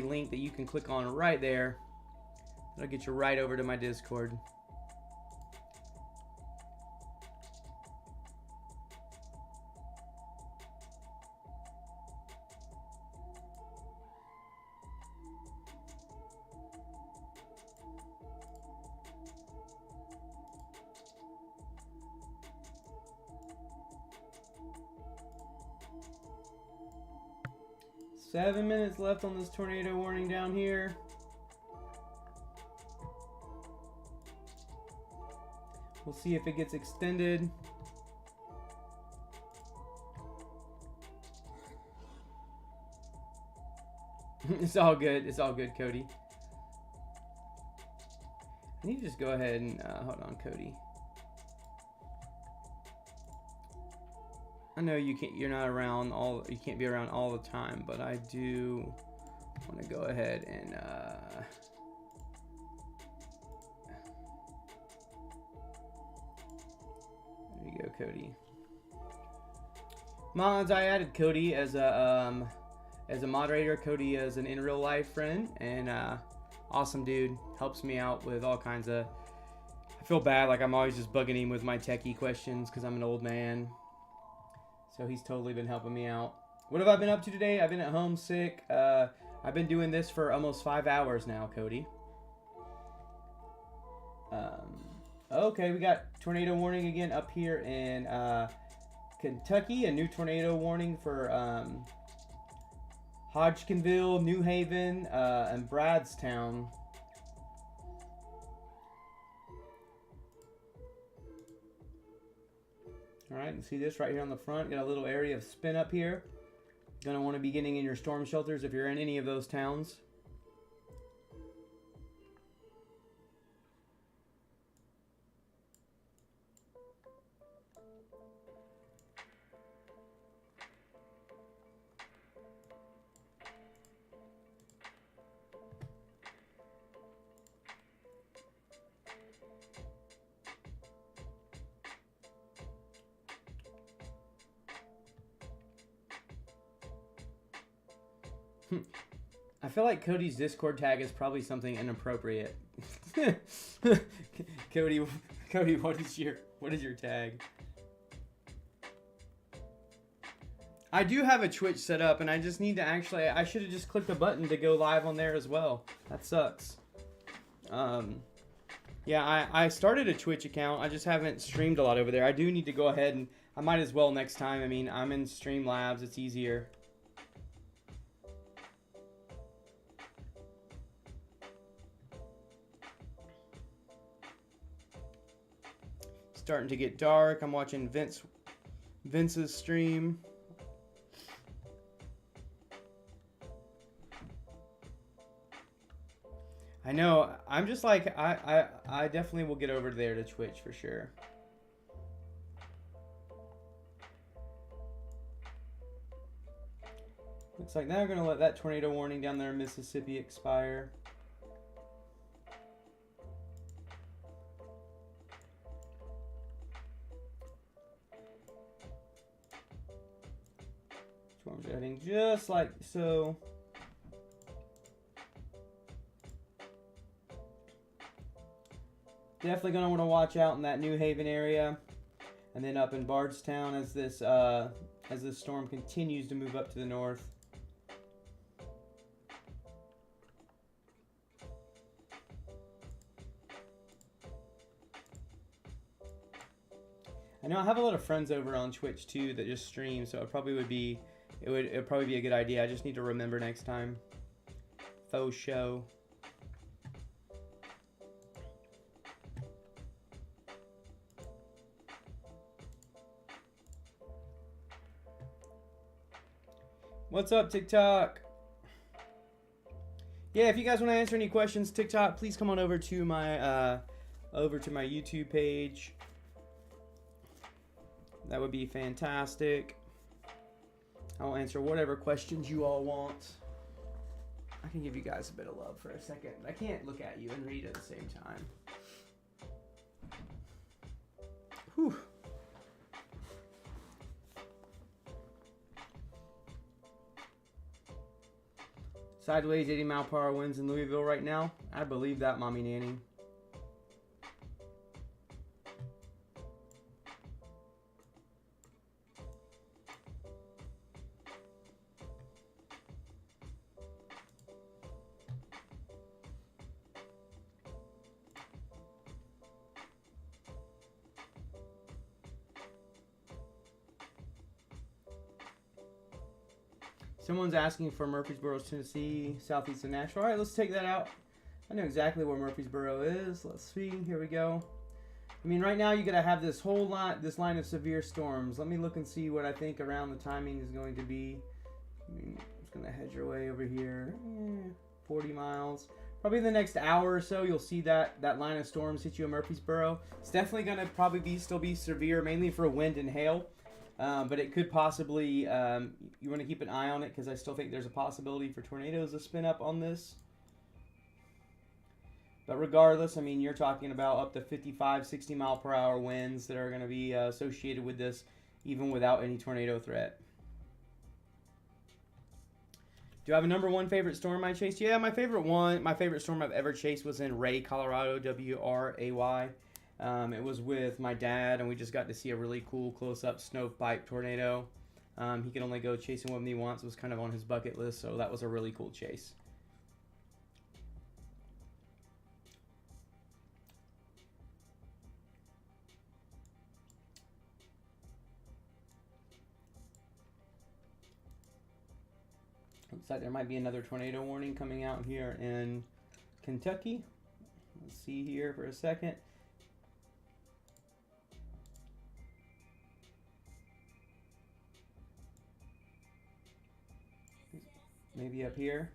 link that you can click on right there. That'll get you right over to my Discord. Seven minutes left on this tornado warning down here. We'll see if it gets extended. It's all good. It's all good, Cody. I need to just go ahead and hold on, Cody. I know you can't. You're not around all. You can't be around all the time, but I do want to go ahead and. There you go, Cody. Mods, I added Cody as a moderator. Cody is an in real life friend and awesome dude. Helps me out with all kinds of. I feel bad, like I'm always just bugging him with my techie questions because I'm an old man. So he's totally been helping me out. What have I been up to today? I've been at home sick. I've been doing this for almost 5 hours now, Cody. Okay, we got tornado warning again up here in Kentucky. A new tornado warning for Hodgkinville, New Haven, and Bradstown. Alright, you see this right here on the front. Got a little area of spin up here. Gonna want to be getting in your storm shelters if you're in any of those towns. I feel like Cody's Discord tag is probably something inappropriate. Cody, what is your tag? I do have a Twitch set up, and I just need to actually. I should have just clicked the button to go live on there as well. That sucks. Yeah, I started a Twitch account. I just haven't streamed a lot over there. I do need to go ahead and I might as well next time. I mean, I'm in Streamlabs. It's easier. Starting to get dark. I'm watching Vince's stream. I know. I'm just like I definitely will get over there to Twitch for sure. Looks like they're gonna let that tornado warning down there in Mississippi expire. Storms are heading just like so. Definitely gonna want to watch out in that New Haven area, and then up in Bardstown as this storm continues to move up to the north. I know I have a lot of friends over on Twitch too that just stream, so it would probably be a good idea. I just need to remember next time. Faux show. What's up, TikTok? Yeah, if you guys want to answer any questions, TikTok, please come on over to my YouTube page. That would be fantastic. I'll answer whatever questions you all want. I can give you guys a bit of love for a second. I can't look at you and read at the same time. Whew. Sideways 80-mile-per-hour winds in Louisville right now. I believe that, Mommy Nanny. Someone's asking for Murfreesboro, Tennessee, southeast of Nashville. All right, let's take that out. I know exactly where Murfreesboro is. Let's see. Here we go. I mean, right now you gotta have this whole line of severe storms. Let me look and see what I think around the timing is going to be. I mean, I'm just gonna head your way over here. 40 miles. Probably the next hour or so, you'll see that line of storms hit you in Murfreesboro. It's definitely gonna probably still be severe, mainly for wind and hail. But it could possibly, you want to keep an eye on it because I still think there's a possibility for tornadoes to spin up on this. But regardless, I mean, you're talking about up to 55, 60 mile per hour winds that are going to be associated with this, even without any tornado threat. Do I have a number one favorite storm I chased? Yeah, my favorite storm I've ever chased was in Ray, Colorado, W-R-A-Y. It was with my dad, and we just got to see a really cool close-up stovepipe tornado. He could only go chasing with me once. It was kind of on his bucket list, so that was a really cool chase. Looks like there might be another tornado warning coming out here in Kentucky. Let's see here for a second. Maybe up here.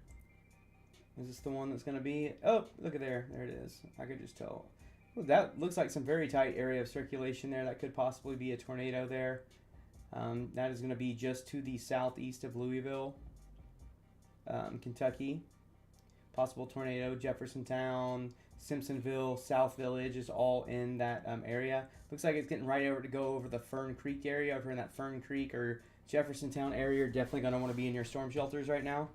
Is this the one that's going to be? Oh, look at there. There it is. I could just tell. Ooh, that looks like some very tight area of circulation there. That could possibly be a tornado there. That is going to be just to the southeast of Louisville, Kentucky. Possible tornado. Jeffersontown, Simpsonville, South Village is all in that area. Looks like it's getting right over to go over the Fern Creek area. Over in that Fern Creek or Jeffersontown area, you're definitely going to want to be in your storm shelters right now.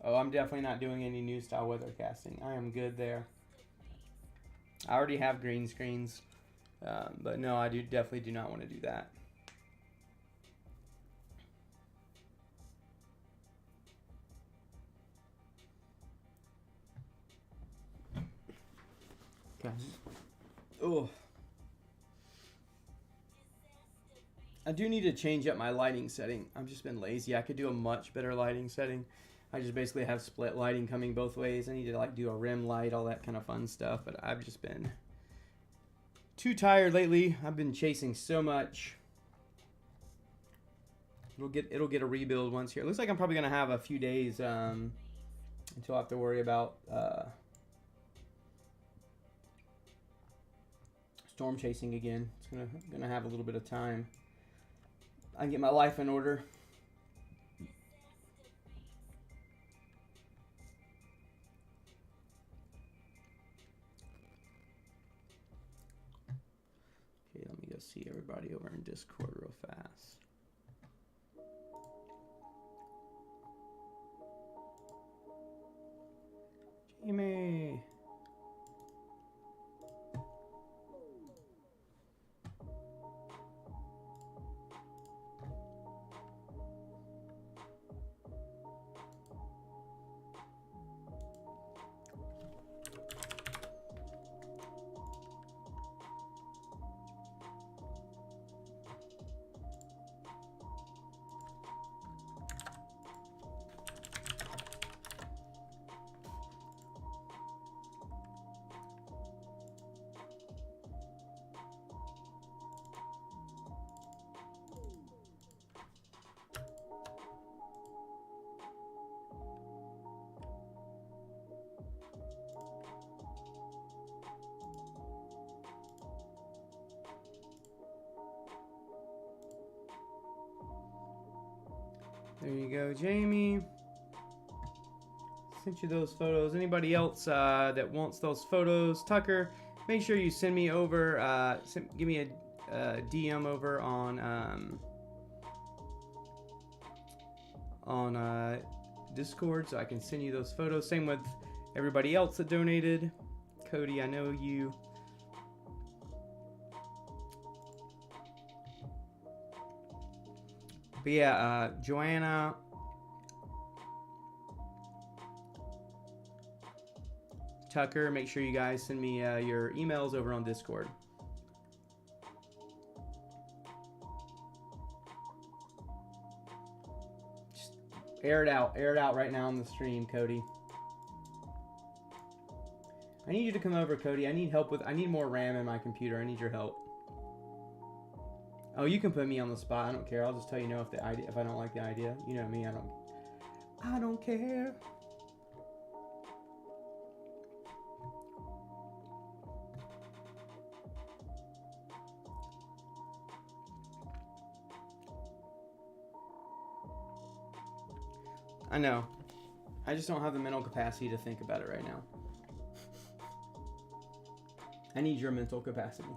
Oh, I'm definitely not doing any new style weathercasting. I am good there. I already have green screens, but no, I definitely do not want to do that. Okay. Oh. I do need to change up my lighting setting. I've just been lazy. I could do a much better lighting setting. I just basically have split lighting coming both ways. I need to like do a rim light, all that kind of fun stuff, but I've just been too tired lately. I've been chasing so much. It'll get a rebuild once here. It looks like I'm probably gonna have a few days until I have to worry about storm chasing again. It's gonna have a little bit of time. I can get my life in order. Okay, let me go see everybody over in Discord real fast. Jamie. There you go, Jamie. Sent you those photos. Anybody else that wants those photos, Tucker, make sure you send me over. Give me a DM over on Discord so I can send you those photos. Same with everybody else that donated. Cody, I know you. But yeah, Joanna, Tucker, make sure you guys send me your emails over on Discord. Just air it out right now on the stream, Cody. I need you to come over, Cody. I need more RAM in my computer. I need your help. Oh, you can put me on the spot. I don't care. I'll just tell you no if I don't like the idea. You know me. I don't care. I know. I just don't have the mental capacity to think about it right now. I need your mental capacity.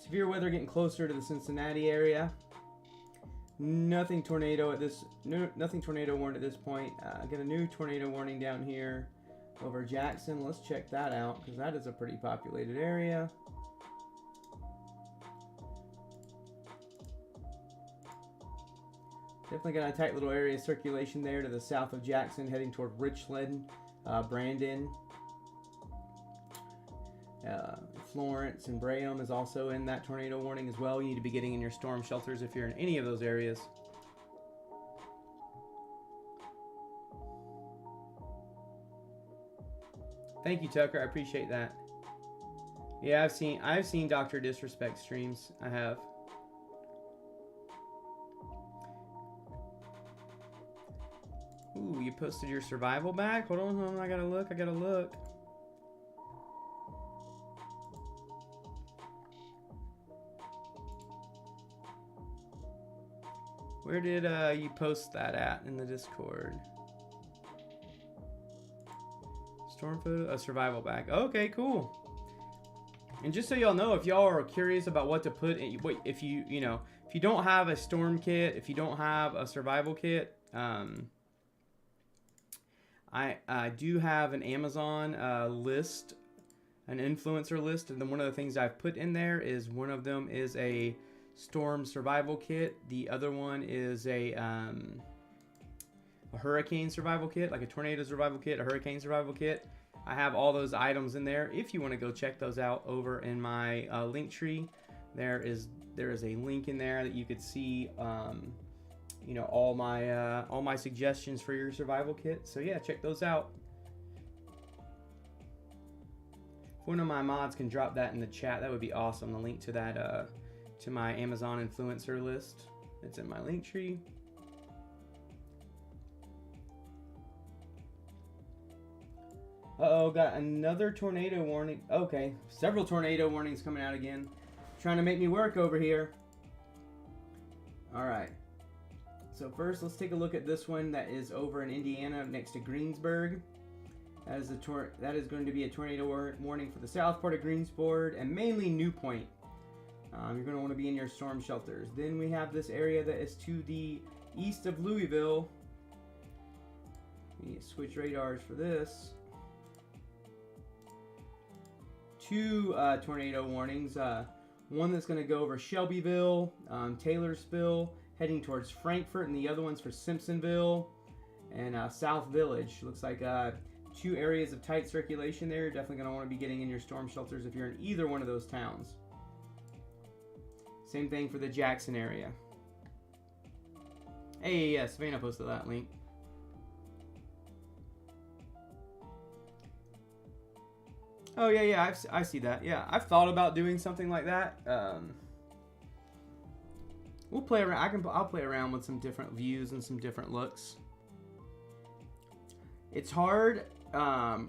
Severe weather getting closer to the Cincinnati area. Nothing tornado warned at this point. I got a new tornado warning down here over Jackson. Let's check that out because that is a pretty populated area. Definitely got a tight little area of circulation there to the south of Jackson, heading toward Richland, Brandon. Florence and Braham is also in that tornado warning as well. You need to be getting in your storm shelters if you're in any of those areas. Thank you, Tucker. I appreciate that. Yeah, I've seen Dr. Disrespect streams. I have. Ooh, you posted your survival back? Hold on, I gotta look. Where did you post that at in the Discord? Storm photo, a survival bag. Okay, cool. And just so y'all know, if y'all are curious about what to put in, if you don't have a storm kit, if you don't have a survival kit, I do have an Amazon list, an influencer list, and then one of the things I've put in there is one of them is a storm survival kit. The other one is a hurricane survival kit, like a tornado survival kit, a hurricane survival kit. I have all those items in there. If you want to go check those out over in my link tree, there is a link in there that you could see, you know, all my suggestions for your survival kit. So yeah, check those out. If one of my mods can drop that in the chat, that would be awesome. The link to that to my Amazon influencer list. It's in my link tree. Uh-oh, got another tornado warning. Okay, several tornado warnings coming out again. Trying to make me work over here. Alright. So first, let's take a look at this one that is over in Indiana next to Greensburg. That is going to be a tornado warning for the south part of Greensburg and mainly New Point. You're going to want to be in your storm shelters. Then we have this area that is to the east of Louisville. We need to switch radars for this. Two tornado warnings. One that's going to go over Shelbyville, Taylorsville, heading towards Frankfort, and the other one's for Simpsonville and South Village. Looks like 2 areas of tight circulation there. You're definitely going to want to be getting in your storm shelters if you're in either one of those towns. Same thing for the Jackson area. Hey, yeah, Savannah posted that link. Oh yeah, I see that. Yeah, I've thought about doing something like that. We'll play around. I'll play around with some different views and some different looks. It's hard. The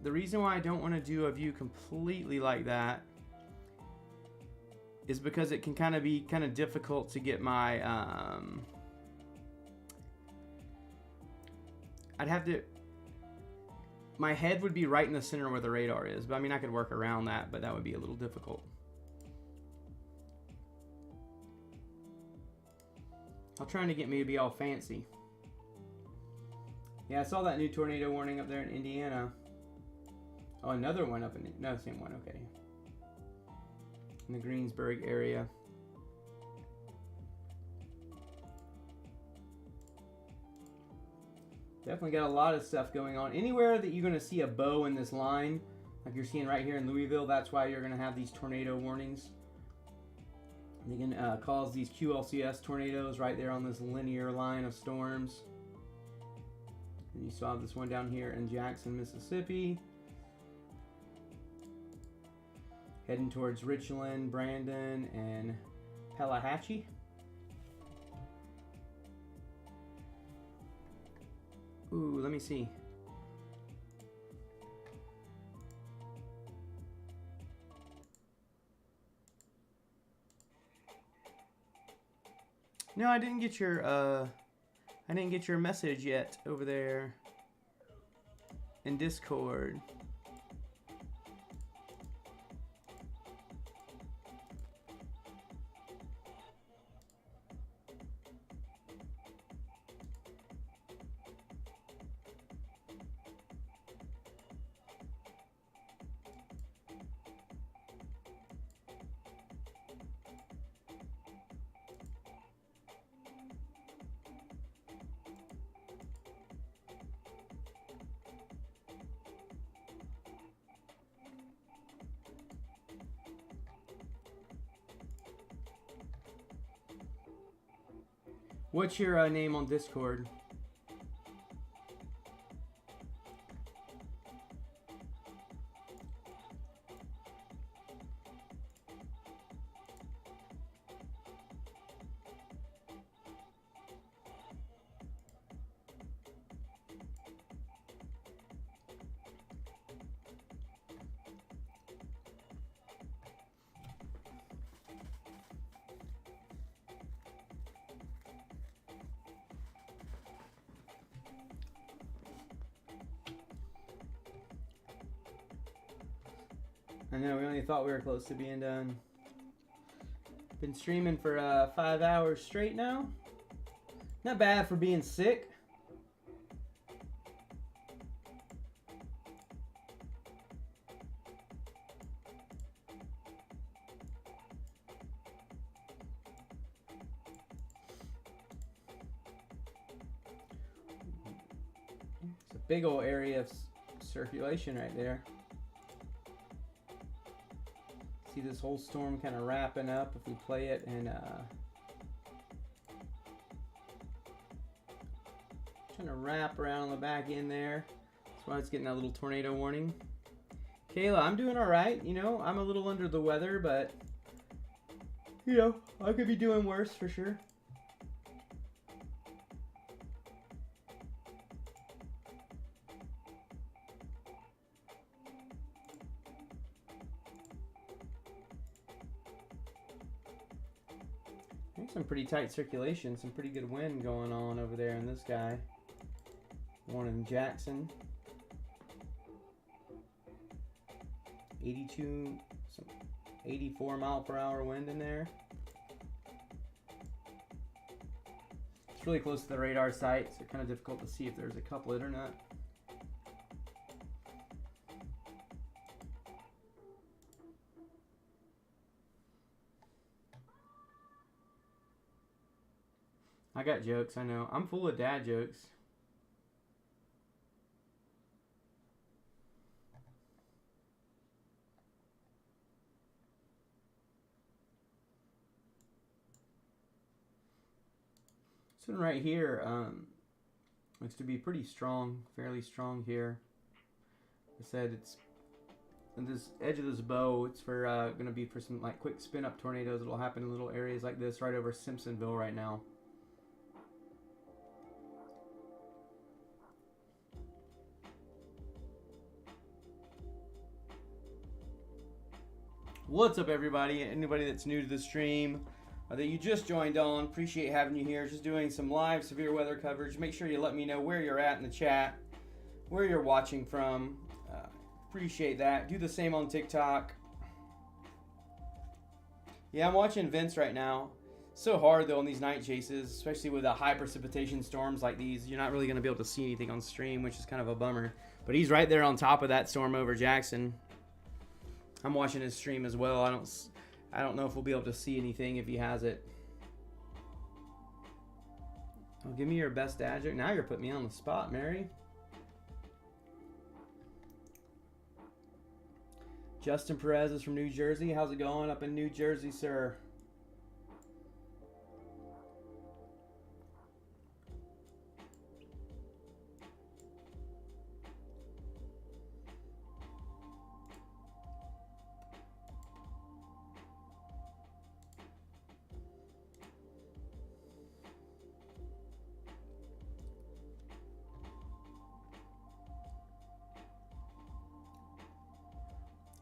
reason why I don't want to do a view completely like that is because it can kind of be difficult to get my. I'd have to. My head would be right in the center where the radar is, but I mean I could work around that, but that would be a little difficult. I'm trying to get me to be all fancy. Yeah, I saw that new tornado warning up there in Indiana. Oh, another one up in... No, same one, okay. In the Greensburg area. Definitely got a lot of stuff going on. Anywhere that you're going to see a bow in this line, like you're seeing right here in Louisville, that's why you're going to have these tornado warnings. They can cause these QLCS tornadoes right there on this linear line of storms. And you saw this one down here in Jackson, Mississippi. Heading towards Richland, Brandon, and Pelahatchie. Ooh, let me see. No, I didn't get your message yet over there in Discord. What's your name on Discord? I know, we only thought we were close to being done. Been streaming for 5 hours straight now. Not bad for being sick. big old area of circulation right there. See this whole storm kind of wrapping up if we play it, and trying to wrap around on the back end there. That's why it's getting that little tornado warning. Kayla, I'm doing all right. You know, I'm a little under the weather, but you know, I could be doing worse for sure. Some pretty tight circulation, some pretty good wind going on over there in this guy. One in Jackson. 82, some 84 mile per hour wind in there. It's really close to the radar site, so kind of difficult to see if there's a couplet or not. I got jokes, I know. I'm full of dad jokes. This one right here looks to be pretty strong, fairly strong here. Like I said, it's on this edge of this bow. It's for going to be for some like quick spin up tornadoes. It'll happen in little areas like this right over Simpsonville right now. What's up, everybody? Anybody that's new to the stream or that you just joined on, appreciate having you here. Just doing some live severe weather coverage. Make sure you let me know where you're at in the chat, where you're watching from. Appreciate that. Do the same on TikTok. Yeah, I'm watching Vince right now. So hard though on these night chases, especially with high precipitation storms like these. You're not really going to be able to see anything on stream, which is kind of a bummer. But he's right there on top of that storm over Jackson. I'm watching his stream as well. I don't know if we'll be able to see anything if he has it. Oh, give me your best dad joke. Now you're putting me on the spot, Mary. Justin Perez is from New Jersey. How's it going up in New Jersey, sir?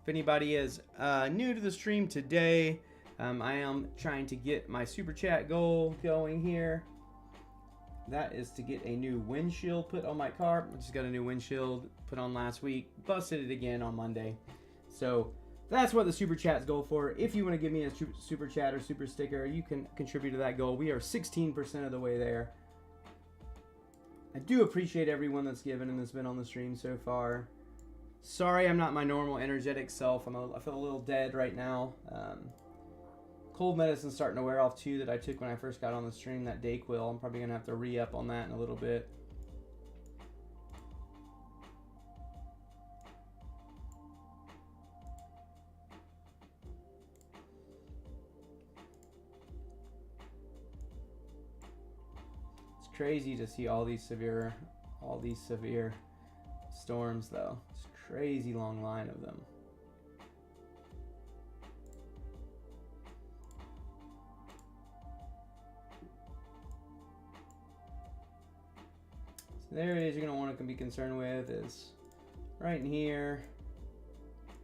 If anybody is new to the stream today, I am trying to get my super chat goal going here. That is to get a new windshield put on my car. I just got a new windshield put on last week. Busted it again on Monday. So that's what the super chat's goal for. If you want to give me a super chat or super sticker, you can contribute to that goal. We are 16% of the way there. I do appreciate everyone that's given and that's been on the stream so far. Sorry, I'm not my normal energetic self. I feel a little dead right now. Cold medicine's starting to wear off too that I took when I first got on the stream, that Dayquil. I'm probably going to have to re-up on that in a little bit. It's crazy to see all these severe storms though. It's a crazy long line of them. So there it is. You're going to want to be concerned with is right in here,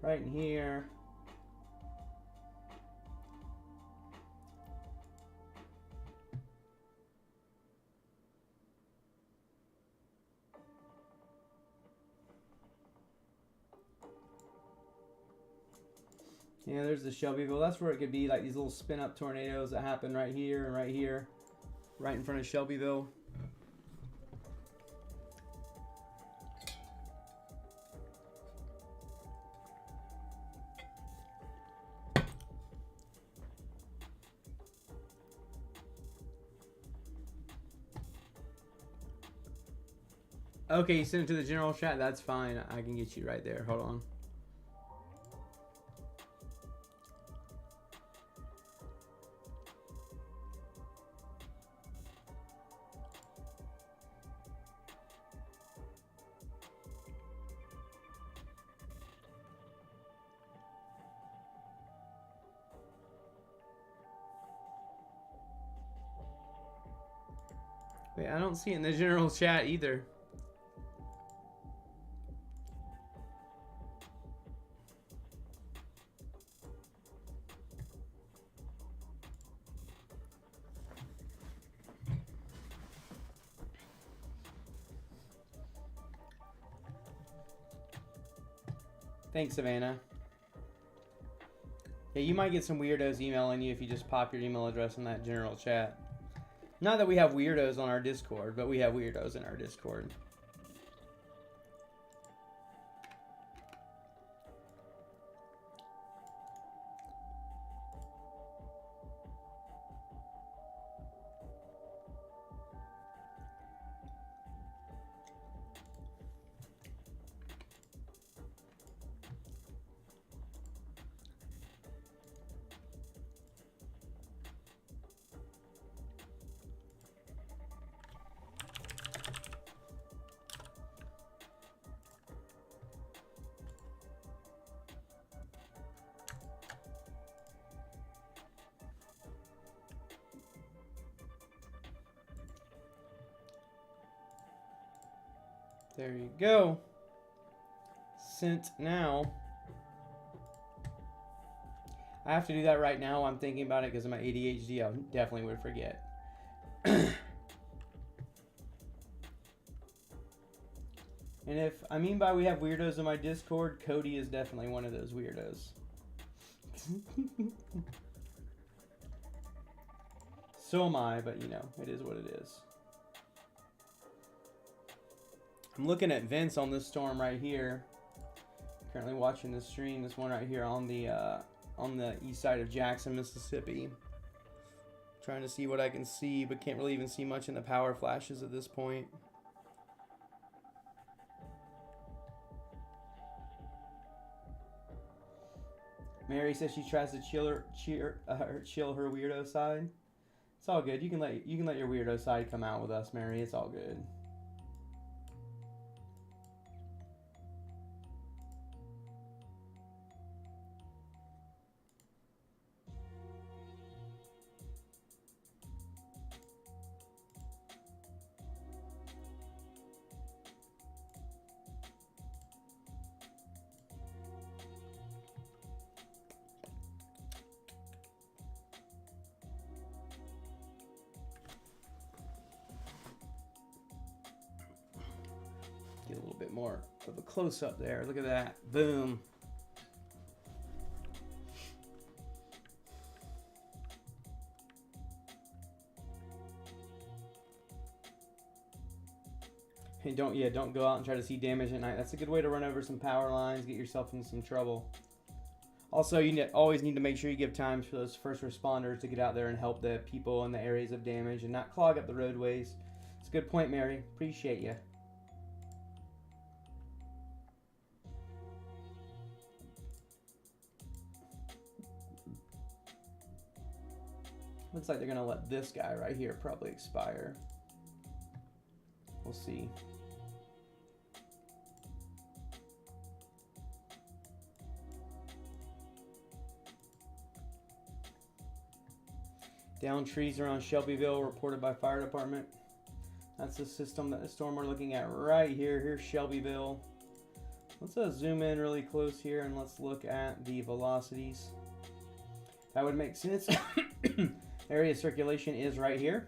right in here. Yeah, there's the Shelbyville. That's where it could be like these little spin-up tornadoes that happen right here and right here, right in front of Shelbyville. Okay, you sent it to the general chat. That's fine. I can get you right there. Hold on. Wait, I don't see it in the general chat either. Thanks, Savannah. Yeah, you might get some weirdos emailing you if you just pop your email address in that general chat. Not that we have weirdos on our Discord, but we have weirdos in our Discord. There you go. Sent now. I have to do that right now. I'm thinking about it because of my ADHD. I definitely would forget. And if I mean by we have weirdos in my Discord, Cody is definitely one of those weirdos. So am I, but you know, it is what it is. I'm looking at Vince on this storm right here. Currently watching the stream. This one right here on the east side of Jackson, Mississippi. Trying to see what I can see, but can't really even see much in the power flashes at this point. Mary says she tries to chill her weirdo side. It's all good. You can let your weirdo side come out with us, Mary. It's all good. Get a little bit more of a close up there. Look at that. Boom. Hey, don't go out and try to see damage at night. That's a good way to run over some power lines, get yourself in some trouble. Also, you always need to make sure you give times for those first responders to get out there and help the people in the areas of damage and not clog up the roadways. It's a good point, Mary. Appreciate you. Looks like they're going to let this guy right here probably expire. We'll see. Down trees around Shelbyville reported by fire department. That's the system, that the storm we're looking at right here. Here's Shelbyville. Let's zoom in really close here and let's look at the velocities. That would make sense. Area of circulation is right here.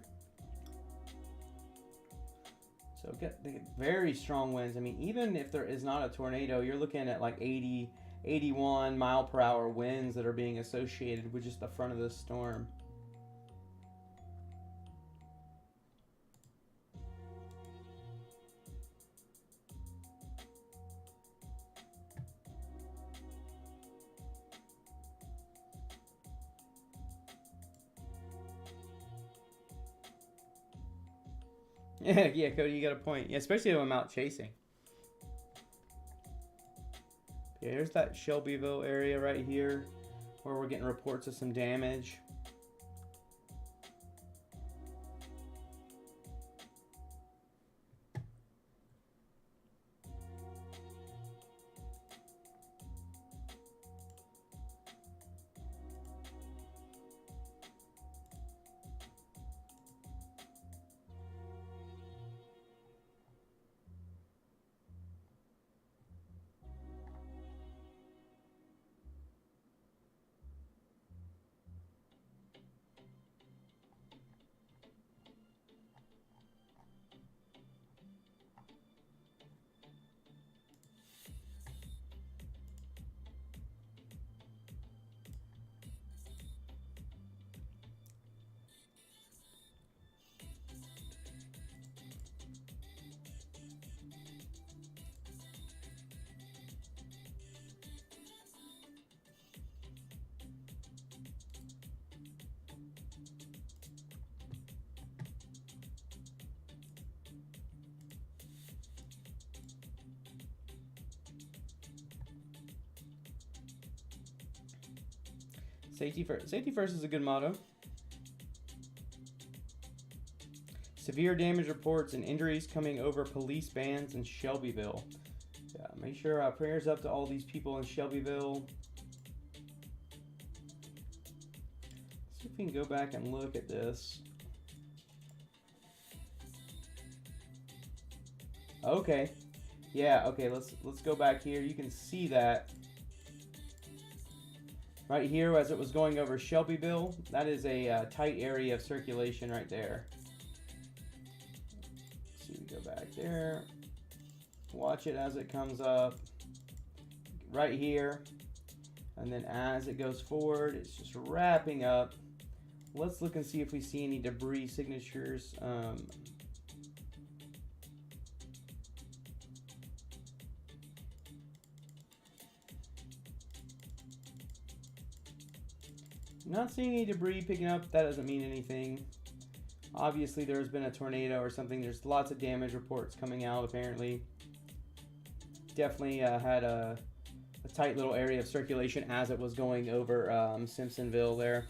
So get the very strong winds. I mean, even if there is not a tornado, you're looking at like 80, 81 mile per hour winds that are being associated with just the front of this storm. Yeah, Cody, you got a point. Yeah, especially when I'm out chasing. Yeah, here's that Shelbyville area right here where we're getting reports of some damage. Safety first. Safety first is a good motto. Severe damage reports and injuries coming over police vans in Shelbyville. Yeah, make sure prayers up to all these people in Shelbyville. See if we can go back and look at this. Okay. Yeah, okay, let's go back here. You can see that right here as it was going over Shelbyville. That is a tight area of circulation right there. Let's see, we go back there. Watch it as it comes up. Right here. And then as it goes forward, it's just wrapping up. Let's look and see if we see any debris signatures. Not seeing any debris picking up. That doesn't mean anything. Obviously, there's been a tornado or something. There's lots of damage reports coming out, apparently. Definitely had a tight little area of circulation as it was going over Simpsonville there.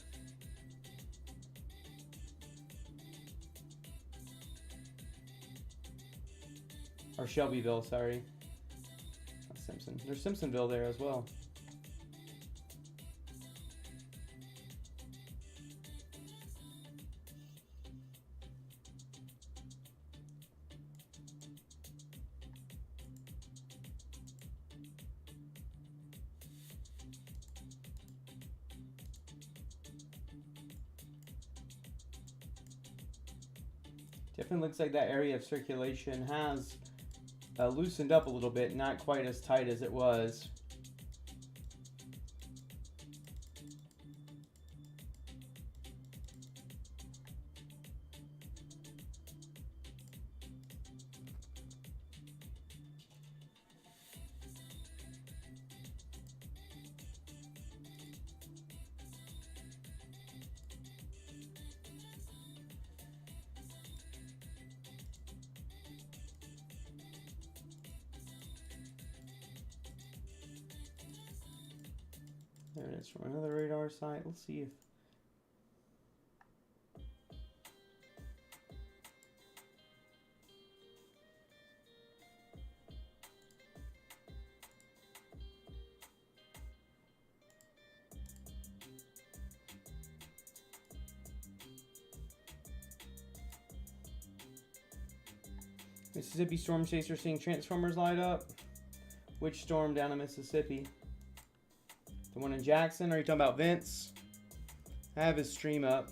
Or Shelbyville, sorry. Not Simpson. There's Simpsonville there as well. Definitely looks like that area of circulation has loosened up a little bit, not quite as tight as it was. There it is from another radar site. Let's see if... Mississippi Storm Chaser seeing Transformers light up. Which storm down in Mississippi? The one in Jackson? Are you talking about Vince? I have his stream up.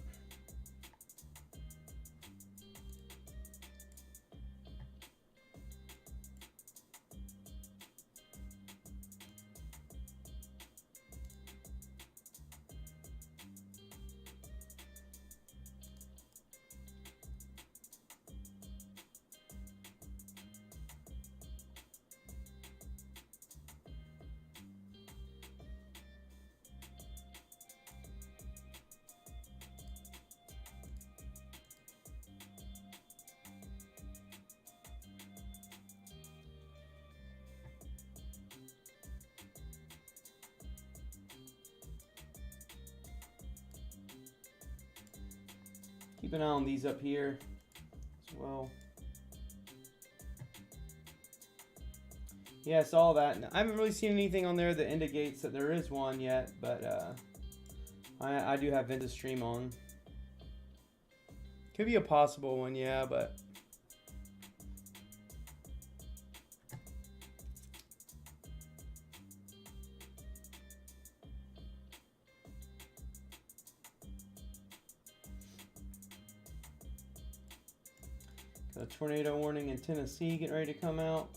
Keep an eye on these up here as well. Yeah, I saw that. I haven't really seen anything on there that indicates that there is one yet, but I do have Ventus Stream on. Could be a possible one, yeah, but got a tornado warning in Tennessee getting ready to come out.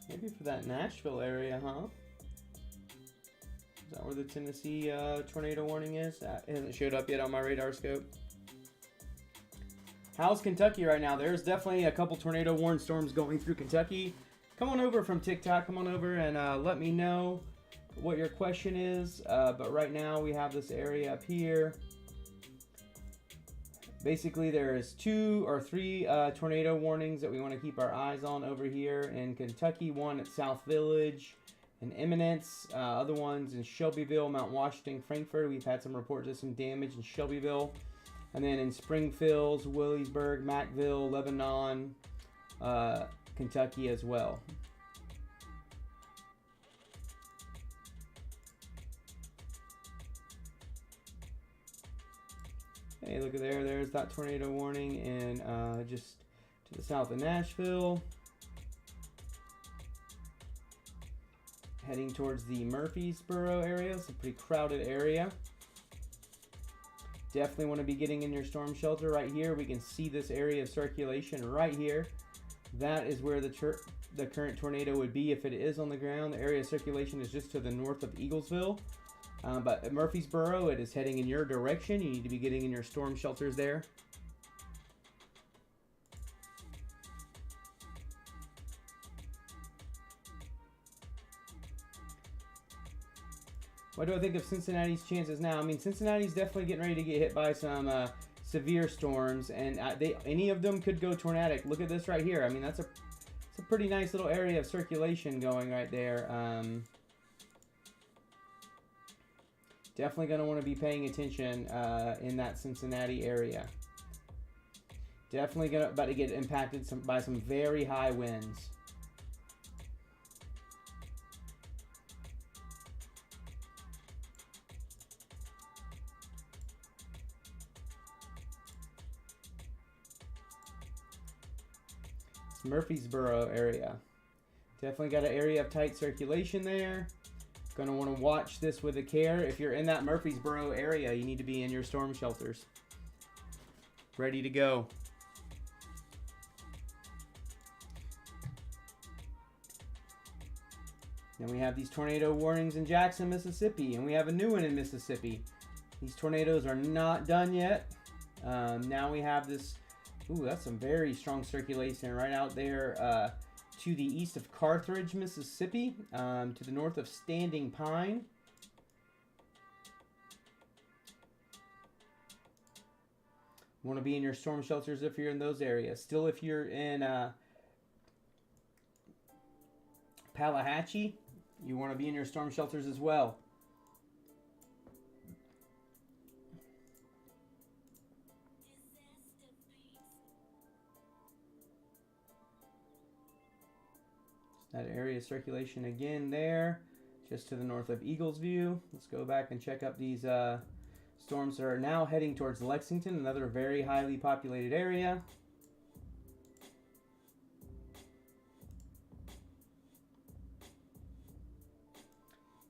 Maybe for that Nashville area, huh? Is that where the Tennessee tornado warning is? It hasn't showed up yet on my radar scope. How's Kentucky right now? There's definitely a couple tornado warned storms going through Kentucky. Come on over from TikTok. Come on over and let me know what your question is. But right now we have this area up here. Basically, there's 2 or 3 tornado warnings that we want to keep our eyes on over here in Kentucky. One at South Village and Eminence. Other ones in Shelbyville, Mount Washington, Frankfort. We've had some reports of some damage in Shelbyville. And then in Springfield, Williamsburg, Mackville, Lebanon, Kentucky as well. Hey, look at there. There's that tornado warning and just to the south of Nashville. Heading towards the Murfreesboro area. It's a pretty crowded area. Definitely want to be getting in your storm shelter right here. We can see this area of circulation right here. That is where the current tornado would be if it is on the ground. The area of circulation is just to the north of Eaglesville. But at Murfreesboro, it is heading in your direction. You need to be getting in your storm shelters there. What do I think of Cincinnati's chances now? I mean, Cincinnati's definitely getting ready to get hit by some severe storms, and any of them could go tornadic. Look at this right here. I mean, it's a pretty nice little area of circulation going right there. Definitely going to want to be paying attention in that Cincinnati area. Definitely about to get impacted by some very high winds. It's Murfreesboro area. Definitely got an area of tight circulation there. Going to want to watch this with a care. If you're in that Murfreesboro area, you need to be in your storm shelters. Ready to go. Then we have these tornado warnings in Jackson, Mississippi, and we have a new one in Mississippi. These tornadoes are not done yet. Now we have this, ooh, that's some very strong circulation right out there to the east of Carthage, Mississippi, to the north of Standing Pine. Want to be in your storm shelters if you're in those areas. Still, if you're in Palahatchie, you want to be in your storm shelters as well. That area of circulation again there, just to the north of Eaglesview. Let's go back and check up these storms that are now heading towards Lexington, another very highly populated area.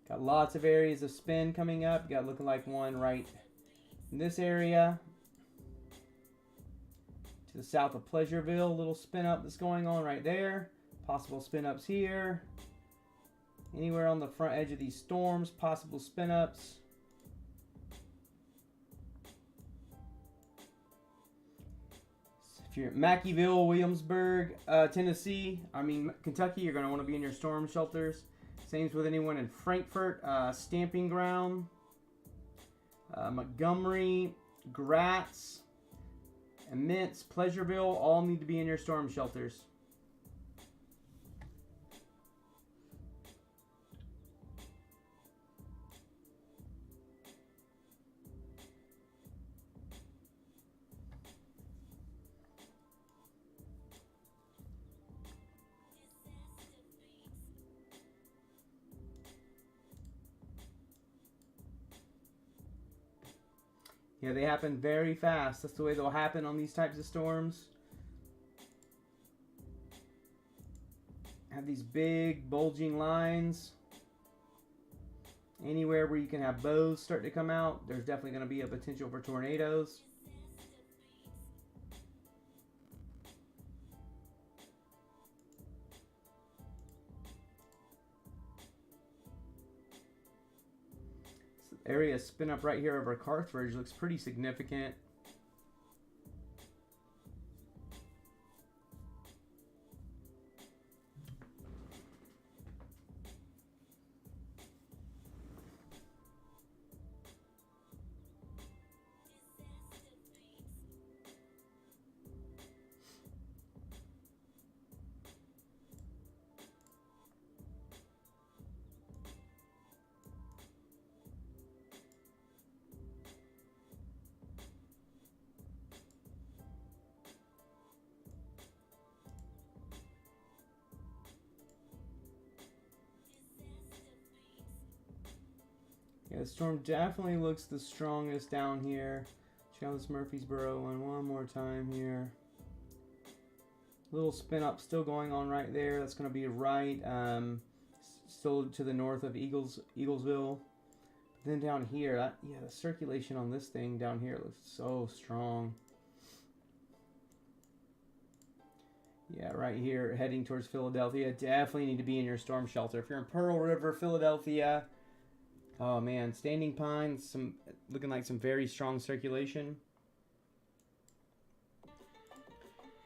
Got lots of areas of spin coming up. Got looking like one right in this area. To the south of Pleasureville, a little spin up that's going on right there. Possible spin ups here. Anywhere on the front edge of these storms, possible spin ups. If you're at Mackeyville, Williamsburg, Tennessee, Kentucky, you're going to want to be in your storm shelters. Same with anyone in Frankfurt, Stamping Ground, Montgomery, Gratz, Immense, Pleasureville, all need to be in your storm shelters. Yeah, they happen very fast. That's the way they'll happen on these types of storms. Have these big bulging lines. Anywhere where you can have bows start to come out, there's definitely going to be a potential for tornadoes. Area spin up right here over Carthage looks pretty significant. Yeah, the storm definitely looks the strongest down here. Check out this Murfreesboro one more time here. Little spin up still going on right there. That's going to be right still to the north of Eaglesville. Then down here, yeah, the circulation on this thing down here looks so strong. Yeah, right here, heading towards Philadelphia. Definitely need to be in your storm shelter. If you're in Pearl River, Philadelphia, oh man, Standing Pine, looking like some very strong circulation.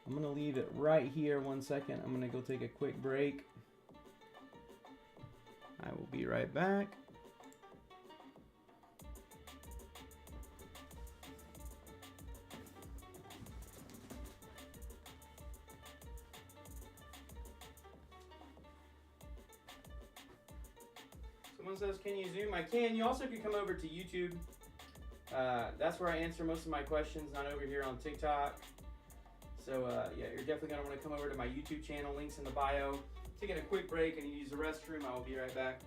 I'm going to leave it right here 1 second. I'm going to go take a quick break. I will be right back. Someone says, can you zoom? I can. You also can come over to YouTube. That's where I answer most of my questions, not over here on TikTok. So yeah, you're definitely going to want to come over to my YouTube channel. Links in the bio. Taking a quick break and use the restroom. I will be right back.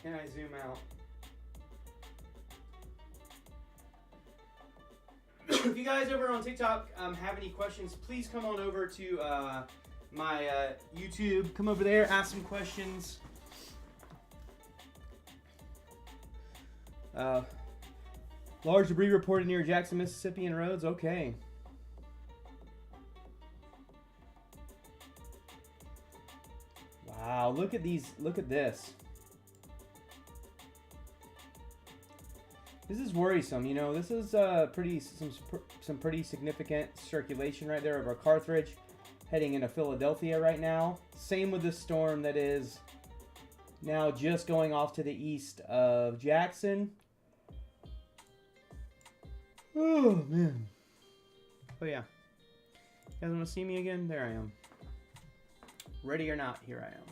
Can I zoom out? If you guys over on TikTok have any questions, please come on over to my YouTube. Come over there, ask some questions. Large debris reported near Jackson, Mississippi and roads. Okay. Wow, look at these. Look at this. This is worrisome. You know, this is some pretty significant circulation right there over Carthage, heading into Philadelphia right now. Same with the storm that is now just going off to the east of Jackson. Oh, man. Oh, yeah. You guys want to see me again? There I am. Ready or not, here I am.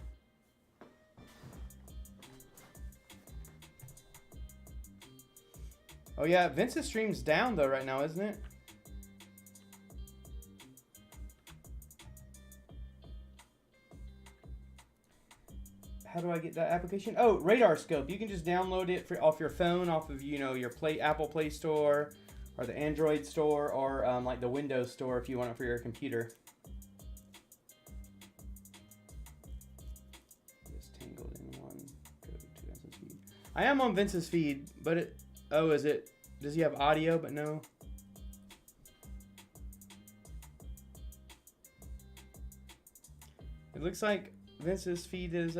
Oh, yeah. Vince's stream's down, though, right now, isn't it? How do I get that application? Oh, Radar Scope. You can just download it off your phone, off of, you know, your Apple Play Store, or the Android store, or like the Windows store if you want it for your computer. Just tangled in one. Go to Vince's feed. I am on Vince's feed, but it. Oh, is it? Does he have audio? But no. It looks like Vince's feed is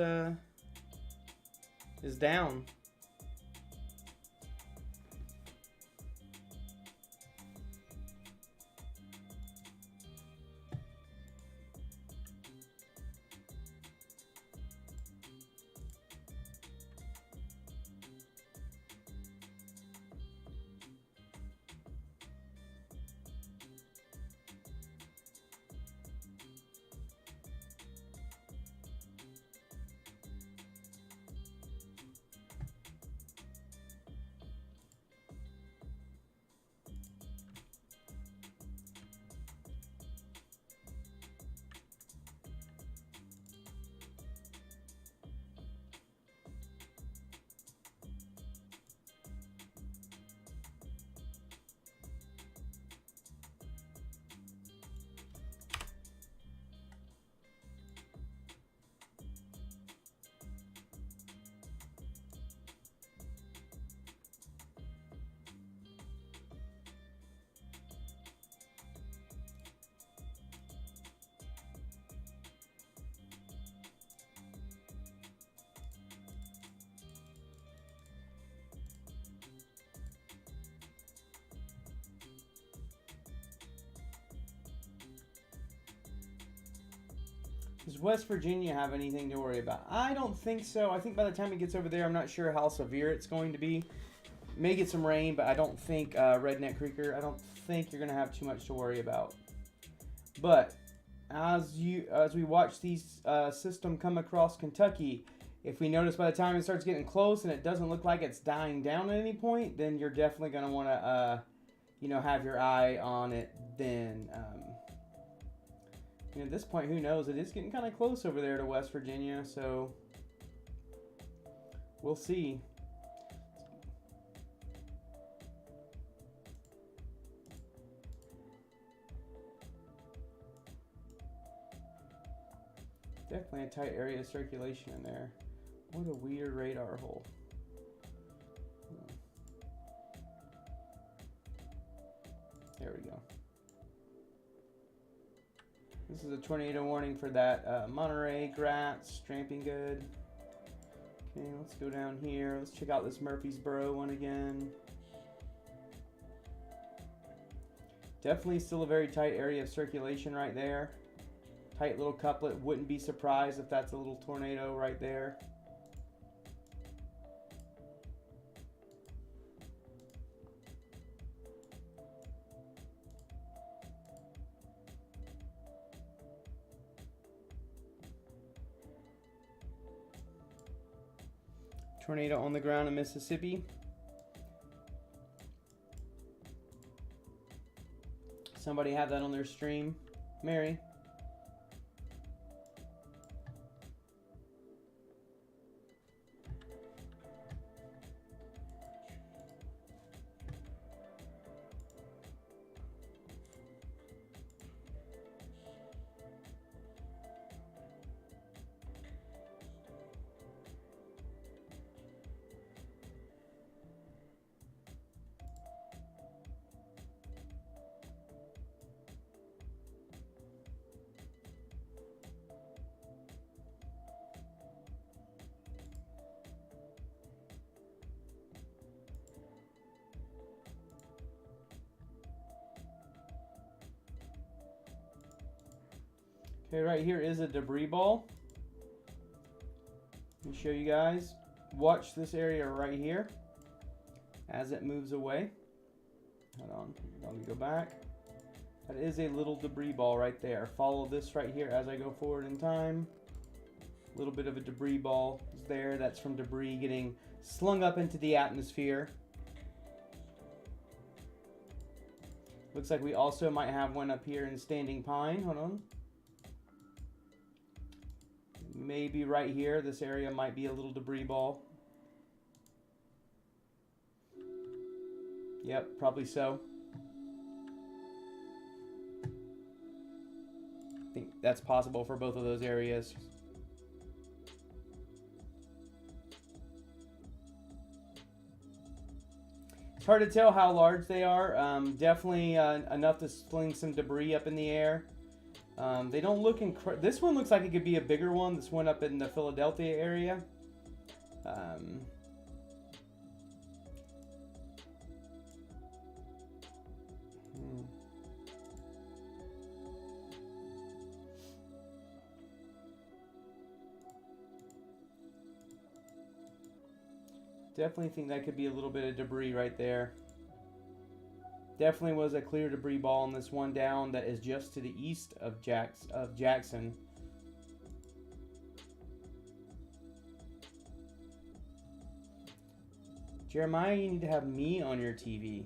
down. Does West Virginia have anything to worry about? I don't think so. I think by the time it gets over there, I'm not sure how severe it's going to be. May get some rain, but I don't think Redneck Creeker, I don't think you're going to have too much to worry about. But as we watch these system come across Kentucky, if we notice by the time it starts getting close and it doesn't look like it's dying down at any point, then you're definitely going to want to, you know, have your eye on it then. And at this point, who knows? It is getting kind of close over there to West Virginia, so we'll see. Definitely a tight area of circulation in there. What a weird radar hole. There we go. This is a tornado warning for that Monterey, Gratz, Stramping Good. Okay, let's go down here. Let's check out this Murfreesboro one again. Definitely still a very tight area of circulation right there. Tight little couplet. Wouldn't be surprised if that's a little tornado right there. Tornado on the ground in Mississippi. Somebody have that on their stream. Mary. Okay, right here is a debris ball. Let me show you guys. Watch this area right here as it moves away. Hold on, let me go back. That is a little debris ball right there. Follow this right here as I go forward in time. A little bit of a debris ball is there. That's from debris getting slung up into the atmosphere. Looks like we also might have one up here in Standing Pine. Hold on. Maybe right here. This area might be a little debris ball. Yep, probably so. I think that's possible for both of those areas. It's hard to tell how large they are. Definitely enough to sling some debris up in the air. They don't look this one looks like it could be a bigger one. This one up in the Philadelphia area. Definitely think that could be a little bit of debris right there. Definitely was a clear debris ball on this one down that is just to the east of Jackson. Jeremiah, you need to have me on your TV.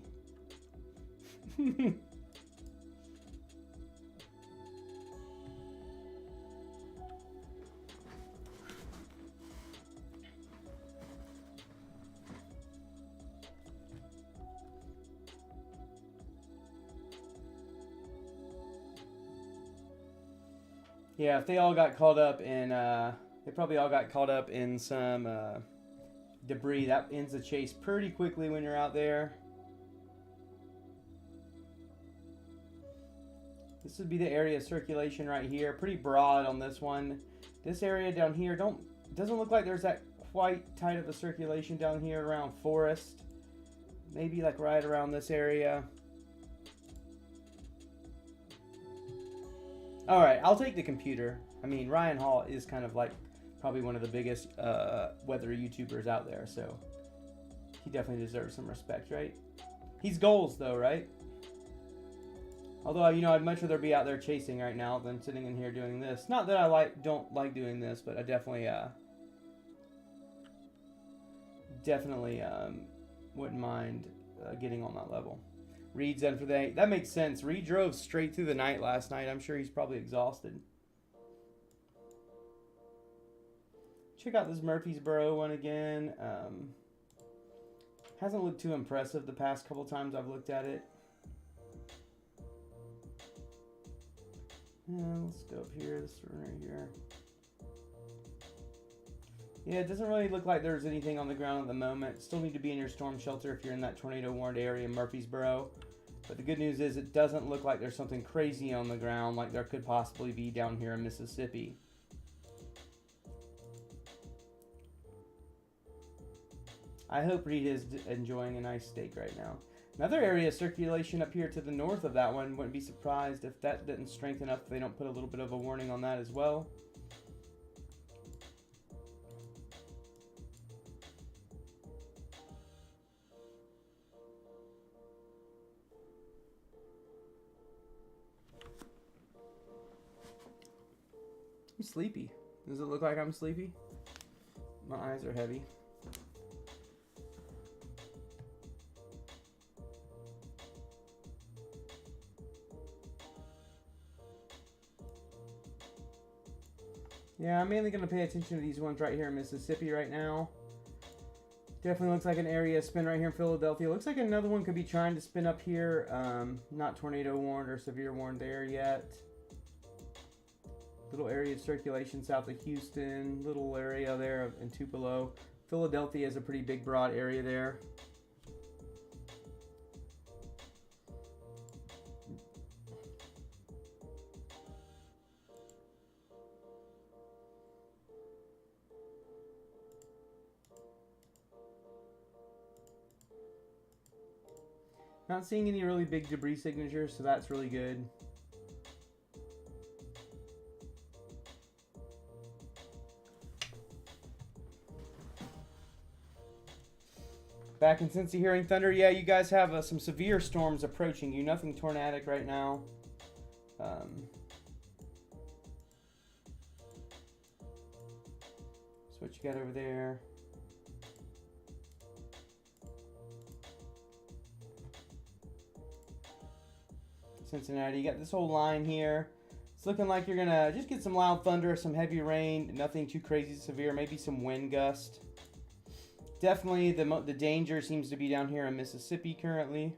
Yeah, if they all got caught up in, they probably all got caught up in some debris. That ends the chase pretty quickly when you're out there. This would be the area of circulation right here. Pretty broad on this one. This area down here, doesn't look like there's that quite tight of a circulation down here around Forest. Maybe like right around this area. All right, I'll take the computer. I mean, Ryan Hall is kind of like probably one of the biggest weather YouTubers out there, so he definitely deserves some respect, right? He's goals though, right? Although, you know, I'd much rather be out there chasing right now than sitting in here doing this. Not that I don't like doing this, but I definitely wouldn't mind getting on that level. Reed's done for the night. That makes sense. Reed drove straight through the night last night. I'm sure he's probably exhausted. Check out this Murfreesboro one again. Hasn't looked too impressive the past couple times I've looked at it. Let's go up here. This one right here. Yeah, it doesn't really look like there's anything on the ground at the moment. Still need to be in your storm shelter if you're in that tornado warned area in Murfreesboro. But the good news is it doesn't look like there's something crazy on the ground like there could possibly be down here in Mississippi. I hope Reed is enjoying a nice steak right now. Another area of circulation up here to the north of that one. Wouldn't be surprised if that didn't strengthen up if they don't put a little bit of a warning on that as well. I'm sleepy. Does it look like I'm sleepy? My eyes are heavy. Yeah, I'm mainly going to pay attention to these ones right here in Mississippi right now. Definitely looks like an area spin right here in Philadelphia. Looks like another one could be trying to spin up here. Not tornado warned or severe warned there yet. Little area of circulation south of Houston. Little area there in Tupelo. Philadelphia is a pretty big broad area there. Not seeing any really big debris signatures, so that's really good. Back in Cincy hearing thunder. Yeah, you guys have some severe storms approaching you. Nothing tornadic right now. That's what you got over there. Cincinnati, you got this whole line here. It's looking like you're gonna just get some loud thunder, some heavy rain, nothing too crazy severe, maybe some wind gust. Definitely the danger seems to be down here in Mississippi currently.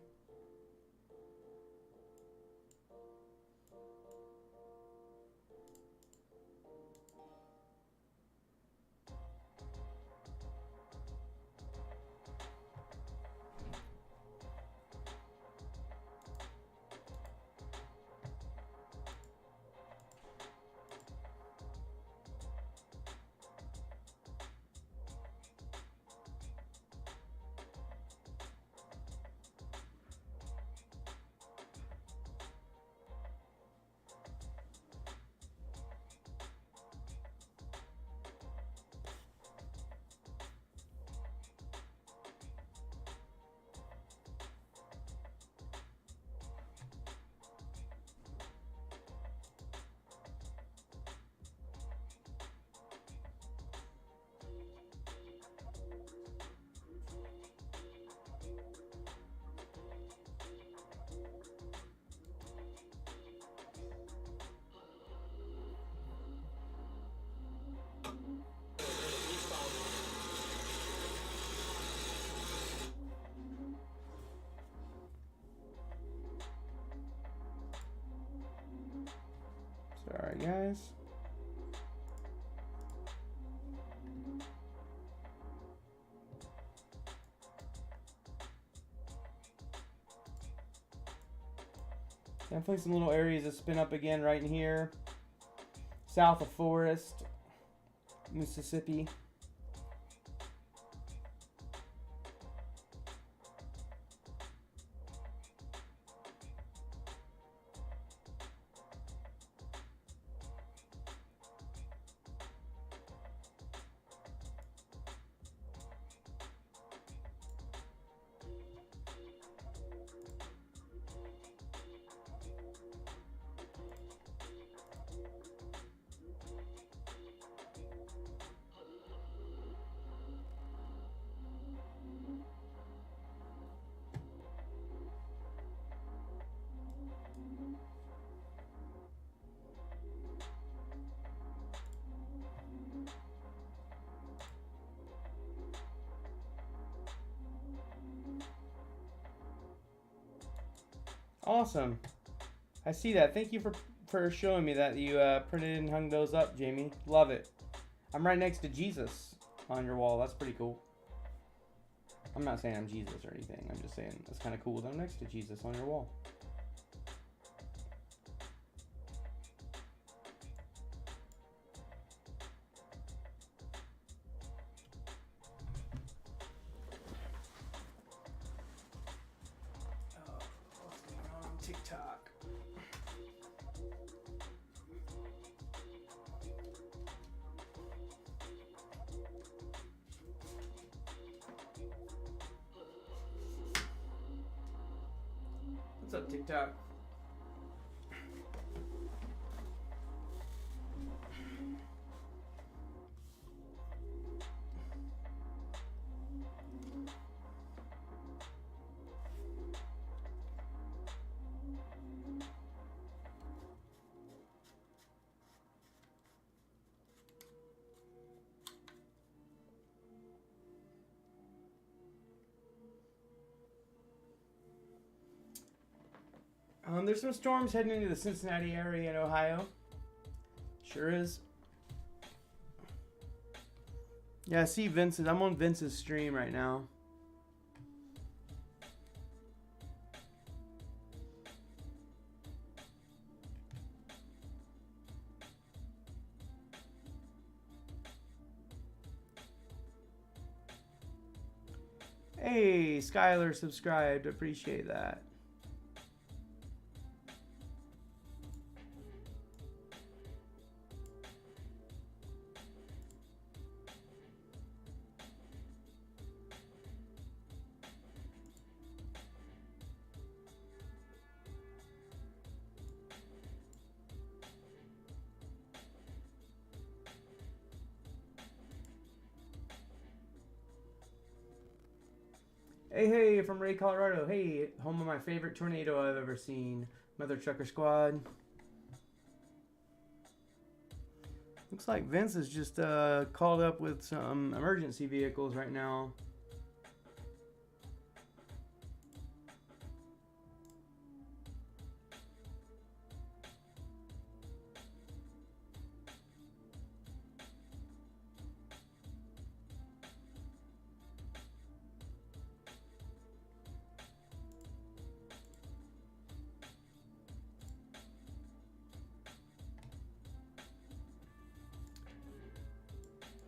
Sorry, guys. Definitely some little areas that spin up again right in here. South of Forest, Mississippi. Awesome. I see that. Thank you for showing me that. You printed and hung those up, Jamie. Love it. I'm right next to Jesus on your wall. That's pretty cool. I'm not saying I'm Jesus or anything. I'm just saying that's kind of cool that I'm next to Jesus on your wall. TikTok. What's up, TikTok? There's some storms heading into the Cincinnati area in Ohio. Sure is. Yeah, I see Vincent. I'm on Vince's stream right now. Hey, Skylar subscribed. Appreciate that. Hey, from Ray, Colorado. Hey, home of my favorite tornado I've ever seen. Mother Trucker Squad. Looks like Vince is just called up with some emergency vehicles right now.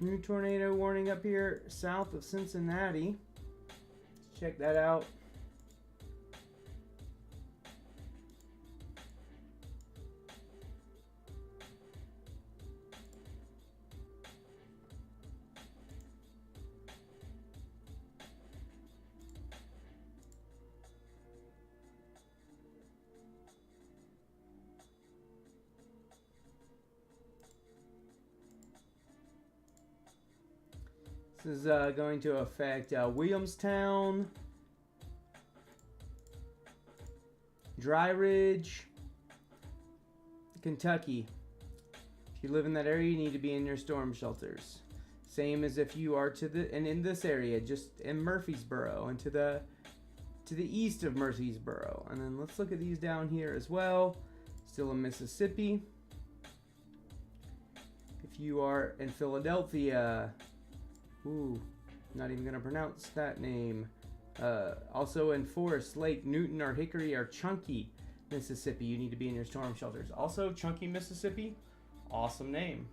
New tornado warning up here south of Cincinnati. Let's check that out. This is going to affect Williamstown, Dry Ridge, Kentucky. If you live in that area, you need to be in your storm shelters. Same as if you are in this area, just in Murfreesboro and to the east of Murfreesboro. And then let's look at these down here as well. Still in Mississippi. If you are in Philadelphia, ooh, not even gonna pronounce that name. Also in Forest Lake, Newton, or Hickory, or Chunky, Mississippi, you need to be in your storm shelters. Also, Chunky, Mississippi, awesome name.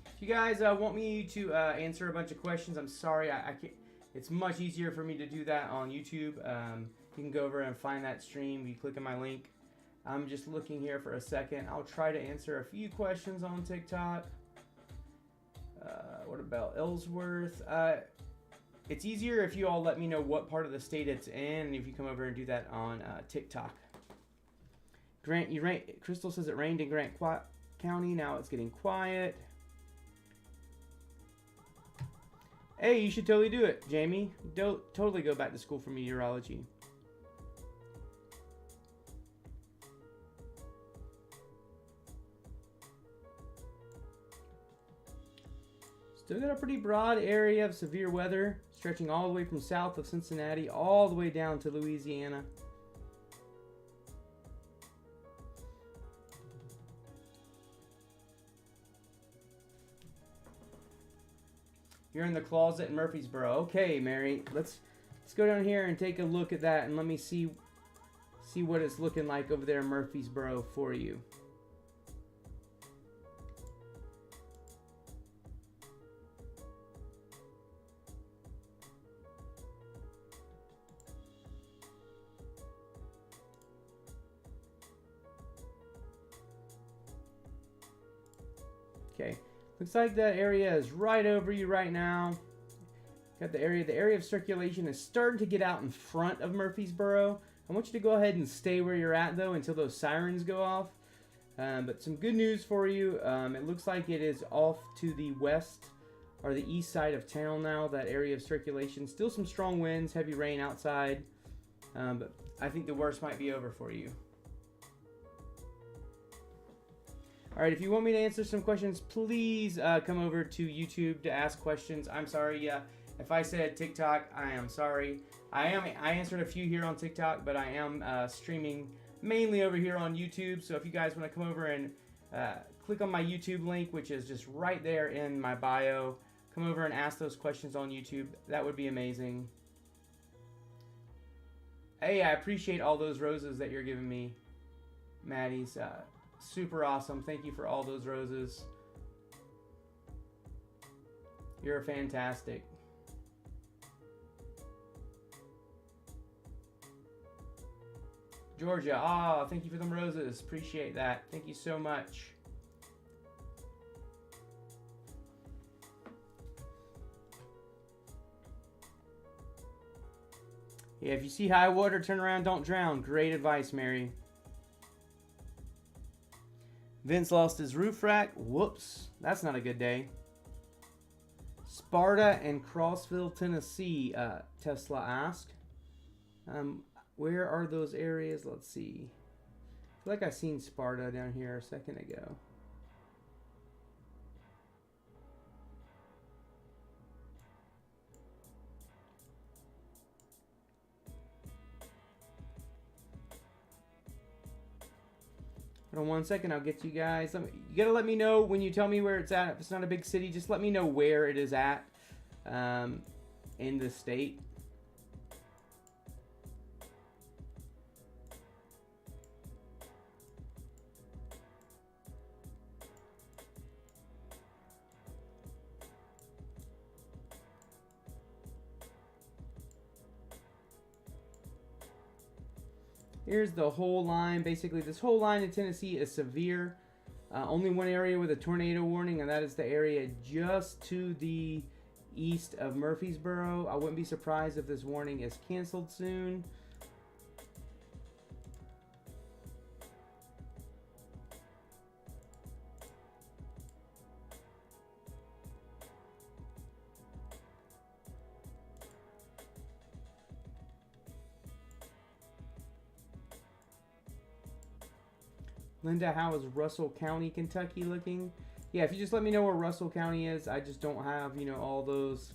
If you guys want me to answer a bunch of questions, I'm sorry, I can't. It's much easier for me to do that on YouTube. You can go over and find that stream. You click on my link. I'm just looking here for a second. I'll try to answer a few questions on TikTok. What about Ellsworth? It's easier if you all let me know what part of the state it's in, and if you come over and do that on TikTok. Crystal says it rained in Grant County. Now it's getting quiet. Hey, you should totally do it, Jamie. Totally go back to school for meteorology. Still got a pretty broad area of severe weather, stretching all the way from south of Cincinnati all the way down to Louisiana. You're in the closet in Murfreesboro. Okay, Mary, let's go down here and take a look at that, and let me see what it's looking like over there in Murfreesboro for you. Okay, looks like that area is right over you right now. Got the area of circulation is starting to get out in front of Murfreesboro. I want you to go ahead and stay where you're at though until those sirens go off. But some good news for you. It looks like it is off to the west or the east side of town now, that area of circulation. Still some strong winds, heavy rain outside. But I think the worst might be over for you. Alright, if you want me to answer some questions, please come over to YouTube to ask questions. I'm sorry, if I said TikTok, I am sorry. I answered a few here on TikTok, but I am streaming mainly over here on YouTube. So if you guys want to come over and click on my YouTube link, which is just right there in my bio, come over and ask those questions on YouTube. That would be amazing. Hey, I appreciate all those roses that you're giving me, Maddie's. Super awesome. Thank you for all those roses. You're fantastic. Georgia, thank you for them roses. Appreciate that. Thank you so much. Yeah, if you see high water, turn around, don't drown. Great advice, Mary. Vince lost his roof rack. Whoops. That's not a good day. Sparta and Crossville, Tennessee, Tesla asked. Where are those areas? Let's see. I feel like I seen Sparta down here a second ago. Hold on 1 second, I'll get to you guys. You gotta let me know when you tell me where it's at. If it's not a big city, just let me know where it is at in the state. Here's the whole line. Basically, this whole line in Tennessee is severe. Only one area with a tornado warning, and that is the area just to the east of Murfreesboro. I wouldn't be surprised if this warning is canceled soon. Linda, how is Russell County, Kentucky looking? Yeah, if you just let me know where Russell County is. I just don't have, you know, all those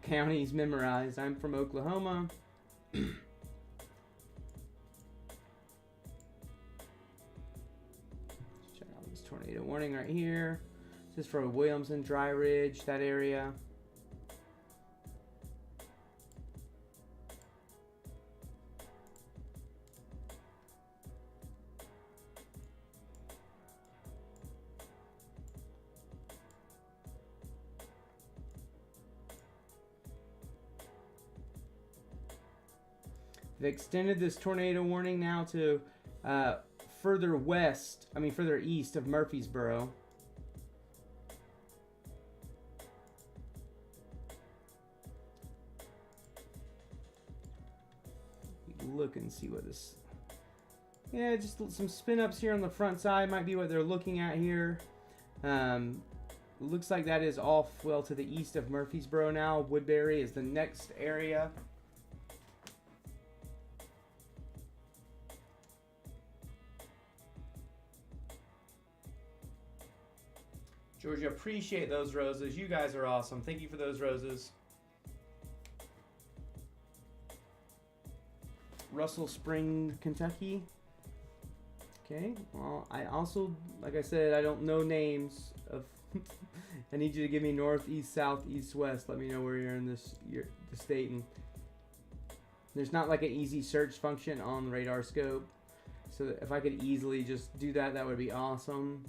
counties memorized. I'm from Oklahoma. Check out this tornado warning right here. This is for Williamson, Dry Ridge, that area. They extended this tornado warning now to further east of Murfreesboro. Look and see what this... Yeah, just some spin-ups here on the front side might be what they're looking at here. Looks like that is off, well, to the east of Murfreesboro now. Woodbury is the next area. Georgia, appreciate those roses. You guys are awesome. Thank you for those roses. Russell Spring, Kentucky. Okay. Well, I also, like I said, I don't know names of. I need you to give me north, east, south, east, west. Let me know where you're in the state. And there's not like an easy search function on the radar scope. So that if I could easily just do that, that would be awesome.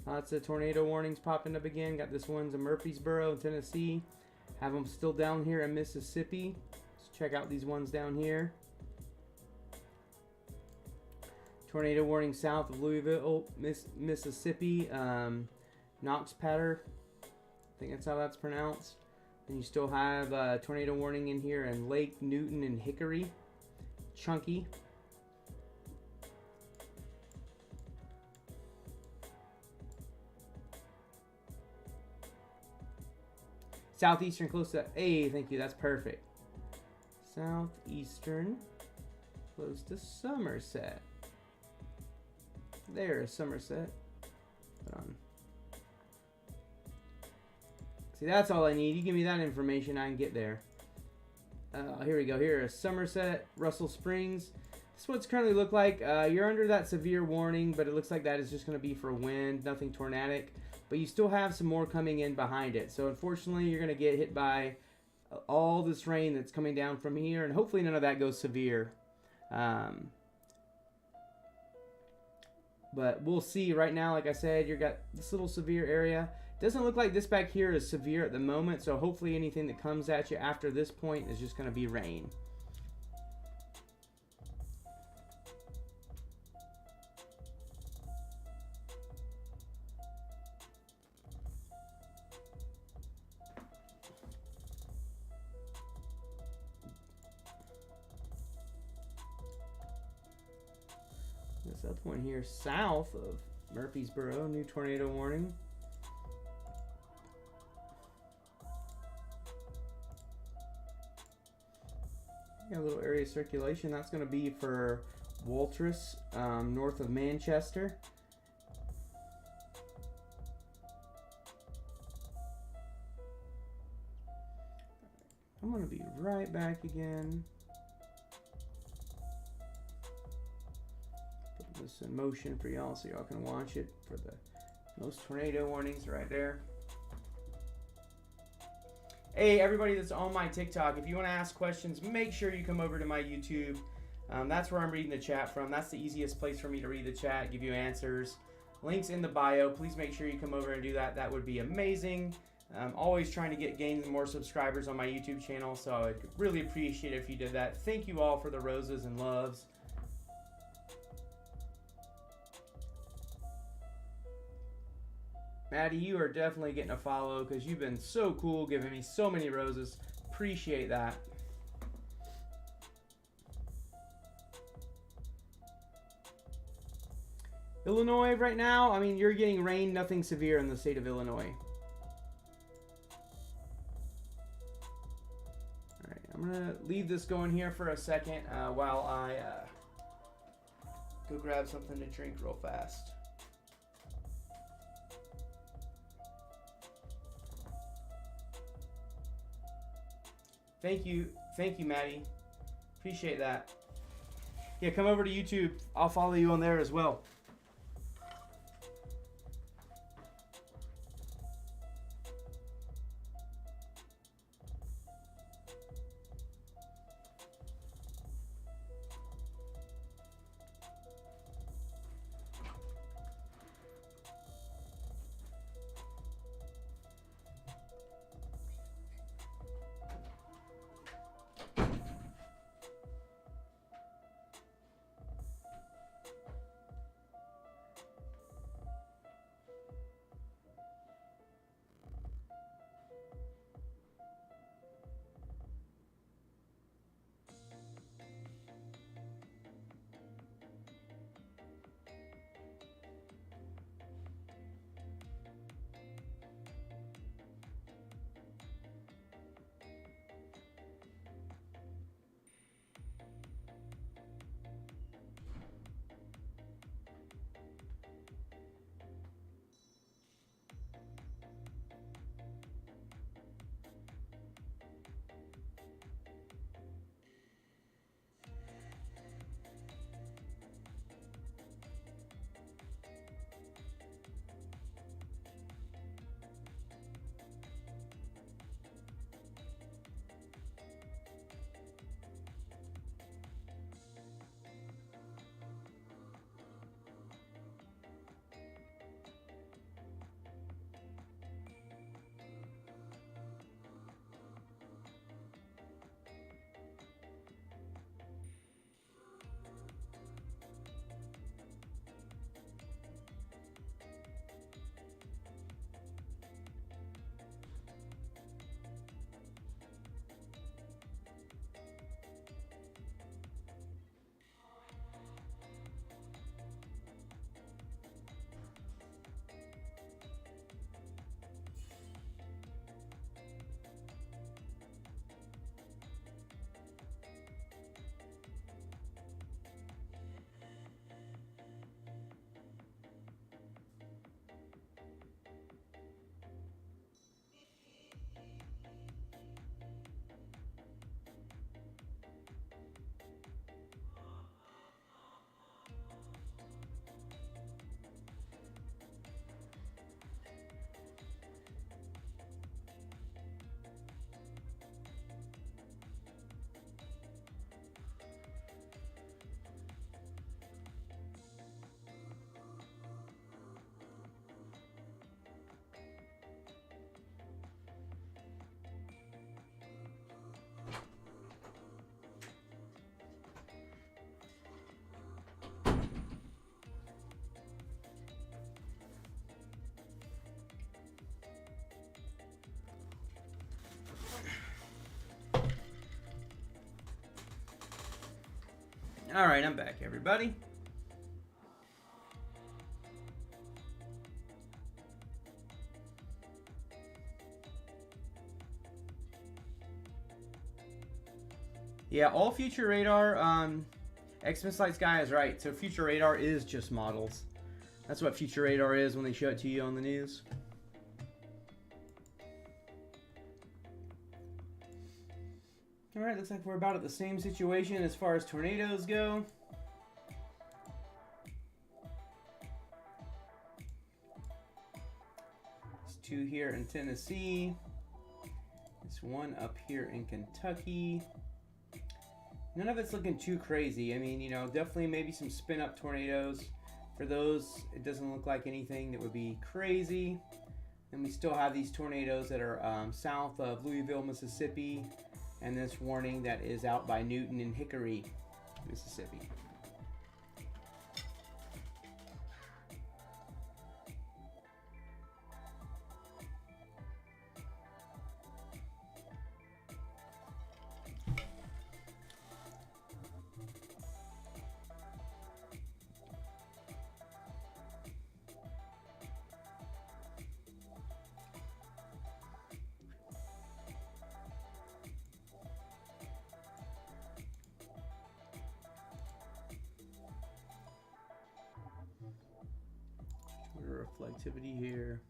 Lots of tornado warnings popping up again. Got this one's in Murfreesboro, Tennessee. Have them still down here in Mississippi. Let's check out these ones down here. Tornado warning south of Louisville, Mississippi. Knox Patter. I think that's how that's pronounced. And you still have tornado warning in here in Lake, Newton, and Hickory. Chunky. Southeastern close to... Hey, thank you. That's perfect. Southeastern close to Somerset. There's Somerset. Hold on. See, that's all I need. You give me that information, I can get there. Here we go. Here is Somerset, Russell Springs. This is what it's currently look like. You're under that severe warning, but it looks like that is just going to be for wind, nothing tornadic. But you still have some more coming in behind it. So unfortunately, you're going to get hit by all this rain that's coming down from here. And hopefully none of that goes severe. But we'll see. Right now, like I said, you've got this little severe area. Doesn't look like this back here is severe at the moment. So hopefully anything that comes at you after this point is just going to be rain. this other one here south of Murfreesboro, new tornado warning. A little area of circulation. That's going to be for Waltrus, north of Manchester. I'm going to be right back again. Put this in motion for y'all so y'all can watch it for the most tornado warnings right there. Hey, everybody that's on my TikTok, if you want to ask questions, make sure you come over to my YouTube. That's where I'm reading the chat from. That's the easiest place for me to read the chat, give you answers. Links in the bio. Please make sure you come over and do that. That would be amazing. I'm always trying to gain more subscribers on my YouTube channel, so I'd really appreciate it if you did that. Thank you all for the roses and loves. Maddie, you are definitely getting a follow because you've been so cool, giving me so many roses. Appreciate that. Illinois right now, I mean, you're getting rain, nothing severe in the state of Illinois. All right, I'm going to leave this going here for a second while I go grab something to drink real fast. Thank you, Maddie. Appreciate that. Yeah, come over to YouTube. I'll follow you on there as well. All right, I'm back, everybody. Yeah, all future radar. Xmas Lights guy is right. So future radar is just models. That's what future radar is when they show it to you on the news. All right, looks like we're about at the same situation as far as tornadoes go. There's 2 here in Tennessee. There's 1 up here in Kentucky. None of it's looking too crazy. I mean, you know, definitely maybe some spin-up tornadoes. For those, it doesn't look like anything that would be crazy. And we still have these tornadoes that are south of Louisville, Mississippi. And this warning that is out by Newton and Hickory, Mississippi. Reflectivity here.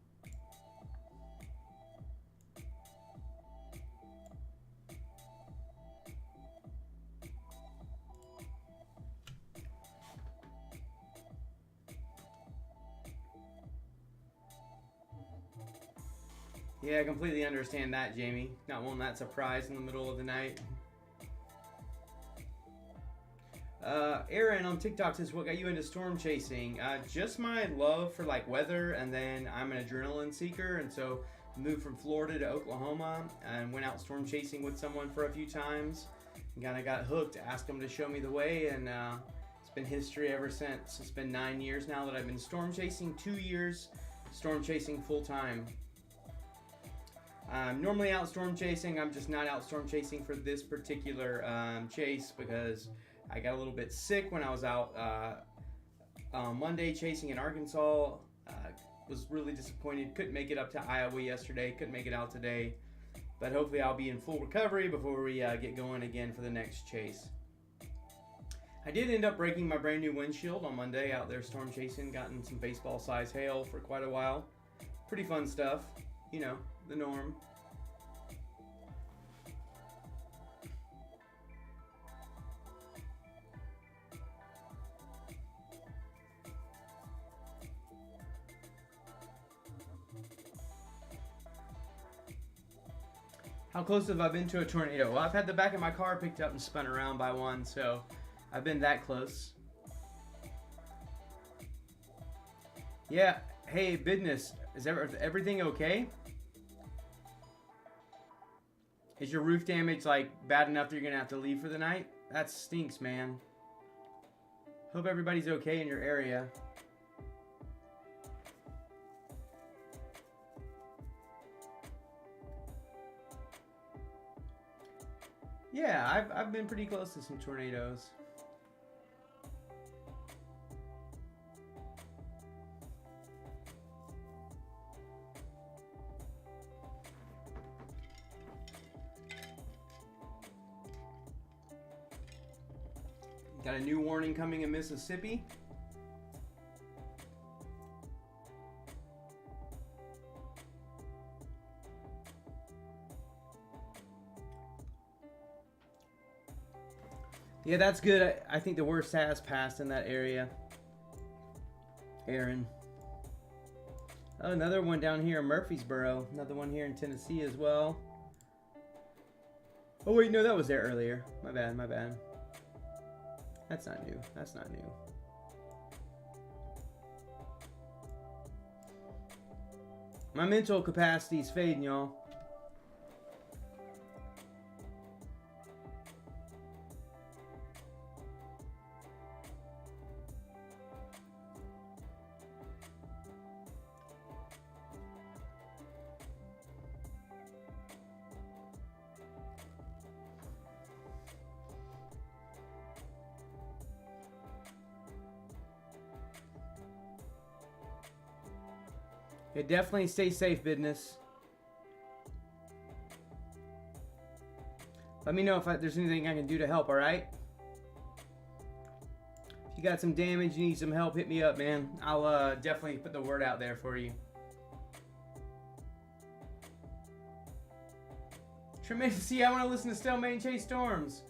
Yeah, I completely understand that, Jamie. Not wanting that surprise in the middle of the night. Aaron on TikTok says, what got you into storm chasing? Just my love for like weather, and then I'm an adrenaline seeker, and so moved from Florida to Oklahoma and went out storm chasing with someone for a few times and kind of got hooked, asked them to show me the way, and it's been history ever since. It's been 9 years now that I've been storm chasing, 2 years storm chasing full time. I'm normally out storm chasing. I'm just not out storm chasing for this particular chase because I got a little bit sick when I was out Monday chasing in Arkansas. Was really disappointed. Couldn't make it up to Iowa yesterday. Couldn't make it out today. But hopefully I'll be in full recovery before we get going again for the next chase. I did end up breaking my brand new windshield on Monday out there storm chasing. Gotten some baseball size hail for quite a while. Pretty fun stuff. You know, the norm. How close have I been to a tornado? Well, I've had the back of my car picked up and spun around by one, so I've been that close. Yeah, hey, business, is everything okay? Is your roof damage like bad enough that you're gonna have to leave for the night? That stinks, man. Hope everybody's okay in your area. Yeah, I've been pretty close to some tornadoes. Got a new warning coming in Mississippi. Yeah, that's good. I think the worst has passed in that area. Aaron. Oh, another one down here in Murfreesboro. Another one here in Tennessee as well. Oh, wait, no, that was there earlier. My bad, my bad. That's not new. That's not new. My mental capacity's fading, y'all. Yeah, definitely stay safe, business. Let me know if there's anything I can do to help, alright? If you got some damage, you need some help, hit me up, man. I'll definitely put the word out there for you. Tremendous. See, I want to listen to Stalemate and Chase Storms.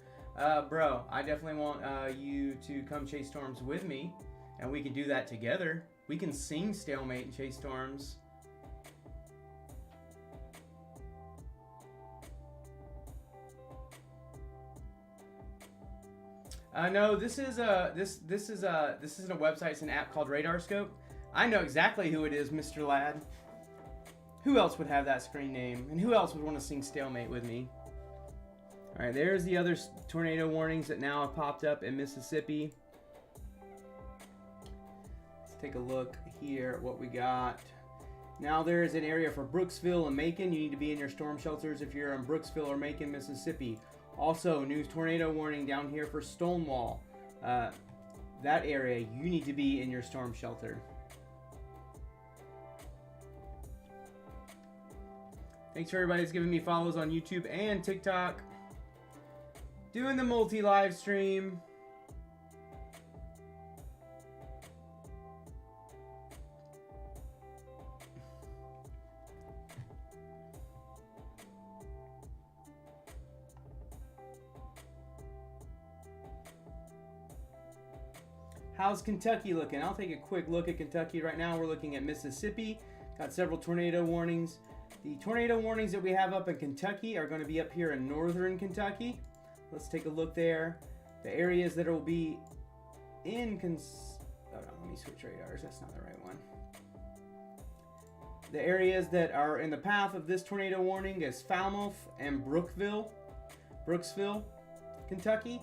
Bro, I definitely want you to come chase storms with me, and we can do that together. We can sing Stalemate and Chase Storms. No, this isn't a website. It's an app called RadarScope. I know exactly who it is, Mr. Ladd. Who else would have that screen name? And who else would want to sing Stalemate with me? All right, there's the other tornado warnings that now have popped up in Mississippi. Let's take a look here at what we got. Now there is an area for Brooksville and Macon. You need to be in your storm shelters if you're in Brooksville or Macon, Mississippi. Also, new tornado warning down here for Stonewall. That area, you need to be in your storm shelter. Thanks for everybody that's giving me follows on YouTube and TikTok. Doing the multi-live stream. How's Kentucky looking? I'll take a quick look at Kentucky right now. We're looking at Mississippi. Got several tornado warnings. The tornado warnings that we have up in Kentucky are going to be up here in northern Kentucky. Let's take a look there. The areas that will be in hold on, let me switch radars. That's not the right one. The areas that are in the path of this tornado warning is Falmouth and Brooksville, Kentucky.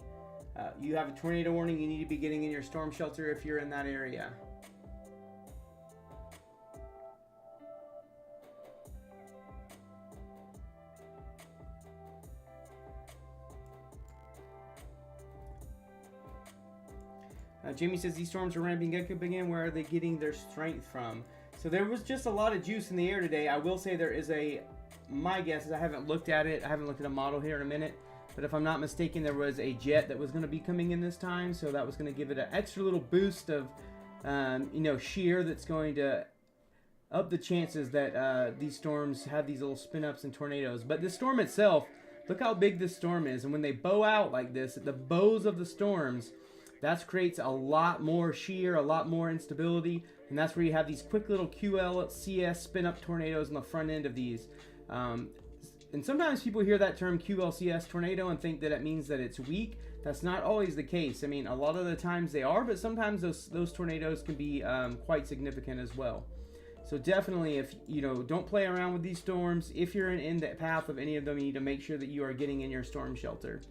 You have a tornado warning. You need to be getting in your storm shelter if you're in that area. Jamie says these storms are ramping up again. Where are they getting their strength from? So there was just a lot of juice in the air today. I will say there is my guess is I haven't looked at it. I haven't looked at a model here in a minute. But if I'm not mistaken, there was a jet that was going to be coming in this time. So that was going to give it an extra little boost of, shear that's going to up the chances that these storms have these little spin-ups and tornadoes. But the storm itself, look how big this storm is. And when they bow out like this, the bows of the storms, that creates a lot more shear, a lot more instability, and that's where you have these quick little QLCS spin-up tornadoes on the front end of these. And sometimes people hear that term QLCS tornado and think that it means that it's weak. That's not always the case. I mean, a lot of the times they are, but sometimes those tornadoes can be quite significant as well. So definitely, if don't play around with these storms. If you're in the path of any of them, you need to make sure that you are getting in your storm shelter.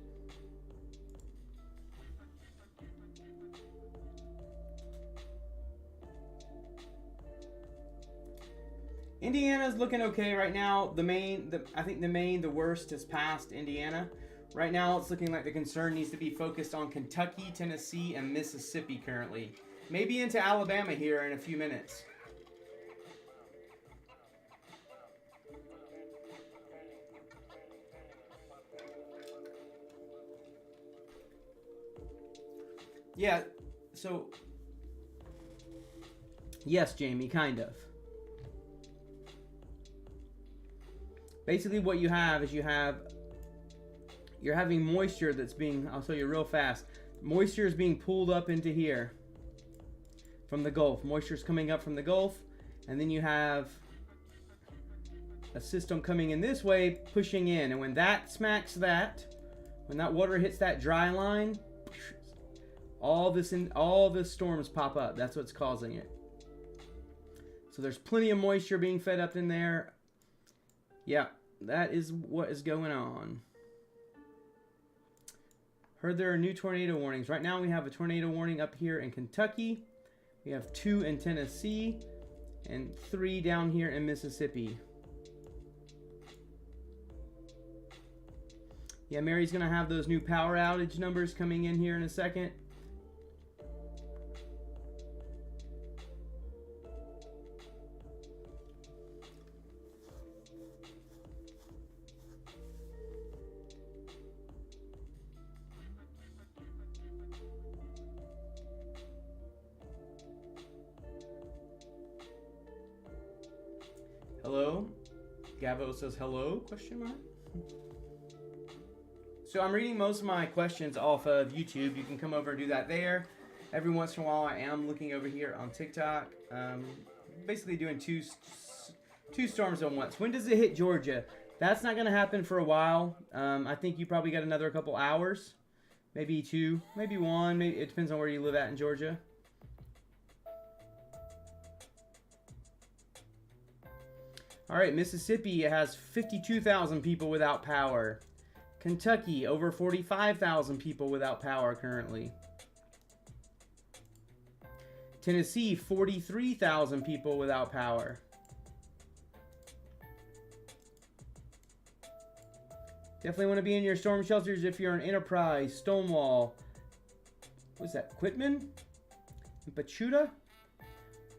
Indiana's looking okay right now. I think the worst is past Indiana. Right now, it's looking like the concern needs to be focused on Kentucky, Tennessee, and Mississippi currently. Maybe into Alabama here in a few minutes. Yeah, so yes, Jamie, kind of. Basically what you have is you're having moisture that's being, I'll show you real fast. Moisture is being pulled up into here from the Gulf. Moisture is coming up from the Gulf, and then you have a system coming in this way, pushing in. And when that smacks when that water hits that dry line, all the storms pop up. That's what's causing it. So there's plenty of moisture being fed up in there. Yeah, that is what is going on. Heard there are new tornado warnings. Right now we have a tornado warning up here in Kentucky. We have 2 in Tennessee and 3 down here in Mississippi. Yeah, Mary's going to have those new power outage numbers coming in here in a second. Hello. Gavo says hello, question mark. So I'm reading most of my questions off of YouTube. You can come over and do that there. Every once in a while I am looking over here on TikTok. Basically doing two storms at once. When does it hit Georgia? That's not going to happen for a while. I think you probably got another couple hours. Maybe 2, maybe 1. Maybe, it depends on where you live at in Georgia. All right, Mississippi has 52,000 people without power. Kentucky, over 45,000 people without power currently. Tennessee, 43,000 people without power. Definitely want to be in your storm shelters if you're in Enterprise, Stonewall. What's that? Quitman? And Pachuta?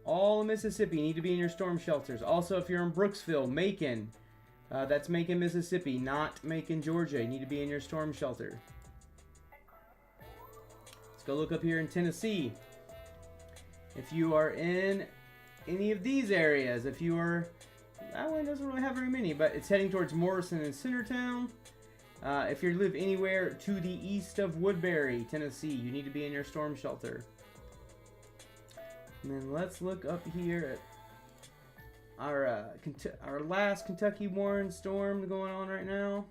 All of Mississippi need to be in your storm shelters. Also, if you're in Brooksville, Macon. That's Macon, Mississippi, not Macon, Georgia. You need to be in your storm shelter. Let's go look up here in Tennessee. If you are in any of these areas, if you are... That one doesn't really have very many, but it's heading towards Morrison and Centertown. If you live anywhere to the east of Woodbury, Tennessee, you need to be in your storm shelter. And then let's look up here at our last Kentucky Warren storm going on right now.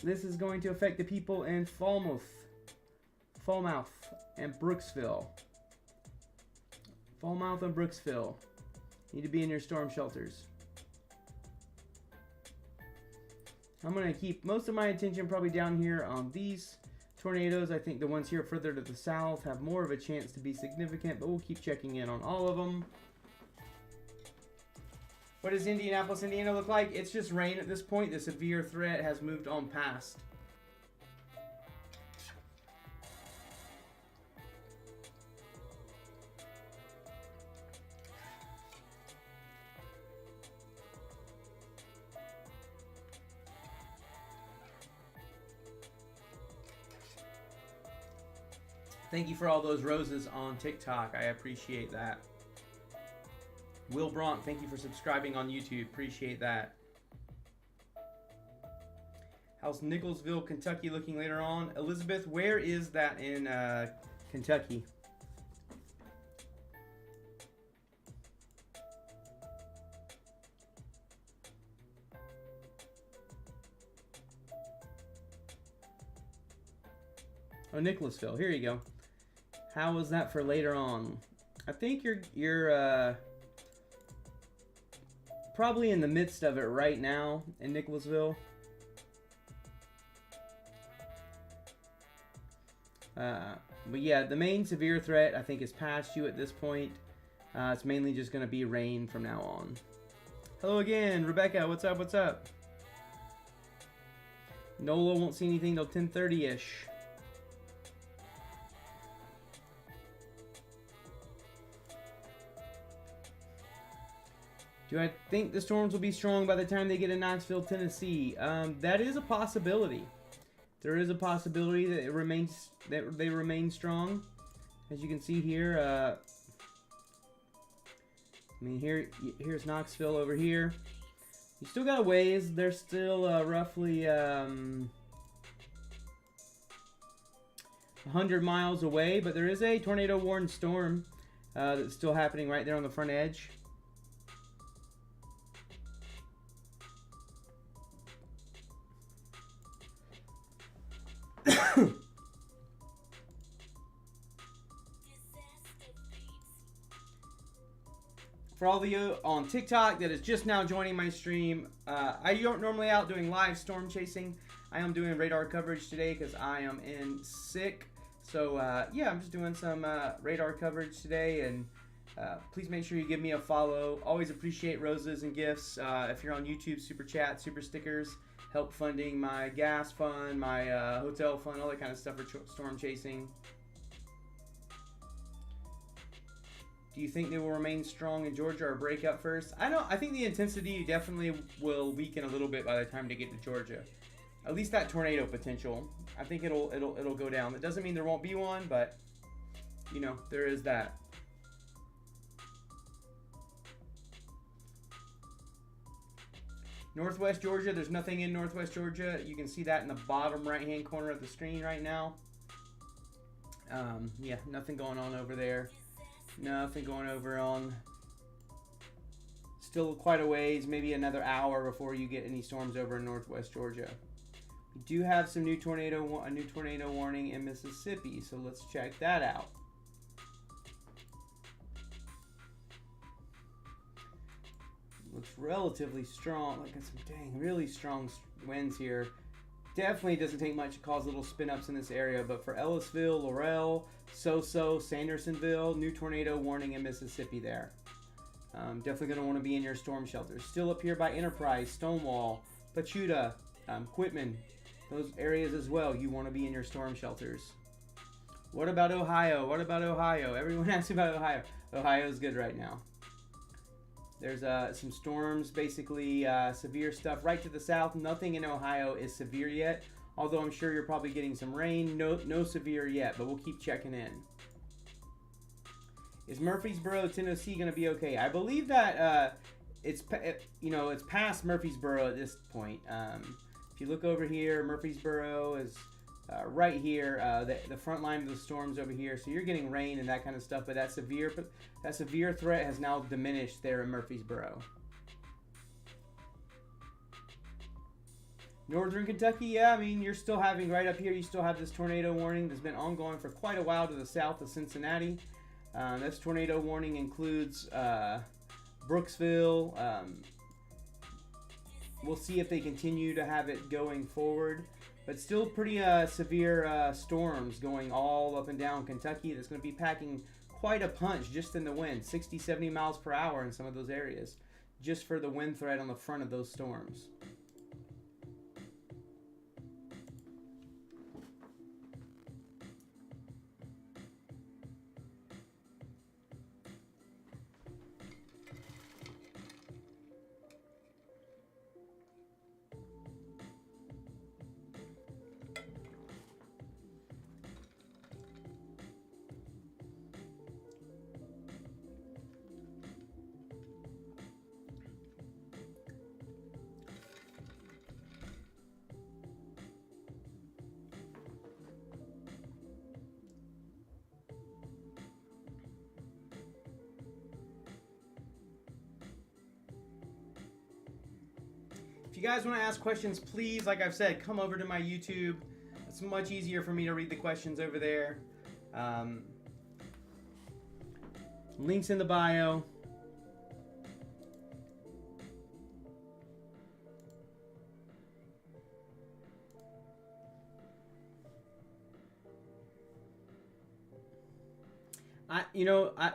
This is going to affect the people in Falmouth and Brooksville. Falmouth and Brooksville. Need to be in your storm shelters. I'm going to keep most of my attention probably down here on these tornadoes. I think the ones here further to the south have more of a chance to be significant, but we'll keep checking in on all of them. What does Indianapolis, Indiana look like? It's just rain at this point. The severe threat has moved on past. Thank you for all those roses on TikTok. I appreciate that. Will Bronk, thank you for subscribing on YouTube. Appreciate that. How's Nicholsville, Kentucky looking later on? Elizabeth, where is that in Kentucky? Oh, Nicholasville. Here you go. How was that for later on? I think you're probably in the midst of it right now in Nicholasville. But yeah, the main severe threat I think is past you at this point. It's mainly just going to be rain from now on. Hello again, Rebecca. What's up? What's up? Nola won't see anything till 10:30ish. Do I think the storms will be strong by the time they get to Knoxville, Tennessee? That is a possibility. There is a possibility that they remain strong. As you can see here, I mean here's Knoxville over here. You still got a ways. They're still roughly 100 miles away, but there is a tornado warned storm that's still happening right there on the front edge. For all of you on TikTok that is just now joining my stream, I aren't normally out doing live storm chasing. I am doing radar coverage today because I am in sick. So yeah, I'm just doing some radar coverage today, and please make sure you give me a follow. Always appreciate roses and gifts. If you're on YouTube, super chat, super stickers, help funding my gas fund, my hotel fund, all that kind of stuff for storm chasing. Do you think they will remain strong in Georgia or break up first? I think the intensity definitely will weaken a little bit by the time they get to Georgia. At least that tornado potential. I think it'll go down. That doesn't mean there won't be one, but you know, there is that. Northwest Georgia, there's nothing in Northwest Georgia. You can see that in the bottom right-hand corner of the screen right now. Yeah, nothing going on over there. Nothing going over on. Still quite a ways, maybe another hour before you get any storms over in Northwest Georgia. We do have some a new tornado warning in Mississippi, so let's check that out. Looks relatively strong. Like some dang, really strong winds here. Definitely doesn't take much to cause little spin-ups in this area, but for Ellisville, Laurel, Soso, Sandersonville, new tornado warning in Mississippi there. Definitely going to want to be in your storm shelters. Still up here by Enterprise, Stonewall, Pachuta, Quitman, those areas as well. You want to be in your storm shelters. What about Ohio? What about Ohio? Everyone asks about Ohio. Ohio's good right now. There's some storms, basically severe stuff right to the south. Nothing in Ohio is severe yet, although I'm sure you're probably getting some rain. No severe yet, but we'll keep checking in. Is Murfreesboro, Tennessee going to be okay? I believe that it's past Murfreesboro at this point. If you look over here, Murfreesboro is right here. The front line of the storms over here, so you're getting rain and that kind of stuff. But that severe threat has now diminished there in Murfreesboro. Northern Kentucky, yeah, I mean, you're still having right up here. You still have this tornado warning that's been ongoing for quite a while to the south of Cincinnati. This tornado warning includes Brooksville. We'll see if they continue to have it going forward. But still pretty severe storms going all up and down Kentucky. That's going to be packing quite a punch just in the wind. 60, 70 miles per hour in some of those areas. Just for the wind threat on the front of those storms. If you guys want to ask questions, please, like I've said, come over to my YouTube. It's much easier for me to read the questions over there. Links in the bio.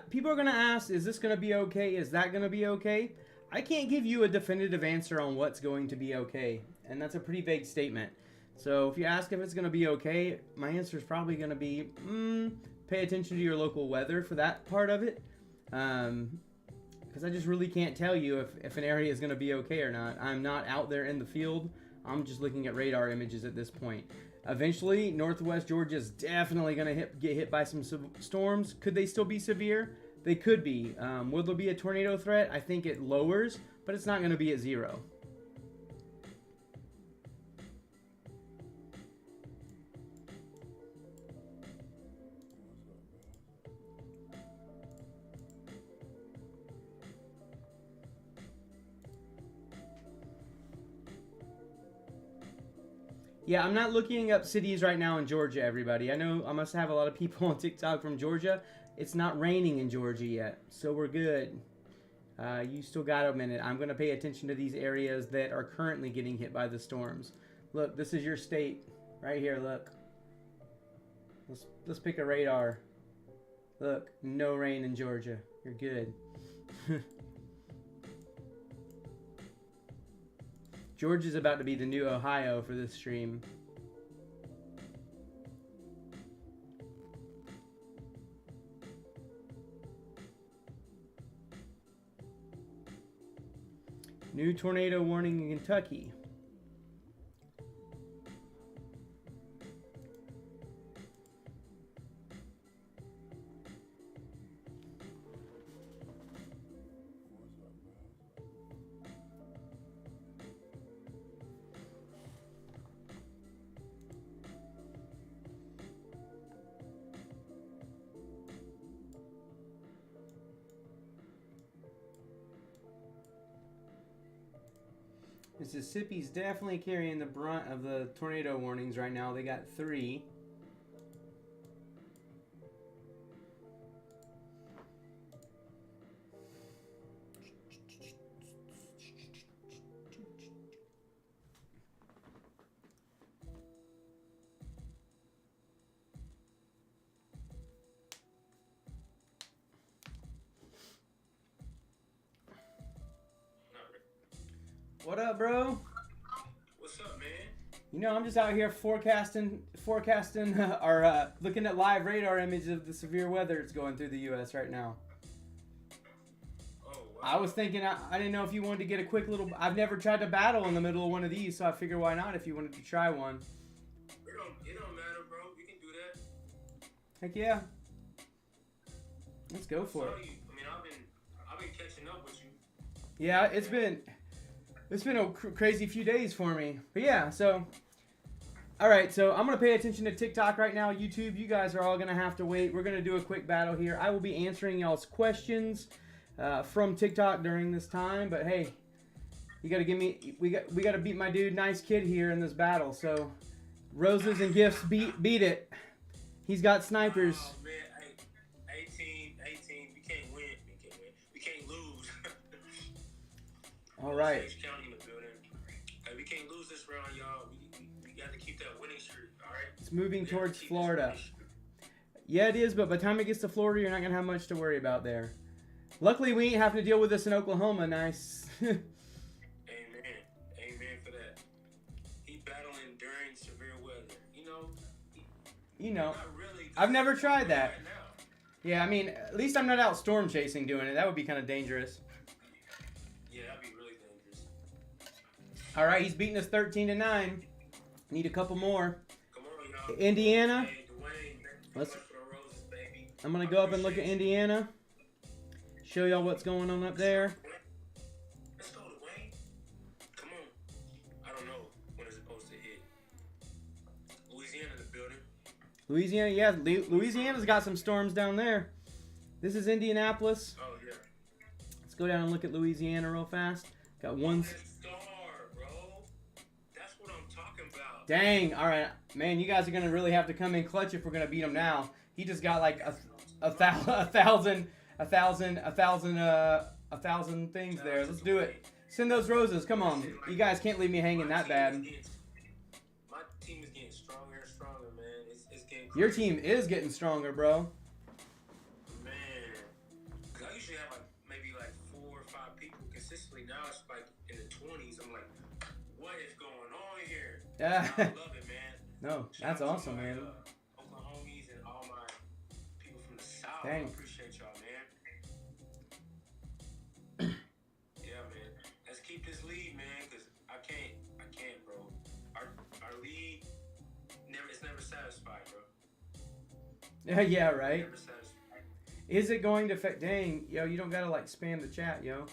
People are going to ask, is this going to be okay? Is that going to be okay? I can't give you a definitive answer on what's going to be okay, and that's a pretty vague statement. So if you ask if it's going to be okay, my answer is probably going to be, pay attention to your local weather for that part of it, because I just really can't tell you if an area is going to be okay or not. I'm not out there in the field. I'm just looking at radar images at this point. Eventually, Northwest Georgia is definitely going to get hit by some storms. Could they still be severe? They could be. Will there be a tornado threat? I think it lowers, but it's not going to be at 0. Yeah, I'm not looking up cities right now in Georgia, everybody. I know I must have a lot of people on TikTok from Georgia. It's not raining in Georgia yet, so we're good. You still got a minute. I'm going to pay attention to these areas that are currently getting hit by the storms. Look, this is your state. Right here, look. Let's pick a radar. Look, no rain in Georgia. You're good. Georgia's about to be the new Ohio for this stream. New tornado warning in Kentucky. Mississippi's definitely carrying the brunt of the tornado warnings right now. They got 3. What up, bro? What's up, man? You know, I'm just out here forecasting, or looking at live radar images of the severe weather that's going through the U.S. right now. Oh, wow. I was thinking, I didn't know if you wanted to get a quick little. I've never tried to battle in the middle of one of these, so I figured why not if you wanted to try one. It don't matter, bro. You can do that. Heck yeah. Let's go for it. I mean, I've been catching up with you. Yeah, it's been a crazy few days for me. But yeah, so all right, so I'm going to pay attention to TikTok right now. YouTube, you guys are all going to have to wait. We're going to do a quick battle here. I will be answering y'all's questions from TikTok during this time, but hey, you got to give me we got to beat my dude Nice Kid here in this battle. So roses and gifts beat it. He's got snipers. Oh, man. 18. We can't win. We can't lose. All right. Sage County in the building. Hey, we can't lose this round, y'all. We got to keep that winning streak, all right? It's moving We gotta towards keep this Florida. winning streak. Yeah, it is, but by the time it gets to Florida, you're not going to have much to worry about there. Luckily, we ain't having to deal with this in Oklahoma. Nice. Amen for that. He battling during severe weather. You know, Not really. I've never tried that. Right now. Yeah, I mean, at least I'm not out storm chasing doing it. That would be kind of dangerous. Yeah, that'd be really dangerous. All right, he's beating us 13-9. Need a couple more. Come on, y'all. Indiana. Hey, Dwayne, Let's- thank you so much for the roses, baby. I'm going to go up and look at Indiana. Show y'all what's going on up there. Let's go, Dwayne. Come on. I don't know when it's supposed to hit. Louisiana in the building. Louisiana, yeah, Louisiana's got some storms down there. This is Indianapolis. Oh, yeah. Let's go down and look at Louisiana real fast. Got one. Star, bro. That's what I'm talking about. Dang, all right, man, you guys are gonna really have to come in clutch if we're gonna beat him now. He just got like a thousand things there. Let's do it. Send those roses. Come on, you guys can't leave me hanging that bad. My team is getting stronger and stronger, man. It's getting Your crazy. team is getting stronger, bro. Man. 'Cause I usually have maybe 4 or 5 people consistently. Now it's in the 20s. I'm like, what is going on here? Yeah. I love it, man. No, Shout that's out to awesome, my, man. Oklahomies and all my people from the South. Dang. I appreciate y'all, man. Yeah, man. Let's keep this lead, man, because I can't, bro. Our lead, it's never satisfied, bro. Yeah, right. Never satisfied. Is it going to affect? Dang, yo, you don't gotta spam the chat, yo.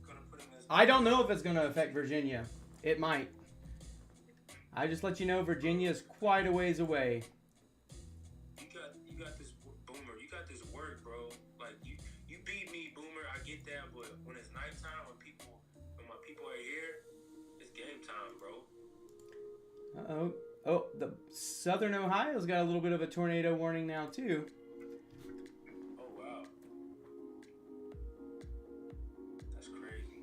Gonna put him in this- I don't know if it's gonna affect Virginia. It might. I just let you know Virginia is quite a ways away. You got this Boomer. You got this work, bro. You beat me, Boomer. I get that, but when it's nighttime, when my people are here, it's game time, bro. Uh-oh. Oh, the Southern Ohio's got a little bit of a tornado warning now, too. Oh wow, that's crazy.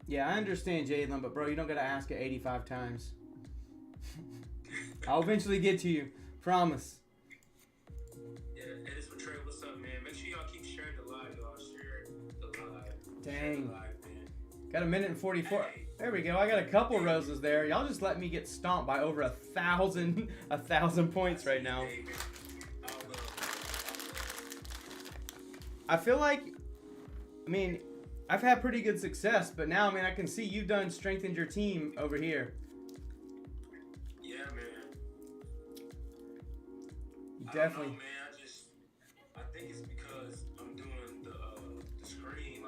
Yeah, I understand, Jalen, but bro, you don't gotta ask it 85 times. I'll eventually get to you. Promise. Yeah, it is for Trey. What's up, man? Make sure y'all keep sharing the live, y'all. Share the live. Share Dang. the live, man. Got a minute and 44. Hey. There we go. I got a couple roses there. Y'all just let me get stomped by over 1,000 points right now. Hey, man. I'll love I feel like, I mean, I've had pretty good success, but now, I mean, I can see you've strengthened your team over here. Yeah, man. You I definitely. don't know, man. I think it's because I'm doing the screen,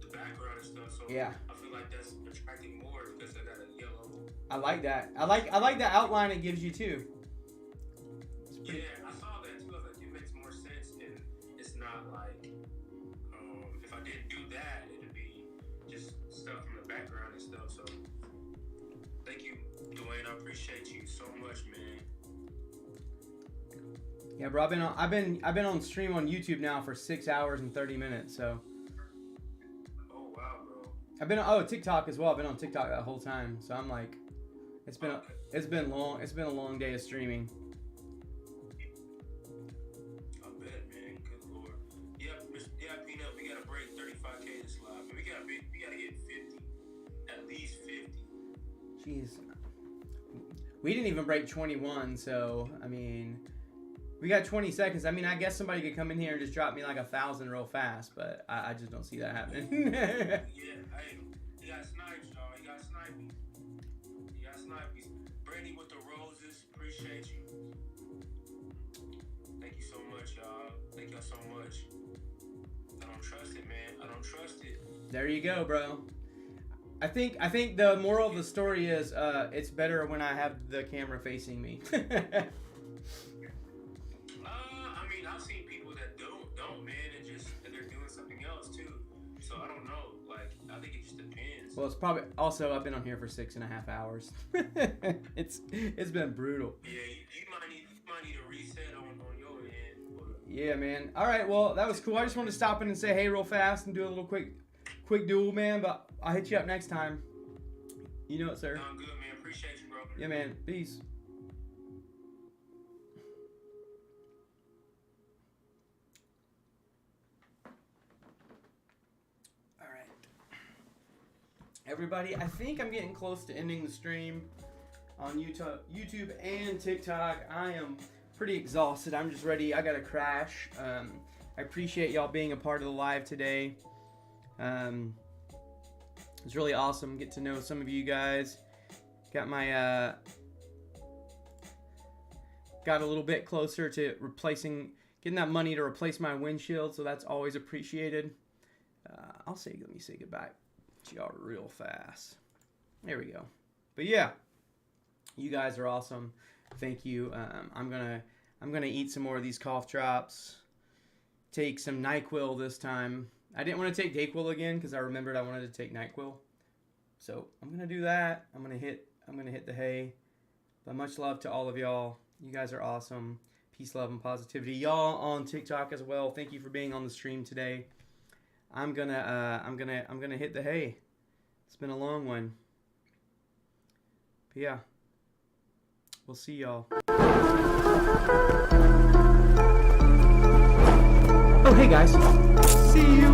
the background and stuff. So Yeah. I feel like that's attracting more because I got a yellow. I like that. I like the outline it gives you too. It's pretty- Yeah, I saw that too. I was like, it makes more sense, and it's not like if I didn't do that, it'd be background and stuff. So thank you, Dwayne. I appreciate you so much, man. Yeah, bro. I've been on stream on YouTube now for 6 hours and 30 minutes. So Oh wow, bro. I've been TikTok as well. I've been on TikTok that whole time. So I'm like, it's been long. It's been a long day of streaming. I bet, man. Good lord. Yeah, Peanut. We gotta break 35K this live. We gotta hit 50. At least 50. Jeez. We didn't even break 21. So I mean, we got 20 seconds. I mean, I guess somebody could come in here and just drop me like 1,000 real fast, but I just don't see that happening. Yeah, hey, you got snipes, y'all. You got snipies. You got snipies. Brandy with the roses. Appreciate you. Thank you so much, y'all. Thank y'all so much. I don't trust it, man. I don't trust it. There you go, bro. I think the moral of the story is it's better when I have the camera facing me. I mean, I've seen people that don't, man, and they're doing something else too. So I don't know. Like, I think it just depends. Well, it's probably also I've been on here for 6.5 hours. It's been brutal. Yeah, you might need a reset on your end. But Yeah, man. All right, well, that was cool. I just wanted to stop in and say hey real fast and do a little quick duel, man. But I'll hit you up next time. You know it, sir. I'm good, man. Appreciate you, bro. Yeah, man. Peace. All right. Everybody, I think I'm getting close to ending the stream on YouTube and TikTok. I am pretty exhausted. I'm just ready. I got to crash. I appreciate y'all being a part of the live today. It's really awesome. Get to know some of you guys. Got my got a little bit closer to getting that money to replace my windshield, so that's always appreciated. Let me say goodbye to y'all real fast. There we go. But yeah, you guys are awesome. Thank you. I'm gonna eat some more of these cough drops. Take some NyQuil this time. I didn't want to take Dayquil again because I remembered I wanted to take NyQuil. So I'm gonna do that. I'm gonna hit the hay. But much love to all of y'all. You guys are awesome. Peace, love, and positivity. Y'all on TikTok as well. Thank you for being on the stream today. I'm gonna hit the hay. It's been a long one. But yeah. We'll see y'all. Oh, hey guys. See you